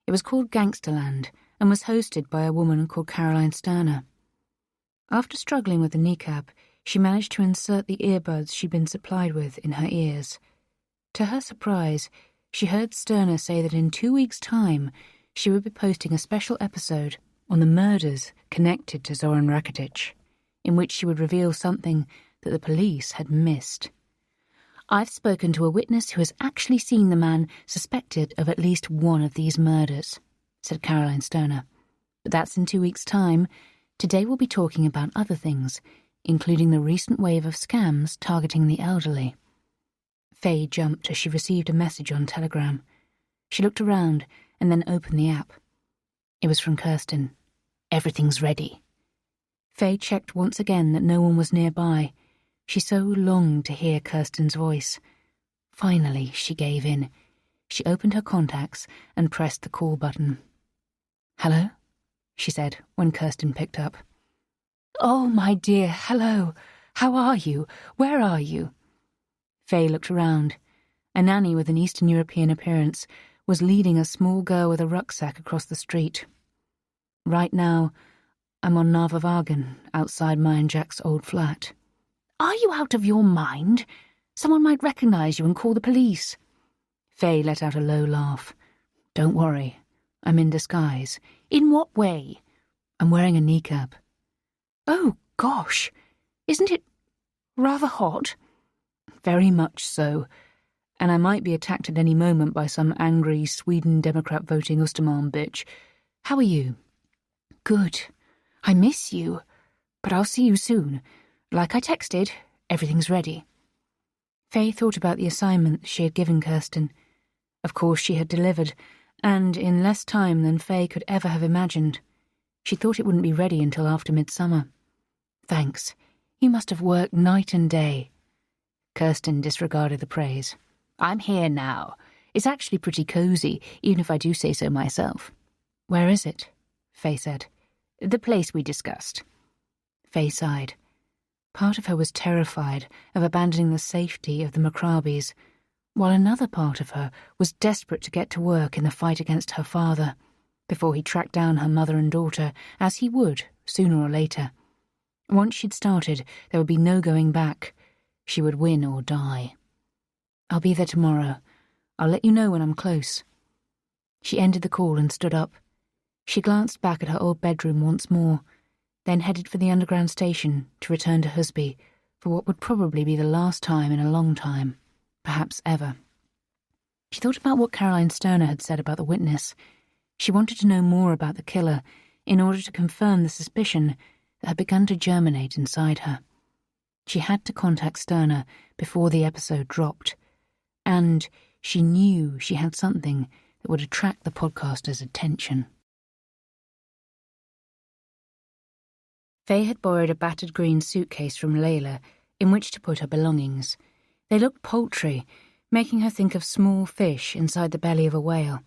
It was called Gangsterland and was hosted by a woman called Caroline Sterner. After struggling with the kneecap, she managed to insert the earbuds she'd been supplied with in her ears. To her surprise, she heard Sterner say that in 2 weeks' time she would be posting a special episode on the murders connected to Zoran Rakitic, in which she would reveal something that the police had missed. "I've spoken to a witness who has actually seen the man suspected of at least one of these murders," said Caroline Sterner. "But that's in 2 weeks' time. Today we'll be talking about other things, including the recent wave of scams targeting the elderly." Faye jumped as she received a message on Telegram. She looked around and then opened the app. It was from Kirsten. "Everything's ready." Faye checked once again that no one was nearby. She so longed to hear Kirsten's voice. Finally, she gave in. She opened her contacts and pressed the call button. "Hello?" she said when Kirsten picked up. "Oh, my dear, hello. How are you? Where are you?" Faye looked around. A nanny with an Eastern European appearance was leading a small girl with a rucksack across the street. "Right now, I'm on Narvavagen, outside my and Jack's old flat." "Are you out of your mind? Someone might recognize you and call the police." Faye let out a low laugh. "Don't worry. I'm in disguise." "In what way?" "I'm wearing a kneecap." "Oh, gosh. Isn't it rather hot?" "Very much so. And I might be attacked at any moment by some angry Sweden Democrat voting Östermalm bitch. How are you?" "Good. I miss you. But I'll see you soon. Like I texted, everything's ready." Faye thought about the assignment she had given Kirsten. Of course she had delivered, and in less time than Faye could ever have imagined. She thought it wouldn't be ready until after midsummer. "Thanks. You must have worked night and day." Kirsten disregarded the praise. "I'm here now. It's actually pretty cozy, even if I do say so myself." "Where is it?" Faye said. "The place we discussed." Faye sighed. Part of her was terrified of abandoning the safety of the Macrabys, while another part of her was desperate to get to work in the fight against her father, before he tracked down her mother and daughter, as he would, sooner or later. Once she'd started, there would be no going back. She would win or die. "I'll be there tomorrow. I'll let you know when I'm close." She ended the call and stood up. She glanced back at her old bedroom once more, then headed for the underground station to return to Husby for what would probably be the last time in a long time, perhaps ever. She thought about what Caroline Sterner had said about the witness. She wanted to know more about the killer in order to confirm the suspicion that had begun to germinate inside her. She had to contact Sterner before the episode dropped, and she knew she had something that would attract the podcaster's attention. Faye had borrowed a battered green suitcase from Layla in which to put her belongings. They looked paltry, making her think of small fish inside the belly of a whale.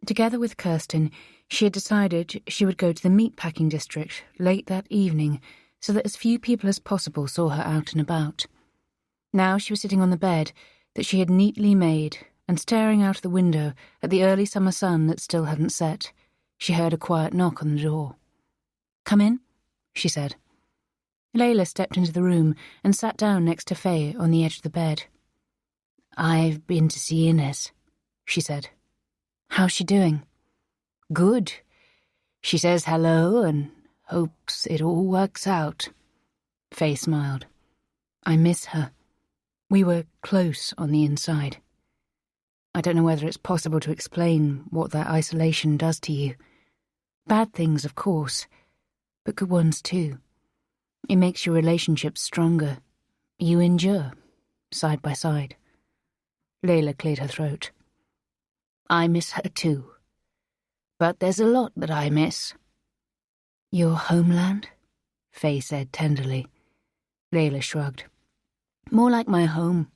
Together with Kirsten, she had decided she would go to the meatpacking district late that evening so that as few people as possible saw her out and about. Now she was sitting on the bed that she had neatly made and staring out of the window at the early summer sun that still hadn't set. She heard a quiet knock on the door. "Come in," she said. Layla stepped into the room and sat down next to Faye on the edge of the bed. "I've been to see Ines," she said. "How's she doing?" "Good. She says hello and hopes it all works out." Faye smiled. "I miss her. We were close on the inside. I don't know whether it's possible to explain what that isolation does to you. Bad things, of course, but good ones too. It makes your relationships stronger. You endure, side by side." Layla cleared her throat. "I miss her too. But there's a lot that I miss." "Your homeland?" Faye said tenderly. Layla shrugged. "More like my home.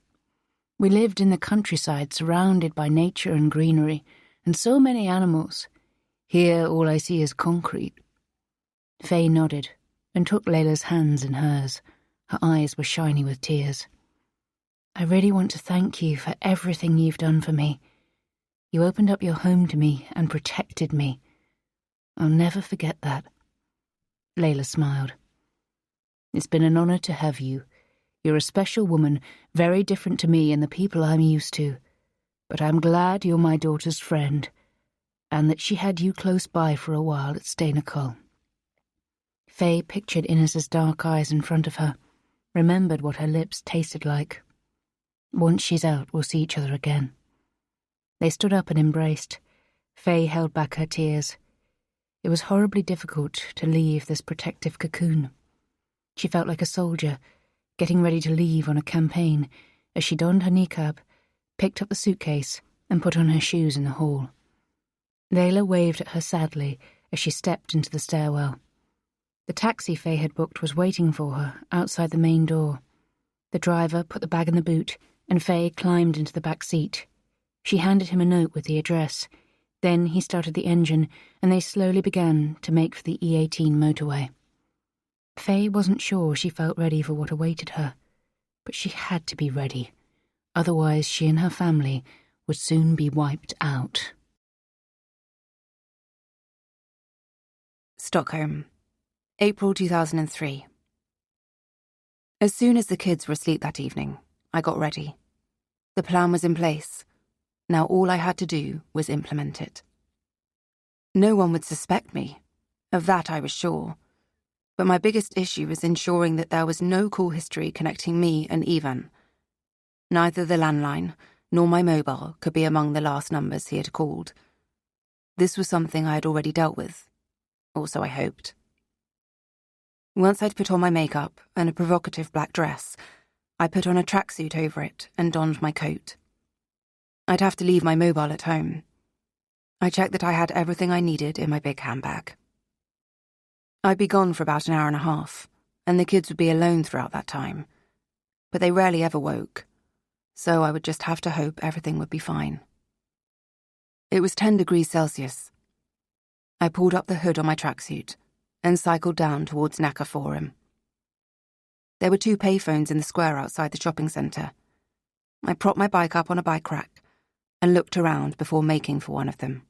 We lived in the countryside, surrounded by nature and greenery, and so many animals. Here all I see is concrete." Faye nodded and took Layla's hands in hers. Her eyes were shiny with tears. "I really want to thank you for everything you've done for me. You opened up your home to me and protected me. I'll never forget that. Layla smiled. It's been an honor to have you. You're a special woman, very different to me and the people I'm used to. But I'm glad you're my daughter's friend, and that she had you close by for a while at Steinerkoll. Faye pictured Inez's dark eyes in front of her, remembered what her lips tasted like. Once she's out, we'll see each other again. They stood up and embraced. Faye held back her tears. It was horribly difficult to leave this protective cocoon. She felt like a soldier, getting ready to leave on a campaign, as she donned her niqab, picked up the suitcase, and put on her shoes in the hall. Layla waved at her sadly as she stepped into the stairwell. The taxi Faye had booked was waiting for her outside the main door. The driver put the bag in the boot, and Faye climbed into the back seat. She handed him a note with the address. Then he started the engine, and they slowly began to make for the E18 motorway. Faye wasn't sure she felt ready for what awaited her, but she had to be ready. Otherwise, she and her family would soon be wiped out. Stockholm, April 2003. As soon as the kids were asleep that evening, I got ready. The plan was in place. Now all I had to do was implement it. No one would suspect me. Of that I was sure. But my biggest issue was ensuring that there was no call history connecting me and Ivan. Neither the landline nor my mobile could be among the last numbers he had called. This was something I had already dealt with, or so I hoped. Once I'd put on my makeup and a provocative black dress, I put on a tracksuit over it and donned my coat. I'd have to leave my mobile at home. I checked that I had everything I needed in my big handbag. I'd be gone for about an hour and a half, and the kids would be alone throughout that time. But they rarely ever woke, so I would just have to hope everything would be fine. It was 10 degrees Celsius. I pulled up the hood on my tracksuit and cycled down towards Nacka Forum. There were 2 payphones in the square outside the shopping centre. I propped my bike up on a bike rack and looked around before making for one of them.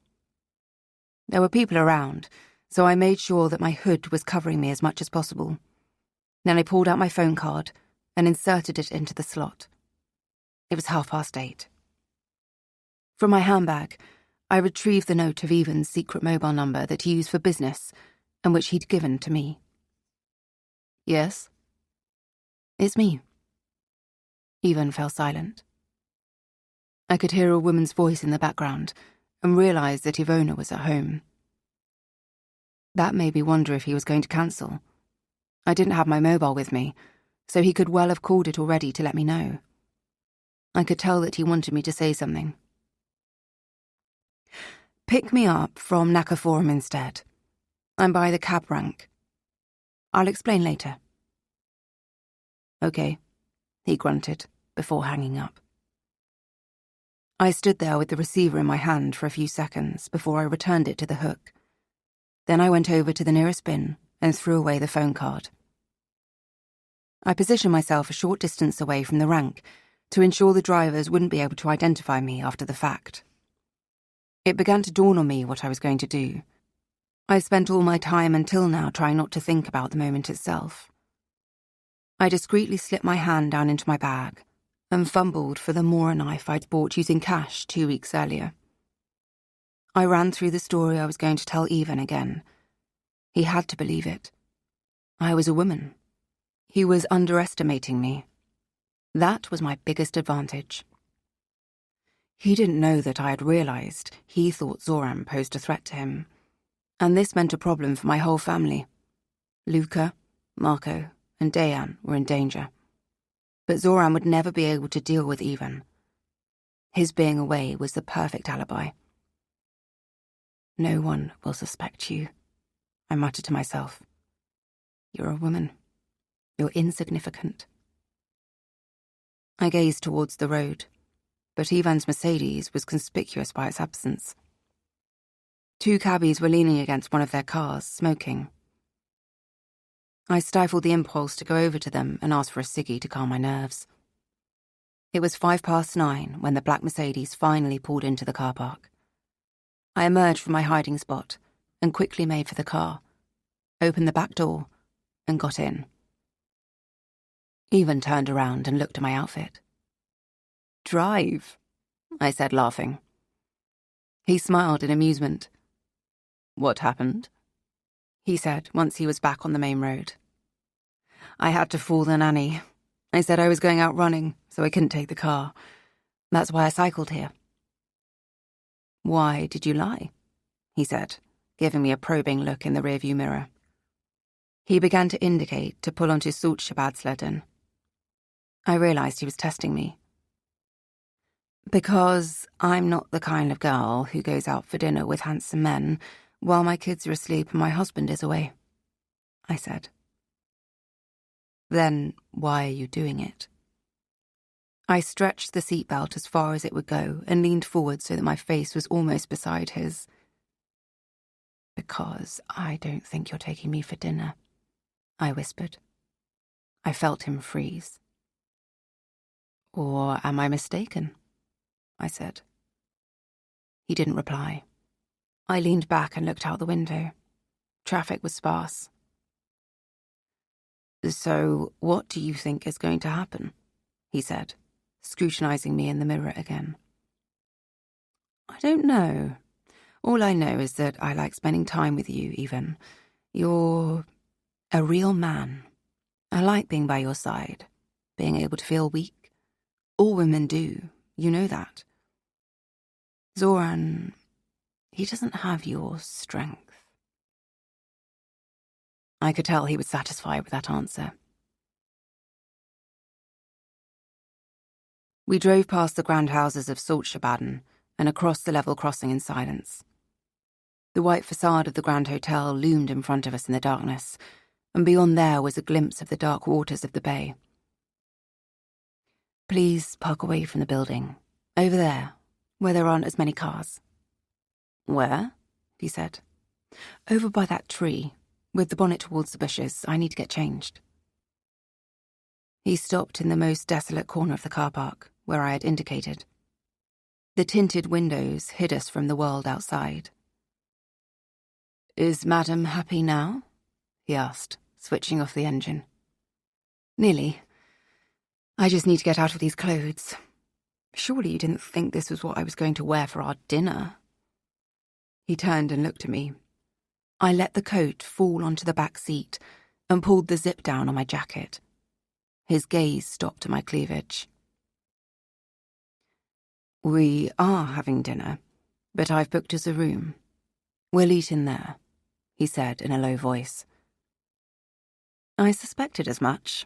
There were people around, so I made sure that my hood was covering me as much as possible. Then I pulled out my phone card and inserted it into the slot. It was 8:30. From my handbag, I retrieved the note of Ivan's secret mobile number that he used for business and which he'd given to me. Yes? It's me. Ivan fell silent. I could hear a woman's voice in the background and realised that Ivona was at home. That made me wonder if he was going to cancel. I didn't have my mobile with me, so he could well have called it already to let me know. I could tell that he wanted me to say something. Pick me up from Nacka Forum instead. I'm by the cab rank. I'll explain later. Okay, he grunted before hanging up. I stood there with the receiver in my hand for a few seconds before I returned it to the hook. Then I went over to the nearest bin and threw away the phone card. I positioned myself a short distance away from the rank to ensure the drivers wouldn't be able to identify me after the fact. It began to dawn on me what I was going to do. I spent all my time until now trying not to think about the moment itself. I discreetly slipped my hand down into my bag and fumbled for the Mora knife I'd bought using cash 2 weeks earlier. I ran through the story I was going to tell Ivan again. He had to believe it. I was a woman. He was underestimating me. That was my biggest advantage. He didn't know that I had realised he thought Zoran posed a threat to him, and this meant a problem for my whole family. Luca, Marco, and Dejan were in danger. But Zoran would never be able to deal with Ivan. His being away was the perfect alibi. No one will suspect you, I muttered to myself. You're a woman. You're insignificant. I gazed towards the road, but Ivan's Mercedes was conspicuous by its absence. 2 cabbies were leaning against one of their cars, smoking. I stifled the impulse to go over to them and ask for a ciggy to calm my nerves. It was 9:05 when the black Mercedes finally pulled into the car park. I emerged from my hiding spot and quickly made for the car, opened the back door, and got in. Even turned around and looked at my outfit. "Drive," I said, laughing. He smiled in amusement. "What happened?" he said once he was back on the main road. "I had to fool the nanny. I said I was going out running, so I couldn't take the car. That's why I cycled here." "Why did you lie?" he said, giving me a probing look in the rearview mirror. He began to indicate to pull onto Shabadsleden. I realised he was testing me. "Because I'm not the kind of girl who goes out for dinner with handsome men while my kids are asleep and my husband is away," I said. "Then why are you doing it?" I stretched the seatbelt as far as it would go and leaned forward so that my face was almost beside his. "Because I don't think you're taking me for dinner," I whispered. I felt him freeze. "Or am I mistaken?" I said. He didn't reply. I leaned back and looked out the window. Traffic was sparse. "So, what do you think is going to happen?" he said, scrutinizing me in the mirror again. "I don't know. All I know is that I like spending time with you, even. You're a real man. I like being by your side, being able to feel weak. All women do, you know that. Zoran, he doesn't have your strength." I could tell he was satisfied with that answer. We drove past the grand houses of Saltsjöbaden and across the level crossing in silence. The white facade of the Grand Hotel loomed in front of us in the darkness, and beyond there was a glimpse of the dark waters of the bay. "Please park away from the building, over there, where there aren't as many cars." "Where?" he said. "Over by that tree, with the bonnet towards the bushes. I need to get changed." He stopped in the most desolate corner of the car park, where I had indicated. The tinted windows hid us from the world outside. "Is Madam happy now?" he asked, switching off the engine. "Nearly. I just need to get out of these clothes. Surely you didn't think this was what I was going to wear for our dinner?" He turned and looked at me. I let the coat fall onto the back seat and pulled the zip down on my jacket. His gaze stopped at my cleavage. "We are having dinner, but I've booked us a room. We'll eat in there," he said in a low voice. "I suspected as much,"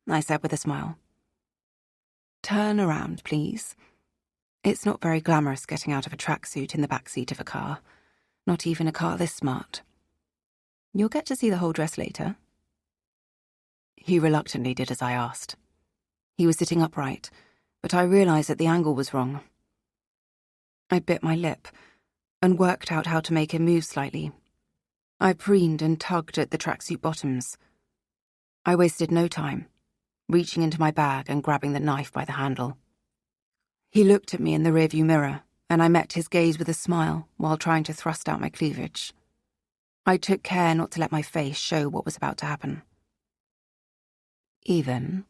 I said with a smile. "Turn around, please. It's not very glamorous getting out of a tracksuit in the back seat of a car, not even a car this smart. You'll get to see the whole dress later." He reluctantly did as I asked. He was sitting upright, but I realised that the angle was wrong. I bit my lip and worked out how to make him move slightly. I preened and tugged at the tracksuit bottoms. I wasted no time, reaching into my bag and grabbing the knife by the handle. He looked at me in the rearview mirror, and I met his gaze with a smile while trying to thrust out my cleavage. I took care not to let my face show what was about to happen. "Even,"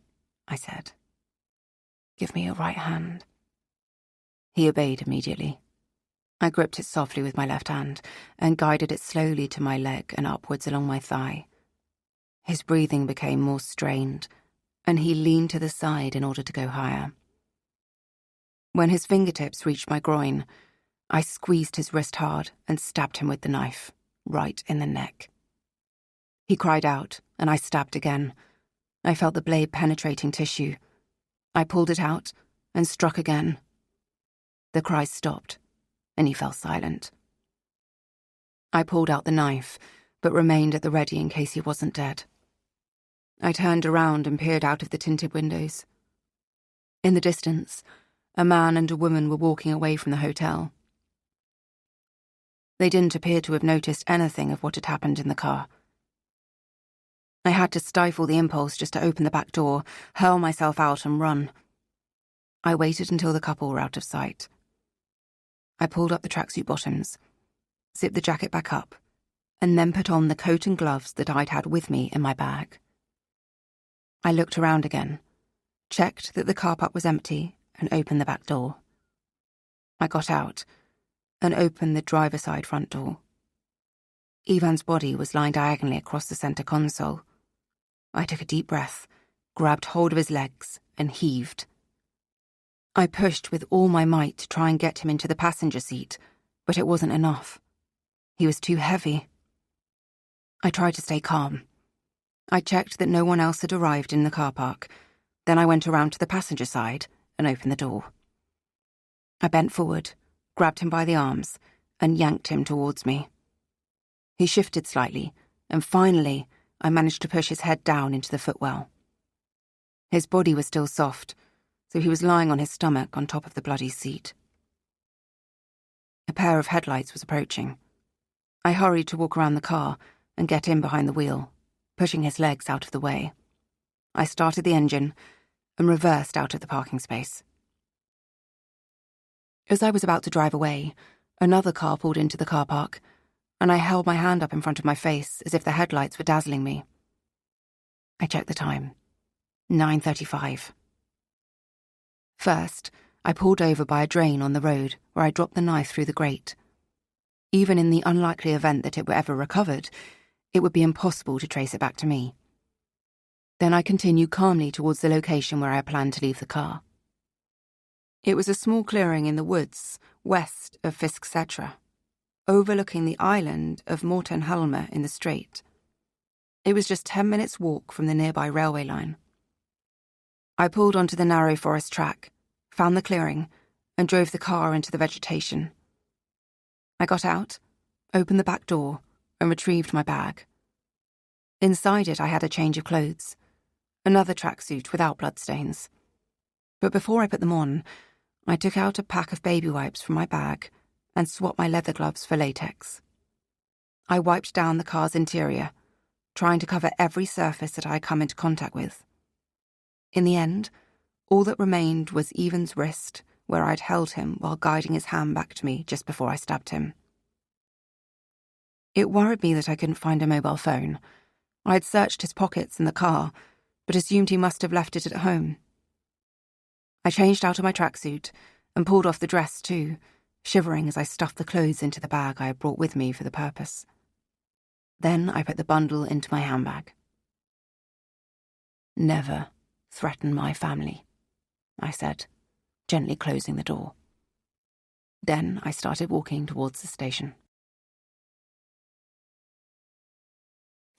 I said. "Give me your right hand." He obeyed immediately. I gripped it softly with my left hand and guided it slowly to my leg and upwards along my thigh. His breathing became more strained, and he leaned to the side in order to go higher. When his fingertips reached my groin, I squeezed his wrist hard and stabbed him with the knife, right in the neck. He cried out, and I stabbed again. I felt the blade penetrating tissue. I pulled it out and struck again. The cries stopped, and he fell silent. I pulled out the knife, but remained at the ready in case he wasn't dead. I turned around and peered out of the tinted windows. In the distance, a man and a woman were walking away from the hotel. They didn't appear to have noticed anything of what had happened in the car. I had to stifle the impulse just to open the back door, hurl myself out and run. I waited until the couple were out of sight. I pulled up the tracksuit bottoms, zipped the jacket back up, and then put on the coat and gloves that I'd had with me in my bag. I looked around again, checked that the car park was empty, and opened the back door. I got out and opened the driver's side front door. Ivan's body was lying diagonally across the centre console. I took a deep breath, grabbed hold of his legs, and heaved. I pushed with all my might to try and get him into the passenger seat, but it wasn't enough. He was too heavy. I tried to stay calm. I checked that no one else had arrived in the car park. Then I went around to the passenger side and opened the door. I bent forward, grabbed him by the arms, and yanked him towards me. He shifted slightly, and finally I managed to push his head down into the footwell. His body was still soft, so he was lying on his stomach on top of the bloody seat. A pair of headlights was approaching. I hurried to walk around the car and get in behind the wheel, pushing his legs out of the way. I started the engine and reversed out of the parking space. As I was about to drive away, another car pulled into the car park, and I held my hand up in front of my face as if the headlights were dazzling me. I checked the time. 9:35. First, I pulled over by a drain on the road where I dropped the knife through the grate. Even in the unlikely event that it were ever recovered, it would be impossible to trace it back to me. Then I continued calmly towards the location where I planned to leave the car. It was a small clearing in the woods west of Fisksätra, overlooking the island of Mortenhelmer in the strait. It was just 10 minutes' walk from the nearby railway line. I pulled onto the narrow forest track, found the clearing, and drove the car into the vegetation. I got out, opened the back door, and retrieved my bag. Inside it I had a change of clothes, another tracksuit without bloodstains. But before I put them on, I took out a pack of baby wipes from my bag and swapped my leather gloves for latex. I wiped down the car's interior, trying to cover every surface that I had come into contact with. In the end, all that remained was Ivan's wrist, where I'd held him while guiding his hand back to me just before I stabbed him. It worried me that I couldn't find a mobile phone. I'd searched his pockets in the car, but assumed he must have left it at home. I changed out of my tracksuit and pulled off the dress too, shivering as I stuffed the clothes into the bag I had brought with me for the purpose. Then I put the bundle into my handbag. "Never threaten my family," I said, gently closing the door. Then I started walking towards the station.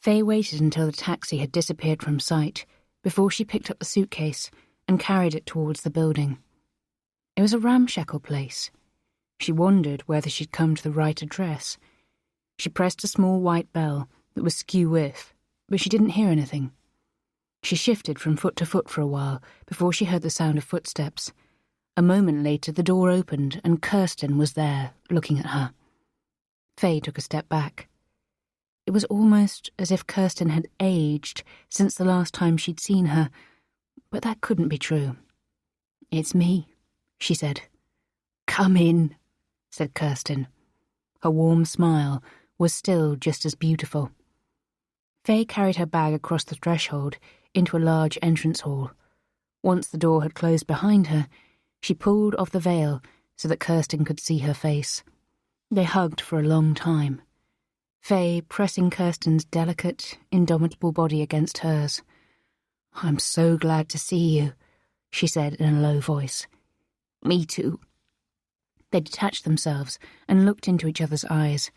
Faye waited until the taxi had disappeared from sight before she picked up the suitcase and carried it towards the building. It was a ramshackle place. She wondered whether she'd come to the right address. She pressed a small white bell that was skew with, but she didn't hear anything. She shifted from foot to foot for a while before she heard the sound of footsteps. A moment later, the door opened and Kirsten was there, looking at her. Faye took a step back. It was almost as if Kirsten had aged since the last time she'd seen her, but that couldn't be true. "It's me," she said. "Come in," said Kirsten. Her warm smile was still just as beautiful. Faye carried her bag across the threshold into a large entrance hall. Once the door had closed behind her, she pulled off the veil so that Kirsten could see her face. They hugged for a long time, Faye pressing Kirsten's delicate, indomitable body against hers. "I'm so glad to see you," she said in a low voice. "Me too." They detached themselves and looked into each other's eyes.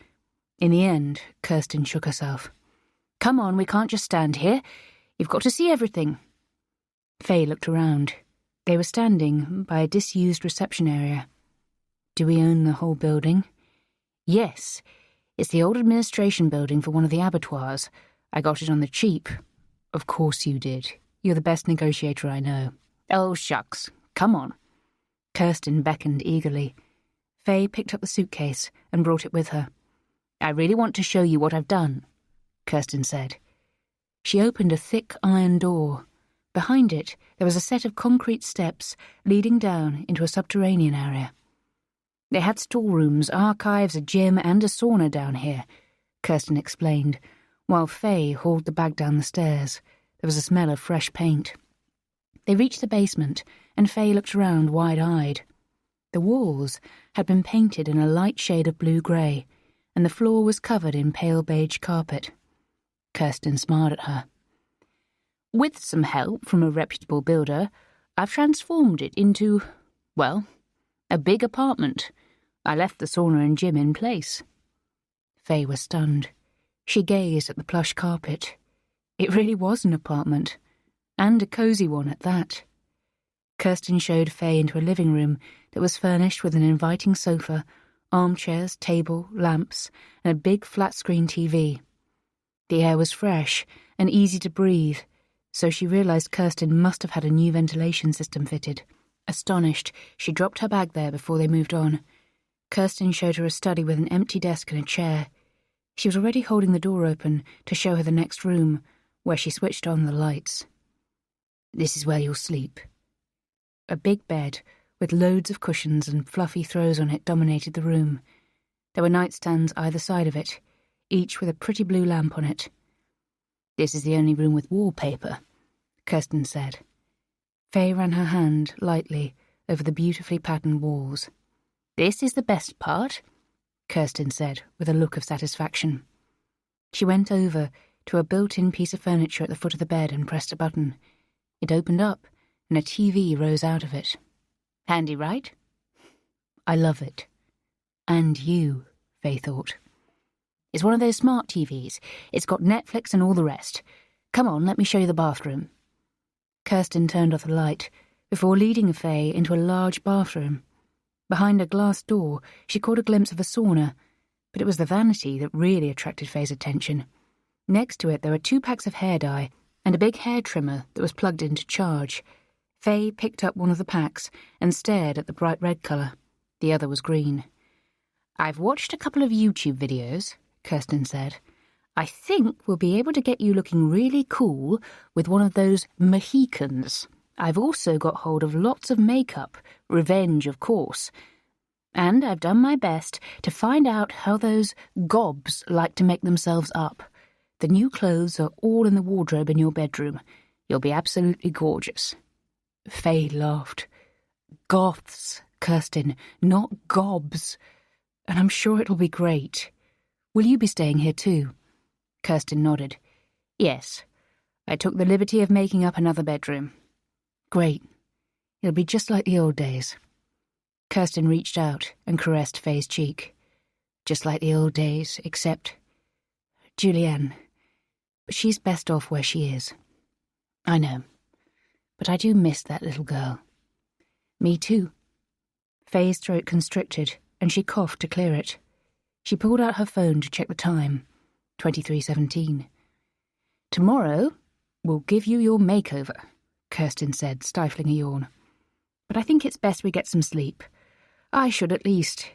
In the end, Kirsten shook herself. "Come on, we can't just stand here. You've got to see everything." Faye looked around. They were standing by a disused reception area. "Do we own the whole building?" "Yes. It's the old administration building for one of the abattoirs. I got it on the cheap." "Of course you did. You're the best negotiator I know." "Oh, shucks. Come on." Kirsten beckoned eagerly. Faye picked up the suitcase and brought it with her. "I really want to show you what I've done," Kirsten said. She opened a thick iron door. Behind it, there was a set of concrete steps leading down into a subterranean area. They had storerooms, archives, a gym, and a sauna down here. Kirsten explained, while Faye hauled the bag down the stairs. There was a smell of fresh paint. They reached the basement, and Faye looked around wide-eyed. The walls had been painted in a light shade of blue-grey, and the floor was covered in pale beige carpet. Kirsten smiled at her. With some help from a reputable builder, I've transformed it into, well, a big apartment. I left the sauna and gym in place. Faye was stunned. She gazed at the plush carpet. It really was an apartment, and a cosy one at that. Kirsten showed Faye into a living room that was furnished with an inviting sofa, armchairs, table, lamps, and a big flat-screen TV. The air was fresh and easy to breathe, so she realised Kirsten must have had a new ventilation system fitted. Astonished, she dropped her bag there before they moved on. Kirsten showed her a study with an empty desk and a chair. She was already holding the door open to show her the next room, where she switched on the lights. This is where you'll sleep. A big bed, with loads of cushions and fluffy throws on it, dominated the room. There were nightstands either side of it, each with a pretty blue lamp on it. This is the only room with wallpaper, Kirsten said. Faye ran her hand lightly over the beautifully patterned walls. This is the best part, Kirsten said, with a look of satisfaction. She went over to a built-in piece of furniture at the foot of the bed and pressed a button. It opened up, and a TV rose out of it. Handy, right? I love it. And you, Faye thought. It's one of those smart TVs. It's got Netflix and all the rest. Come on, let me show you the bathroom. Kirsten turned off the light before leading Faye into a large bathroom. Behind a glass door, she caught a glimpse of a sauna, but it was the vanity that really attracted Faye's attention. Next to it, there were 2 packs of hair dye and a big hair trimmer that was plugged in to charge. Faye picked up one of the packs and stared at the bright red colour. The other was green. I've watched a couple of YouTube videos, Kirsten said. I think we'll be able to get you looking really cool with one of those Mohicans. I've also got hold of lots of makeup, revenge of course. And I've done my best to find out how those gobs like to make themselves up. The new clothes are all in the wardrobe in your bedroom. You'll be absolutely gorgeous. Faye laughed. Goths, Kirsten, not gobs. And I'm sure it'll be great. Will you be staying here too? Kirsten nodded. Yes. I took the liberty of making up another bedroom. Great. It'll be just like the old days. Kirsten reached out and caressed Faye's cheek. Just like the old days, except Julianne. But she's best off where she is. I know. But I do miss that little girl. Me too. Faye's throat constricted, and she coughed to clear it. She pulled out her phone to check the time. 23:17. Tomorrow, we'll give you your makeover, Kirsten said, stifling a yawn. But I think it's best we get some sleep. I should at least.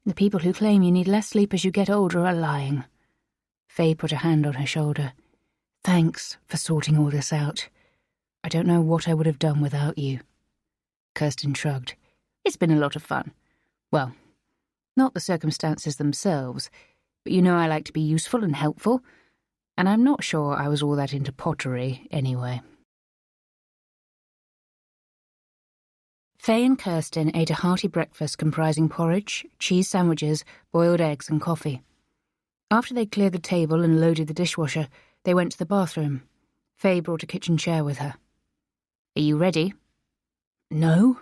The people who claim you need less sleep as you get older are lying. Faye put a hand on her shoulder. Thanks for sorting all this out. I don't know what I would have done without you. Kirsten shrugged. It's been a lot of fun. Well, not the circumstances themselves, but you know I like to be useful and helpful, and I'm not sure I was all that into pottery anyway. Faye and Kirsten ate a hearty breakfast comprising porridge, cheese sandwiches, boiled eggs and coffee. After they cleared the table and loaded the dishwasher, they went to the bathroom. Faye brought a kitchen chair with her. Are you ready? No,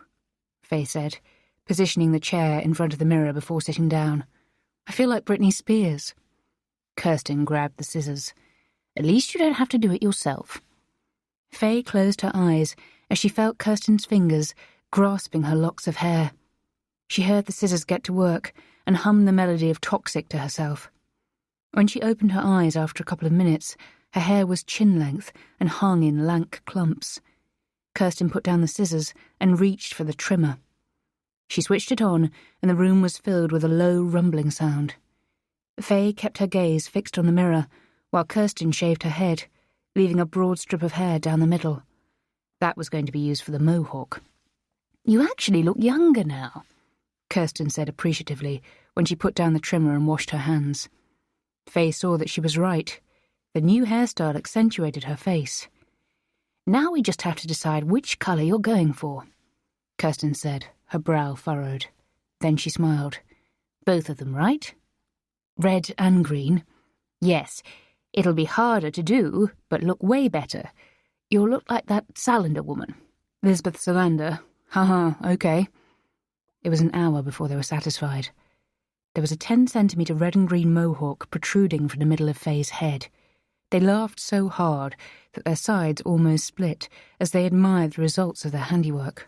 Faye said, positioning the chair in front of the mirror before sitting down. I feel like Britney Spears. Kirsten grabbed the scissors. At least you don't have to do it yourself. Faye closed her eyes as she felt Kirsten's fingers grasping her locks of hair. She heard the scissors get to work and hummed the melody of Toxic to herself. When she opened her eyes after a couple of minutes, her hair was chin-length and hung in lank clumps. Kirsten put down the scissors and reached for the trimmer. She switched it on, and the room was filled with a low rumbling sound. Faye kept her gaze fixed on the mirror, while Kirsten shaved her head, leaving a broad strip of hair down the middle. That was going to be used for the mohawk. You actually look younger now, Kirsten said appreciatively when she put down the trimmer and washed her hands. Faye saw that she was right. The new hairstyle accentuated her face. "Now we just have to decide which colour you're going for," Kirsten said, her brow furrowed. Then she smiled. "Both of them, right?" "Red and green?" "Yes. It'll be harder to do, but look way better. You'll look like that Salander woman." "Lisbeth Salander. Haha, okay." It was an hour before they were satisfied. There was a 10-centimetre red and green mohawk protruding from the middle of Faye's head. They laughed so hard that their sides almost split as they admired the results of their handiwork.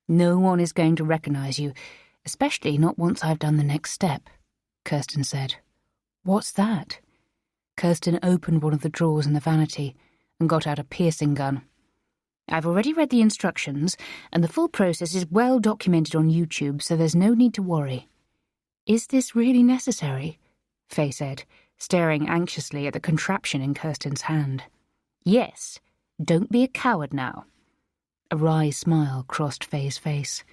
"No one is going to recognise you, especially not once I've done the next step," Kirsten said. "What's that?" Kirsten opened one of the drawers in the vanity and got out a piercing gun. "I've already read the instructions, and the full process is well documented on YouTube, so there's no need to worry." "Is this really necessary?" Faye said, staring anxiously at the contraption in Kirsten's hand. "Yes. Don't be a coward now." A wry smile crossed Faye's face.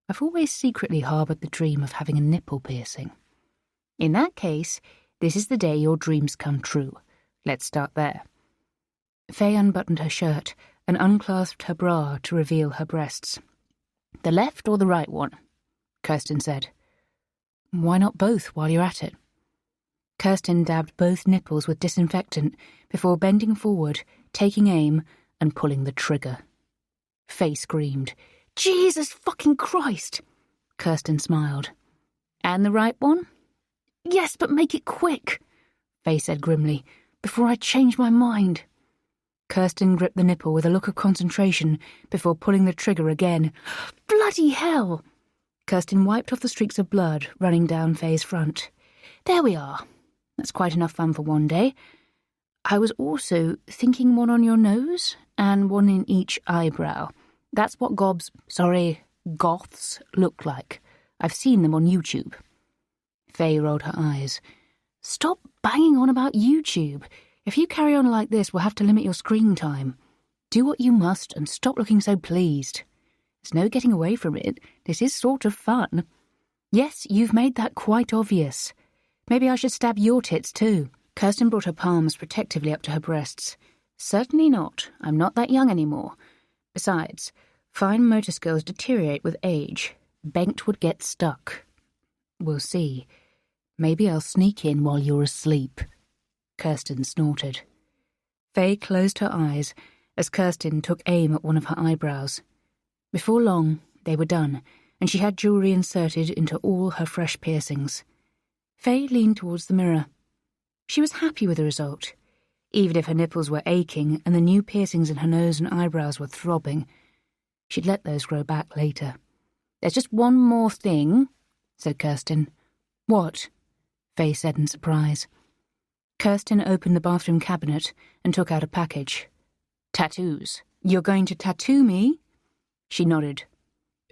"I've always secretly harboured the dream of having a nipple piercing." "In that case, this is the day your dreams come true. Let's start there." Faye unbuttoned her shirt and unclasped her bra to reveal her breasts. "The left or the right one?" Kirsten said. "Why not both while you're at it?" Kirsten dabbed both nipples with disinfectant before bending forward, taking aim, and pulling the trigger. Faye screamed. "Jesus fucking Christ!" Kirsten smiled. "And the right one?" "Yes, but make it quick," Faye said grimly, "before I change my mind." Kirsten gripped the nipple with a look of concentration before pulling the trigger again. "Bloody hell!" Kirsten wiped off the streaks of blood running down Faye's front. "There we are. That's quite enough fun for one day. I was also thinking one on your nose and one in each eyebrow. That's what goths look like. I've seen them on YouTube." Faye rolled her eyes. "Stop banging on about YouTube. If you carry on like this, we'll have to limit your screen time. Do what you must and stop looking so pleased. There's no getting away from it. This is sort of fun. Yes, you've made that quite obvious. Maybe I should stab your tits too." Kirsten brought her palms protectively up to her breasts. "Certainly not. I'm not that young anymore. Besides, fine motor skills deteriorate with age. Bengt would get stuck." "We'll see. Maybe I'll sneak in while you're asleep." Kirsten snorted. Faye closed her eyes as Kirsten took aim at one of her eyebrows. Before long, they were done, and she had jewellery inserted into all her fresh piercings. Faye leaned towards the mirror. She was happy with the result. Even if her nipples were aching and the new piercings in her nose and eyebrows were throbbing, she'd let those grow back later. "There's just one more thing," said Kirsten. "What?" Faye said in surprise. Kirsten opened the bathroom cabinet and took out a package. "Tattoos. You're going to tattoo me?" She nodded.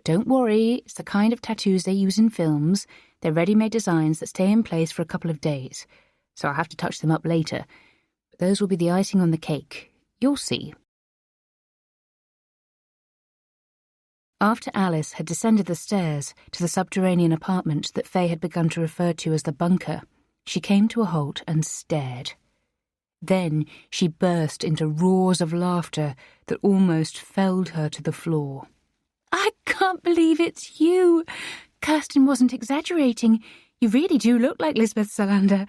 "Don't worry, it's the kind of tattoos they use in films. They're ready-made designs that stay in place for a couple of days, so I'll have to touch them up later. But those will be the icing on the cake. You'll see." After Alice had descended the stairs to the subterranean apartment that Faye had begun to refer to as the bunker, she came to a halt and stared. Then she burst into roars of laughter that almost felled her to the floor. "I can't believe it's you! Kirsten wasn't exaggerating. You really do look like Lisbeth Salander."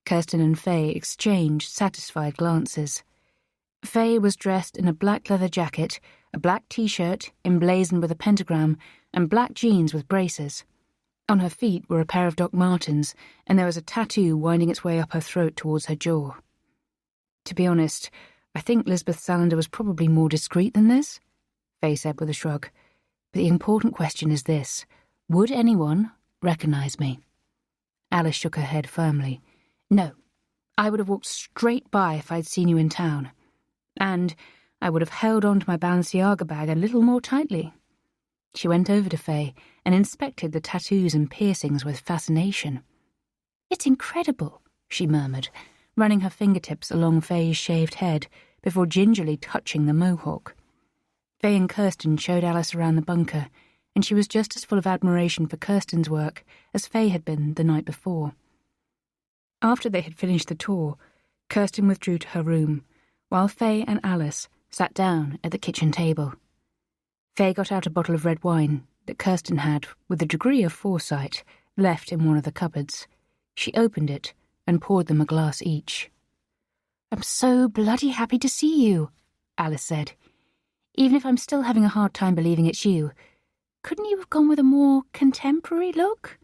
Kirsten and Faye exchanged satisfied glances. Faye was dressed in a black leather jacket, a black t-shirt emblazoned with a pentagram, and black jeans with braces. On her feet were a pair of Doc Martens, and there was a tattoo winding its way up her throat towards her jaw. "To be honest, I think Lisbeth Salander was probably more discreet than this," Faye said with a shrug. "But the important question is this. Would anyone recognise me?" Alice shook her head firmly. "No. I would have walked straight by if I'd seen you in town. And I would have held on to my Balenciaga bag a little more tightly." She went over to Faye and inspected the tattoos and piercings with fascination. "It's incredible," she murmured, running her fingertips along Faye's shaved head before gingerly touching the mohawk. Faye and Kirsten showed Alice around the bunker, and she was just as full of admiration for Kirsten's work as Faye had been the night before. After they had finished the tour, Kirsten withdrew to her room, while Faye and Alice sat down at the kitchen table. Faye got out a bottle of red wine that Kirsten had, with a degree of foresight, left in one of the cupboards. She opened it and poured them a glass each. "I'm so bloody happy to see you," Alice said. "Even if I'm still having a hard time believing it's you. Couldn't you have gone with a more contemporary look?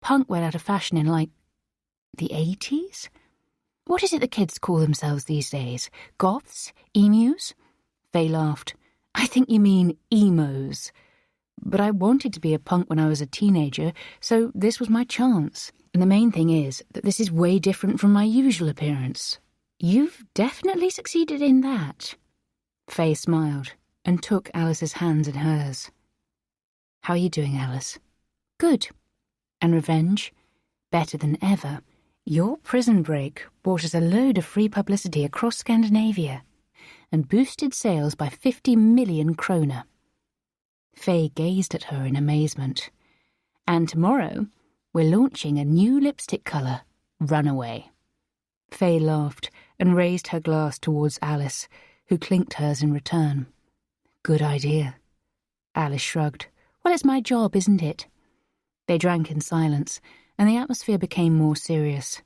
Punk went out of fashion in, the 80s? What is it the kids call themselves these days? Goths? Emus?" Faye laughed. "I think you mean emos. But I wanted to be a punk when I was a teenager, so this was my chance. And the main thing is that this is way different from my usual appearance. You've definitely succeeded in that." Faye smiled and took Alice's hands in hers. "How are you doing, Alice?" "Good. And revenge? Better than ever. Your prison break brought us a load of free publicity across Scandinavia and boosted sales by 50 million kroner. Faye gazed at her in amazement. "And tomorrow, we're launching a new lipstick colour, Runaway." Faye laughed and raised her glass towards Alice, who clinked hers in return. "Good idea." Alice shrugged. "Well, it's my job, isn't it?" They drank in silence, and the atmosphere became more serious.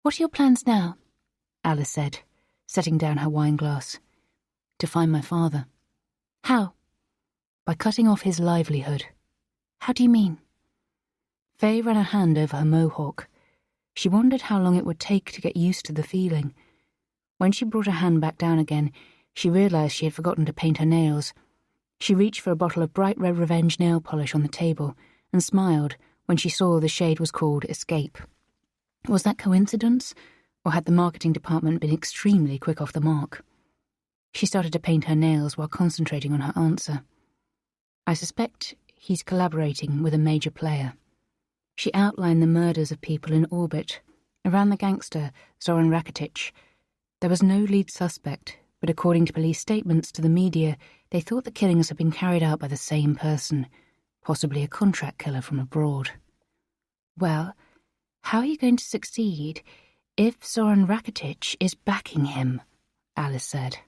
"What are your plans now?" Alice said, setting down her wine glass. "To find my father." "How?" "By cutting off his livelihood." "How do you mean?" Faye ran a hand over her mohawk. She wondered how long it would take to get used to the feeling. When she brought her hand back down again, she realized she had forgotten to paint her nails. She reached for a bottle of bright red Revenge nail polish on the table and smiled when she saw the shade was called Escape. Was that coincidence, or had the marketing department been extremely quick off the mark? She started to paint her nails while concentrating on her answer. "I suspect he's collaborating with a major player." She outlined the murders of people in orbit. Around the gangster, Zoran Rakitic, there was no lead suspect, but according to police statements to the media, they thought the killings had been carried out by the same person, possibly a contract killer from abroad. "Well, how are you going to succeed if Zoran Rakitic is backing him?" Alice said.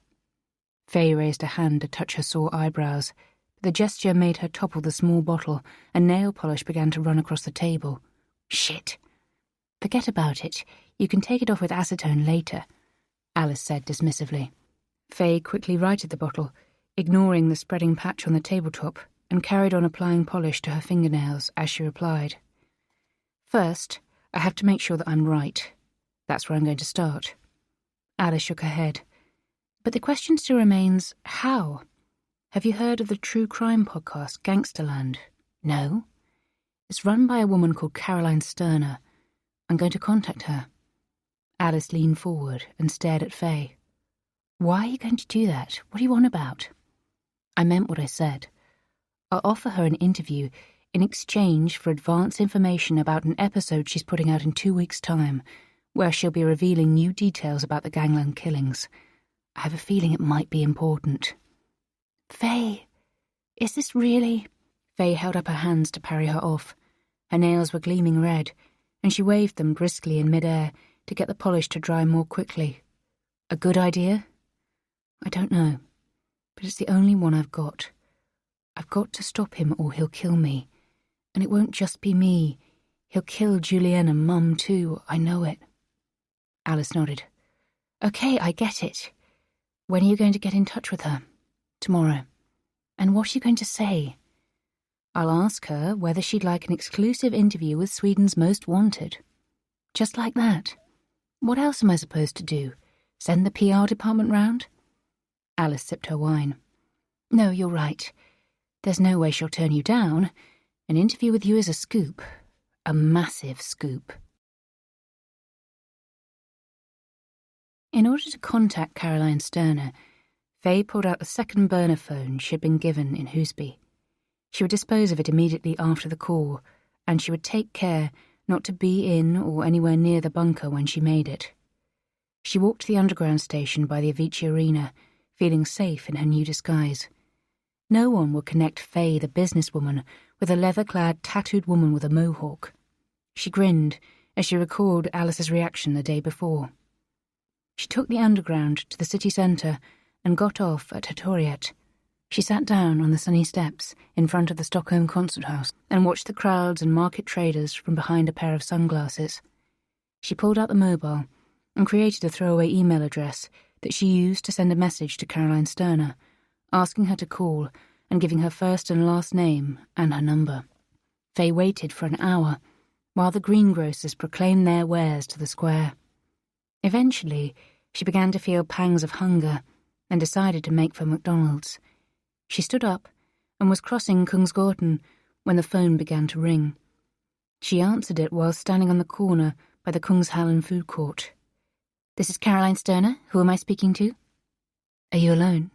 Faye raised a hand to touch her sore eyebrows. The gesture made her topple the small bottle, and nail polish began to run across the table. "Shit." "Forget about it. You can take it off with acetone later," Alice said dismissively. Faye quickly righted the bottle, ignoring the spreading patch on the tabletop, and carried on applying polish to her fingernails as she replied. "First, I have to make sure that I'm right. That's where I'm going to start." Alice shook her head. "But the question still remains, how? Have you heard of the true crime podcast, Gangsterland?" "No." "It's run by a woman called Caroline Sterner. I'm going to contact her." Alice leaned forward and stared at Faye. "Why are you going to do that? What are you on about?" "I meant what I said. I'll offer her an interview in exchange for advance information about an episode she's putting out in 2 weeks' time, where she'll be revealing new details about the gangland killings. I have a feeling it might be important." "Faye, is this really—" Faye held up her hands to parry her off. Her nails were gleaming red, and she waved them briskly in mid-air to get the polish to dry more quickly. "A good idea?" "I don't know, but it's the only one I've got. I've got to stop him or he'll kill me. And it won't just be me. He'll kill Julienne and Mum too, I know it." Alice nodded. "Okay, I get it. When are you going to get in touch with her?" "Tomorrow." "And what are you going to say?" "I'll ask her whether she'd like an exclusive interview with Sweden's Most Wanted." "Just like that? What else am I supposed to do? Send the PR department round?" Alice sipped her wine. "No, you're right. There's no way she'll turn you down. An interview with you is a scoop. A massive scoop." In order to contact Caroline Sterner, Faye pulled out the second burner phone she had been given in Husby. She would dispose of it immediately after the call, and she would take care not to be in or anywhere near the bunker when she made it. She walked to the underground station by the Avicii Arena, feeling safe in her new disguise. No one would connect Faye, the businesswoman, with a leather-clad, tattooed woman with a mohawk. She grinned as she recalled Alice's reaction the day before. She took the underground to the city centre and got off at Hatoriet. She sat down on the sunny steps in front of the Stockholm Concert House and watched the crowds and market traders from behind a pair of sunglasses. She pulled out the mobile and created a throwaway email address that she used to send a message to Caroline Sterner, asking her to call and giving her first and last name and her number. Faye waited for an hour while the greengrocers proclaimed their wares to the square. Eventually, she began to feel pangs of hunger and decided to make for McDonald's. She stood up and was crossing Kungsgatan when the phone began to ring. She answered it while standing on the corner by the Kungshallen food court. "This is Caroline Sterner. Who am I speaking to?" "Are you alone?"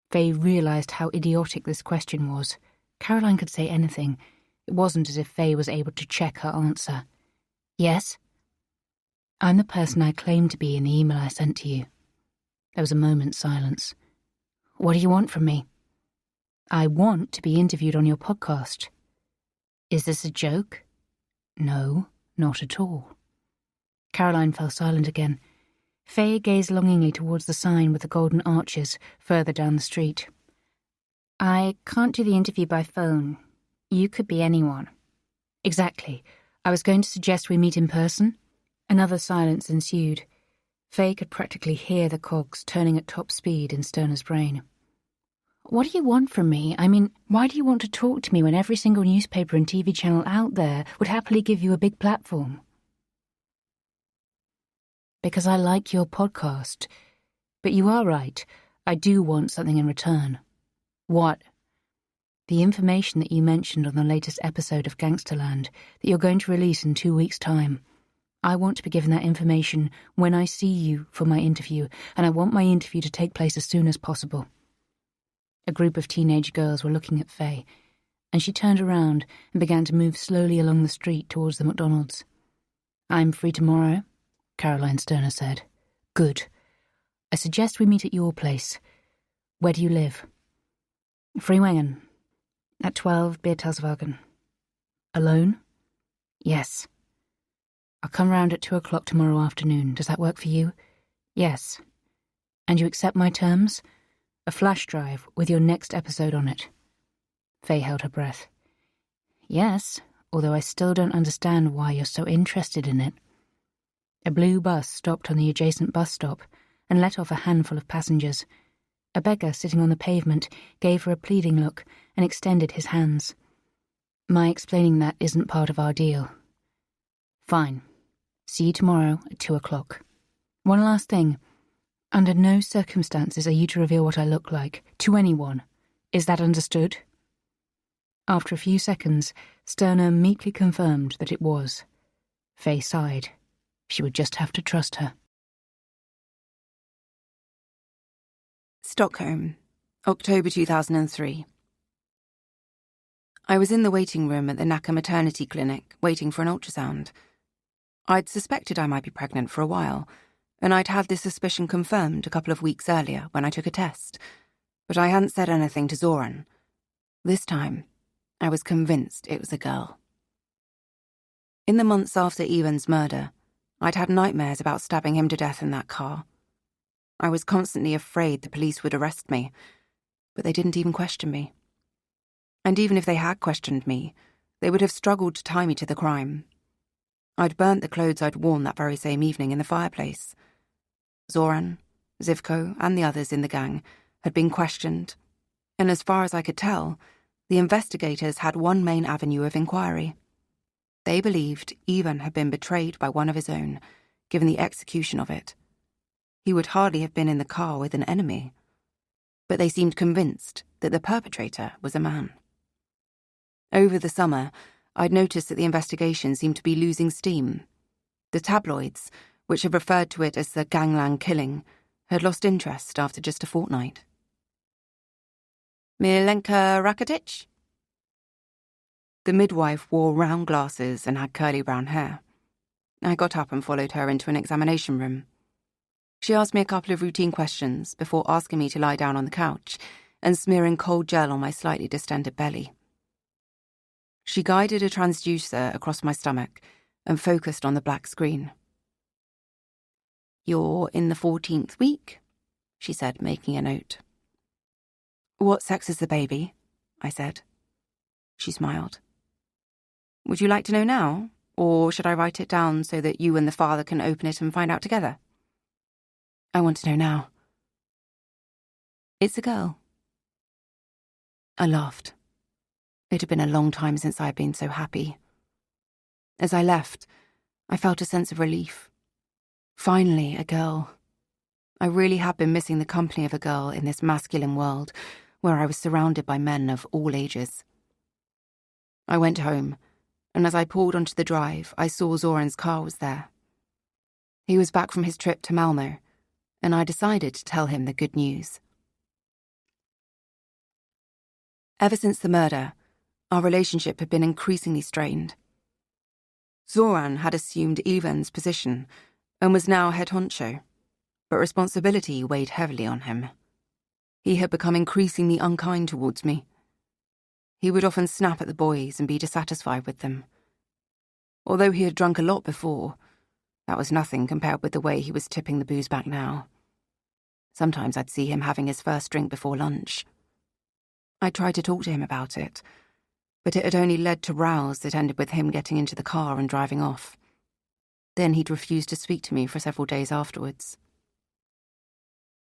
Faye realised how idiotic this question was. Caroline could say anything. It wasn't as if Faye was able to check her answer. "Yes." "I'm the person I claimed to be in the email I sent to you." There was a moment's silence. "What do you want from me?" "I want to be interviewed on your podcast." "Is this a joke?" "No, not at all." Caroline fell silent again. Faye gazed longingly towards the sign with the golden arches further down the street. "I can't do the interview by phone. You could be anyone." "Exactly. I was going to suggest we meet in person." Another silence ensued. Faye could practically hear the cogs turning at top speed in Sterner's brain. "What do you want from me? I mean, why do you want to talk to me when every single newspaper and TV channel out there would happily give you a big platform?" "Because I like your podcast. But you are right. I do want something in return." "What?" "The information that you mentioned on the latest episode of Gangsterland that you're going to release in 2 weeks' time. I want to be given that information when I see you for my interview, and I want my interview to take place as soon as possible." A group of teenage girls were looking at Faye, and she turned around and began to move slowly along the street towards the McDonald's. "I'm free tomorrow," Caroline Sterner said. "Good. I suggest we meet at your place. Where do you live?" "Freewangen. At 12 Beertelswagen." "Alone?" "Yes." "I'll come round at 2 o'clock tomorrow afternoon. Does that work for you?" "Yes." "And you accept my terms? A flash drive with your next episode on it." Faye held her breath. "Yes, although I still don't understand why you're so interested in it." A blue bus stopped on the adjacent bus stop and let off a handful of passengers. A beggar sitting on the pavement gave her a pleading look and extended his hands. "My explaining that isn't part of our deal." "Fine. See you tomorrow at 2 o'clock. One last thing. Under no circumstances are you to reveal what I look like, to anyone. Is that understood?" After a few seconds, Sterner meekly confirmed that it was. Faye sighed. She would just have to trust her. Stockholm, October 2003. I was in the waiting room at the Nacka maternity clinic, waiting for an ultrasound. I'd suspected I might be pregnant for a while, and I'd had this suspicion confirmed a couple of weeks earlier when I took a test, but I hadn't said anything to Zoran. This time, I was convinced it was a girl. In the months after Ivan's murder, I'd had nightmares about stabbing him to death in that car. I was constantly afraid the police would arrest me, but they didn't even question me. And even if they had questioned me, they would have struggled to tie me to the crime. I'd burnt the clothes I'd worn that very same evening in the fireplace. Zoran, Zivko, and the others in the gang had been questioned, and as far as I could tell, the investigators had one main avenue of inquiry. They believed Ivan had been betrayed by one of his own, given the execution of it. He would hardly have been in the car with an enemy. But they seemed convinced that the perpetrator was a man. Over the summer, I'd noticed that the investigation seemed to be losing steam. The tabloids, which had referred to it as the gangland killing, had lost interest after just a fortnight. Milenka Rakitic? The midwife wore round glasses and had curly brown hair. I got up and followed her into an examination room. She asked me a couple of routine questions before asking me to lie down on the couch and smearing cold gel on my slightly distended belly. She guided a transducer across my stomach and focused on the black screen. "You're in the 14th week," she said, making a note. "What sex is the baby?" I said. She smiled. "Would you like to know now, or should I write it down so that you and the father can open it and find out together?" "I want to know now." "It's a girl." I laughed. It had been a long time since I had been so happy. As I left, I felt a sense of relief. Finally, a girl. I really had been missing the company of a girl in this masculine world where I was surrounded by men of all ages. I went home, and as I pulled onto the drive, I saw Zoran's car was there. He was back from his trip to Malmo, and I decided to tell him the good news. Ever since the murder, our relationship had been increasingly strained. Zoran had assumed Ivan's position and was now head honcho, but responsibility weighed heavily on him. He had become increasingly unkind towards me. He would often snap at the boys and be dissatisfied with them. Although he had drunk a lot before, that was nothing compared with the way he was tipping the booze back now. Sometimes I'd see him having his first drink before lunch. I tried to talk to him about it, but it had only led to rows that ended with him getting into the car and driving off. Then he'd refused to speak to me for several days afterwards.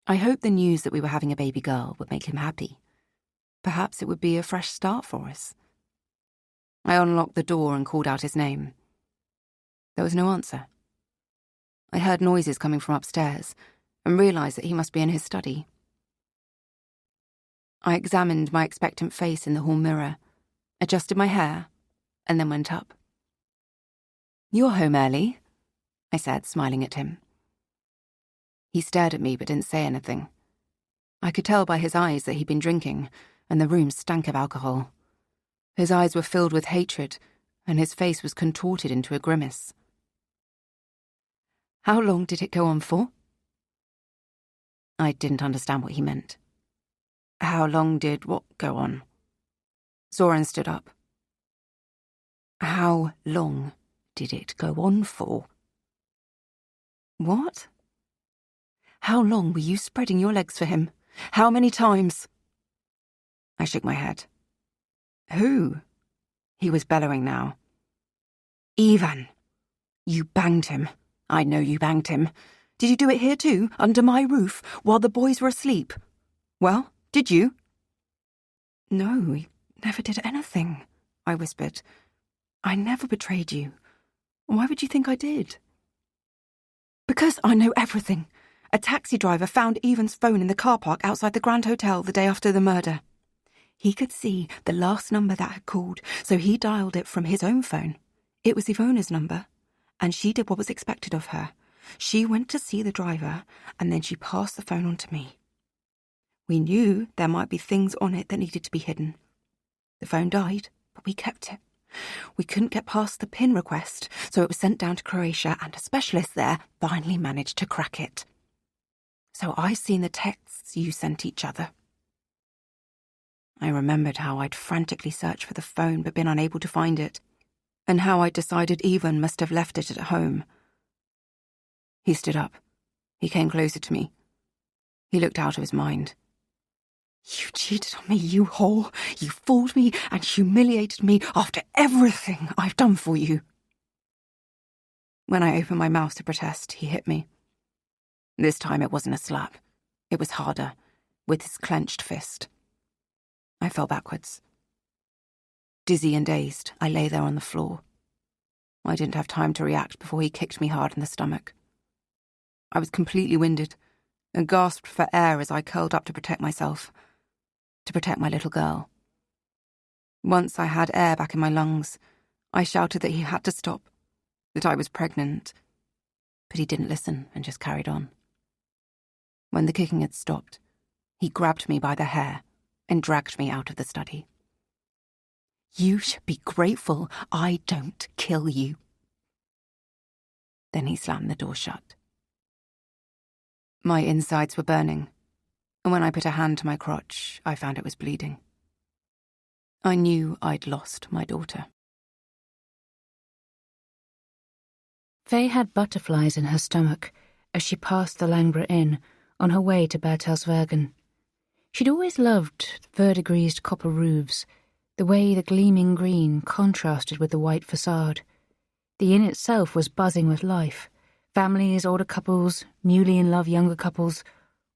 I hoped the news that we were having a baby girl would make him happy. Perhaps it would be a fresh start for us. I unlocked the door and called out his name. There was no answer. I heard noises coming from upstairs and realised that he must be in his study. I examined my expectant face in the hall mirror, adjusted my hair, and then went up. "You're home early," I said, smiling at him. He stared at me but didn't say anything. I could tell by his eyes that he'd been drinking, and the room stank of alcohol. His eyes were filled with hatred, and his face was contorted into a grimace. "How long did it go on for?" I didn't understand what he meant. How long did what go on? Zoran stood up. "How long did it go on for?" "What?" "How long were you spreading your legs for him? How many times?" I shook my head. "Who?" He was bellowing now. "Ivan. You banged him. I know you banged him. Did you do it here too, under my roof, while the boys were asleep? Well, did you?" "No, we never did anything," I whispered. "I never betrayed you. Why would you think I did?" "Because I know everything. A taxi driver found Ivan's phone in the car park outside the Grand Hotel the day after the murder. He could see the last number that had called, so he dialed it from his own phone. It was Ivona's number, and she did what was expected of her. She went to see the driver, and then she passed the phone on to me. We knew there might be things on it that needed to be hidden. The phone died, but we kept it. We couldn't get past the PIN request, so it was sent down to Croatia, and a specialist there finally managed to crack it. So I've seen the texts you sent each other." I remembered how I'd frantically searched for the phone but been unable to find it, and how I'd decided Ivan must have left it at home. He stood up. He came closer to me. He looked out of his mind. "You cheated on me, you whore. You fooled me and humiliated me after everything I've done for you." When I opened my mouth to protest, he hit me. This time it wasn't a slap. It was harder, with his clenched fist. I fell backwards. Dizzy and dazed, I lay there on the floor. I didn't have time to react before he kicked me hard in the stomach. I was completely winded and gasped for air as I curled up to protect myself, to protect my little girl. Once I had air back in my lungs, I shouted that he had to stop, that I was pregnant, but he didn't listen and just carried on. When the kicking had stopped, he grabbed me by the hair and dragged me out of the study. "You should be grateful I don't kill you." Then he slammed the door shut. My insides were burning, and when I put a hand to my crotch, I found it was bleeding. I knew I'd lost my daughter. Faye had butterflies in her stomach as she passed the Langborough Inn on her way to Bertelsvergen. She'd always loved verdigrised copper roofs, the way the gleaming green contrasted with the white facade. The inn itself was buzzing with life. Families, older couples, newly in love younger couples,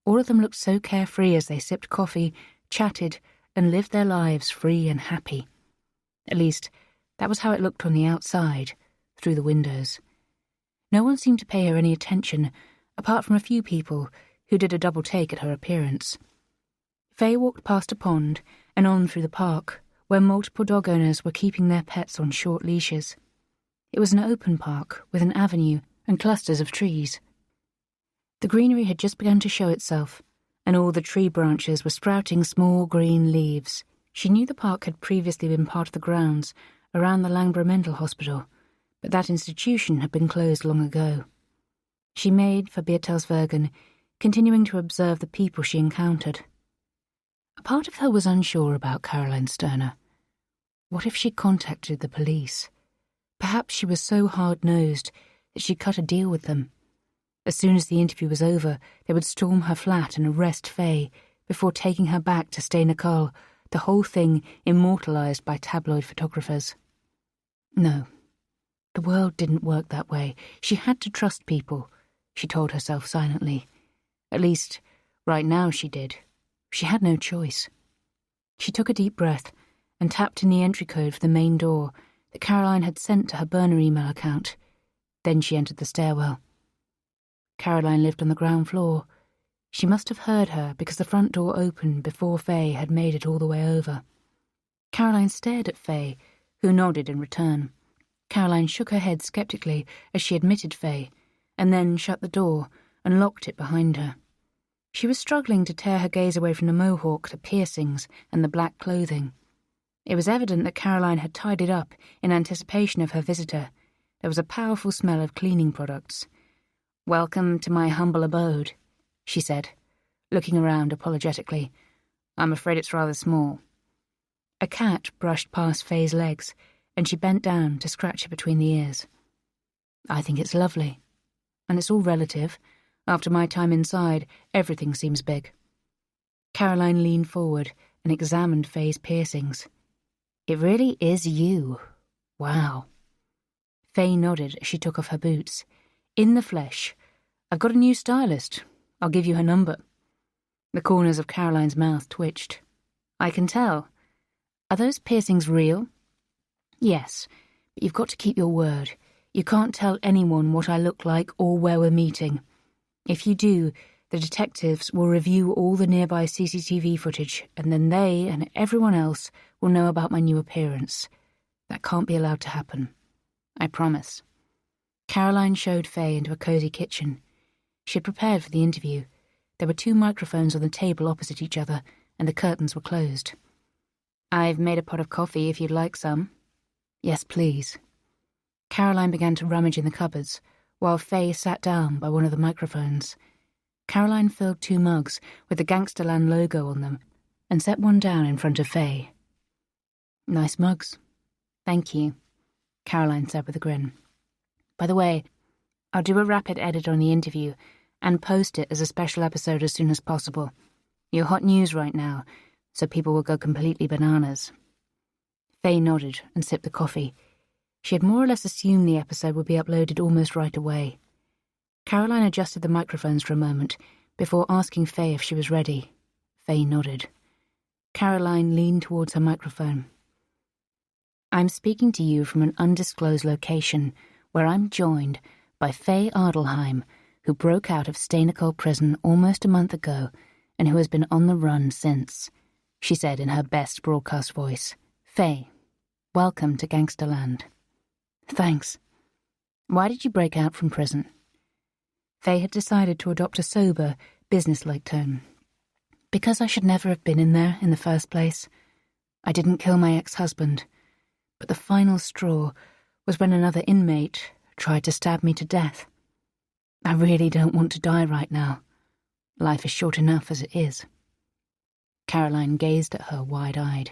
all of them looked so carefree as they sipped coffee, chatted, and lived their lives free and happy. At least, that was how it looked on the outside, through the windows. No one seemed to pay her any attention, apart from a few people who did a double take at her appearance. Faye walked past a pond and on through the park, where multiple dog owners were keeping their pets on short leashes. It was an open park with an avenue and clusters of trees. The greenery had just begun to show itself, and all the tree branches were sprouting small green leaves. She knew the park had previously been part of the grounds around the Langborough Mental Hospital, but that institution had been closed long ago. She made for Bertelsvergen, continuing to observe the people she encountered. A part of her was unsure about Caroline Sterner. What if she contacted the police? Perhaps she was so hard-nosed that she'd cut a deal with them. As soon as the interview was over, they would storm her flat and arrest Faye before taking her back to Stejnerkull, the whole thing immortalised by tabloid photographers. No, the world didn't work that way. She had to trust people, she told herself silently. At least, right now she did. She had no choice. She took a deep breath and tapped in the entry code for the main door that Caroline had sent to her burner email account. Then she entered the stairwell. Caroline lived on the ground floor. She must have heard her because the front door opened before Faye had made it all the way over. Caroline stared at Faye, who nodded in return. Caroline shook her head skeptically as she admitted Faye, and then shut the door and locked it behind her. She was struggling to tear her gaze away from the mohawk, the piercings, and the black clothing. It was evident that Caroline had tied it up in anticipation of her visitor. There was a powerful smell of cleaning products. "Welcome to my humble abode," she said, looking around apologetically. "I'm afraid it's rather small." A cat brushed past Faye's legs, and she bent down to scratch it between the ears. "I think it's lovely. And it's all relative. After my time inside, everything seems big." Caroline leaned forward and examined Faye's piercings. "It really is you. Wow." Faye nodded as she took off her boots. "In the flesh. I've got a new stylist. I'll give you her number." The corners of Caroline's mouth twitched. "I can tell. Are those piercings real?" "Yes, but you've got to keep your word. You can't tell anyone what I look like or where we're meeting. If you do, the detectives will review all the nearby CCTV footage, and then they and everyone else will know about my new appearance. That can't be allowed to happen. I promise." Caroline showed Faye into a cosy kitchen. She had prepared for the interview. There were 2 microphones on the table opposite each other, and the curtains were closed. "I've made a pot of coffee if you'd like some." "Yes, please." Caroline began to rummage in the cupboards, while Faye sat down by one of the microphones. Caroline filled 2 mugs with the Gangsterland logo on them and set one down in front of Faye. "Nice mugs." "Thank you," Caroline said with a grin. "By the way, I'll do a rapid edit on the interview and post it as a special episode as soon as possible. You're hot news right now, so people will go completely bananas." Faye nodded and sipped the coffee. She had more or less assumed the episode would be uploaded almost right away. Caroline adjusted the microphones for a moment before asking Faye if she was ready. Faye nodded. Caroline leaned towards her microphone. "I'm speaking to you from an undisclosed location where I'm joined by Faye Adelheim, who broke out of Stejnerkull prison almost a month ago and who has been on the run since," she said in her best broadcast voice. "Faye, welcome to Gangsterland." "Thanks. Why did you break out from prison?" Faye had decided to adopt a sober, businesslike tone. "Because I should never have been in there in the first place. I didn't kill my ex-husband, but the final straw was when another inmate tried to stab me to death. I really don't want to die right now. Life is short enough as it is." Caroline gazed at her wide-eyed.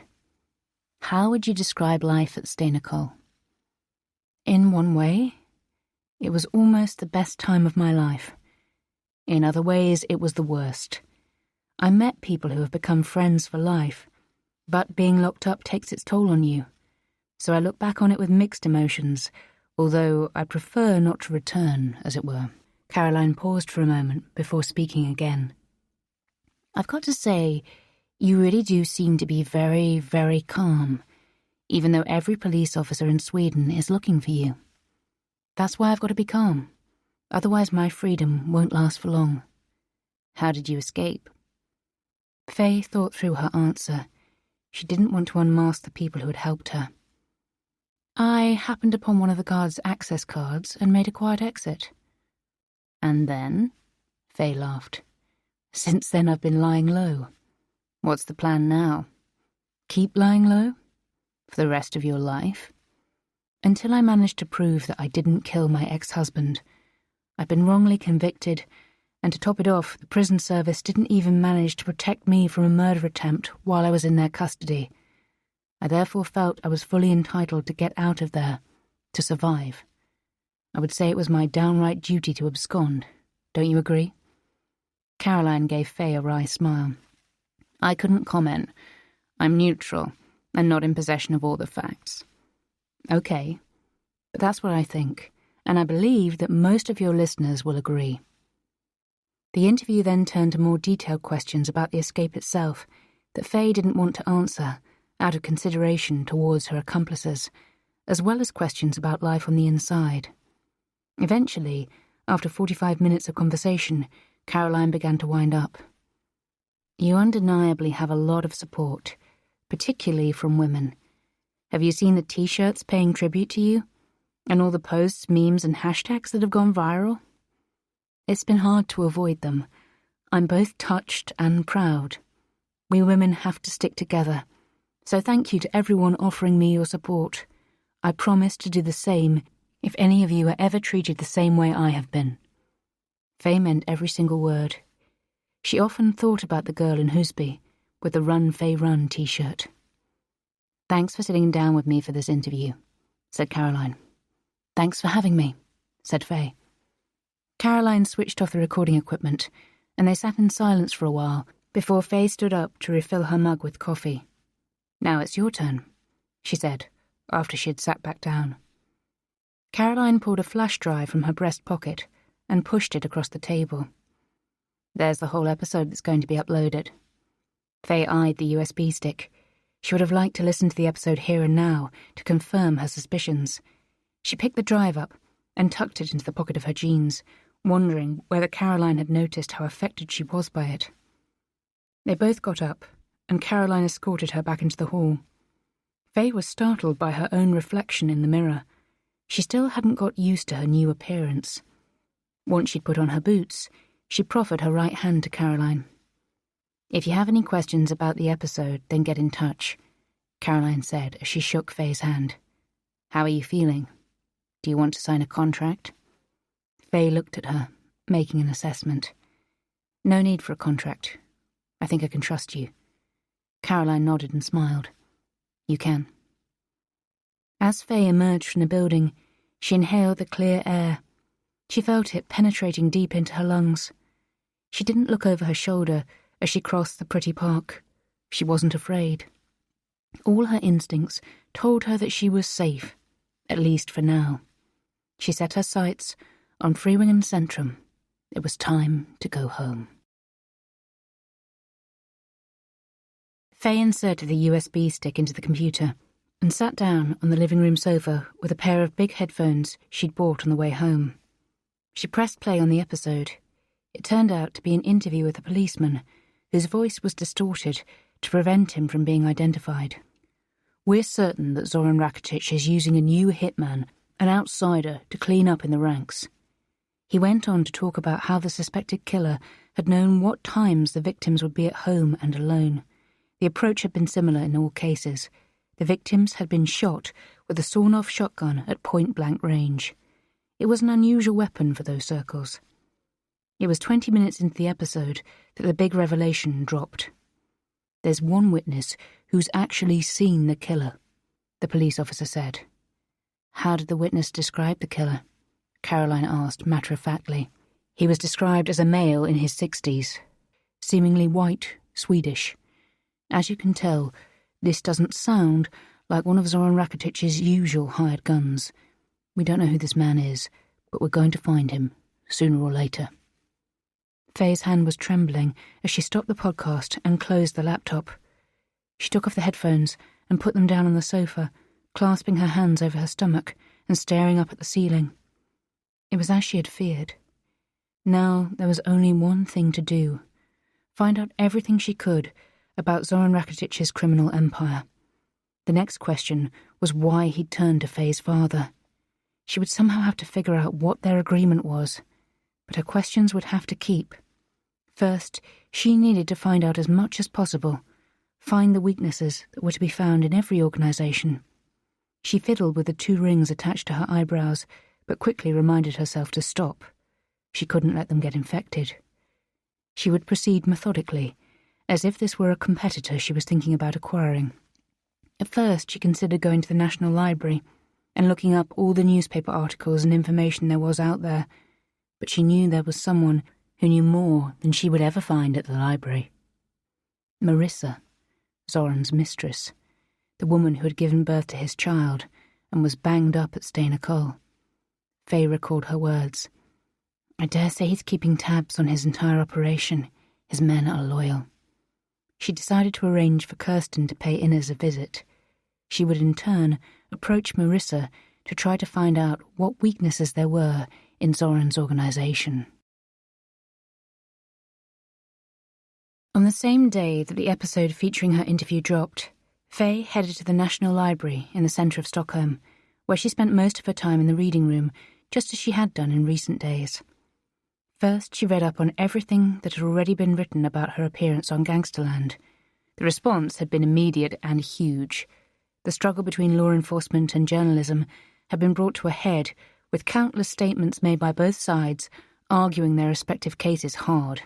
"How would you describe life at Stejnerkull?" "In one way, It was almost the best time of my life. In other ways, it was the worst. I met people who have become friends for life, but being locked up takes its toll on you. So I look back on it with mixed emotions, although I prefer not to return, as it were. Caroline paused for a moment before speaking again. I've got to say, you really do seem to be very, very calm, even though every police officer in Sweden is looking for you. That's why I've got to be calm. Otherwise my freedom won't last for long. How did you escape? Faye thought through her answer. She didn't want to unmask the people who had helped her. I happened upon one of the guards' access cards and made a quiet exit. And then? Faye laughed. Since then I've been lying low. What's the plan now? Keep lying low? For the rest of your life? Until I managed to prove that I didn't kill my ex-husband. I've been wrongly convicted, and to top it off, the prison service didn't even manage to protect me from a murder attempt while I was in their custody. I therefore felt I was fully entitled to get out of there, to survive. I would say it was my downright duty to abscond. Don't you agree? Caroline gave Faye a wry smile. I couldn't comment. I'm neutral, and not in possession of all the facts. Okay, but that's what I think, and I believe that most of your listeners will agree. The interview then turned to more detailed questions about the escape itself that Faye didn't want to answer out of consideration towards her accomplices, as well as questions about life on the inside. Eventually, after 45 minutes of conversation, Caroline began to wind up. You undeniably have a lot of support, particularly from women. Have you seen the t-shirts paying tribute to you? And all the posts, memes, and hashtags that have gone viral? It's been hard to avoid them. I'm both touched and proud. We women have to stick together. So thank you to everyone offering me your support. I promise to do the same if any of you are ever treated the same way I have been. Faye meant every single word. She often thought about the girl in Husby with the Run, Faye, Run t-shirt. Thanks for sitting down with me for this interview, said Caroline. Thanks for having me, said Faye. Caroline switched off the recording equipment, and they sat in silence for a while before Faye stood up to refill her mug with coffee. Now it's your turn, she said, after she had sat back down. Caroline pulled a flash drive from her breast pocket and pushed it across the table. There's the whole episode that's going to be uploaded. Faye eyed the USB stick. She would have liked to listen to the episode here and now to confirm her suspicions. She picked the drive up and tucked it into the pocket of her jeans, wondering whether Caroline had noticed how affected she was by it. They both got up, and Caroline escorted her back into the hall. Faye was startled by her own reflection in the mirror. She still hadn't got used to her new appearance. Once she'd put on her boots, she proffered her right hand to Caroline. If you have any questions about the episode, then get in touch, Caroline said as she shook Faye's hand. How are you feeling? Do you want to sign a contract? Faye looked at her, making an assessment. No need for a contract. I think I can trust you. Caroline nodded and smiled. You can. As Faye emerged from the building, she inhaled the clear air. She felt it penetrating deep into her lungs. She didn't look over her shoulder as she crossed the pretty park. She wasn't afraid. All her instincts told her that she was safe, at least for now. She set her sights on Freewing Centrum. It was time to go home. Faye inserted the USB stick into the computer and sat down on the living room sofa with a pair of big headphones she'd bought on the way home. She pressed play on the episode. It turned out to be an interview with a policeman whose voice was distorted to prevent him from being identified. We're certain that Zoran Rakitic is using a new hitman, an outsider, to clean up in the ranks. He went on to talk about how the suspected killer had known what times the victims would be at home and alone. The approach had been similar in all cases. The victims had been shot with a sawn-off shotgun at point-blank range. It was an unusual weapon for those circles. It was 20 minutes into the episode that the big revelation dropped. There's one witness who's actually seen the killer, the police officer said. How did the witness describe the killer? Caroline asked matter-of-factly. He was described as a male in his 60s, seemingly white, Swedish. As you can tell, this doesn't sound like one of Zoran Rakitich's usual hired guns. We don't know who this man is, but we're going to find him, sooner or later. Faye's hand was trembling as she stopped the podcast and closed the laptop. She took off the headphones and put them down on the sofa, clasping her hands over her stomach and staring up at the ceiling. It was as she had feared. Now there was only one thing to do: find out everything she could about Zoran Rakitich's criminal empire. The next question was why he'd turned to Faye's father. She would somehow have to figure out what their agreement was, but her questions would have to keep. First, she needed to find out as much as possible, find the weaknesses that were to be found in every organisation. She fiddled with the 2 rings attached to her eyebrows, but quickly reminded herself to stop. She couldn't let them get infected. She would proceed methodically, as if this were a competitor she was thinking about acquiring. At first, she considered going to the National Library and looking up all the newspaper articles and information there was out there, but she knew there was someone who knew more than she would ever find at the library. Marissa, Zoran's mistress, the woman who had given birth to his child and was banged up at Stayner Cole. Faye recalled her words. "I dare say he's keeping tabs on his entire operation. His men are loyal." She decided to arrange for Kirsten to pay Inez a visit. She would in turn approach Marissa to try to find out what weaknesses there were in Zoran's organisation. On the same day that the episode featuring her interview dropped, Faye headed to the National Library in the centre of Stockholm, where she spent most of her time in the reading room, just as she had done in recent days. First, she read up on everything that had already been written about her appearance on Gangsterland. The response had been immediate and huge. The struggle between law enforcement and journalism had been brought to a head, with countless statements made by both sides arguing their respective cases hard.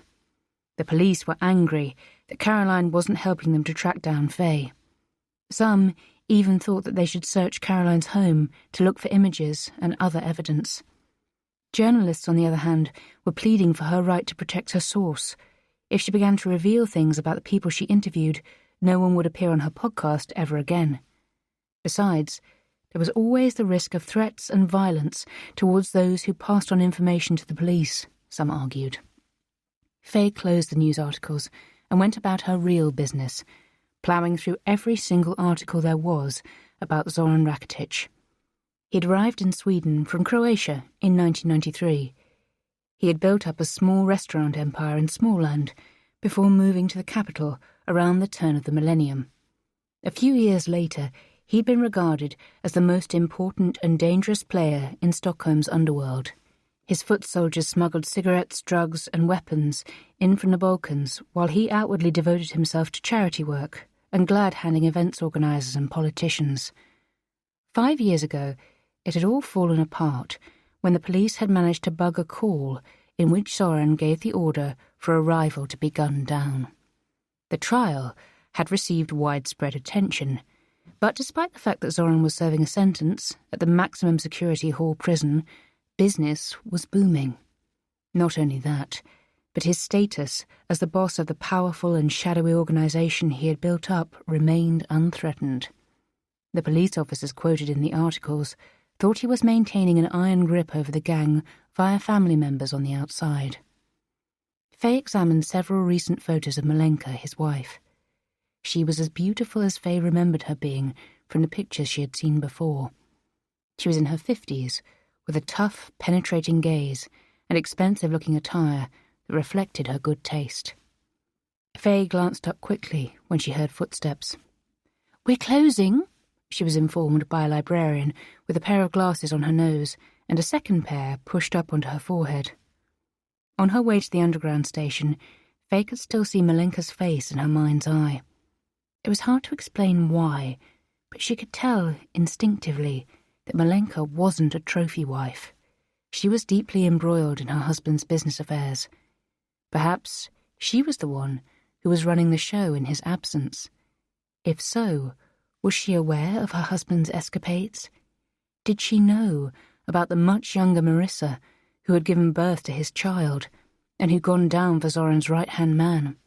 The police were angry that Caroline wasn't helping them to track down Faye. Some even thought that they should search Caroline's home to look for images and other evidence. Journalists, on the other hand, were pleading for her right to protect her source. If she began to reveal things about the people she interviewed, no one would appear on her podcast ever again. Besides, there was always the risk of threats and violence towards those who passed on information to the police, some argued. Faye closed the news articles and went about her real business, ploughing through every single article there was about Zoran Rakitich. He'd arrived in Sweden from Croatia in 1993. He had built up a small restaurant empire in Småland before moving to the capital around the turn of the millennium. A few years later, he'd been regarded as the most important and dangerous player in Stockholm's underworld. His foot soldiers smuggled cigarettes, drugs, and weapons in from the Balkans, while he outwardly devoted himself to charity work and glad-handing events organisers and politicians. 5 years ago, it had all fallen apart when the police had managed to bug a call in which Zoran gave the order for a rival to be gunned down. The trial had received widespread attention, but despite the fact that Zoran was serving a sentence at the maximum security hall prison, business was booming. Not only that, but his status as the boss of the powerful and shadowy organisation he had built up remained unthreatened. The police officers quoted in the articles thought he was maintaining an iron grip over the gang via family members on the outside. Faye examined several recent photos of Malenka, his wife. She was as beautiful as Faye remembered her being from the pictures she had seen before. She was in her 50s, with a tough, penetrating gaze and expensive-looking attire that reflected her good taste. Faye glanced up quickly when she heard footsteps. "We're closing," she was informed by a librarian with a pair of glasses on her nose and a second pair pushed up onto her forehead. On her way to the underground station, Faye could still see Malenka's face in her mind's eye. It was hard to explain why, but she could tell instinctively that Malenka wasn't a trophy wife. She was deeply embroiled in her husband's business affairs. Perhaps she was the one who was running the show in his absence. If so, was she aware of her husband's escapades? Did she know about the much younger Marissa, who had given birth to his child, and who'd gone down for Zoran's right-hand man.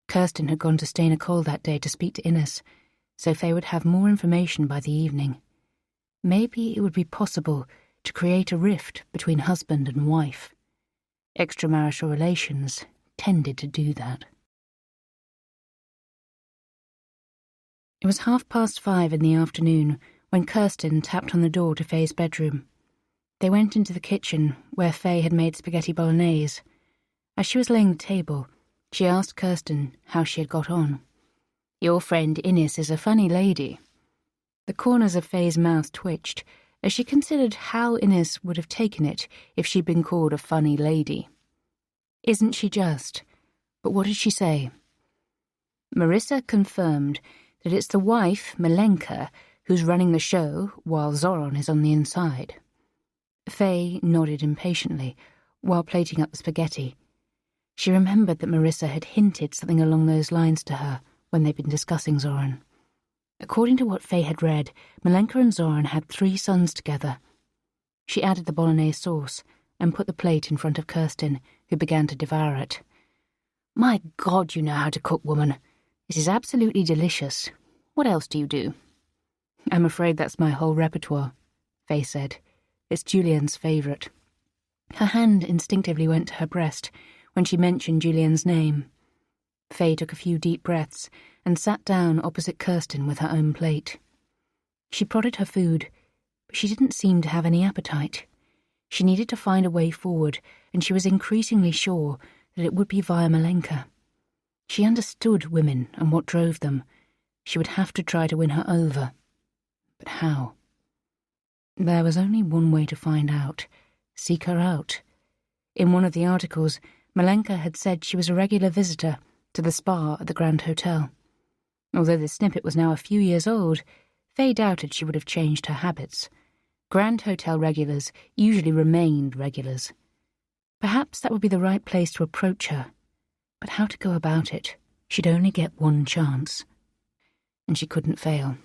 Kirsten had gone to Stayner Cole that day to speak to Innes, so Faye would have more information by the evening. Maybe it would be possible to create a rift between husband and wife. Extramarital relations tended to do that. It was 5:30 in the afternoon when Kirsten tapped on the door to Faye's bedroom. They went into the kitchen, where Faye had made spaghetti bolognese. As she was laying the table, she asked Kirsten how she had got on. "Your friend Innes is a funny lady." The corners of Faye's mouth twitched as she considered how Innes would have taken it if she'd been called a funny lady. "Isn't she just? But what did she say?" Marissa confirmed that it's the wife, Malenka, who's running the show while Zoran is on the inside. Faye nodded impatiently while plating up the spaghetti. She remembered that Marissa had hinted something along those lines to her when they'd been discussing Zoran. According to what Faye had read, Malenka and Zoran had 3 sons together. She added the bolognese sauce and put the plate in front of Kirsten, who began to devour it. "My God, you know how to cook, woman. This is absolutely delicious. What else do you do?" "I'm afraid that's my whole repertoire," Faye said. "It's Julian's favourite." Her hand instinctively went to her breast when she mentioned Julian's name. Faye took a few deep breaths and sat down opposite Kirsten with her own plate. She prodded her food, but she didn't seem to have any appetite. She needed to find a way forward, and she was increasingly sure that it would be via Malenka. She understood women and what drove them. She would have to try to win her over. But how? There was only one way to find out. Seek her out. In one of the articles, Malenka had said she was a regular visitor to the spa at the Grand Hotel. Although the snippet was now a few years old, Faye doubted she would have changed her habits. Grand Hotel regulars usually remained regulars. Perhaps that would be the right place to approach her. But how to go about it? She'd only get one chance. And she couldn't fail.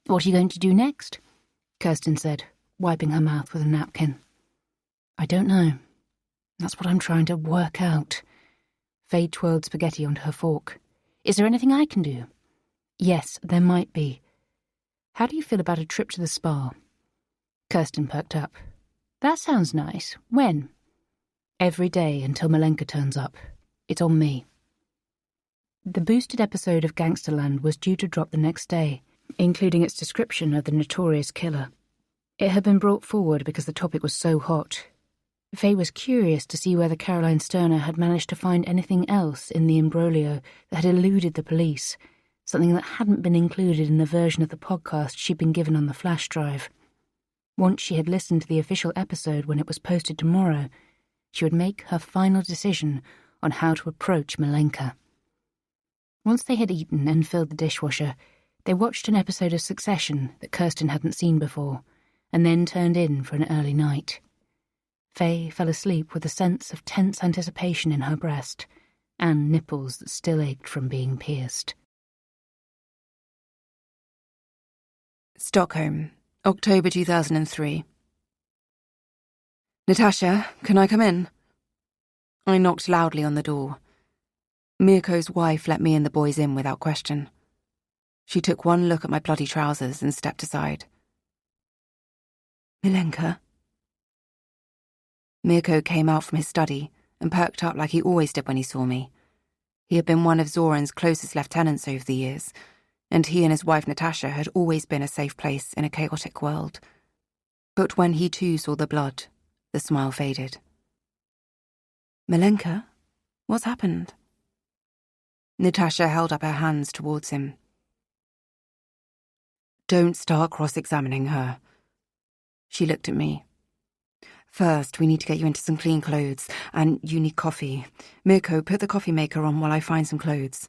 "What are you going to do next?" Kirsten said, wiping her mouth with a napkin. "I don't know. That's what I'm trying to work out." Faye twirled spaghetti onto her fork. "Is there anything I can do?" "Yes, there might be. How do you feel about a trip to the spa?" Kirsten perked up. "That sounds nice. When?" "Every day until Malenka turns up. It's on me." The boosted episode of Gangsterland was due to drop the next day, including its description of the notorious killer. It had been brought forward because the topic was so hot. Faye was curious to see whether Caroline Sterner had managed to find anything else in the imbroglio that had eluded the police, something that hadn't been included in the version of the podcast she'd been given on the flash drive. Once she had listened to the official episode when it was posted tomorrow, she would make her final decision on how to approach Malenka. Once they had eaten and filled the dishwasher, they watched an episode of Succession that Kirsten hadn't seen before, and then turned in for an early night. Faye fell asleep with a sense of tense anticipation in her breast, and nipples that still ached from being pierced. Stockholm, October 2003. "Natasha, can I come in?" I knocked loudly on the door. Mirko's wife let me and the boys in without question. She took one look at my bloody trousers and stepped aside. "Malenka?" Mirko came out from his study and perked up like he always did when he saw me. He had been one of Zoran's closest lieutenants over the years, and he and his wife Natasha had always been a safe place in a chaotic world. But when he too saw the blood, the smile faded. "Malenka? What's happened?" Natasha held up her hands towards him. "Don't start cross-examining her." She looked at me. "First, we need to get you into some clean clothes, and you need coffee. Mirko, put the coffee maker on while I find some clothes.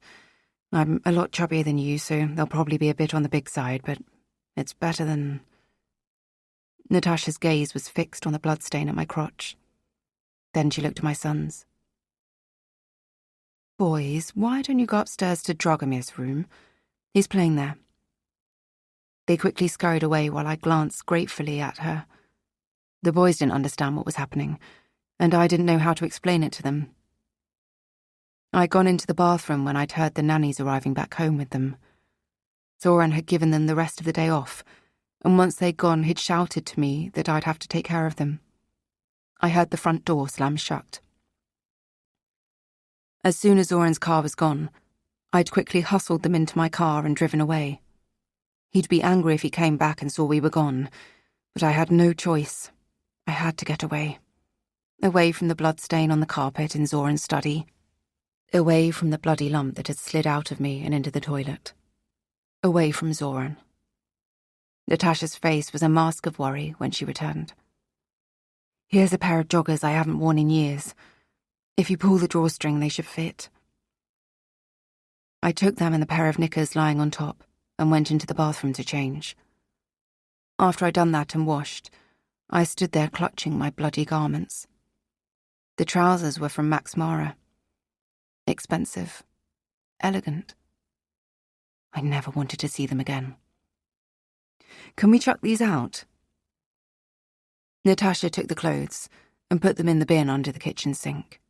I'm a lot chubbier than you, so they'll probably be a bit on the big side, but it's better than..." Natasha's gaze was fixed on the bloodstain at my crotch. Then she looked at my sons. "Boys, why don't you go upstairs to Dragomir's room? He's playing there." They quickly scurried away while I glanced gratefully at her. The boys didn't understand what was happening, and I didn't know how to explain it to them. I'd gone into the bathroom when I'd heard the nannies arriving back home with them. Zoran had given them the rest of the day off, and once they'd gone, he'd shouted to me that I'd have to take care of them. I heard the front door slam shut. As soon as Zoran's car was gone, I'd quickly hustled them into my car and driven away. He'd be angry if he came back and saw we were gone, but I had no choice. I had to get away. Away from the blood stain on the carpet in Zoran's study. Away from the bloody lump that had slid out of me and into the toilet. Away from Zoran. Natasha's face was a mask of worry when she returned. Here's a pair of joggers I haven't worn in years. If you pull the drawstring, they should fit. I took them and the pair of knickers lying on top and went into the bathroom to change. After I'd done that and washed, I stood there clutching my bloody garments. The trousers were from Max Mara. Expensive. Elegant. I never wanted to see them again. Can we chuck these out? Natasha took the clothes and put them in the bin under the kitchen sink.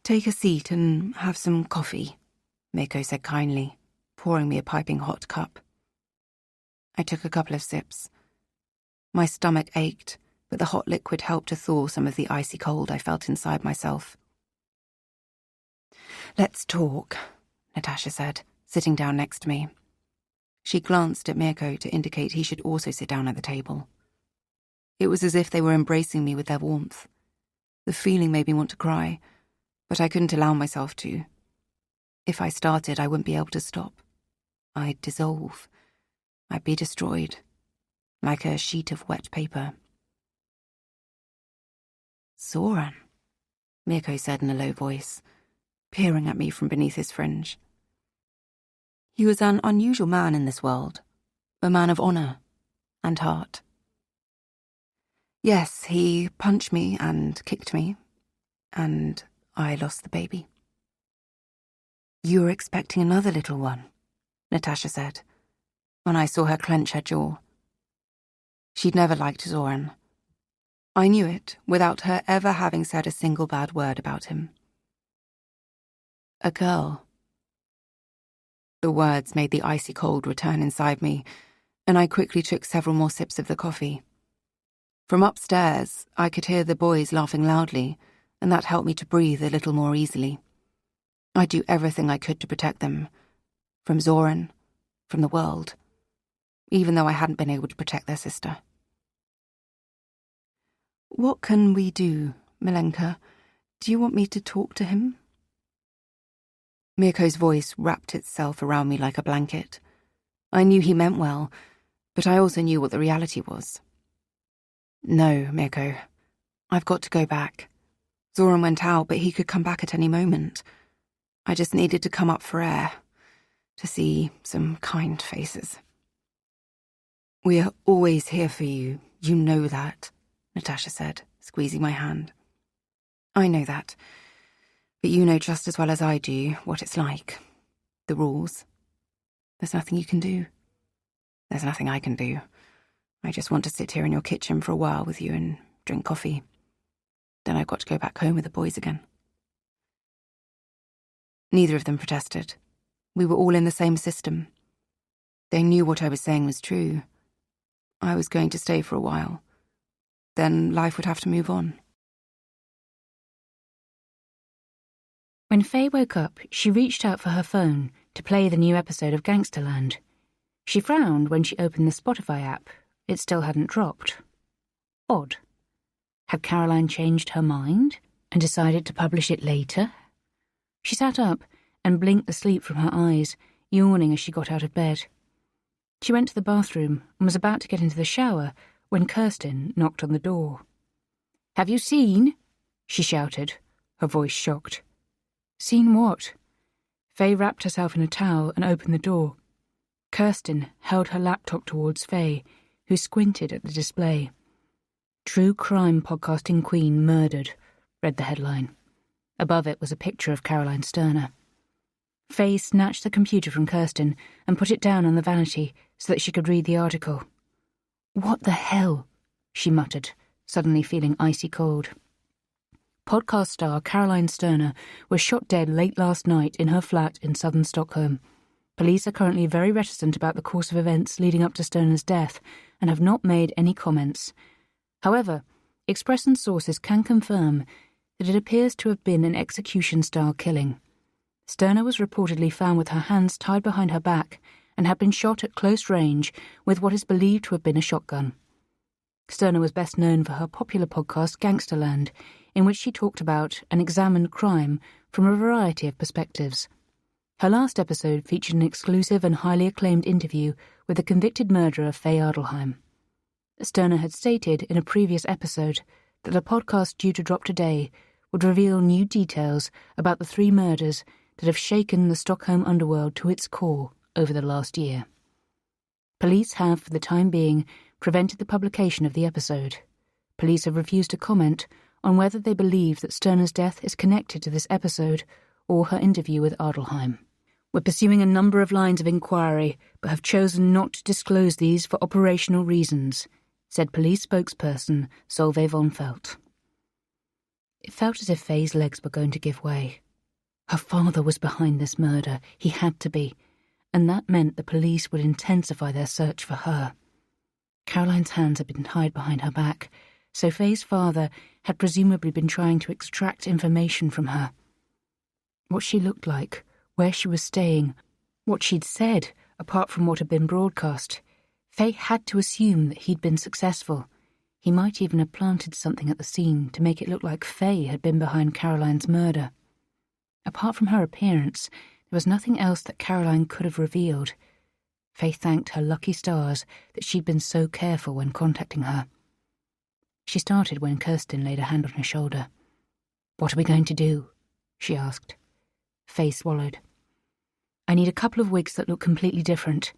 Take a seat and have some coffee, Mako said kindly, pouring me a piping hot cup. I took a couple of sips. My stomach ached, but the hot liquid helped to thaw some of the icy cold I felt inside myself. Let's talk, Natasha said, sitting down next to me. She glanced at Mirko to indicate he should also sit down at the table. It was as if they were embracing me with their warmth. The feeling made me want to cry, but I couldn't allow myself to. If I started, I wouldn't be able to stop. I'd dissolve. I'd be destroyed, like a sheet of wet paper. Zoran, Mirko said in a low voice, peering at me from beneath his fringe. He was an unusual man in this world, a man of honour and heart. Yes, he punched me and kicked me, and I lost the baby. You were expecting another little one, Natasha said, when I saw her clench her jaw. She'd never liked Zoran. I knew it without her ever having said a single bad word about him. A girl. The words made the icy cold return inside me, and I quickly took several more sips of the coffee. From upstairs, I could hear the boys laughing loudly, and that helped me to breathe a little more easily. I'd do everything I could to protect them. From Zoran, from the world, even though I hadn't been able to protect their sister. What can we do, Milenka? Do you want me to talk to him? Mirko's voice wrapped itself around me like a blanket. I knew he meant well, but I also knew what the reality was. No, Mirko. I've got to go back. Zoran went out, but he could come back at any moment. I just needed to come up for air, to see some kind faces. We are always here for you, you know that, Natasha said, squeezing my hand. I know that, but you know just as well as I do what it's like. The rules. There's nothing you can do. There's nothing I can do. I just want to sit here in your kitchen for a while with you and drink coffee. Then I've got to go back home with the boys again. Neither of them protested. We were all in the same system. They knew what I was saying was true. I was going to stay for a while. Then life would have to move on. When Faye woke up, she reached out for her phone to play the new episode of Gangsterland. She frowned when she opened the Spotify app. It still hadn't dropped. Odd. Had Caroline changed her mind and decided to publish it later? She sat up and blinked the sleep from her eyes, yawning as she got out of bed. She went to the bathroom and was about to get into the shower when Kirsten knocked on the door. "Have you seen?" she shouted, her voice shocked. "Seen what?" Faye wrapped herself in a towel and opened the door. Kirsten held her laptop towards Faye, who squinted at the display. "True Crime Podcasting Queen Murdered," read the headline. Above it was a picture of Caroline Sterner. Faye snatched the computer from Kirsten and put it down on the vanity so that she could read the article. What the hell? she muttered, suddenly feeling icy cold. Podcast star Caroline Sterner was shot dead late last night in her flat in southern Stockholm. Police are currently very reticent about the course of events leading up to Sterner's death and have not made any comments. However, Express sources can confirm that it appears to have been an execution-style killing. Sterner was reportedly found with her hands tied behind her back and had been shot at close range with what is believed to have been a shotgun. Sterner was best known for her popular podcast Gangsterland, in which she talked about and examined crime from a variety of perspectives. Her last episode featured an exclusive and highly acclaimed interview with the convicted murderer Faye Adelheim. Sterner had stated in a previous episode that the podcast due to drop today would reveal new details about the 3 murders that have shaken the Stockholm underworld to its core over the last year. Police have, for the time being, prevented the publication of the episode. Police have refused to comment on whether they believe that Sterner's death is connected to this episode or her interview with Adelheim. We're pursuing a number of lines of inquiry, but have chosen not to disclose these for operational reasons, said police spokesperson Solveig von Felt. It felt as if Faye's legs were going to give way. Her father was behind this murder. He had to be, and that meant the police would intensify their search for her. Caroline's hands had been tied behind her back, so Faye's father had presumably been trying to extract information from her. What she looked like, where she was staying, what she'd said, apart from what had been broadcast. Faye had to assume that he'd been successful. He might even have planted something at the scene to make it look like Faye had been behind Caroline's murder. Apart from her appearance, there was nothing else that Caroline could have revealed. Faye thanked her lucky stars that she'd been so careful when contacting her. She started when Kirsten laid a hand on her shoulder. "What are we going to do?" she asked. Faye swallowed. "I need a couple of wigs that look completely different,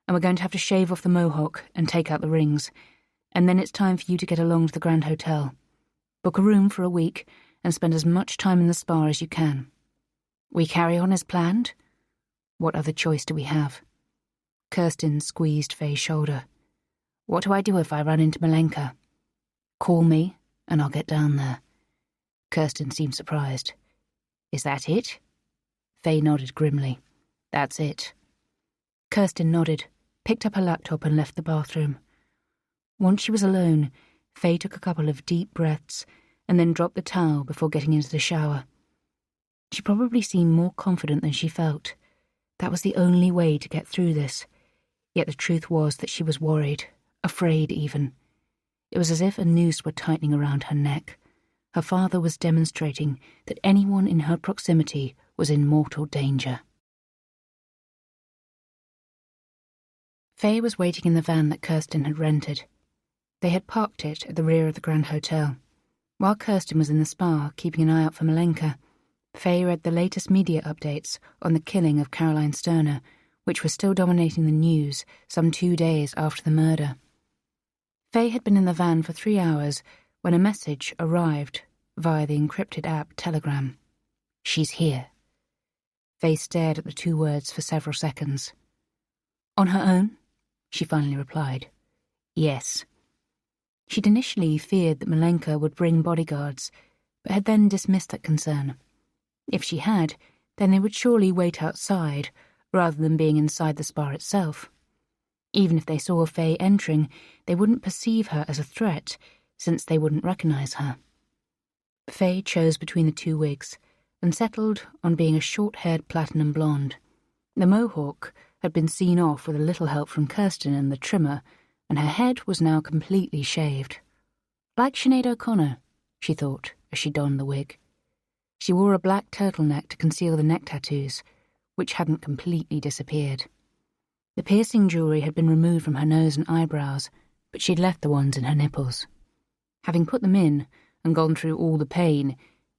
and we're going to have to shave off the mohawk and take out the rings, and then it's time for you to get along to the Grand Hotel. Book a room for a week and spend as much time in the spa as you can. We carry on as planned? What other choice do we have?" Kirsten squeezed Faye's shoulder. "What do I do if I run into Malenka?" "Call me, and I'll get down there." Kirsten seemed surprised. "Is that it?" Faye nodded grimly. "That's it." Kirsten nodded, picked up her laptop and left the bathroom. Once she was alone, Faye took a couple of deep breaths and then dropped the towel before getting into the shower. She probably seemed more confident than she felt. That was the only way to get through this. Yet the truth was that she was worried, afraid even. It was as if a noose were tightening around her neck. Her father was demonstrating that anyone in her proximity was in mortal danger. Faye was waiting in the van that Kirsten had rented. They had parked it at the rear of the Grand Hotel. While Kirsten was in the spa, keeping an eye out for Malenka, Faye read the latest media updates on the killing of Caroline Sterner, which was still dominating the news some 2 days after the murder. Faye had been in the van for 3 hours when a message arrived via the encrypted app Telegram. "She's here." Faye stared at the 2 words for several seconds. "On her own?" she finally replied. "Yes." She'd initially feared that Malenka would bring bodyguards, but had then dismissed that concern. If she had, then they would surely wait outside, rather than being inside the spa itself. Even if they saw Faye entering, they wouldn't perceive her as a threat, since they wouldn't recognize her. Faye chose between the 2 wigs, and settled on being a short-haired platinum blonde. The mohawk had been seen off with a little help from Kirsten and the trimmer, and her head was now completely shaved. Like Sinead O'Connor, she thought, as she donned the wig. She wore a black turtleneck to conceal the neck tattoos, which hadn't completely disappeared. The piercing jewellery had been removed from her nose and eyebrows, but she'd left the ones in her nipples. Having put them in and gone through all the pain,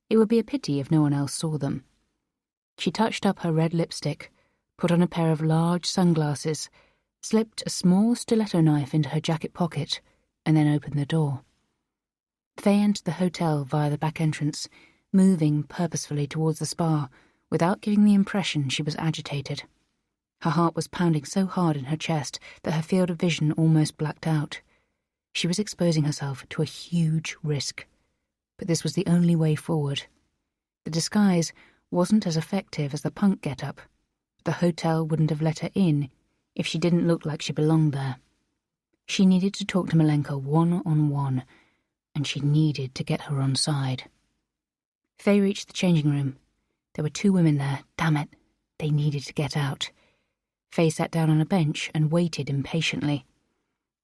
it would be a pity if no one else saw them. She touched up her red lipstick, put on a pair of large sunglasses, slipped a small stiletto knife into her jacket pocket, and then opened the door. Faye entered the hotel via the back entrance, moving purposefully towards the spa, without giving the impression she was agitated. Her heart was pounding so hard in her chest that her field of vision almost blacked out. She was exposing herself to a huge risk, but this was the only way forward. The disguise wasn't as effective as the punk get-up. The hotel wouldn't have let her in if she didn't look like she belonged there. She needed to talk to Malenka one-on-one, and she needed to get her on side. Faye reached the changing room. There were 2 women there. Damn it, they needed to get out. Faye sat down on a bench and waited impatiently.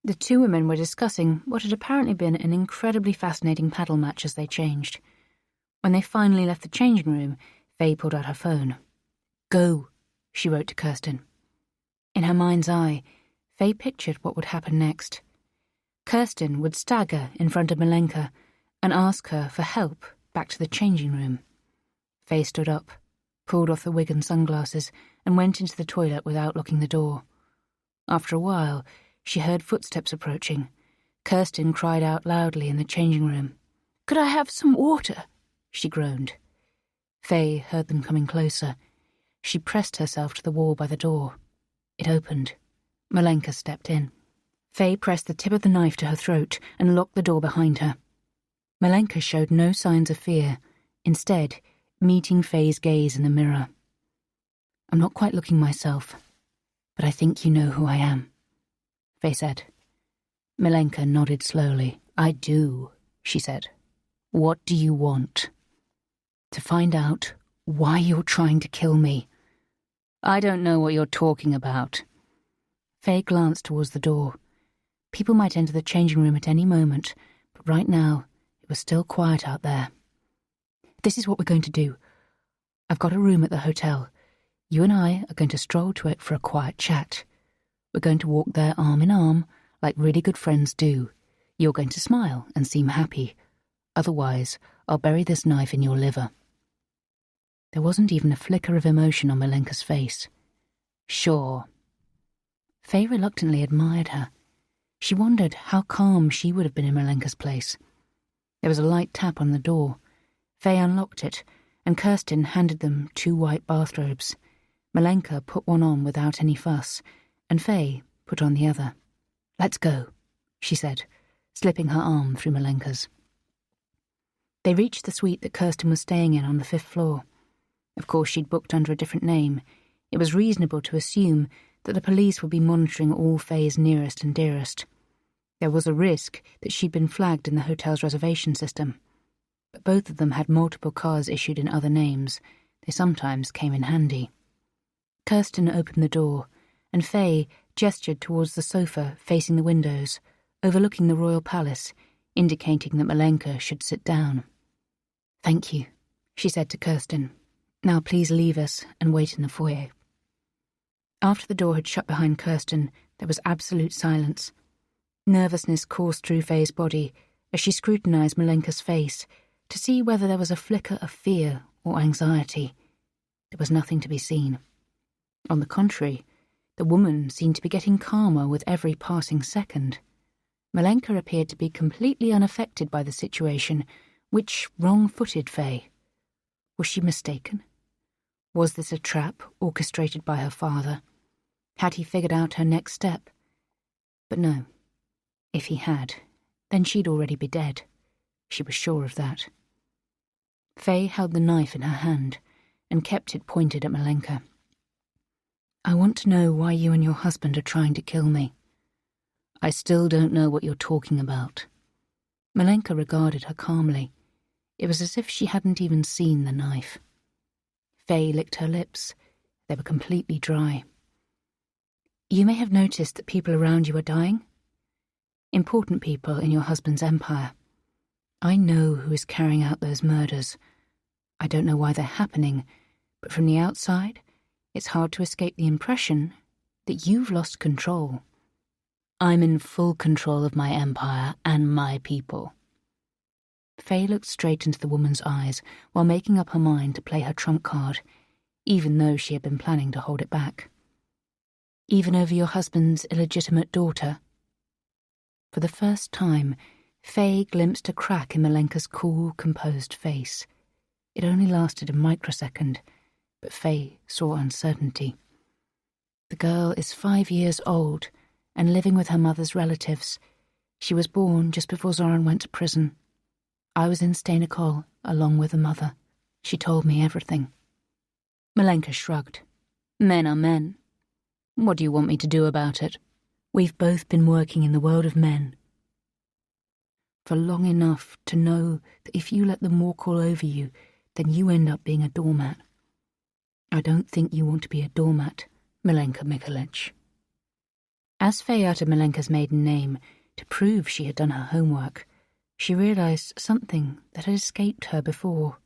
The 2 women were discussing what had apparently been an incredibly fascinating paddle match as they changed. When they finally left the changing room, Faye pulled out her phone. "Go," she wrote to Kirsten. In her mind's eye, Faye pictured what would happen next. Kirsten would stagger in front of Malenka and ask her for help back to the changing room. Faye stood up, pulled off the wig and sunglasses, and went into the toilet without locking the door. After a while, she heard footsteps approaching. Kirsten cried out loudly in the changing room. "Could I have some water?" she groaned. Faye heard them coming closer. She pressed herself to the wall by the door. It opened. Malenka stepped in. Faye pressed the tip of the knife to her throat and locked the door behind her. Malenka showed no signs of fear, instead meeting Faye's gaze in the mirror. "I'm not quite looking myself, but I think you know who I am," Faye said. Malenka nodded slowly. "I do," she said. "What do you want?" "To find out why you're trying to kill me." "I don't know what you're talking about." Faye glanced towards the door. People might enter the changing room at any moment, but right now it was still quiet out there. "This is what we're going to do. I've got a room at the hotel. You and I are going to stroll to it for a quiet chat. We're going to walk there arm in arm, like really good friends do. You're going to smile and seem happy. Otherwise, I'll bury this knife in your liver." There wasn't even a flicker of emotion on Malenka's face. "Sure." Faye reluctantly admired her. She wondered how calm she would have been in Malenka's place. There was a light tap on the door. Faye unlocked it, and Kirsten handed them 2 white bathrobes. Malenka put one on without any fuss, and Faye put on the other. "Let's go," she said, slipping her arm through Malenka's. They reached the suite that Kirsten was staying in on the 5th floor. Of course, she'd booked under a different name. It was reasonable to assume that the police would be monitoring all Faye's nearest and dearest. There was a risk that she'd been flagged in the hotel's reservation system. But both of them had multiple cars issued in other names. They sometimes came in handy. Kirsten opened the door, and Faye gestured towards the sofa facing the windows, overlooking the royal palace, indicating that Malenka should sit down. "Thank you," she said to Kirsten. "Now please leave us and wait in the foyer." After the door had shut behind Kirsten, there was absolute silence. Nervousness coursed through Faye's body as she scrutinized Malenka's face to see whether there was a flicker of fear or anxiety. There was nothing to be seen. On the contrary, the woman seemed to be getting calmer with every passing second. Malenka appeared to be completely unaffected by the situation, which wrong-footed Faye. Was she mistaken? Was this a trap orchestrated by her father? Had he figured out her next step? But no. If he had, then she'd already be dead. She was sure of that. Faye held the knife in her hand and kept it pointed at Malenka. "I want to know why you and your husband are trying to kill me." "I still don't know what you're talking about." Malenka regarded her calmly. It was as if she hadn't even seen the knife. Faye licked her lips. They were completely dry. "You may have noticed that people around you are dying. Important people in your husband's empire. I know who is carrying out those murders. I don't know why they're happening, but from the outside, it's hard to escape the impression that you've lost control. I'm in full control of my empire and my people." Faye looked straight into the woman's eyes while making up her mind to play her trump card, even though she had been planning to hold it back. "Even over your husband's illegitimate daughter?" For the first time, Faye glimpsed a crack in Malenka's cool, composed face. It only lasted a microsecond, but Faye saw uncertainty. "The girl is 5 years old and living with her mother's relatives. She was born just before Zoran went to prison. I was in Stejnokol, along with the mother. She told me everything. Malenka shrugged. Men are men. What do you want me to do about it? We've both been working in the world of men for long enough to know that if you let them walk all over you, then you end up being a doormat. I don't think you want to be a doormat, Malenka Mikulich. As Faye uttered Malenka's maiden name, to prove she had done her homework, she realized something that had escaped her before.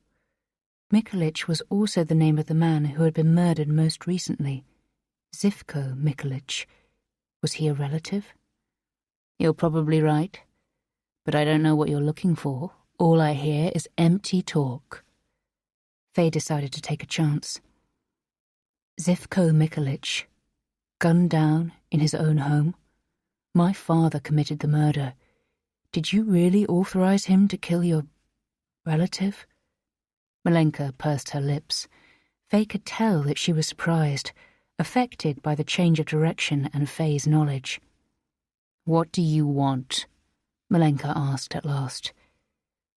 Mikulich was also the name of the man who had been murdered most recently. Zivko Mikulich. Was he a relative? You're probably right, but I don't know what you're looking for. All I hear is empty talk. Faye decided to take a chance. Zivko Mikulich, gunned down in his own home. My father committed the murder. Did you really authorize him to kill your relative? Malenka pursed her lips. Faye could tell that she was surprised, affected by the change of direction and Faye's knowledge. What do you want? Malenka asked at last.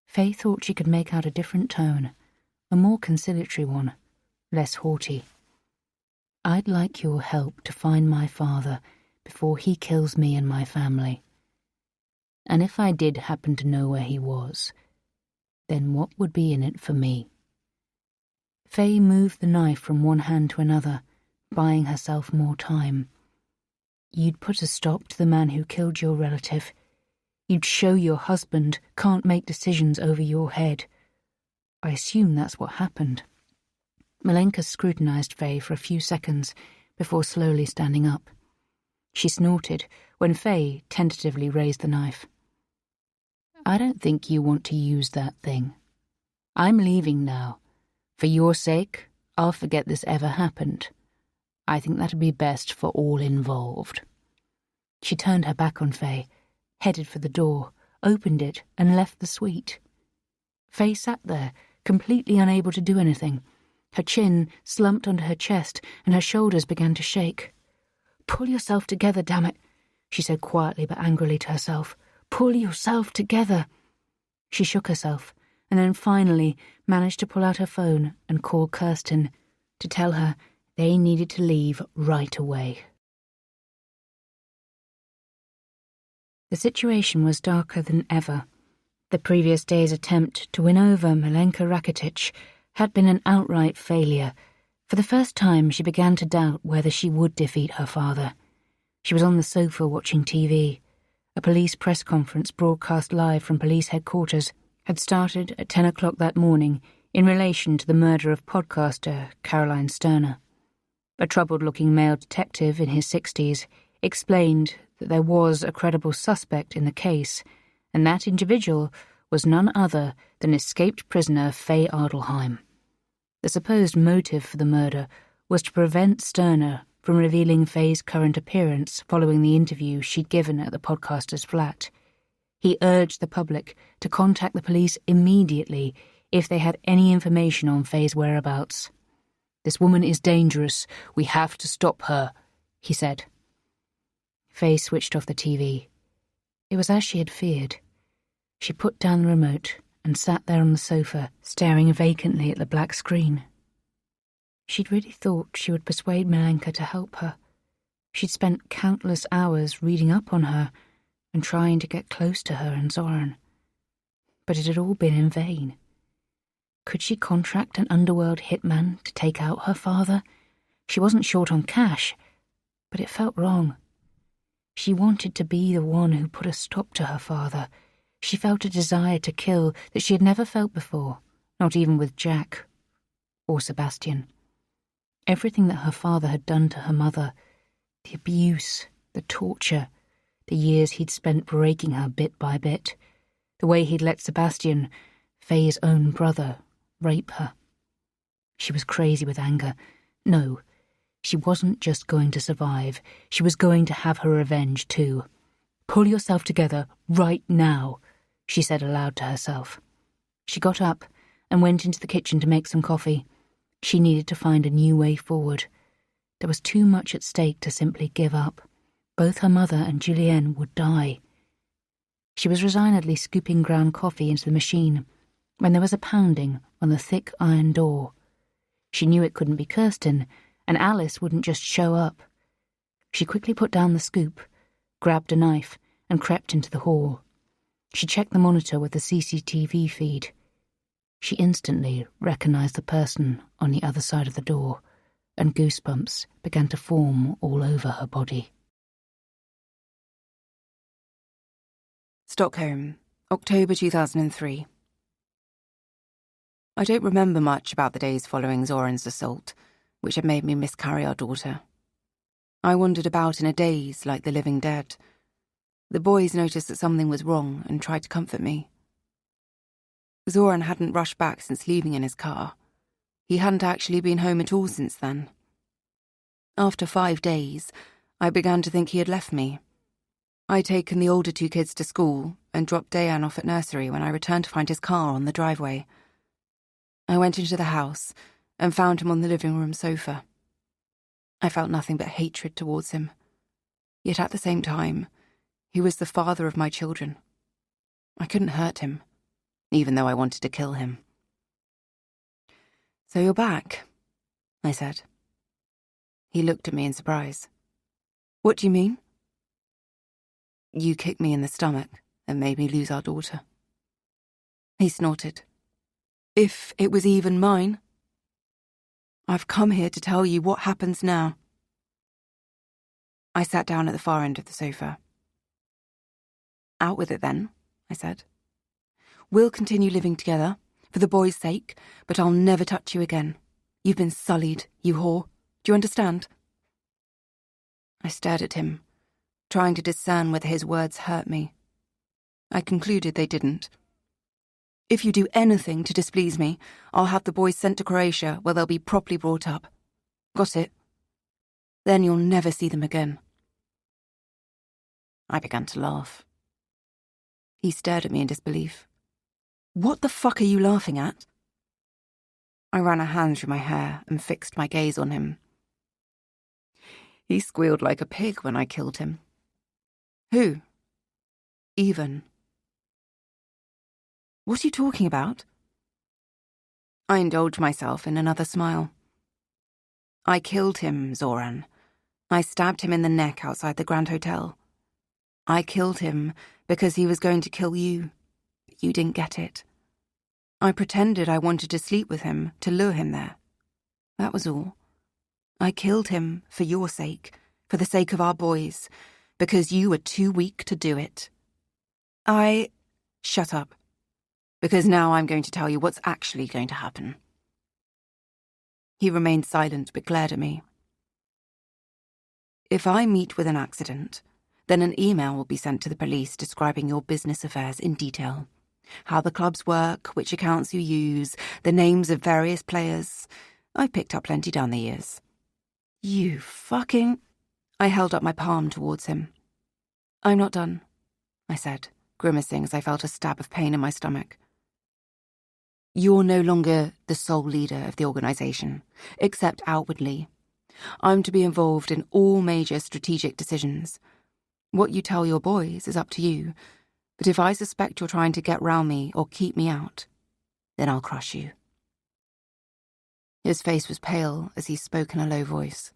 Faye thought she could make out a different tone, a more conciliatory one, less haughty. I'd like your help to find my father before he kills me and my family. And if I did happen to know where he was, then what would be in it for me? Faye moved the knife from one hand to another, buying herself more time. You'd put a stop to the man who killed your relative. You'd show your husband can't make decisions over your head. I assume that's what happened. Malenka scrutinized Faye for a few seconds before slowly standing up. She snorted when Faye tentatively raised the knife. I don't think you want to use that thing. I'm leaving now. For your sake, I'll forget this ever happened. I think that'd be best for all involved. She turned her back on Faye, headed for the door, opened it, and left the suite. Faye sat there, completely unable to do anything. Her chin slumped under her chest, and her shoulders began to shake. Pull yourself together, damn it, she said quietly but angrily to herself. Pull yourself together. She shook herself, and then finally managed to pull out her phone and call Kirsten to tell her they needed to leave right away. The situation was darker than ever. The previous day's attempt to win over Malenka Rakitic had been an outright failure. For the first time, she began to doubt whether she would defeat her father. She was on the sofa watching TV. A police press conference broadcast live from police headquarters had started at 10 o'clock that morning in relation to the murder of podcaster Caroline Sterner. A troubled-looking male detective in his 60s explained that there was a credible suspect in the case, and that individual was none other than escaped prisoner Faye Adelheim. The supposed motive for the murder was to prevent Sterner from revealing Faye's current appearance following the interview she'd given at the podcaster's flat. He urged the public to contact the police immediately if they had any information on Faye's whereabouts. This woman is dangerous. We have to stop her, he said. Faye switched off the TV. It was as she had feared. She put down the remote and sat there on the sofa, staring vacantly at the black screen. She'd really thought she would persuade Malenka to help her. She'd spent countless hours reading up on her and trying to get close to her and Zoran. But it had all been in vain. Could she contract an underworld hitman to take out her father? She wasn't short on cash, but it felt wrong. She wanted to be the one who put a stop to her father. She felt a desire to kill that she had never felt before, not even with Jack or Sebastian. Everything that her father had done to her mother, the abuse, the torture, the years he'd spent breaking her bit by bit, the way he'd let Sebastian, Faye's own brother, rape her. She was crazy with anger. No, she wasn't just going to survive. She was going to have her revenge too. Pull yourself together right now, she said aloud to herself. She got up and went into the kitchen to make some coffee. She needed to find a new way forward. There was too much at stake to simply give up. Both her mother and Julienne would die. She was resignedly scooping ground coffee into the machine when there was a pounding on the thick iron door. She knew it couldn't be Kirsten, and Alice wouldn't just show up. She quickly put down the scoop, grabbed a knife, and crept into the hall. She checked the monitor with the CCTV feed. She instantly recognized the person on the other side of the door, and goosebumps began to form all over her body. Stockholm, October 2003. I don't remember much about the days following Zoran's assault, which had made me miscarry our daughter. I wandered about in a daze like the living dead. The boys noticed that something was wrong and tried to comfort me. Zoran hadn't rushed back since leaving in his car. He hadn't actually been home at all since then. After 5 days, I began to think he had left me. I'd taken the older 2 kids to school and dropped Dayan off at nursery when I returned to find his car on the driveway. I went into the house and found him on the living room sofa. I felt nothing but hatred towards him. Yet at the same time, he was the father of my children. I couldn't hurt him, even though I wanted to kill him. "So you're back," I said. He looked at me in surprise. "What do you mean?" "You kicked me in the stomach and made me lose our daughter." He snorted. "If it was even mine. I've come here to tell you what happens now." I sat down at the far end of the sofa. "Out with it then," I said. "We'll continue living together, for the boy's sake, but I'll never touch you again. You've been sullied, you whore. Do you understand?" I stared at him, trying to discern whether his words hurt me. I concluded they didn't. "If you do anything to displease me, I'll have the boys sent to Croatia where they'll be properly brought up. Got it? Then you'll never see them again." I began to laugh. He stared at me in disbelief. "What the fuck are you laughing at?" I ran a hand through my hair and fixed my gaze on him. "He squealed like a pig when I killed him." "Who?" "Even." "What are you talking about?" I indulged myself in another smile. "I killed him, Zoran. I stabbed him in the neck outside the Grand Hotel. I killed him because he was going to kill you, but you didn't get it. I pretended I wanted to sleep with him to lure him there. That was all. I killed him for your sake, for the sake of our boys, because you were too weak to do it. Shut up. Because now I'm going to tell you what's actually going to happen." He remained silent but glared at me. "If I meet with an accident, then an email will be sent to the police describing your business affairs in detail. How the clubs work, which accounts you use, the names of various players. I've picked up plenty down the years." "You fucking—" I held up my palm towards him. "I'm not done," I said, grimacing as I felt a stab of pain in my stomach. "You're no longer the sole leader of the organisation, except outwardly. I'm to be involved in all major strategic decisions. What you tell your boys is up to you, but if I suspect you're trying to get round me or keep me out, then I'll crush you." His face was pale as he spoke in a low voice.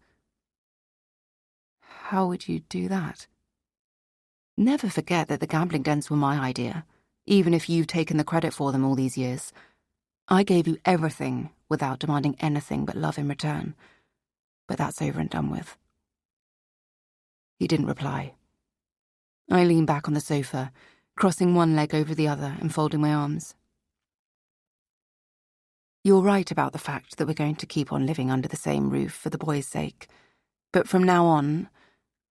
"How would you do that?" "Never forget that the gambling dens were my idea, even if you've taken the credit for them all these years. I gave you everything without demanding anything but love in return. But that's over and done with." He didn't reply. I leaned back on the sofa, crossing one leg over the other and folding my arms. "You're right about the fact that we're going to keep on living under the same roof for the boys' sake. But from now on,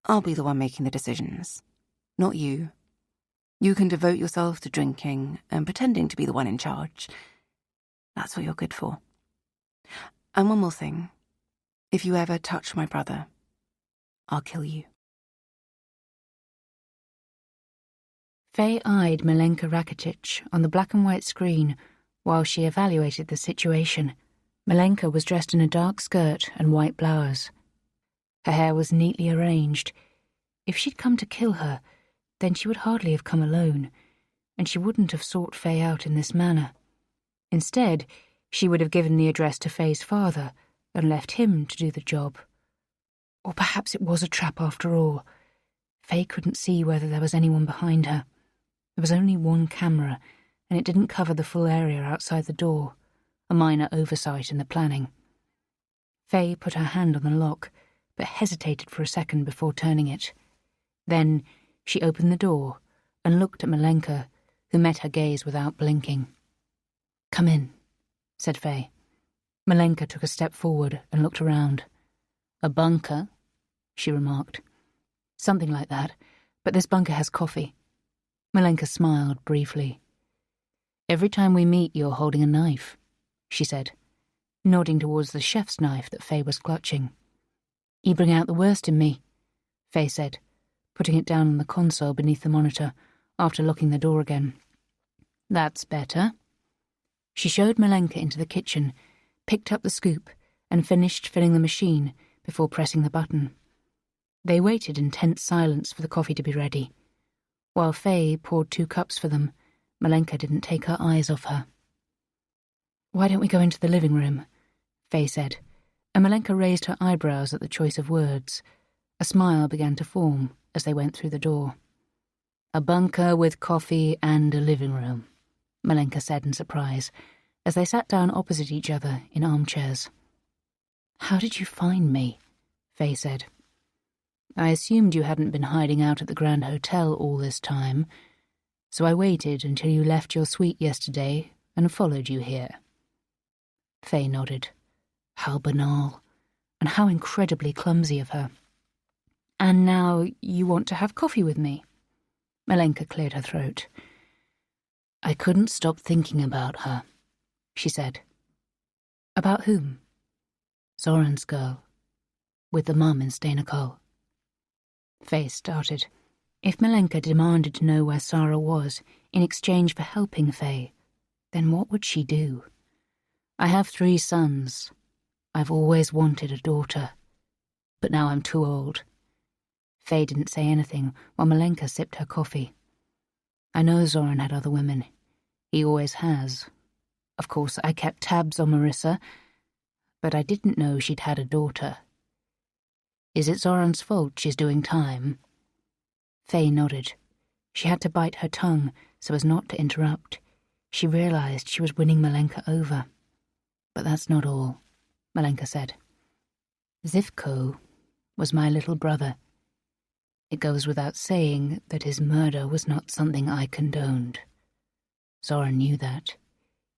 I'll be the one making the decisions, not you. You can devote yourself to drinking and pretending to be the one in charge. That's what you're good for. And one more thing. If you ever touch my brother, I'll kill you." Faye eyed Milenka Rakitic on the black and white screen while she evaluated the situation. Milenka was dressed in a dark skirt and white blouse. Her hair was neatly arranged. If she'd come to kill her, then she would hardly have come alone. and she wouldn't have sought Faye out in this manner. Instead, she would have given the address to Faye's father and left him to do the job. Or perhaps it was a trap after all. Faye couldn't see whether there was anyone behind her. There was only one camera, and it didn't cover the full area outside the door, a minor oversight in the planning. Faye put her hand on the lock, but hesitated for a second before turning it. Then she opened the door and looked at Malenka, who met her gaze without blinking. "Come in," said Faye. Malenka took a step forward and looked around. "A bunker?" she remarked. "Something like that, but this bunker has coffee." Malenka smiled briefly. "Every time we meet, you're holding a knife," she said, nodding towards the chef's knife that Faye was clutching. "You bring out the worst in me," Faye said, putting it down on the console beneath the monitor after locking the door again. "That's better." She showed Malenka into the kitchen, picked up the scoop, and finished filling the machine before pressing the button. They waited in tense silence for the coffee to be ready. While Faye poured 2 cups for them, Malenka didn't take her eyes off her. "Why don't we go into the living room?" Faye said, and Malenka raised her eyebrows at the choice of words. A smile began to form as they went through the door. "A bunker with coffee and a living room," Malenka said in surprise, as they sat down opposite each other in armchairs. "How did you find me?" Faye said. "I assumed you hadn't been hiding out at the Grand Hotel all this time, so I waited until you left your suite yesterday and followed you here." Faye nodded. How banal, and how incredibly clumsy of her. "And now you want to have coffee with me?" Malenka cleared her throat. "I couldn't stop thinking about her," she said. "About whom?" "Zoran's girl, with the mum in Steinakol." Faye started. If Malenka demanded to know where Sarah was in exchange for helping Faye, then what would she do? "I have 3 sons. I've always wanted a daughter, but now I'm too old." Faye didn't say anything while Malenka sipped her coffee. "I know Zoran had other women. He always has. Of course, I kept tabs on Marissa, but I didn't know she'd had a daughter. Is it Zoran's fault she's doing time?" Faye nodded. She had to bite her tongue so as not to interrupt. She realized she was winning Malenka over. "But that's not all," Malenka said. "Zivko was my little brother. It goes without saying that his murder was not something I condoned. Zoran knew that.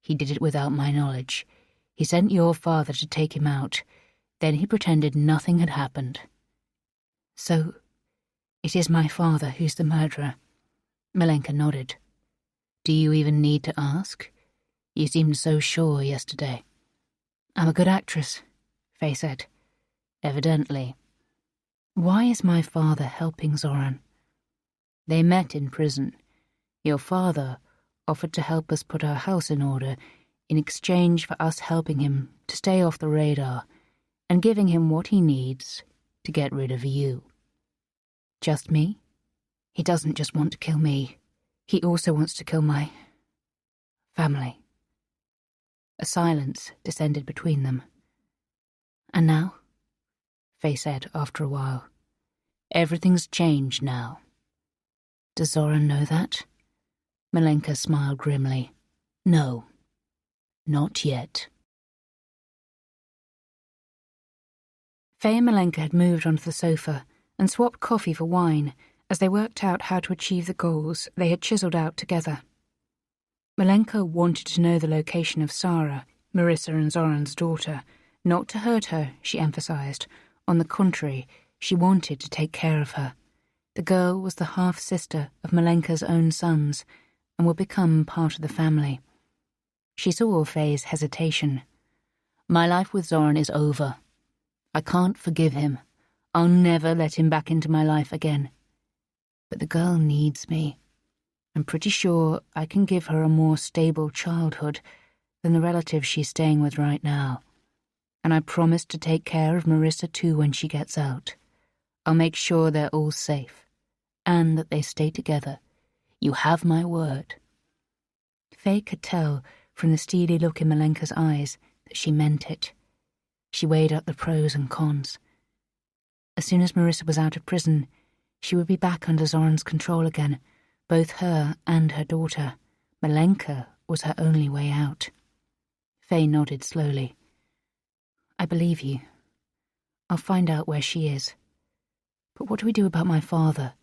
He did it without my knowledge. He sent your father to take him out. Then he pretended nothing had happened." "So, it is my father who's the murderer?" Malenka nodded. "Do you even need to ask? You seemed so sure yesterday." "I'm a good actress," Faye said. "Evidently. Why is my father helping Zoran?" "They met in prison. Your father offered to help us put our house in order in exchange for us helping him to stay off the radar and giving him what he needs to get rid of you." "Just me? He doesn't just want to kill me. He also wants to kill my family." A silence descended between them. "And now?" Faye said after a while. "Everything's changed now." "Does Zoran know that?" Malenka smiled grimly. "No, not yet." Faye and Malenka had moved onto the sofa and swapped coffee for wine as they worked out how to achieve the goals they had chiselled out together. Malenka wanted to know the location of Sarah, Marissa and Zoran's daughter, not to hurt her, she emphasised. On the contrary, she wanted to take care of her. The girl was the half-sister of Malenka's own sons and would become part of the family. She saw Faye's hesitation. "My life with Zoran is over. I can't forgive him. I'll never let him back into my life again. But the girl needs me. I'm pretty sure I can give her a more stable childhood than the relative she's staying with right now. And I promise to take care of Marissa too when she gets out. I'll make sure they're all safe, and that they stay together. You have my word." Faye could tell from the steely look in Malenka's eyes that she meant it. She weighed up the pros and cons. As soon as Marissa was out of prison, she would be back under Zoran's control again, both her and her daughter. Malenka was her only way out. Faye nodded slowly. I believe you. I'll find out where she is. But what do we do about my father?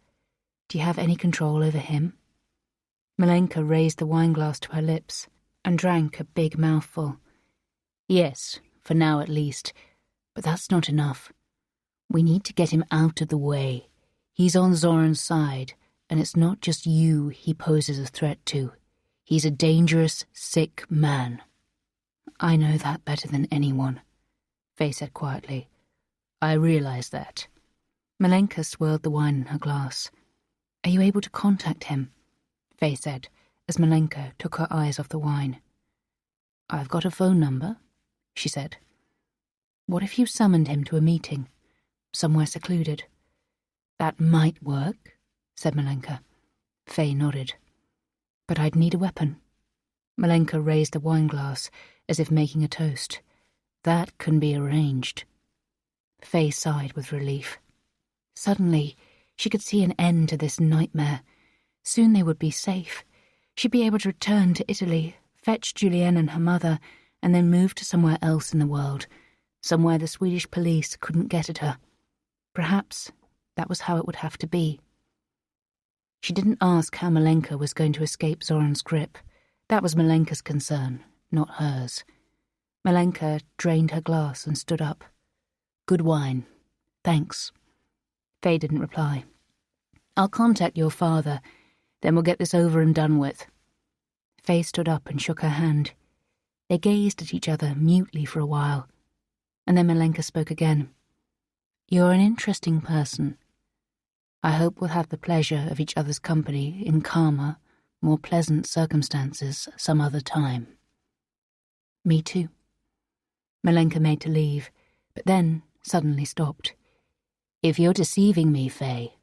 Do you have any control over him? Malenka raised the wineglass to her lips and drank a big mouthful. Yes, for now at least, but that's not enough. We need to get him out of the way. He's on Zoran's side, and it's not just you he poses a threat to. He's a dangerous, sick man. I know that better than anyone, Faye said quietly. I realize that. Malenka swirled the wine in her glass. Are you able to contact him? Faye said, as Malenka took her eyes off the wine. I've got a phone number, she said. What if you summoned him to a meeting, somewhere secluded? That might work, said Malenka. Faye nodded. But I'd need a weapon. Malenka raised the wineglass as if making a toast. That can be arranged. Faye sighed with relief. Suddenly, she could see an end to this nightmare. Soon they would be safe. She'd be able to return to Italy, fetch Julienne and her mother, and then move to somewhere else in the world, somewhere the Swedish police couldn't get at her. Perhaps that was how it would have to be. She didn't ask how Malenka was going to escape Zoran's grip. That was Malenka's concern, not hers. Malenka drained her glass and stood up. Good wine. Thanks. Faye didn't reply. I'll contact your father, then we'll get this over and done with. Faye stood up and shook her hand. They gazed at each other mutely for a while, and then Malenka spoke again. You're an interesting person. I hope we'll have the pleasure of each other's company in calmer, more pleasant circumstances some other time. Me too. Malenka made to leave, but then suddenly stopped. If you're deceiving me, Faye,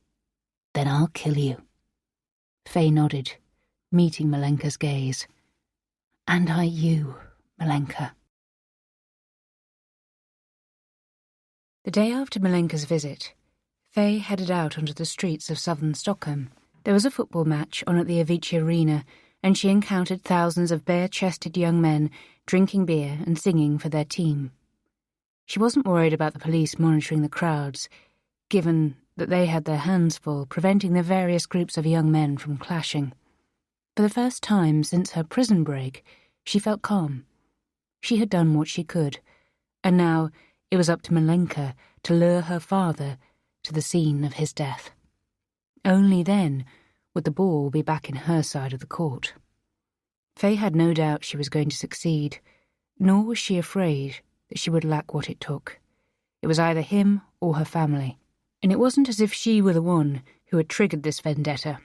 then I'll kill you. Faye nodded, meeting Malenka's gaze. And I you, Malenka. The day after Malenka's visit, Faye headed out onto the streets of southern Stockholm. There was a football match on at the Avicii Arena, and she encountered thousands of bare-chested young men drinking beer and singing for their team. She wasn't worried about the police monitoring the crowds, given that they had their hands full preventing the various groups of young men from clashing. For the first time since her prison break, she felt calm. She had done what she could, and now it was up to Malenka to lure her father to the scene of his death. Only then would the ball be back in her side of the court. Faye had no doubt she was going to succeed, nor was she afraid that she would lack what it took. It was either him or her family, and it wasn't as if she were the one who had triggered this vendetta.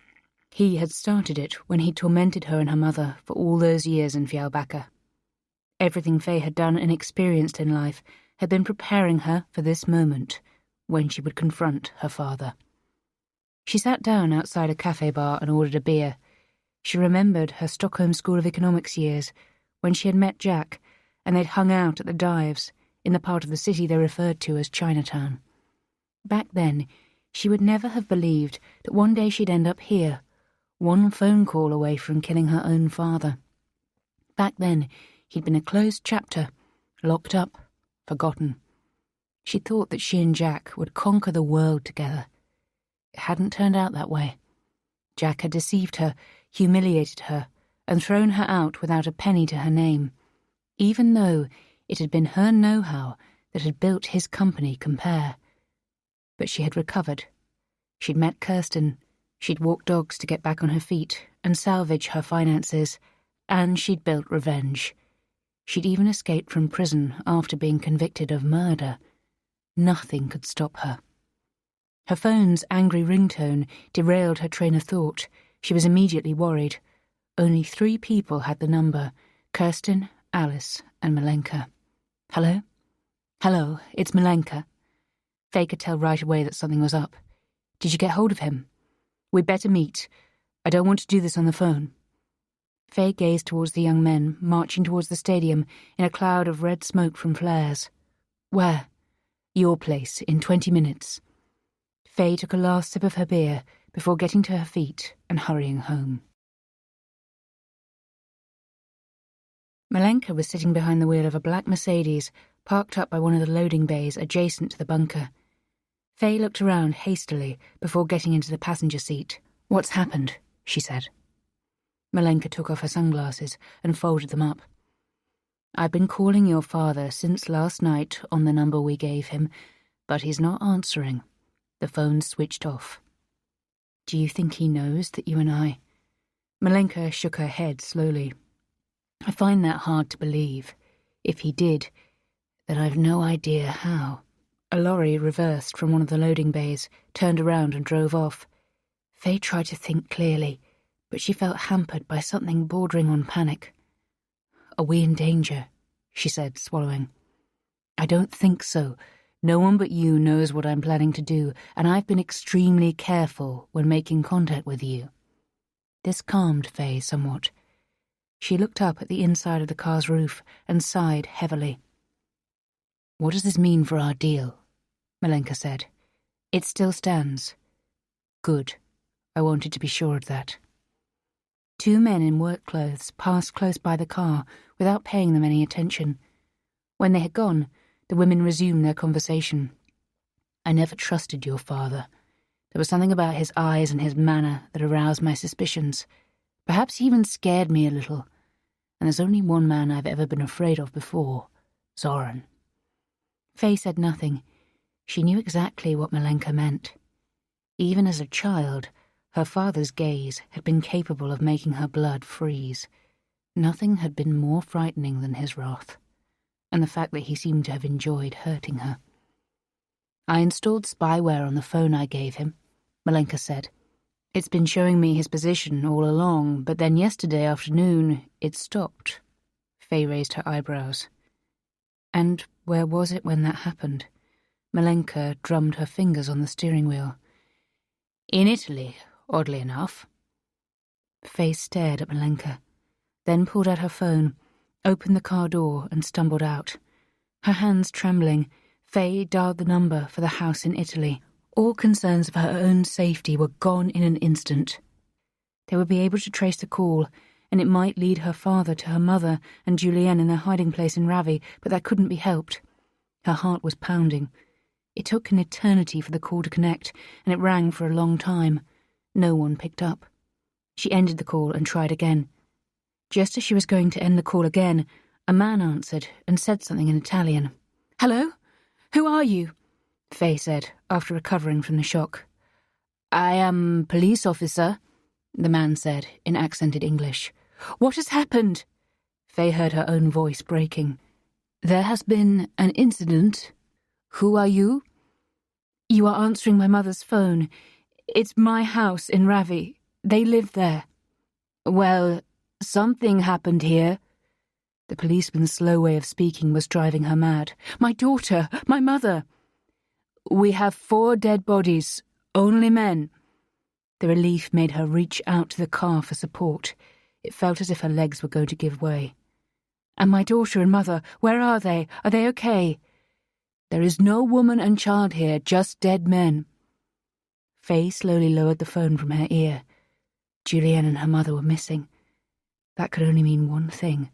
He had started it when he tormented her and her mother for all those years in Fjällbacka. Everything Faye had done and experienced in life had been preparing her for this moment, when she would confront her father. She sat down outside a cafe bar and ordered a beer. She remembered her Stockholm School of Economics years, when she had met Jack, and they'd hung out at the dives, in the part of the city they referred to as Chinatown. Back then, she would never have believed that one day she'd end up here, one phone call away from killing her own father. Back then, he'd been a closed chapter, locked up, forgotten. She thought that she and Jack would conquer the world together. It hadn't turned out that way. Jack had deceived her, humiliated her, and thrown her out without a penny to her name, even though it had been her know-how that had built his company Compare. But she had recovered. She'd met Kirsten, she'd walked dogs to get back on her feet and salvage her finances, and she'd built revenge. She'd even escaped from prison after being convicted of murder. Nothing could stop her. Her phone's angry ringtone derailed her train of thought. She was immediately worried. Only 3 people had the number: Kirsten, Alice, and Malenka. Hello? Hello, it's Malenka. Faye could tell right away that something was up. Did you get hold of him? We'd better meet. I don't want to do this on the phone. Faye gazed towards the young men marching towards the stadium in a cloud of red smoke from flares. Where? Your place, in 20 minutes. Faye took a last sip of her beer before getting to her feet and hurrying home. Malenka was sitting behind the wheel of a black Mercedes parked up by one of the loading bays adjacent to the bunker. Faye looked around hastily before getting into the passenger seat. What's happened? She said. Malenka took off her sunglasses and folded them up. I've been calling your father since last night on the number we gave him, but he's not answering. The phone's switched off. Do you think he knows that you and I... Malenka shook her head slowly. I find that hard to believe. If he did, then I've no idea how. A lorry reversed from one of the loading bays, turned around and drove off. Faye tried to think clearly, but she felt hampered by something bordering on panic. Are we in danger? She said, swallowing. I don't think so. No one but you knows what I'm planning to do, and I've been extremely careful when making contact with you. This calmed Faye somewhat. She looked up at the inside of the car's roof and sighed heavily. What does this mean for our deal? Malenka said. It still stands. Good. I wanted to be sure of that. Two men in work clothes passed close by the car without paying them any attention. When they had gone, the women resumed their conversation. I never trusted your father. There was something about his eyes and his manner that aroused my suspicions. Perhaps he even scared me a little. And there's only one man I've ever been afraid of before, Zoran. Faye said nothing. She knew exactly what Malenka meant. Even as a child, her father's gaze had been capable of making her blood freeze. Nothing had been more frightening than his wrath, and the fact that he seemed to have enjoyed hurting her. I installed spyware on the phone I gave him, Malenka said. It's been showing me his position all along, but then yesterday afternoon it stopped. Faye raised her eyebrows. And where was it when that happened? Malenka drummed her fingers on the steering wheel. In Italy, oddly enough. Faye stared at Malenka, then pulled out her phone, opened the car door and stumbled out. Her hands trembling, Faye dialed the number for the house in Italy. All concerns of her own safety were gone in an instant. They would be able to trace the call, and it might lead her father to her mother and Julienne in their hiding place in Ravi, but that couldn't be helped. Her heart was pounding. It took an eternity for the call to connect, and it rang for a long time. No one picked up. She ended the call and tried again. Just as she was going to end the call again, a man answered and said something in Italian. Hello? Who are you? Faye said, after recovering from the shock. I am police officer, the man said, in accented English. What has happened? Faye heard her own voice breaking. There has been an incident. Who are you? You are answering my mother's phone. It's my house in Ravi. They live there. Well, something happened here. The policeman's slow way of speaking was driving her mad. My daughter, my mother. We have 4 dead bodies, only men. The relief made her reach out to the car for support. It felt as if her legs were going to give way. And my daughter and mother, where are they? Are they okay? There is no woman and child here, just dead men. Faye slowly lowered the phone from her ear. Julienne and her mother were missing. That could only mean one thing.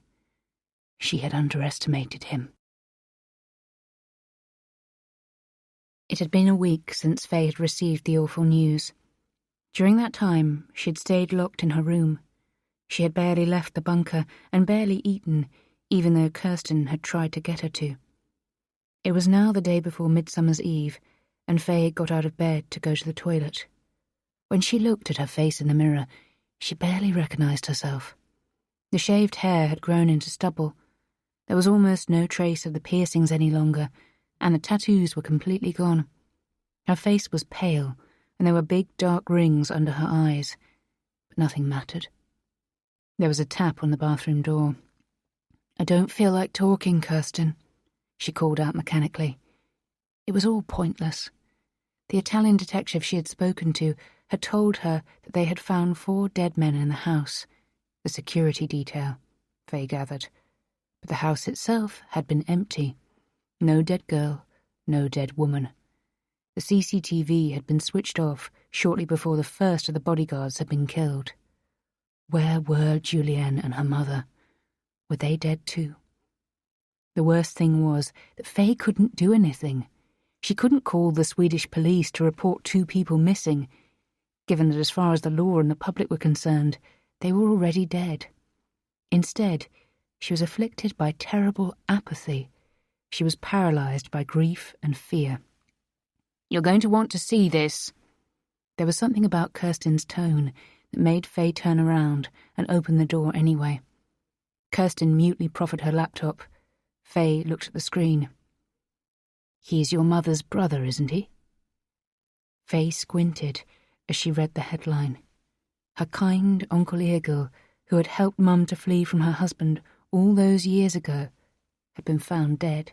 She had underestimated him. It had been a week since Faye had received the awful news. During that time, she had stayed locked in her room. She had barely left the bunker and barely eaten, even though Kirsten had tried to get her to. It was now the day before Midsummer's Eve, and Faye got out of bed to go to the toilet. When she looked at her face in the mirror, she barely recognized herself. The shaved hair had grown into stubble. There was almost no trace of the piercings any longer, and the tattoos were completely gone. Her face was pale, and there were big dark rings under her eyes, but nothing mattered. There was a tap on the bathroom door. I don't feel like talking, Kirsten, she called out mechanically. It was all pointless. The Italian detective she had spoken to had told her that they had found 4 dead men in the house. The security detail, Faye gathered. But the house itself had been empty. No dead girl, no dead woman. The CCTV had been switched off shortly before the first of the bodyguards had been killed. Where were Julienne and her mother? Were they dead too? The worst thing was that Faye couldn't do anything. She couldn't call the Swedish police to report 2 people missing, given that as far as the law and the public were concerned, they were already dead. Instead, she was afflicted by terrible apathy. She was paralysed by grief and fear. "You're going to want to see this." There was something about Kirsten's tone that made Faye turn around and open the door anyway. Kirsten mutely proffered her laptop. Faye looked at the screen. "He's your mother's brother, isn't he?" Faye squinted as she read the headline. Her kind Uncle Egil, who had helped Mum to flee from her husband all those years ago, had been found dead.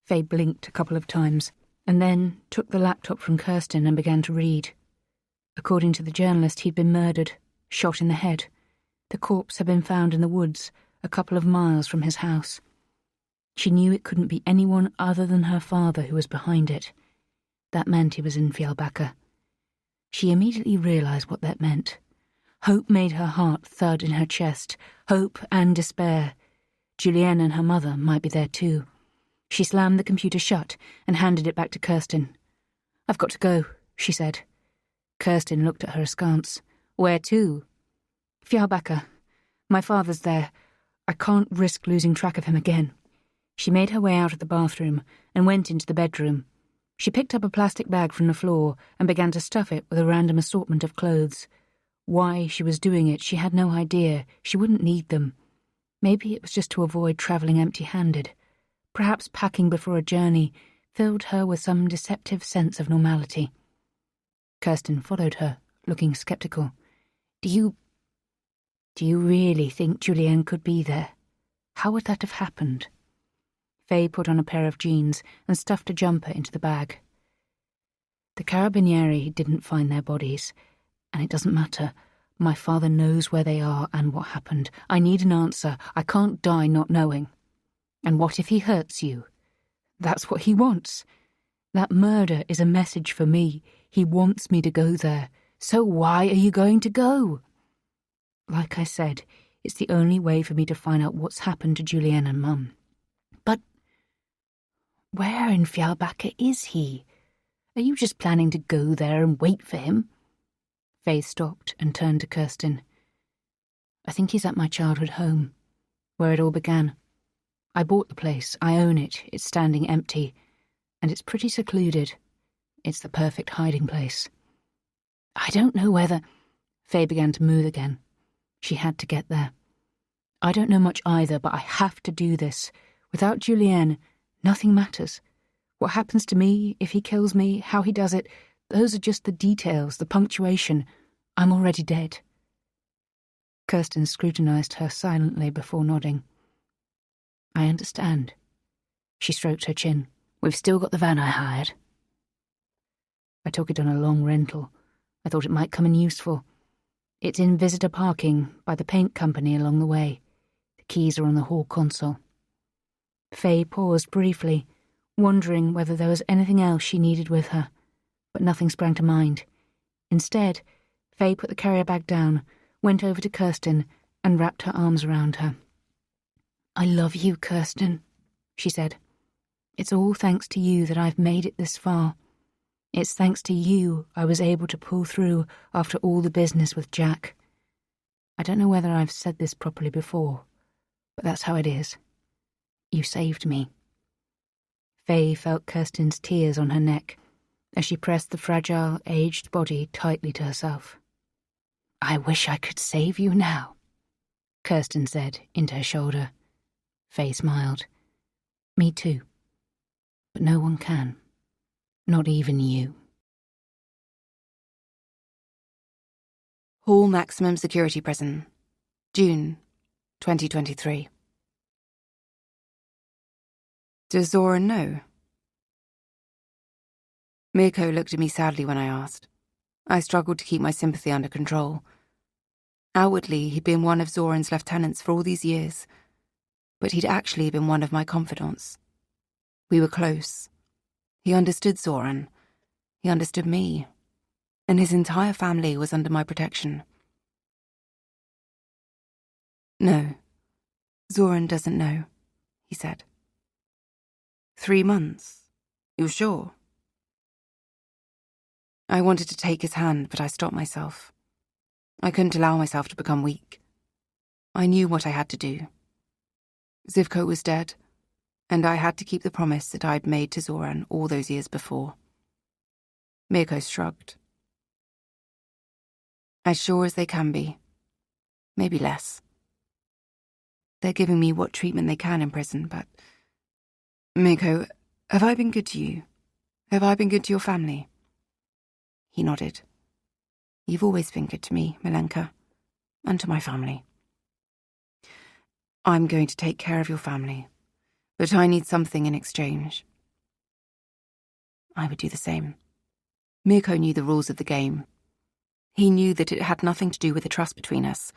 Faye blinked a couple of times and then took the laptop from Kirsten and began to read. According to the journalist, he'd been murdered, shot in the head. The corpse had been found in the woods a couple of miles from his house. She knew it couldn't be anyone other than her father who was behind it. That meant he was in Fjällbacka. She immediately realised what that meant. Hope made her heart thud in her chest, hope and despair. Julienne and her mother might be there too. She slammed the computer shut and handed it back to Kirsten. "I've got to go," she said. Kirsten looked at her askance. "Where to?" "Fjällbacka. My father's there. I can't risk losing track of him again." She made her way out of the bathroom and went into the bedroom. She picked up a plastic bag from the floor and began to stuff it with a random assortment of clothes. Why she was doing it, she had no idea. She wouldn't need them. Maybe it was just to avoid travelling empty-handed. Perhaps packing before a journey filled her with some deceptive sense of normality. Kirsten followed her, looking sceptical. Do you really think Julienne could be there? How would that have happened?" Faye put on a pair of jeans and stuffed a jumper into the bag. "The Carabinieri didn't find their bodies, and it doesn't matter. My father knows where they are and what happened. I need an answer. I can't die not knowing. And what if he hurts you? That's what he wants. That murder is a message for me. He wants me to go there. So why are you going to go?" "Like I said, it's the only way for me to find out what's happened to Julienne and Mum." "But where in Fjällbacka is he? Are you just planning to go there and wait for him?" Faye stopped and turned to Kirsten. "I think he's at my childhood home, where it all began. I bought the place. I own it. It's standing empty. And it's pretty secluded. It's the perfect hiding place." "I don't know whether—" Faye began to move again. She had to get there. "I don't know much either, but I have to do this. Without Julienne, nothing matters. What happens to me, if he kills me, how he does it, those are just the details, the punctuation. I'm already dead." Kirsten scrutinised her silently before nodding. "I understand." She stroked her chin. "We've still got the van I hired." "I took it on a long rental. I thought it might come in useful. It's in visitor parking by the paint company along the way. The keys are on the hall console." Faye paused briefly, wondering whether there was anything else she needed with her, but nothing sprang to mind. Instead, Faye put the carrier bag down, went over to Kirsten, and wrapped her arms around her. "I love you, Kirsten," she said. "It's all thanks to you that I've made it this far. It's thanks to you I was able to pull through after all the business with Jack. I don't know whether I've said this properly before, but that's how it is. You saved me." Faye felt Kirsten's tears on her neck as she pressed the fragile, aged body tightly to herself. "I wish I could save you now," Kirsten said into her shoulder. Faye smiled. "Me too. But no one can. Not even you." Hall Maximum Security Prison, June 2023. Does Zora know? Mirko looked at me sadly when I asked. I struggled to keep my sympathy under control. Outwardly, he'd been one of Zoran's lieutenants for all these years, but he'd actually been one of my confidants. We were close. He understood Zoran. He understood me. And his entire family was under my protection. No, Zoran doesn't know, he said. 3 months? You're sure? I wanted to take his hand, but I stopped myself. I couldn't allow myself to become weak. I knew what I had to do. Zivko was dead, and I had to keep the promise that I'd made to Zoran all those years before. Mirko shrugged. As sure as they can be. Maybe less. They're giving me what treatment they can in prison, but... Mirko, have I been good to you? Have I been good to your family? He nodded. You've always been good to me, Milenka, and to my family. I'm going to take care of your family, but I need something in exchange. I would do the same. Mirko knew the rules of the game. He knew that it had nothing to do with the trust between us.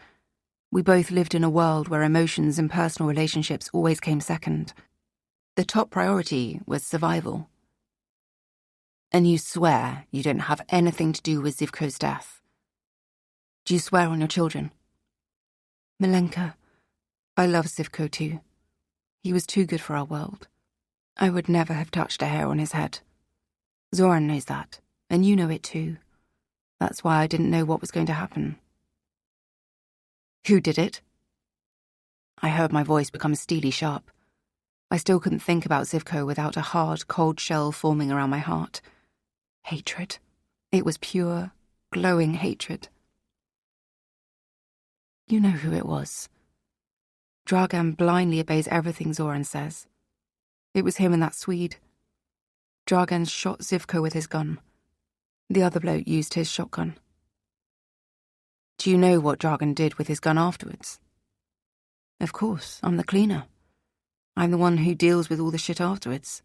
We both lived in a world where emotions and personal relationships always came second. The top priority was survival. And you swear you don't have anything to do with Zivko's death? Do you swear on your children? Milenka, I love Zivko too. He was too good for our world. I would never have touched a hair on his head. Zoran knows that, and you know it too. That's why I didn't know what was going to happen. Who did it? I heard my voice become steely sharp. I still couldn't think about Zivko without a hard, cold shell forming around my heart. Hatred. It was pure, glowing hatred. You know who it was. Dragan blindly obeys everything Zoran says. It was him and that Swede. Dragan shot Zivko with his gun. The other bloke used his shotgun. Do you know what Dragan did with his gun afterwards? Of course, I'm the cleaner. I'm the one who deals with all the shit afterwards.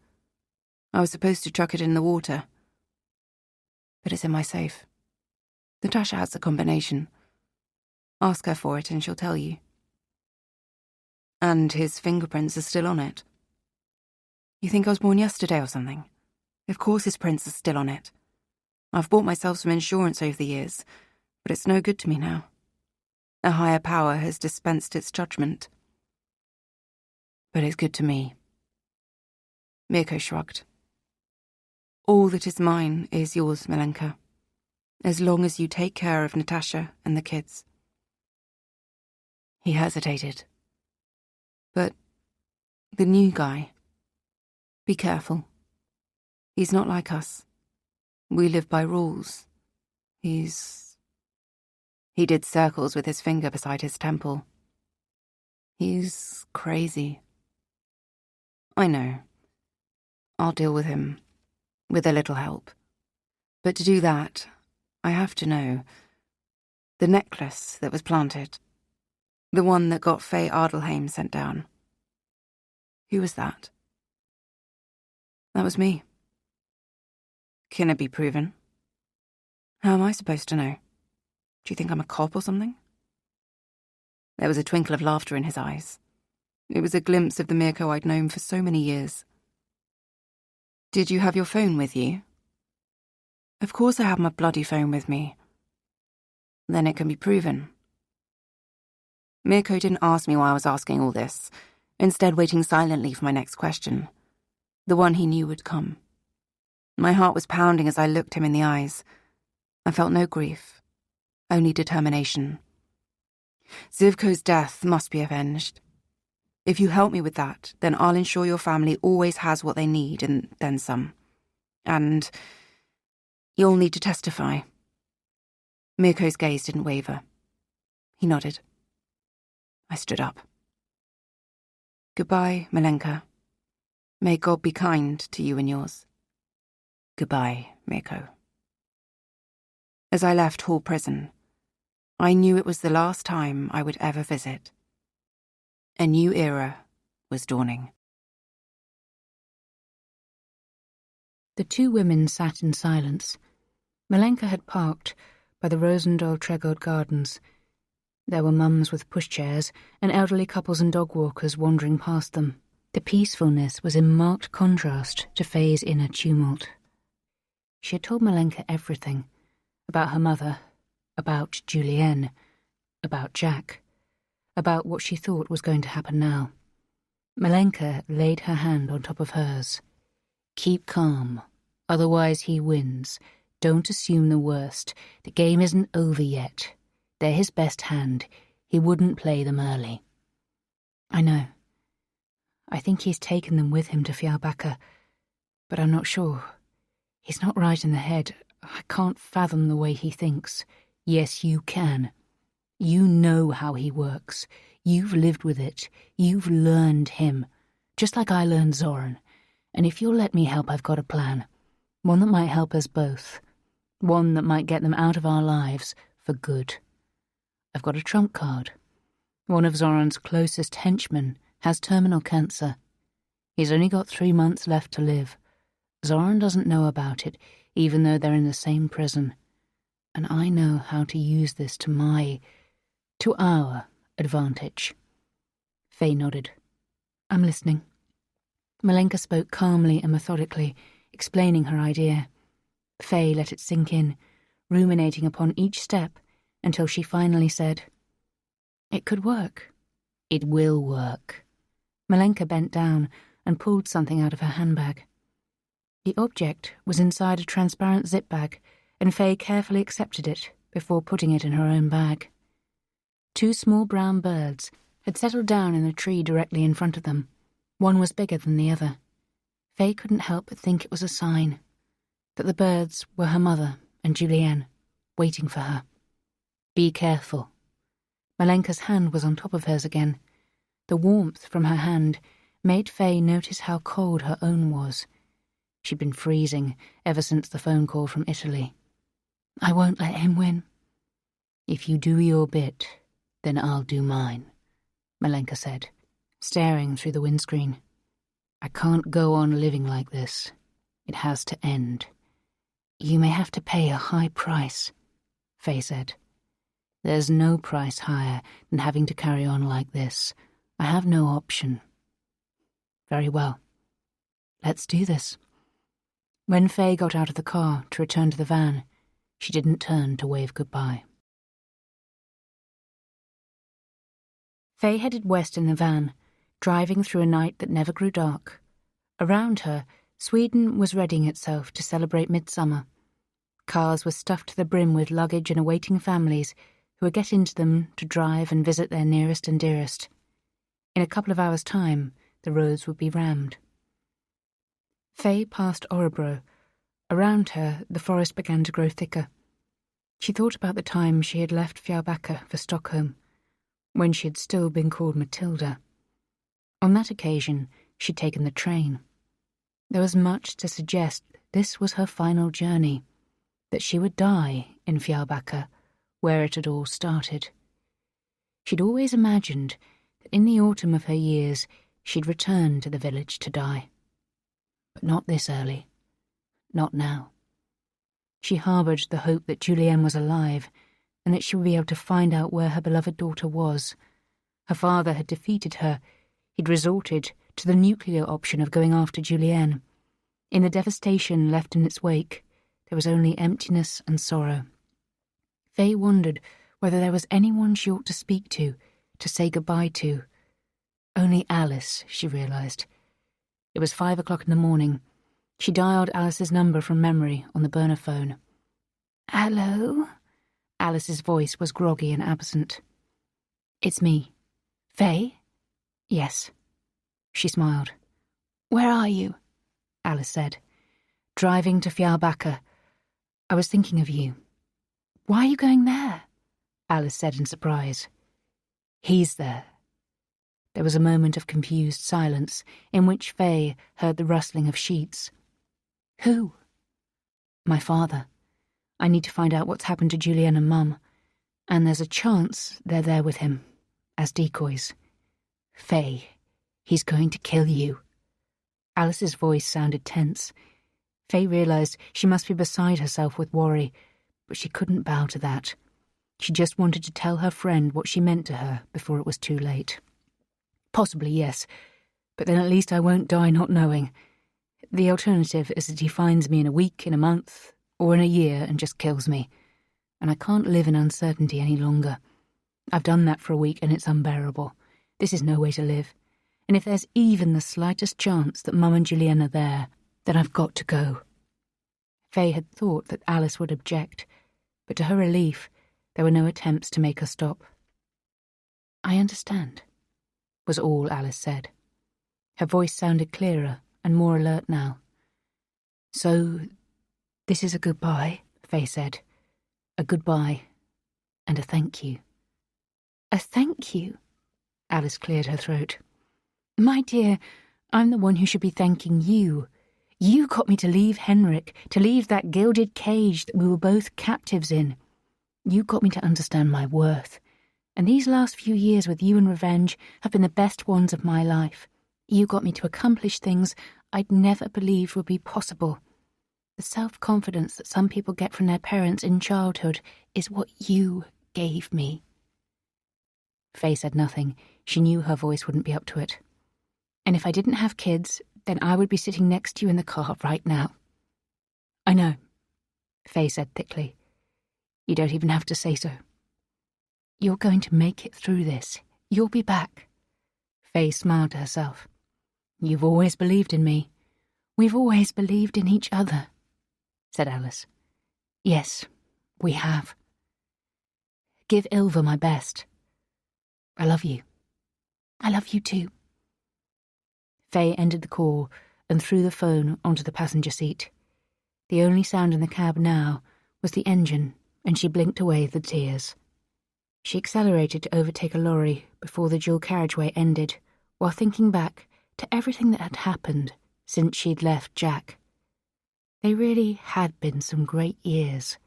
I was supposed to chuck it in the water. But it's in my safe. Natasha has the combination. Ask her for it and she'll tell you. And his fingerprints are still on it. You think I was born yesterday or something? Of course his prints are still on it. I've bought myself some insurance over the years, but it's no good to me now. A higher power has dispensed its judgment. But it's good to me. Mirko shrugged. All that is mine is yours, Milenka, as long as you take care of Natasha and the kids. He hesitated. But the new guy, be careful. He's not like us. We live by rules. He did circles with his finger beside his temple. He's crazy. I know. I'll deal with him, with a little help. But to do that, I have to know. The necklace that was planted. The one that got Faye Adelheim sent down. Who was that? That was me. Can it be proven? How am I supposed to know? Do you think I'm a cop or something? There was a twinkle of laughter in his eyes. It was a glimpse of the Mirko I'd known for so many years. Did you have your phone with you? Of course I have my bloody phone with me. Then it can be proven. Mirko didn't ask me why I was asking all this, instead waiting silently for my next question, the one he knew would come. My heart was pounding as I looked him in the eyes. I felt no grief, only determination. Zivko's death must be avenged. If you help me with that, then I'll ensure your family always has what they need and then some. And you'll need to testify. Mirko's gaze didn't waver. He nodded. I stood up. Goodbye, Milenka. May God be kind to you and yours. Goodbye, Mirko. As I left Hall Prison, I knew it was the last time I would ever visit. A new era was dawning. The two women sat in silence. Milenka had parked by the Rosendahl Tregod Gardens. There were mums with pushchairs and elderly couples and dog walkers wandering past them. The peacefulness was in marked contrast to Faye's inner tumult. She had told Malenka everything. About her mother, about Julienne, about Jack, about what she thought was going to happen now. Malenka laid her hand on top of hers. Keep calm, otherwise he wins. Don't assume the worst. The game isn't over yet. They're his best hand. He wouldn't play them early. I know. I think he's taken them with him to Fiarbacca, but I'm not sure. He's not right in the head. I can't fathom the way he thinks. Yes, you can. You know how he works. You've lived with it. You've learned him. Just like I learned Zoran. And if you'll let me help, I've got a plan. One that might help us both. One that might get them out of our lives for good. I've got a trump card. One of Zoran's closest henchmen has terminal cancer. He's only got 3 months left to live. Zoran doesn't know about it, even though they're in the same prison. And I know how to use this to our advantage. Faye nodded. I'm listening. Malenka spoke calmly and methodically, explaining her idea. Faye let it sink in, ruminating upon each step until she finally said, It could work. It will work. Malenka bent down and pulled something out of her handbag. The object was inside a transparent zip bag, and Faye carefully accepted it before putting it in her own bag. 2 small brown birds had settled down in a tree directly in front of them. One was bigger than the other. Faye couldn't help but think it was a sign that the birds were her mother and Julienne, waiting for her. Be careful. Malenka's hand was on top of hers again. The warmth from her hand made Faye notice how cold her own was. She'd been freezing ever since the phone call from Italy. I won't let him win. If you do your bit, then I'll do mine, Malenka said, staring through the windscreen. I can't go on living like this. It has to end. You may have to pay a high price, Faye said. There's no price higher than having to carry on like this. I have no option. Very well. Let's do this. When Faye got out of the car to return to the van, she didn't turn to wave goodbye. Faye headed west in the van, driving through a night that never grew dark. Around her, Sweden was readying itself to celebrate midsummer. Cars were stuffed to the brim with luggage and awaiting families who would get into them to drive and visit their nearest and dearest. In a couple of hours' time, the roads would be rammed. Faye passed Orebro. Around her, the forest began to grow thicker. She thought about the time she had left Fiarbacca for Stockholm, when she had still been called Matilda. On that occasion, she'd taken the train. There was much to suggest this was her final journey, that she would die in Fiarbacca, where it had all started. She'd always imagined that in the autumn of her years she'd return to the village to die. But not this early. Not now. She harboured the hope that Julienne was alive and that she would be able to find out where her beloved daughter was. Her father had defeated her. He'd resorted to the nuclear option of going after Julienne. In the devastation left in its wake, there was only emptiness and sorrow. Faye wondered whether there was anyone she ought to speak to say goodbye to. Only Alice, she realised. It was 5 o'clock in the morning. She dialed Alice's number from memory on the burner phone. Hello? Alice's voice was groggy and absent. It's me. Faye? Yes. She smiled. Where are you? Alice said. Driving to Fiarbacca. I was thinking of you. Why are you going there? Alice said in surprise. He's there. There was a moment of confused silence in which Faye heard the rustling of sheets. Who? My father. I need to find out what's happened to Julienne and Mum, and there's a chance they're there with him, as decoys. Faye, he's going to kill you. Alice's voice sounded tense. Faye realised she must be beside herself with worry, but she couldn't bow to that. She just wanted to tell her friend what she meant to her before it was too late. Possibly, yes, but then at least I won't die not knowing. The alternative is that he finds me in a week, in a month, or in a year and just kills me. And I can't live in uncertainty any longer. I've done that for a week and it's unbearable. This is no way to live. And if there's even the slightest chance that Mum and Julienne are there, then I've got to go. Faye had thought that Alice would object, but to her relief, there were no attempts to make her stop. "I understand," was all Alice said. Her voice sounded clearer and more alert now. "So, this is a goodbye," Faye said. "A goodbye and a thank you." "A thank you?" Alice cleared her throat. "My dear, I'm the one who should be thanking you. You got me to leave Henrik, to leave that gilded cage that we were both captives in. You got me to understand my worth. And these last few years with you and Revenge have been the best ones of my life. You got me to accomplish things I'd never believed would be possible. The self-confidence that some people get from their parents in childhood is what you gave me." Faye said nothing. She knew her voice wouldn't be up to it. "And if I didn't have kids, then I would be sitting next to you in the car right now." "I know," Faye said thickly. "You don't even have to say so." "You're going to make it through this. You'll be back." Faye smiled to herself. "You've always believed in me. We've always believed in each other," said Alice. "Yes, we have. Give Ilva my best. I love you. I love you too." Faye ended the call and threw the phone onto the passenger seat. The only sound in the cab now was the engine, and she blinked away the tears. She accelerated to overtake a lorry before the dual carriageway ended, while thinking back to everything that had happened since she'd left Jack. They really had been some great years.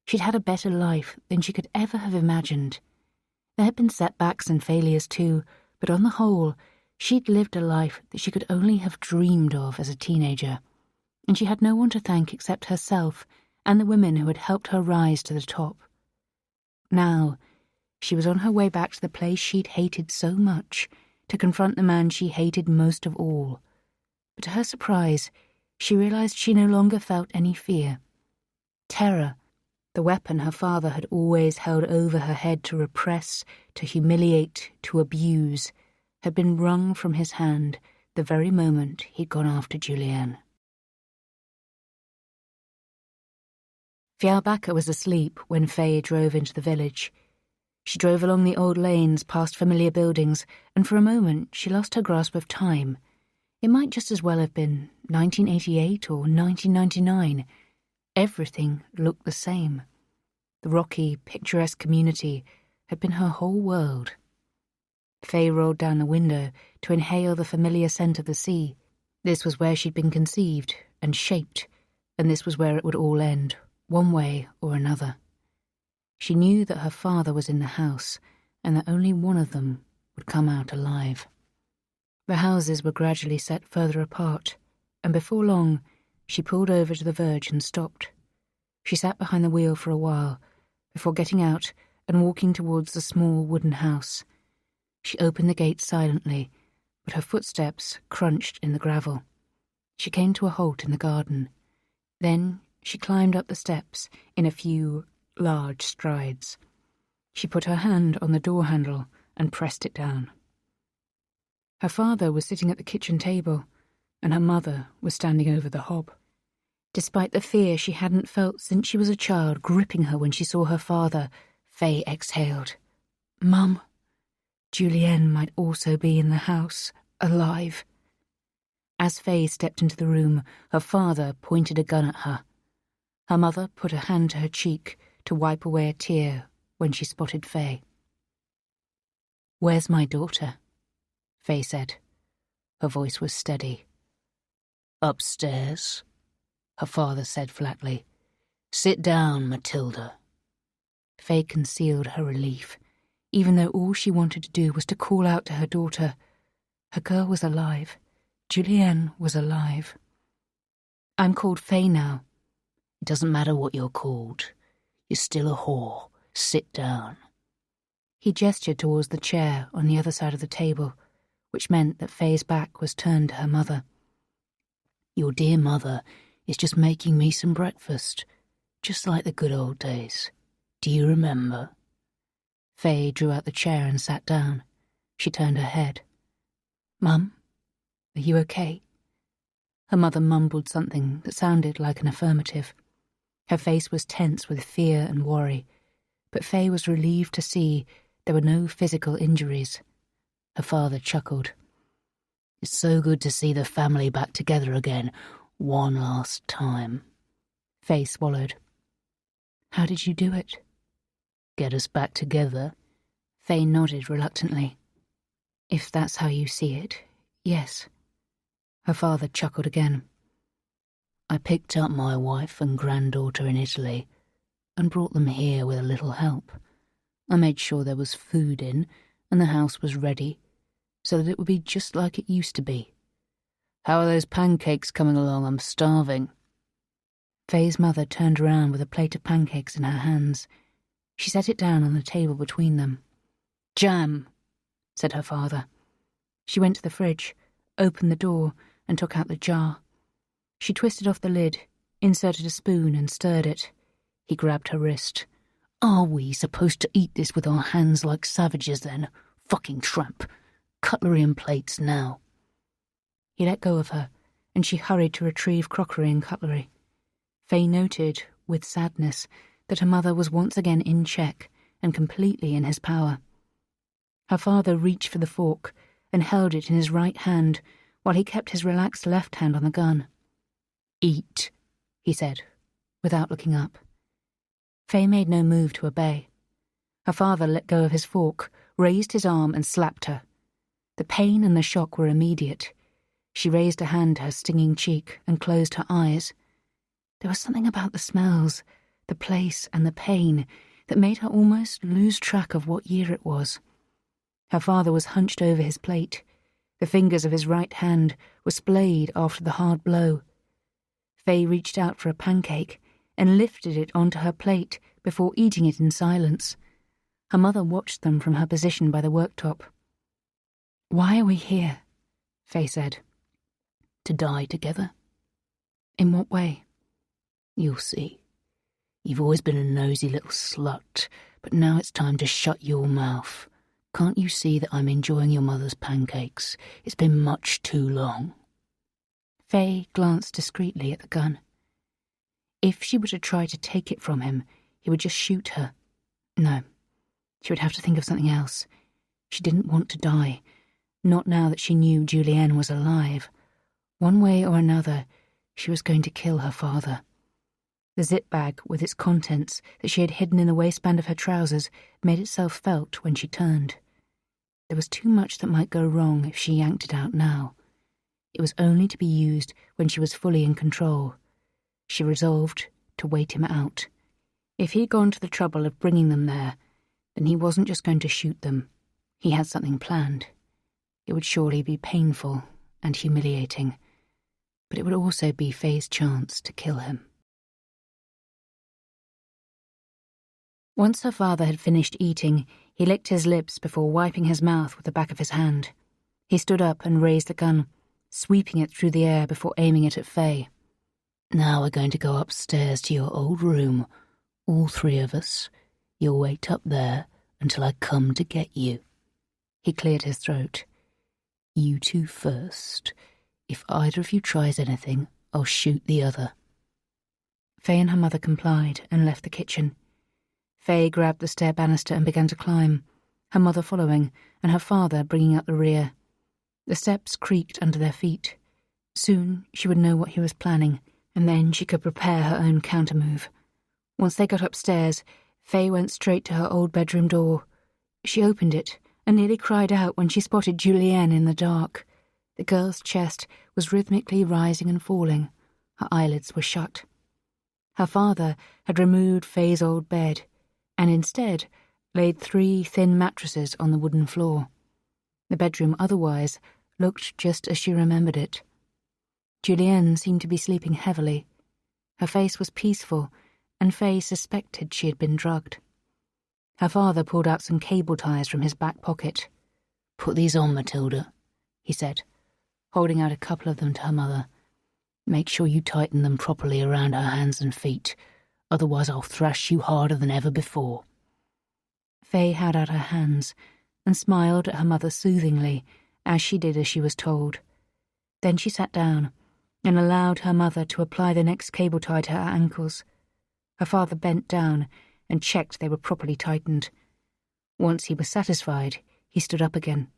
She'd had a better life than she could ever have imagined. There had been setbacks and failures too, but on the whole, she'd lived a life that she could only have dreamed of as a teenager, and she had no one to thank except herself and the women who had helped her rise to the top. Now, she was on her way back to the place she'd hated so much, to confront the man she hated most of all. But to her surprise, she realized she no longer felt any fear. Terror, the weapon her father had always held over her head to repress, to humiliate, to abuse, had been wrung from his hand the very moment he'd gone after Julienne. Fjällbacka was asleep when Faye drove into the village. She drove along the old lanes past familiar buildings, and for a moment she lost her grasp of time. It might just as well have been 1988 or 1999. Everything looked the same. The rocky, picturesque community had been her whole world. Faye rolled down the window to inhale the familiar scent of the sea. This was where she'd been conceived and shaped, and this was where it would all end, one way or another. She knew that her father was in the house, and that only one of them would come out alive. The houses were gradually set further apart, and before long, she pulled over to the verge and stopped. She sat behind the wheel for a while, before getting out and walking towards the small wooden house. She opened the gate silently, but her footsteps crunched in the gravel. She came to a halt in the garden. Then she climbed up the steps in a few large strides. She put her hand on the door handle and pressed it down. Her father was sitting at the kitchen table, and her mother was standing over the hob. Despite the fear she hadn't felt since she was a child gripping her when she saw her father, Faye exhaled. "Mum, Julienne might also be in the house, alive." As Faye stepped into the room, her father pointed a gun at her. Her mother put a hand to her cheek to wipe away a tear when she spotted Faye. "Where's my daughter?" Faye said. Her voice was steady. "Upstairs," her father said flatly. "Sit down, Matilda." Faye concealed her relief, even though all she wanted to do was to call out to her daughter. Her girl was alive. Julienne was alive. "I'm called Faye now." "It doesn't matter what you're called. You're still a whore, Sit down." He gestured towards the chair on the other side of the table, which meant that Faye's back was turned to her mother. "Your dear mother is just making me some breakfast, just like the good old days. Do you remember?" Faye drew out the chair and sat down. She turned her head. "Mum, are you okay?" Her mother mumbled something that sounded like an affirmative. Her face was tense with fear and worry, but Faye was relieved to see there were no physical injuries. Her father chuckled. "It's so good to see the family back together again, one last time." Faye swallowed. "How did you do it?" "Get us back together?" Faye nodded reluctantly. "If that's how you see it, yes." Her father chuckled again. "I picked up my wife and granddaughter in Italy and brought them here with a little help. I made sure there was food in and the house was ready so that it would be just like it used to be. How are those pancakes coming along? I'm starving." Faye's mother turned around with a plate of pancakes in her hands. She set it down on the table between them. "Jam," said her father. She went to the fridge, opened the door, and took out the jar. She twisted off the lid, inserted a spoon, and stirred it. He grabbed her wrist. "Are we supposed to eat this with our hands like savages then? Fucking tramp. Cutlery and plates now." He let go of her, and she hurried to retrieve crockery and cutlery. Faye noted, with sadness, that her mother was once again in check and completely in his power. Her father reached for the fork and held it in his right hand while he kept his relaxed left hand on the gun. "Eat," he said, without looking up. Faye made no move to obey. Her father let go of his fork, raised his arm and slapped her. The pain and the shock were immediate. She raised a hand to her stinging cheek and closed her eyes. There was something about the smells, the place and the pain that made her almost lose track of what year it was. Her father was hunched over his plate. The fingers of his right hand were splayed after the hard blow. Faye reached out for a pancake and lifted it onto her plate before eating it in silence. Her mother watched them from her position by the worktop. "Why are we here?" Faye said. "To die together." "In what way?" "You'll see. You've always been a nosy little slut, but now it's time to shut your mouth. Can't you see that I'm enjoying your mother's pancakes? It's been much too long." Faye glanced discreetly at the gun. If she were to try to take it from him, he would just shoot her. No, she would have to think of something else. She didn't want to die, not now that she knew Julienne was alive. One way or another, she was going to kill her father. The zip bag with its contents that she had hidden in the waistband of her trousers made itself felt when she turned. There was too much that might go wrong if she yanked it out now. It was only to be used when she was fully in control. She resolved to wait him out. If he'd gone to the trouble of bringing them there, then he wasn't just going to shoot them. He had something planned. It would surely be painful and humiliating, but it would also be Faye's chance to kill him. Once her father had finished eating, he licked his lips before wiping his mouth with the back of his hand. He stood up and raised the gun, sweeping it through the air before aiming it at Faye. "Now we're going to go upstairs to your old room, all three of us. You'll wait up there until I come to get you." He cleared his throat. "You two first. If either of you tries anything, I'll shoot the other." Faye and her mother complied and left the kitchen. Faye grabbed the stair banister and began to climb, her mother following and her father bringing up the rear. The steps creaked under their feet. Soon she would know what he was planning, and then she could prepare her own countermove. Once they got upstairs, Faye went straight to her old bedroom door. She opened it and nearly cried out when she spotted Julienne in the dark. The girl's chest was rhythmically rising and falling. Her eyelids were shut. Her father had removed Faye's old bed, and instead laid 3 thin mattresses on the wooden floor. The bedroom otherwise looked just as she remembered it. Julienne seemed to be sleeping heavily. Her face was peaceful, and Faye suspected she had been drugged. Her father pulled out some cable ties from his back pocket. "Put these on, Matilda," he said, holding out a couple of them to her mother. "Make sure you tighten them properly around her hands and feet, otherwise I'll thrash you harder than ever before." Faye held out her hands and smiled at her mother soothingly as she did as she was told. Then she sat down and allowed her mother to apply the next cable tie to her ankles. Her father bent down and checked they were properly tightened. Once he was satisfied, he stood up again.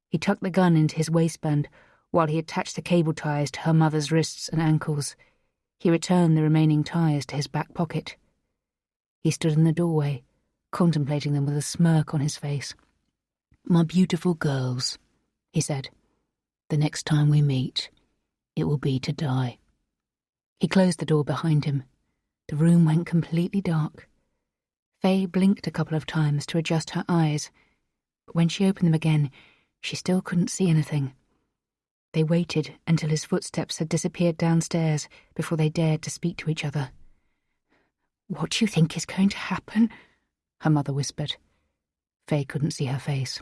He tucked the gun into his waistband while he attached the cable ties to her mother's wrists and ankles. He returned the remaining ties to his back pocket. He stood in the doorway, contemplating them with a smirk on his face. "My beautiful girls," he said, "the next time we meet, it will be to die." He closed the door behind him. The room went completely dark. Faye blinked a couple of times to adjust her eyes, but when she opened them again, she still couldn't see anything. They waited until his footsteps had disappeared downstairs before they dared to speak to each other. "What do you think is going to happen?" her mother whispered. Faye couldn't see her face.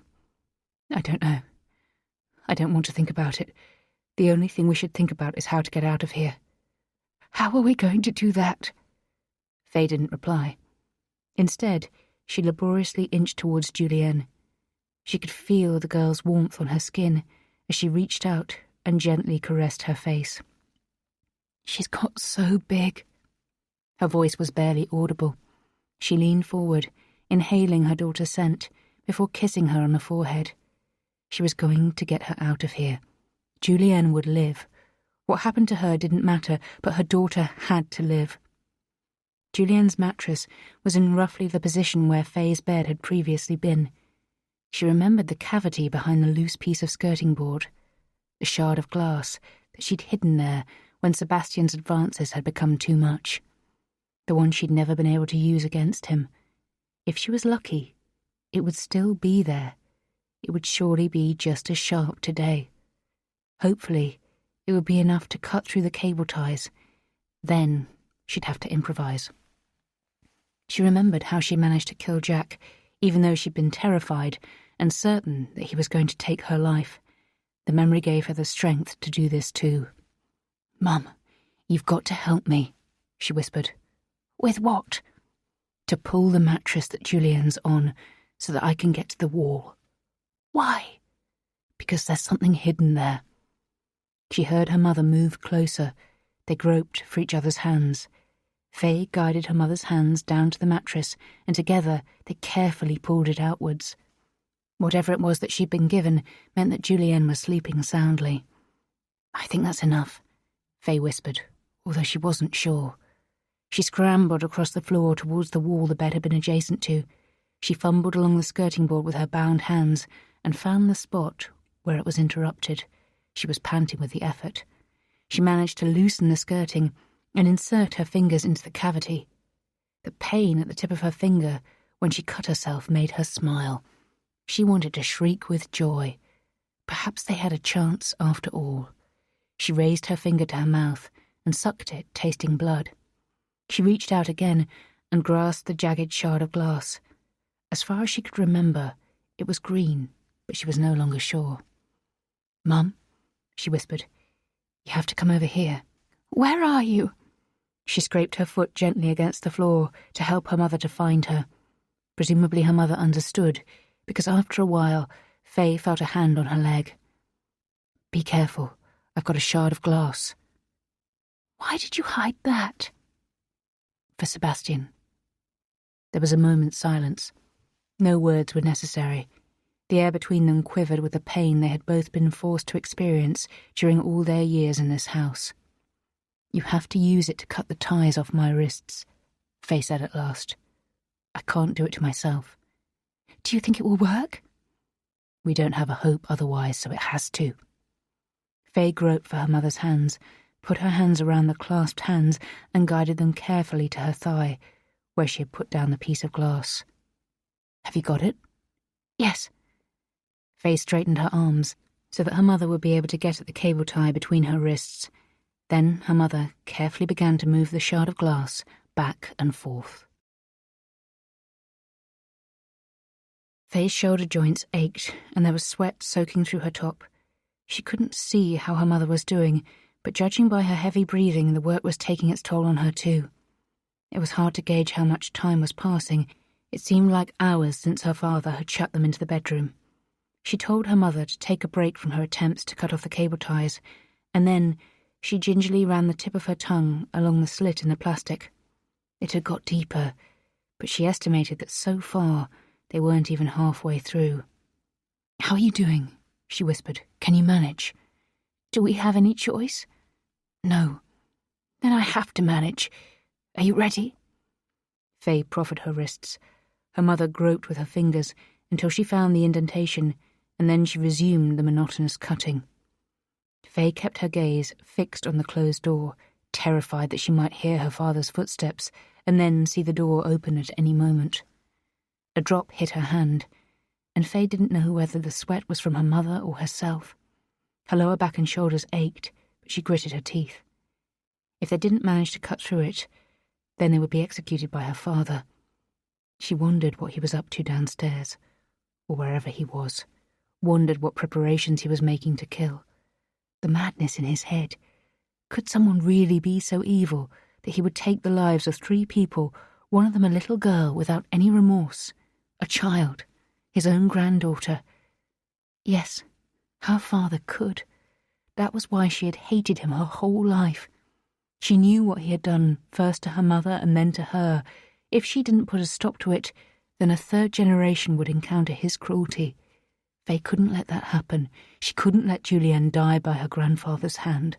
"I don't know. I don't want to think about it. The only thing we should think about is how to get out of here." "How are we going to do that?" Faye didn't reply. Instead, she laboriously inched towards Julienne. She could feel the girl's warmth on her skin as she reached out and gently caressed her face. "She's got so big." Her voice was barely audible. She leaned forward, inhaling her daughter's scent, before kissing her on the forehead. She was going to get her out of here. Julienne would live. What happened to her didn't matter, but her daughter had to live. Julienne's mattress was in roughly the position where Faye's bed had previously been. She remembered the cavity behind the loose piece of skirting board, the shard of glass that she'd hidden there when Sebastian's advances had become too much, the one she'd never been able to use against him. If she was lucky, it would still be there. It would surely be just as sharp today. Hopefully, it would be enough to cut through the cable ties. Then she'd have to improvise. She remembered how she managed to kill Jack, even though she'd been terrified and certain that he was going to take her life. The memory gave her the strength to do this too. "Mum, you've got to help me," she whispered. "With what?" "To pull the mattress that Julienne's on so that I can get to the wall." "Why?" "Because there's something hidden there." She heard her mother move closer. They groped for each other's hands. Faye guided her mother's hands down to the mattress, and together they carefully pulled it outwards. Whatever it was that she'd been given meant that Julienne was sleeping soundly. "I think that's enough," Faye whispered, although she wasn't sure. She scrambled across the floor towards the wall the bed had been adjacent to. She fumbled along the skirting board with her bound hands and found the spot where it was interrupted. She was panting with the effort. She managed to loosen the skirting and insert her fingers into the cavity. The pain at the tip of her finger when she cut herself made her smile. She wanted to shriek with joy. Perhaps they had a chance after all. She raised her finger to her mouth and sucked it, tasting blood. She reached out again and grasped the jagged shard of glass. As far as she could remember, it was green, but she was no longer sure. "Mum," she whispered, "you have to come over here." "Where are you?" She scraped her foot gently against the floor to help her mother to find her. Presumably her mother understood, because after a while, Faye felt a hand on her leg. "Be careful, I've got a shard of glass." "Why did you hide that?" "For Sebastian." There was a moment's silence. No words were necessary. The air between them quivered with the pain they had both been forced to experience during all their years in this house. "You have to use it to cut the ties off my wrists," Faye said at last. "I can't do it to myself." "Do you think it will work?" "We don't have a hope otherwise, so it has to." Faye groped for her mother's hands, put her hands around the clasped hands and guided them carefully to her thigh, where she had put down the piece of glass. "Have you got it?" "Yes." Faye straightened her arms so that her mother would be able to get at the cable tie between her wrists. Then her mother carefully began to move the shard of glass back and forth. Faye's shoulder joints ached, and there was sweat soaking through her top. She couldn't see how her mother was doing, but judging by her heavy breathing, the work was taking its toll on her too. It was hard to gauge how much time was passing. It seemed like hours since her father had shut them into the bedroom. She told her mother to take a break from her attempts to cut off the cable ties, and then she gingerly ran the tip of her tongue along the slit in the plastic. It had got deeper, but she estimated that so far they weren't even halfway through. "How are you doing?" she whispered. "Can you manage?" "Do we have any choice?" "No." "Then I have to manage. Are you ready?" Faye proffered her wrists. Her mother groped with her fingers until she found the indentation, and then she resumed the monotonous cutting. Faye kept her gaze fixed on the closed door, terrified that she might hear her father's footsteps and then see the door open at any moment. A drop hit her hand, and Faye didn't know whether the sweat was from her mother or herself. Her lower back and shoulders ached, but she gritted her teeth. If they didn't manage to cut through it, then they would be executed by her father. She wondered what he was up to downstairs, or wherever he was, wondered what preparations he was making to kill. The madness in his head. Could someone really be so evil that he would take the lives of 3 people, one of them a little girl, without any remorse? A child, his own granddaughter. Yes, her father could. That was why she had hated him her whole life. She knew what he had done, first to her mother and then to her. If she didn't put a stop to it, then a 3rd generation would encounter his cruelty. Faye couldn't let that happen. She couldn't let Julienne die by her grandfather's hand.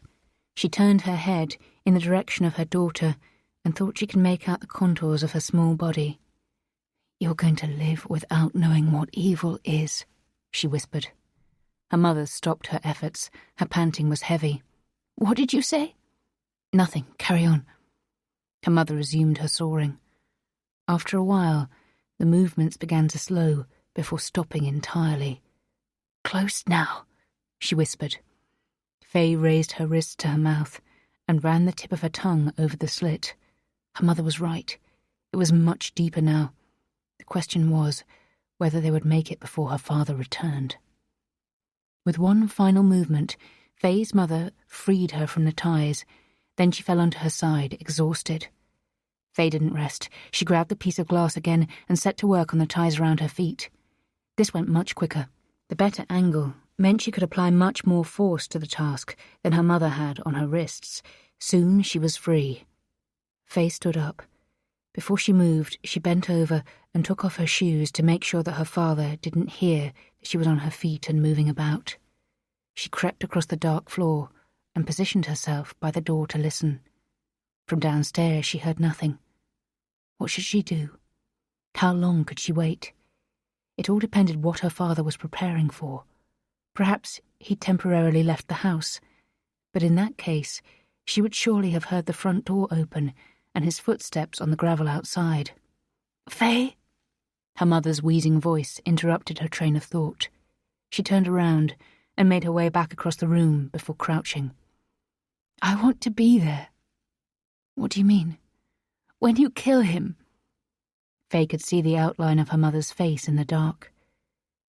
She turned her head in the direction of her daughter and thought she could make out the contours of her small body. "You're going to live without knowing what evil is," she whispered. Her mother stopped her efforts. Her panting was heavy. "What did you say?" "Nothing. Carry on." Her mother resumed her sawing. After a while, the movements began to slow before stopping entirely. "Close now," she whispered. Faye raised her wrist to her mouth and ran the tip of her tongue over the slit. Her mother was right. It was much deeper now. The question was whether they would make it before her father returned. With one final movement, Faye's mother freed her from the ties. Then she fell onto her side, exhausted. Faye didn't rest. She grabbed the piece of glass again and set to work on the ties around her feet. This went much quicker. The better angle meant she could apply much more force to the task than her mother had on her wrists. Soon she was free. Faye stood up. Before she moved, she bent over and took off her shoes to make sure that her father didn't hear that she was on her feet and moving about. She crept across the dark floor and positioned herself by the door to listen. From downstairs she heard nothing. What should she do? How long could she wait? It all depended what her father was preparing for. Perhaps he'd temporarily left the house, but in that case she would surely have heard the front door open and his footsteps on the gravel outside. "Faye?" Her mother's wheezing voice interrupted her train of thought. She turned around and made her way back across the room before crouching. "I want to be there." "What do you mean?" "When you kill him." Faye could see the outline of her mother's face in the dark.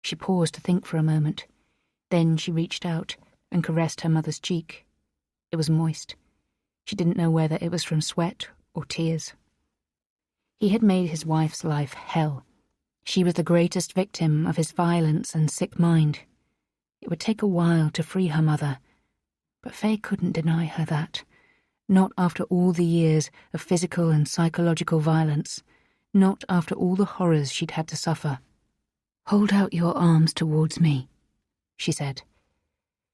She paused to think for a moment. Then she reached out and caressed her mother's cheek. It was moist. She didn't know whether it was from sweat or tears. He had made his wife's life hell. She was the greatest victim of his violence and sick mind. It would take a while to free her mother, but Faye couldn't deny her that. Not after all the years of physical and psychological violence. Not after all the horrors she'd had to suffer. "Hold out your arms towards me," she said.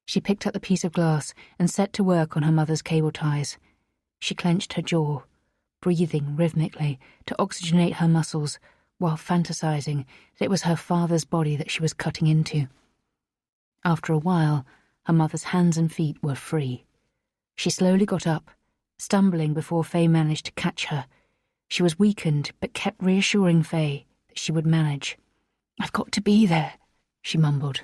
She picked up the piece of glass and set to work on her mother's cable ties. She clenched her jaw, breathing rhythmically to oxygenate her muscles while fantasizing that it was her father's body that she was cutting into. After a while, her mother's hands and feet were free. She slowly got up, stumbling before Faye managed to catch her. She was weakened, but kept reassuring Faye that she would manage. "I've got to be there," she mumbled.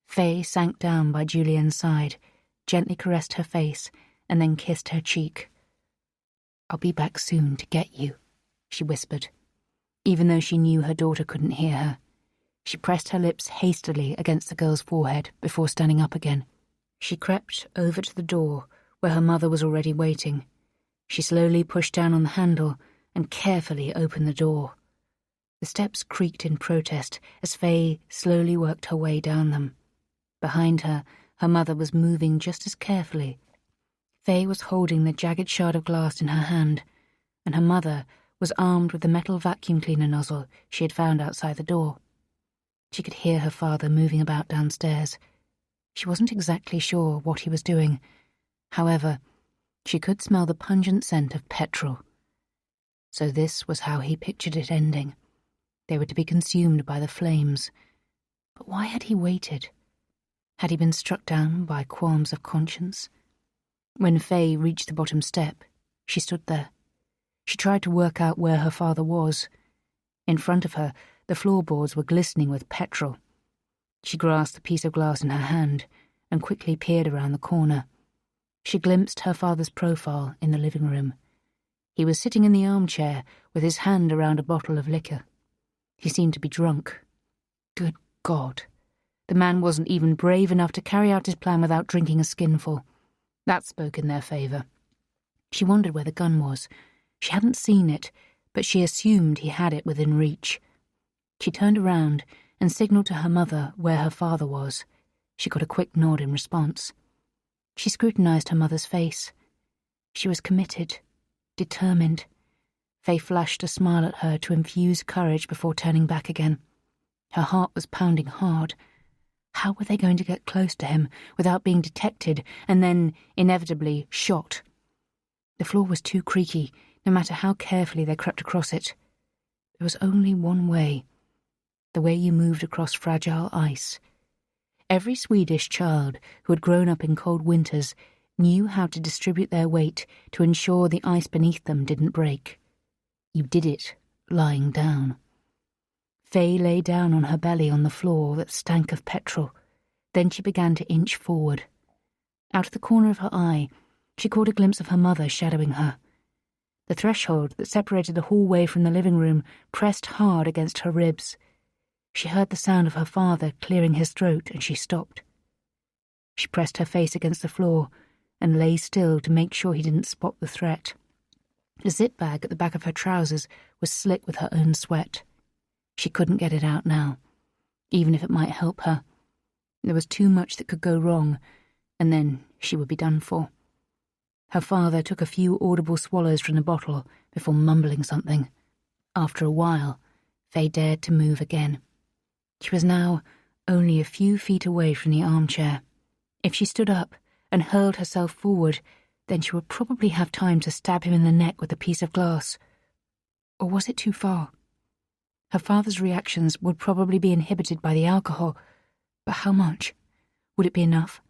Faye sank down by Julienne's side, gently caressed her face, and then kissed her cheek. "I'll be back soon to get you," she whispered, even though she knew her daughter couldn't hear her. She pressed her lips hastily against the girl's forehead before standing up again. She crept over to the door where her mother was already waiting. She slowly pushed down on the handle and carefully opened the door. The steps creaked in protest as Faye slowly worked her way down them. Behind her, her mother was moving just as carefully. Faye was holding the jagged shard of glass in her hand, and her mother was armed with the metal vacuum cleaner nozzle she had found outside the door. She could hear her father moving about downstairs. She wasn't exactly sure what he was doing. However, she could smell the pungent scent of petrol. So this was how he pictured it ending. They were to be consumed by the flames. But why had he waited? Had he been struck down by qualms of conscience? When Faye reached the bottom step, she stood there. She tried to work out where her father was. In front of her, the floorboards were glistening with petrol. She grasped the piece of glass in her hand and quickly peered around the corner. She glimpsed her father's profile in the living room. He was sitting in the armchair with his hand around a bottle of liquor. He seemed to be drunk. Good God. The man wasn't even brave enough to carry out his plan without drinking a skinful. That spoke in their favour. She wondered where the gun was. She hadn't seen it, but she assumed he had it within reach. She turned around and signalled to her mother where her father was. She got a quick nod in response. She scrutinised her mother's face. She was committed, determined. Faye flashed a smile at her to infuse courage before turning back again. Her heart was pounding hard. How were they going to get close to him without being detected and then, inevitably, shot? The floor was too creaky, no matter how carefully they crept across it. There was only one way. The way you moved across fragile ice. Every Swedish child who had grown up in cold winters knew how to distribute their weight to ensure the ice beneath them didn't break. You did it lying down. Faye lay down on her belly on the floor that stank of petrol. Then she began to inch forward. Out of the corner of her eye, she caught a glimpse of her mother shadowing her. The threshold that separated the hallway from the living room pressed hard against her ribs. She heard the sound of her father clearing his throat, and she stopped. She pressed her face against the floor and lay still to make sure he didn't spot the threat. The zip bag at the back of her trousers was slick with her own sweat. She couldn't get it out now, even if it might help her. There was too much that could go wrong, and then she would be done for. Her father took a few audible swallows from the bottle before mumbling something. After a while, Faye dared to move again. She was now only a few feet away from the armchair. If she stood up and hurled herself forward, then she would probably have time to stab him in the neck with a piece of glass. Or was it too far? Her father's reactions would probably be inhibited by the alcohol, but how much? Would it be enough?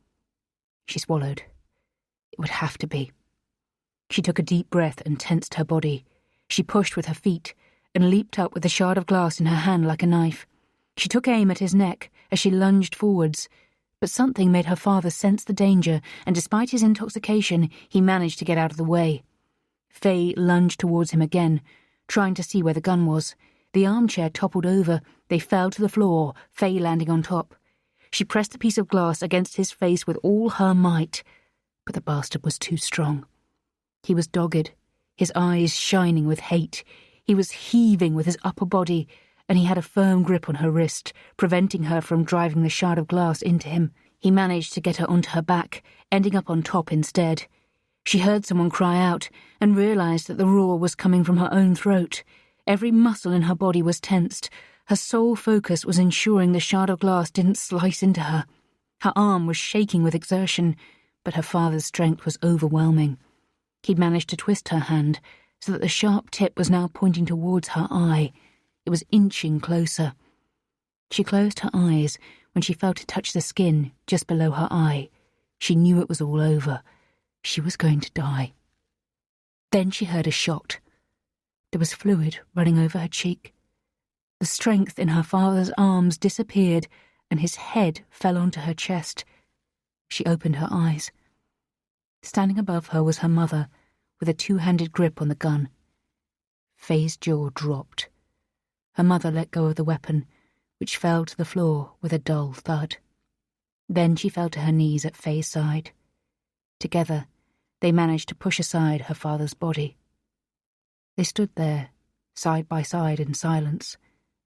She swallowed. It would have to be. She took a deep breath and tensed her body. She pushed with her feet and leaped up with the shard of glass in her hand like a knife. She took aim at his neck as she lunged forwards, but something made her father sense the danger, and despite his intoxication, he managed to get out of the way. Faye lunged towards him again, trying to see where the gun was. The armchair toppled over. They fell to the floor, Faye landing on top. She pressed the piece of glass against his face with all her might, but the bastard was too strong. He was dogged, his eyes shining with hate. He was heaving with his upper body, and he had a firm grip on her wrist, preventing her from driving the shard of glass into him. He managed to get her onto her back, ending up on top instead. She heard someone cry out and realized that the roar was coming from her own throat. Every muscle in her body was tensed. Her sole focus was ensuring the shard of glass didn't slice into her. Her arm was shaking with exertion, but her father's strength was overwhelming. He'd managed to twist her hand so that the sharp tip was now pointing towards her eye. It was inching closer. She closed her eyes when she felt it touch the skin just below her eye. She knew it was all over. She was going to die. Then she heard a shot. There was fluid running over her cheek. The strength in her father's arms disappeared, and his head fell onto her chest. She opened her eyes. Standing above her was her mother, with a two-handed grip on the gun. Faye's jaw dropped. Her mother let go of the weapon, which fell to the floor with a dull thud. Then she fell to her knees at Faye's side. Together, they managed to push aside her father's body. They stood there, side by side in silence,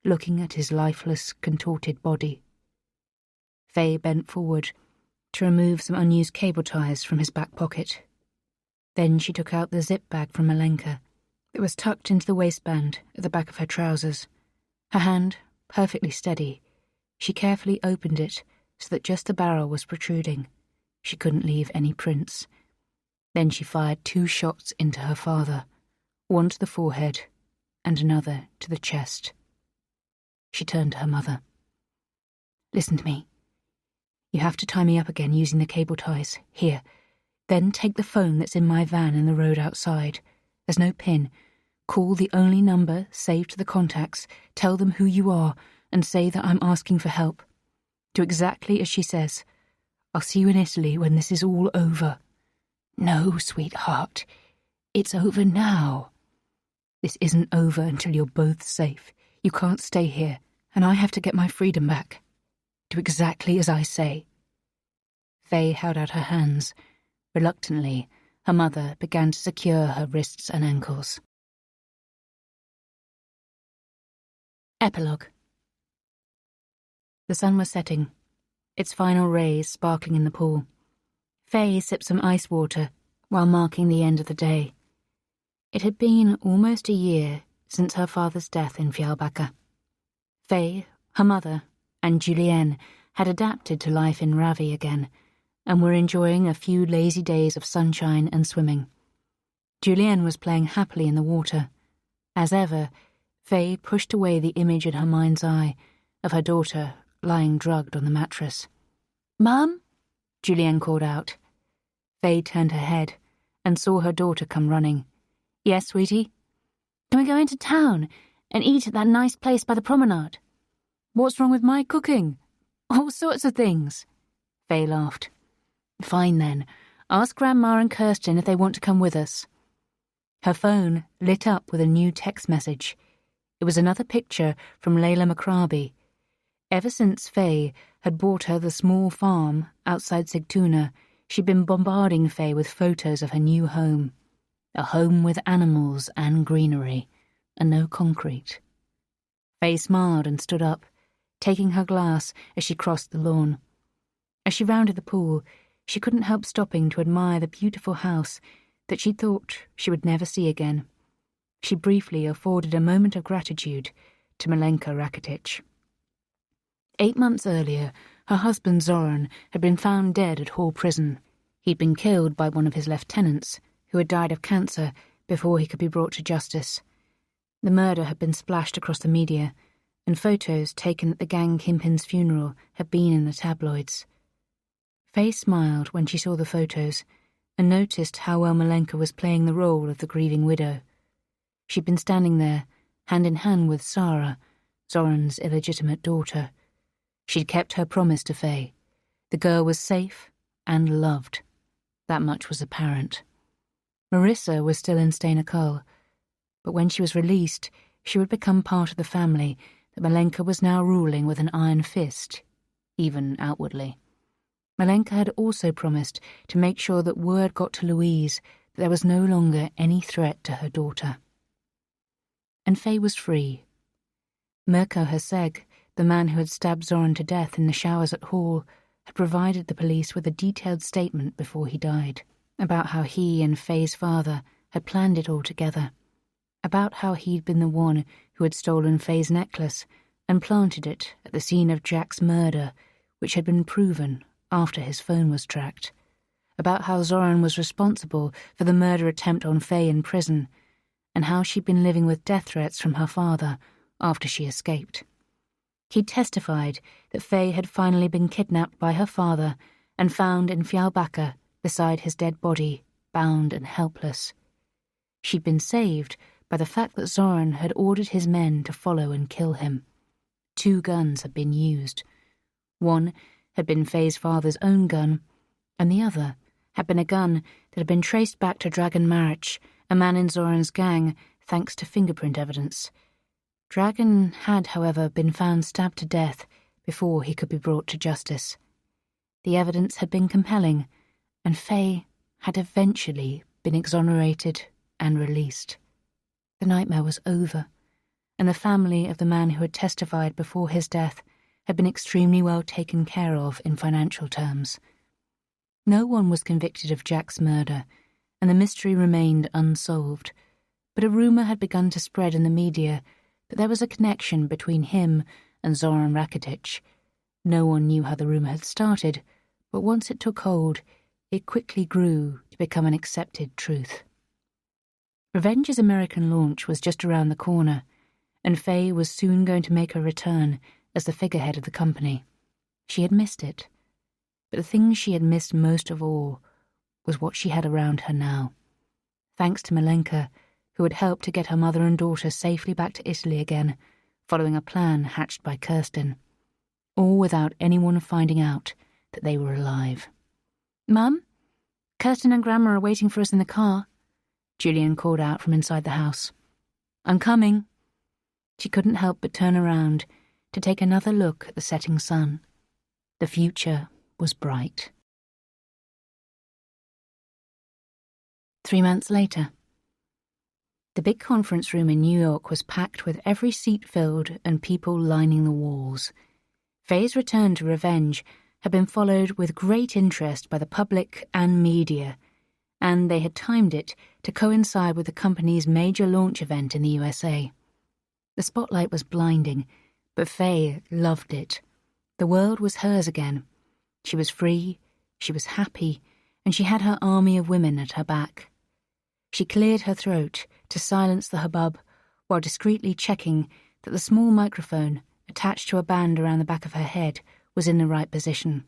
looking at his lifeless, contorted body. Faye bent forward to remove some unused cable ties from his back pocket. Then she took out the zip bag from Malenka. It was tucked into the waistband at the back of her trousers. Her hand, perfectly steady, she carefully opened it so that just the barrel was protruding. She couldn't leave any prints. Then she fired 2 shots into her father, one to the forehead and another to the chest. She turned to her mother. "Listen to me. You have to tie me up again using the cable ties. Here. Then take the phone that's in my van in the road outside. There's no pin. Call the only number saved to the contacts, tell them who you are, and say that I'm asking for help. Do exactly as she says. I'll see you in Italy when this is all over." "No, sweetheart. It's over now." "This isn't over until you're both safe. You can't stay here, and I have to get my freedom back. Do exactly as I say." Faye held out her hands. Reluctantly, her mother began to secure her wrists and ankles. Epilogue. The sun was setting, its final rays sparkling in the pool. Faye sipped some ice water while marking the end of the day. It had been almost a year since her father's death in Fjällbacka. Faye, her mother, and Julienne had adapted to life in Ravi again and were enjoying a few lazy days of sunshine and swimming. Julienne was playing happily in the water. As ever, Faye pushed away the image in her mind's eye of her daughter lying drugged on the mattress. "Mum?" Julienne called out. Faye turned her head and saw her daughter come running. "Yes, sweetie?" "Can we go into town and eat at that nice place by the promenade?" "What's wrong with my cooking?" "All sorts of things." Faye laughed. "Fine then. Ask Grandma and Kirsten if they want to come with us." Her phone lit up with a new text message. It was another picture from Layla McCraby. Ever since Faye had bought her the small farm outside Sigtuna, she'd been bombarding Faye with photos of her new home. A home with animals and greenery, and no concrete. Faye smiled and stood up, taking her glass as she crossed the lawn. As she rounded the pool, she couldn't help stopping to admire the beautiful house that she thought she would never see again. She briefly afforded a moment of gratitude to Malenka Rakitic. 8 months earlier, her husband Zoran had been found dead at Hall Prison. He'd been killed by one of his lieutenants, who had died of cancer before he could be brought to justice. The murder had been splashed across the media, and photos taken at the gang kingpin's funeral had been in the tabloids. Faye smiled when she saw the photos and noticed how well Malenka was playing the role of the grieving widow. She'd been standing there, hand in hand with Sarah, Zoran's illegitimate daughter. She'd kept her promise to Faye. The girl was safe and loved. That much was apparent. Marissa was still in Stena Kull, but when she was released, she would become part of the family that Malenka was now ruling with an iron fist, even outwardly. Malenka had also promised to make sure that word got to Louise that there was no longer any threat to her daughter. And Faye was free. Mirko Herseg, the man who had stabbed Zoran to death in the showers at Hall, had provided the police with a detailed statement before he died, about how he and Faye's father had planned it all together, about how he'd been the one who had stolen Faye's necklace and planted it at the scene of Jack's murder, which had been proven after his phone was tracked, about how Zoran was responsible for the murder attempt on Faye in prison, and how she'd been living with death threats from her father after she escaped. He testified that Faye had finally been kidnapped by her father and found in Fjällbacka beside his dead body, bound and helpless. She'd been saved by the fact that Zoran had ordered his men to follow and kill him. 2 guns had been used. One had been Faye's father's own gun, and the other had been a gun that had been traced back to Dragan Maric, a man in Zoran's gang, thanks to fingerprint evidence. Dragon had, however, been found stabbed to death before he could be brought to justice. The evidence had been compelling, and Faye had eventually been exonerated and released. The nightmare was over, and the family of the man who had testified before his death had been extremely well taken care of in financial terms. No one was convicted of Jack's murder, and the mystery remained unsolved, but a rumour had begun to spread in the media that there was a connection between him and Zoran Rakitic. No one knew how the rumour had started, but once it took hold, it quickly grew to become an accepted truth. Revenge's American launch was just around the corner, and Faye was soon going to make her return as the figurehead of the company. She had missed it, but the thing she had missed most of all was what she had around her now. Thanks to Milenka, who had helped to get her mother and daughter safely back to Italy again, following a plan hatched by Kirsten, all without anyone finding out that they were alive. "Mum, Kirsten and Grandma are waiting for us in the car," Julian called out from inside the house. "I'm coming." She couldn't help but turn around to take another look at the setting sun. The future was bright. 3 months later. The big conference room in New York was packed with every seat filled and people lining the walls. Faye's return to Revenge had been followed with great interest by the public and media, and they had timed it to coincide with the company's major launch event in the USA. The spotlight was blinding, but Faye loved it. The world was hers again. She was free, she was happy, and she had her army of women at her back. She cleared her throat to silence the hubbub while discreetly checking that the small microphone attached to a band around the back of her head was in the right position.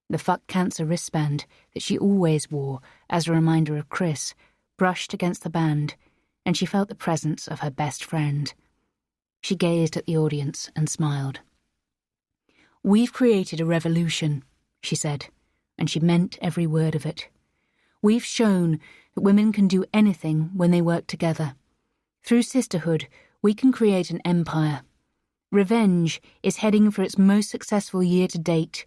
The fuck cancer wristband that she always wore as a reminder of Chris brushed against the band, and she felt the presence of her best friend. She gazed at the audience and smiled. "We've created a revolution," she said, and she meant every word of it. "We've shown that women can do anything when they work together. Through sisterhood, we can create an empire. Revenge is heading for its most successful year to date,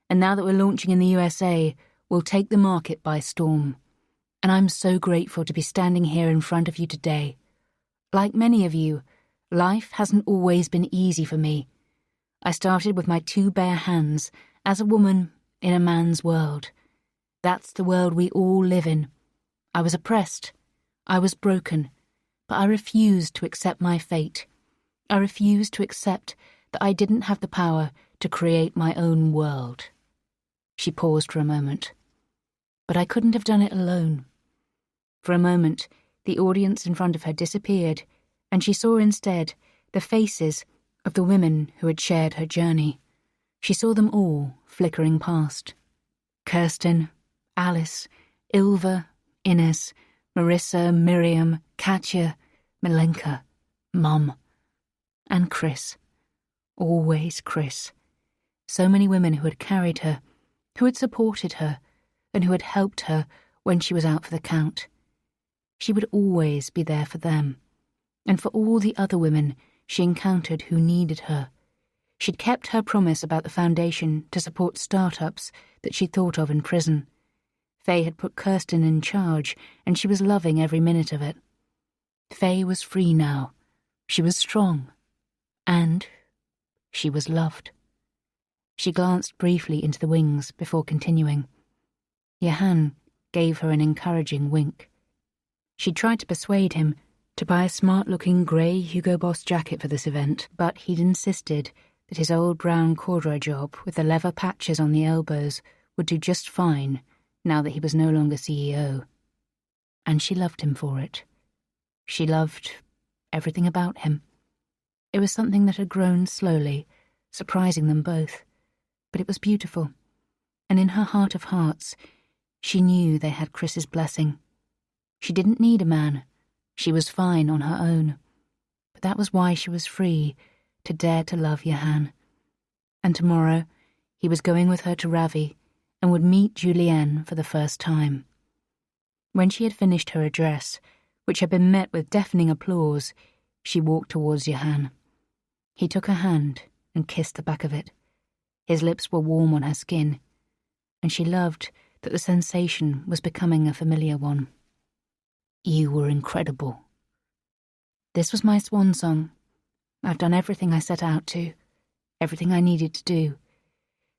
and now that we're launching in the USA, we'll take the market by storm. And I'm so grateful to be standing here in front of you today. Like many of you, life hasn't always been easy for me. I started with my 2 bare hands as a woman in a man's world. That's the world we all live in. I was oppressed. I was broken. But I refused to accept my fate. I refused to accept that I didn't have the power to create my own world." She paused for a moment. "But I couldn't have done it alone." For a moment, the audience in front of her disappeared, and she saw instead the faces of the women who had shared her journey. She saw them all flickering past. Kirsten, Alice, Ilva, Ines, Marissa, Miriam, Katya, Milenka, Mum, and Chris. Always Chris. So many women who had carried her, who had supported her, and who had helped her when she was out for the count. She would always be there for them, and for all the other women she encountered who needed her. She'd kept her promise about the foundation to support startups that she'd thought of in prison. Faye had put Kirsten in charge, and she was loving every minute of it. Faye was free now. She was strong. And she was loved. She glanced briefly into the wings before continuing. Johan gave her an encouraging wink. She tried to persuade him to buy a smart-looking grey Hugo Boss jacket for this event, but he'd insisted that his old brown corduroy job with the leather patches on the elbows would do just fine now that he was no longer CEO. And she loved him for it. She loved everything about him. It was something that had grown slowly, surprising them both, but it was beautiful, and in her heart of hearts, she knew they had Chris's blessing. She didn't need a man. She was fine on her own. But that was why she was free to dare to love Johan. And tomorrow, he was going with her to Ravi and would meet Julienne for the first time. When she had finished her address, which had been met with deafening applause, she walked towards Johan. He took her hand and kissed the back of it. His lips were warm on her skin, and she loved that the sensation was becoming a familiar one. You were incredible. This was my swan song. I've done everything I set out to, everything I needed to do.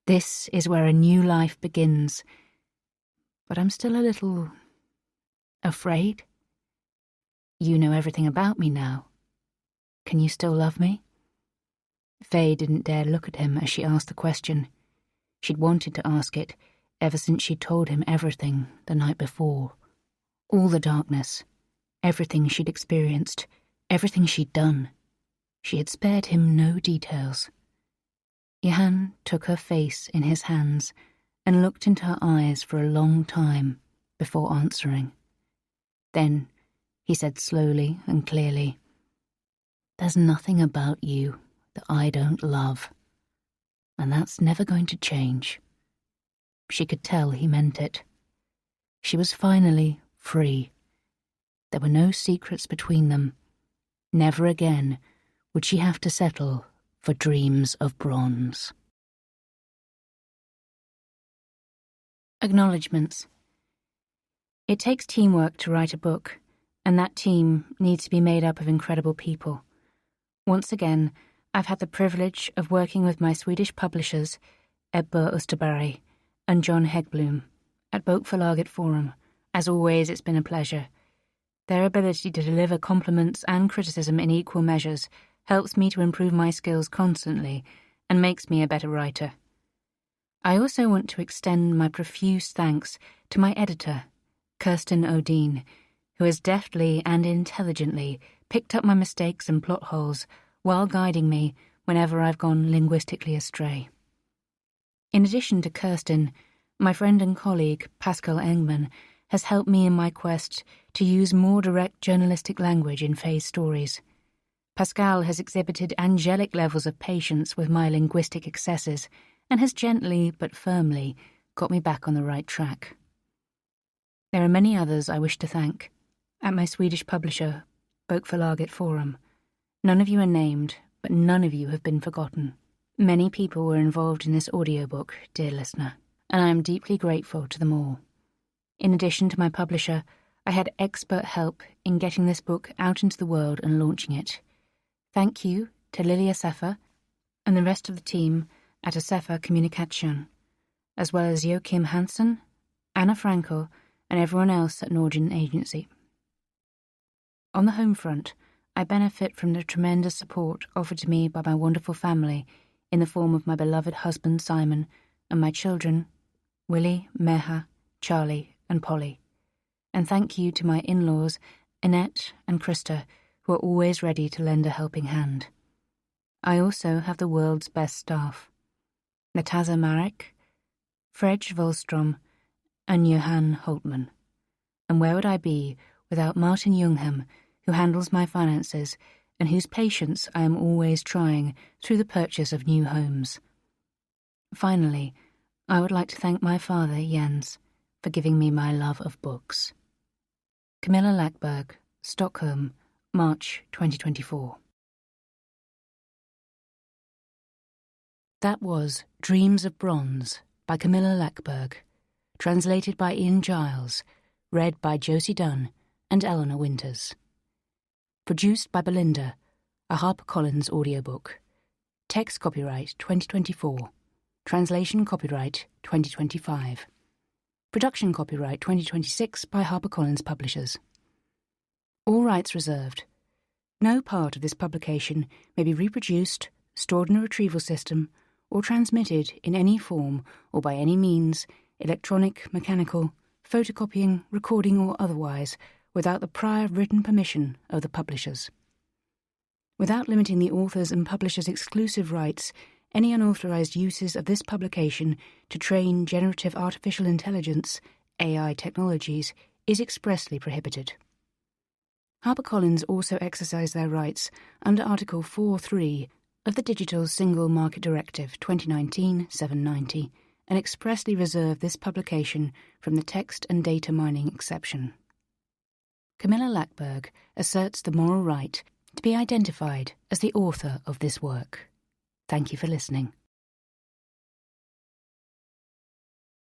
This is where a new life begins. But I'm still a little... afraid. You know everything about me now. Can you still love me? Faye didn't dare look at him as she asked the question. She'd wanted to ask it ever since she'd told him everything the night before. All the darkness, everything she'd experienced, everything she'd done. She had spared him no details. Johan took her face in his hands and looked into her eyes for a long time before answering. Then he said slowly and clearly, "There's nothing about you that I don't love, and that's never going to change." She could tell he meant it. She was finally free. There were no secrets between them. Never again would she have to settle for dreams of bronze. Acknowledgements. It takes teamwork to write a book, and that team needs to be made up of incredible people. Once again, I've had the privilege of working with my Swedish publishers, Ebba Österberg and John Häggblom, at Bokförlaget Forum. As always, it's been a pleasure. Their ability to deliver compliments and criticism in equal measures helps me to improve my skills constantly and makes me a better writer. I also want to extend my profuse thanks to my editor, Kirsten Odin, who has deftly and intelligently picked up my mistakes and plot holes while guiding me whenever I've gone linguistically astray. In addition to Kirsten, my friend and colleague, Pascal Engman, has helped me in my quest to use more direct journalistic language in Faye's stories. Pascal has exhibited angelic levels of patience with my linguistic excesses and has gently but firmly got me back on the right track. There are many others I wish to thank. At my Swedish publisher, Bokförlaget Forum, none of you are named, but none of you have been forgotten. Many people were involved in this audiobook, dear listener, and I am deeply grateful to them all. In addition to my publisher, I had expert help in getting this book out into the world and launching it. Thank you to Lilia Seffer and the rest of the team at Asefa Kommunikation, as well as Joachim Hansen, Anna Frankel, and everyone else at Norgin Agency. On the home front, I benefit from the tremendous support offered to me by my wonderful family in the form of my beloved husband Simon and my children, Willie, Meha, Charlie, and Polly. And thank you to my in-laws, Annette and Krista, who are always ready to lend a helping hand. I also have the world's best staff: Nataza Marek, Frej Volstrom, and Johan Holtman. And where would I be without Martin Jungham, who handles my finances and whose patience I am always trying through the purchase of new homes. Finally, I would like to thank my father, Jens, for giving me my love of books. Camilla Lackberg, Stockholm, March 2024. That was Dreams of Bronze by Camilla Lackberg, translated by Ian Giles, read by Josie Dunn and Eleanor Winters. Produced by Belinda, a HarperCollins audiobook. Text copyright 2024. Translation copyright 2025. Production copyright 2026 by HarperCollins Publishers. All rights reserved. No part of this publication may be reproduced, stored in a retrieval system, or transmitted in any form or by any means, electronic, mechanical, photocopying, recording, or otherwise, without the prior written permission of the publishers. Without limiting the author's and publisher's exclusive rights, any unauthorized uses of this publication to train generative artificial intelligence, AI technologies, is expressly prohibited. HarperCollins also exercise their rights under Article 4.3 of the Digital Single Market Directive 2019-790 and expressly reserve this publication from the text and data mining exception. Camilla Lackberg asserts the moral right to be identified as the author of this work. Thank you for listening.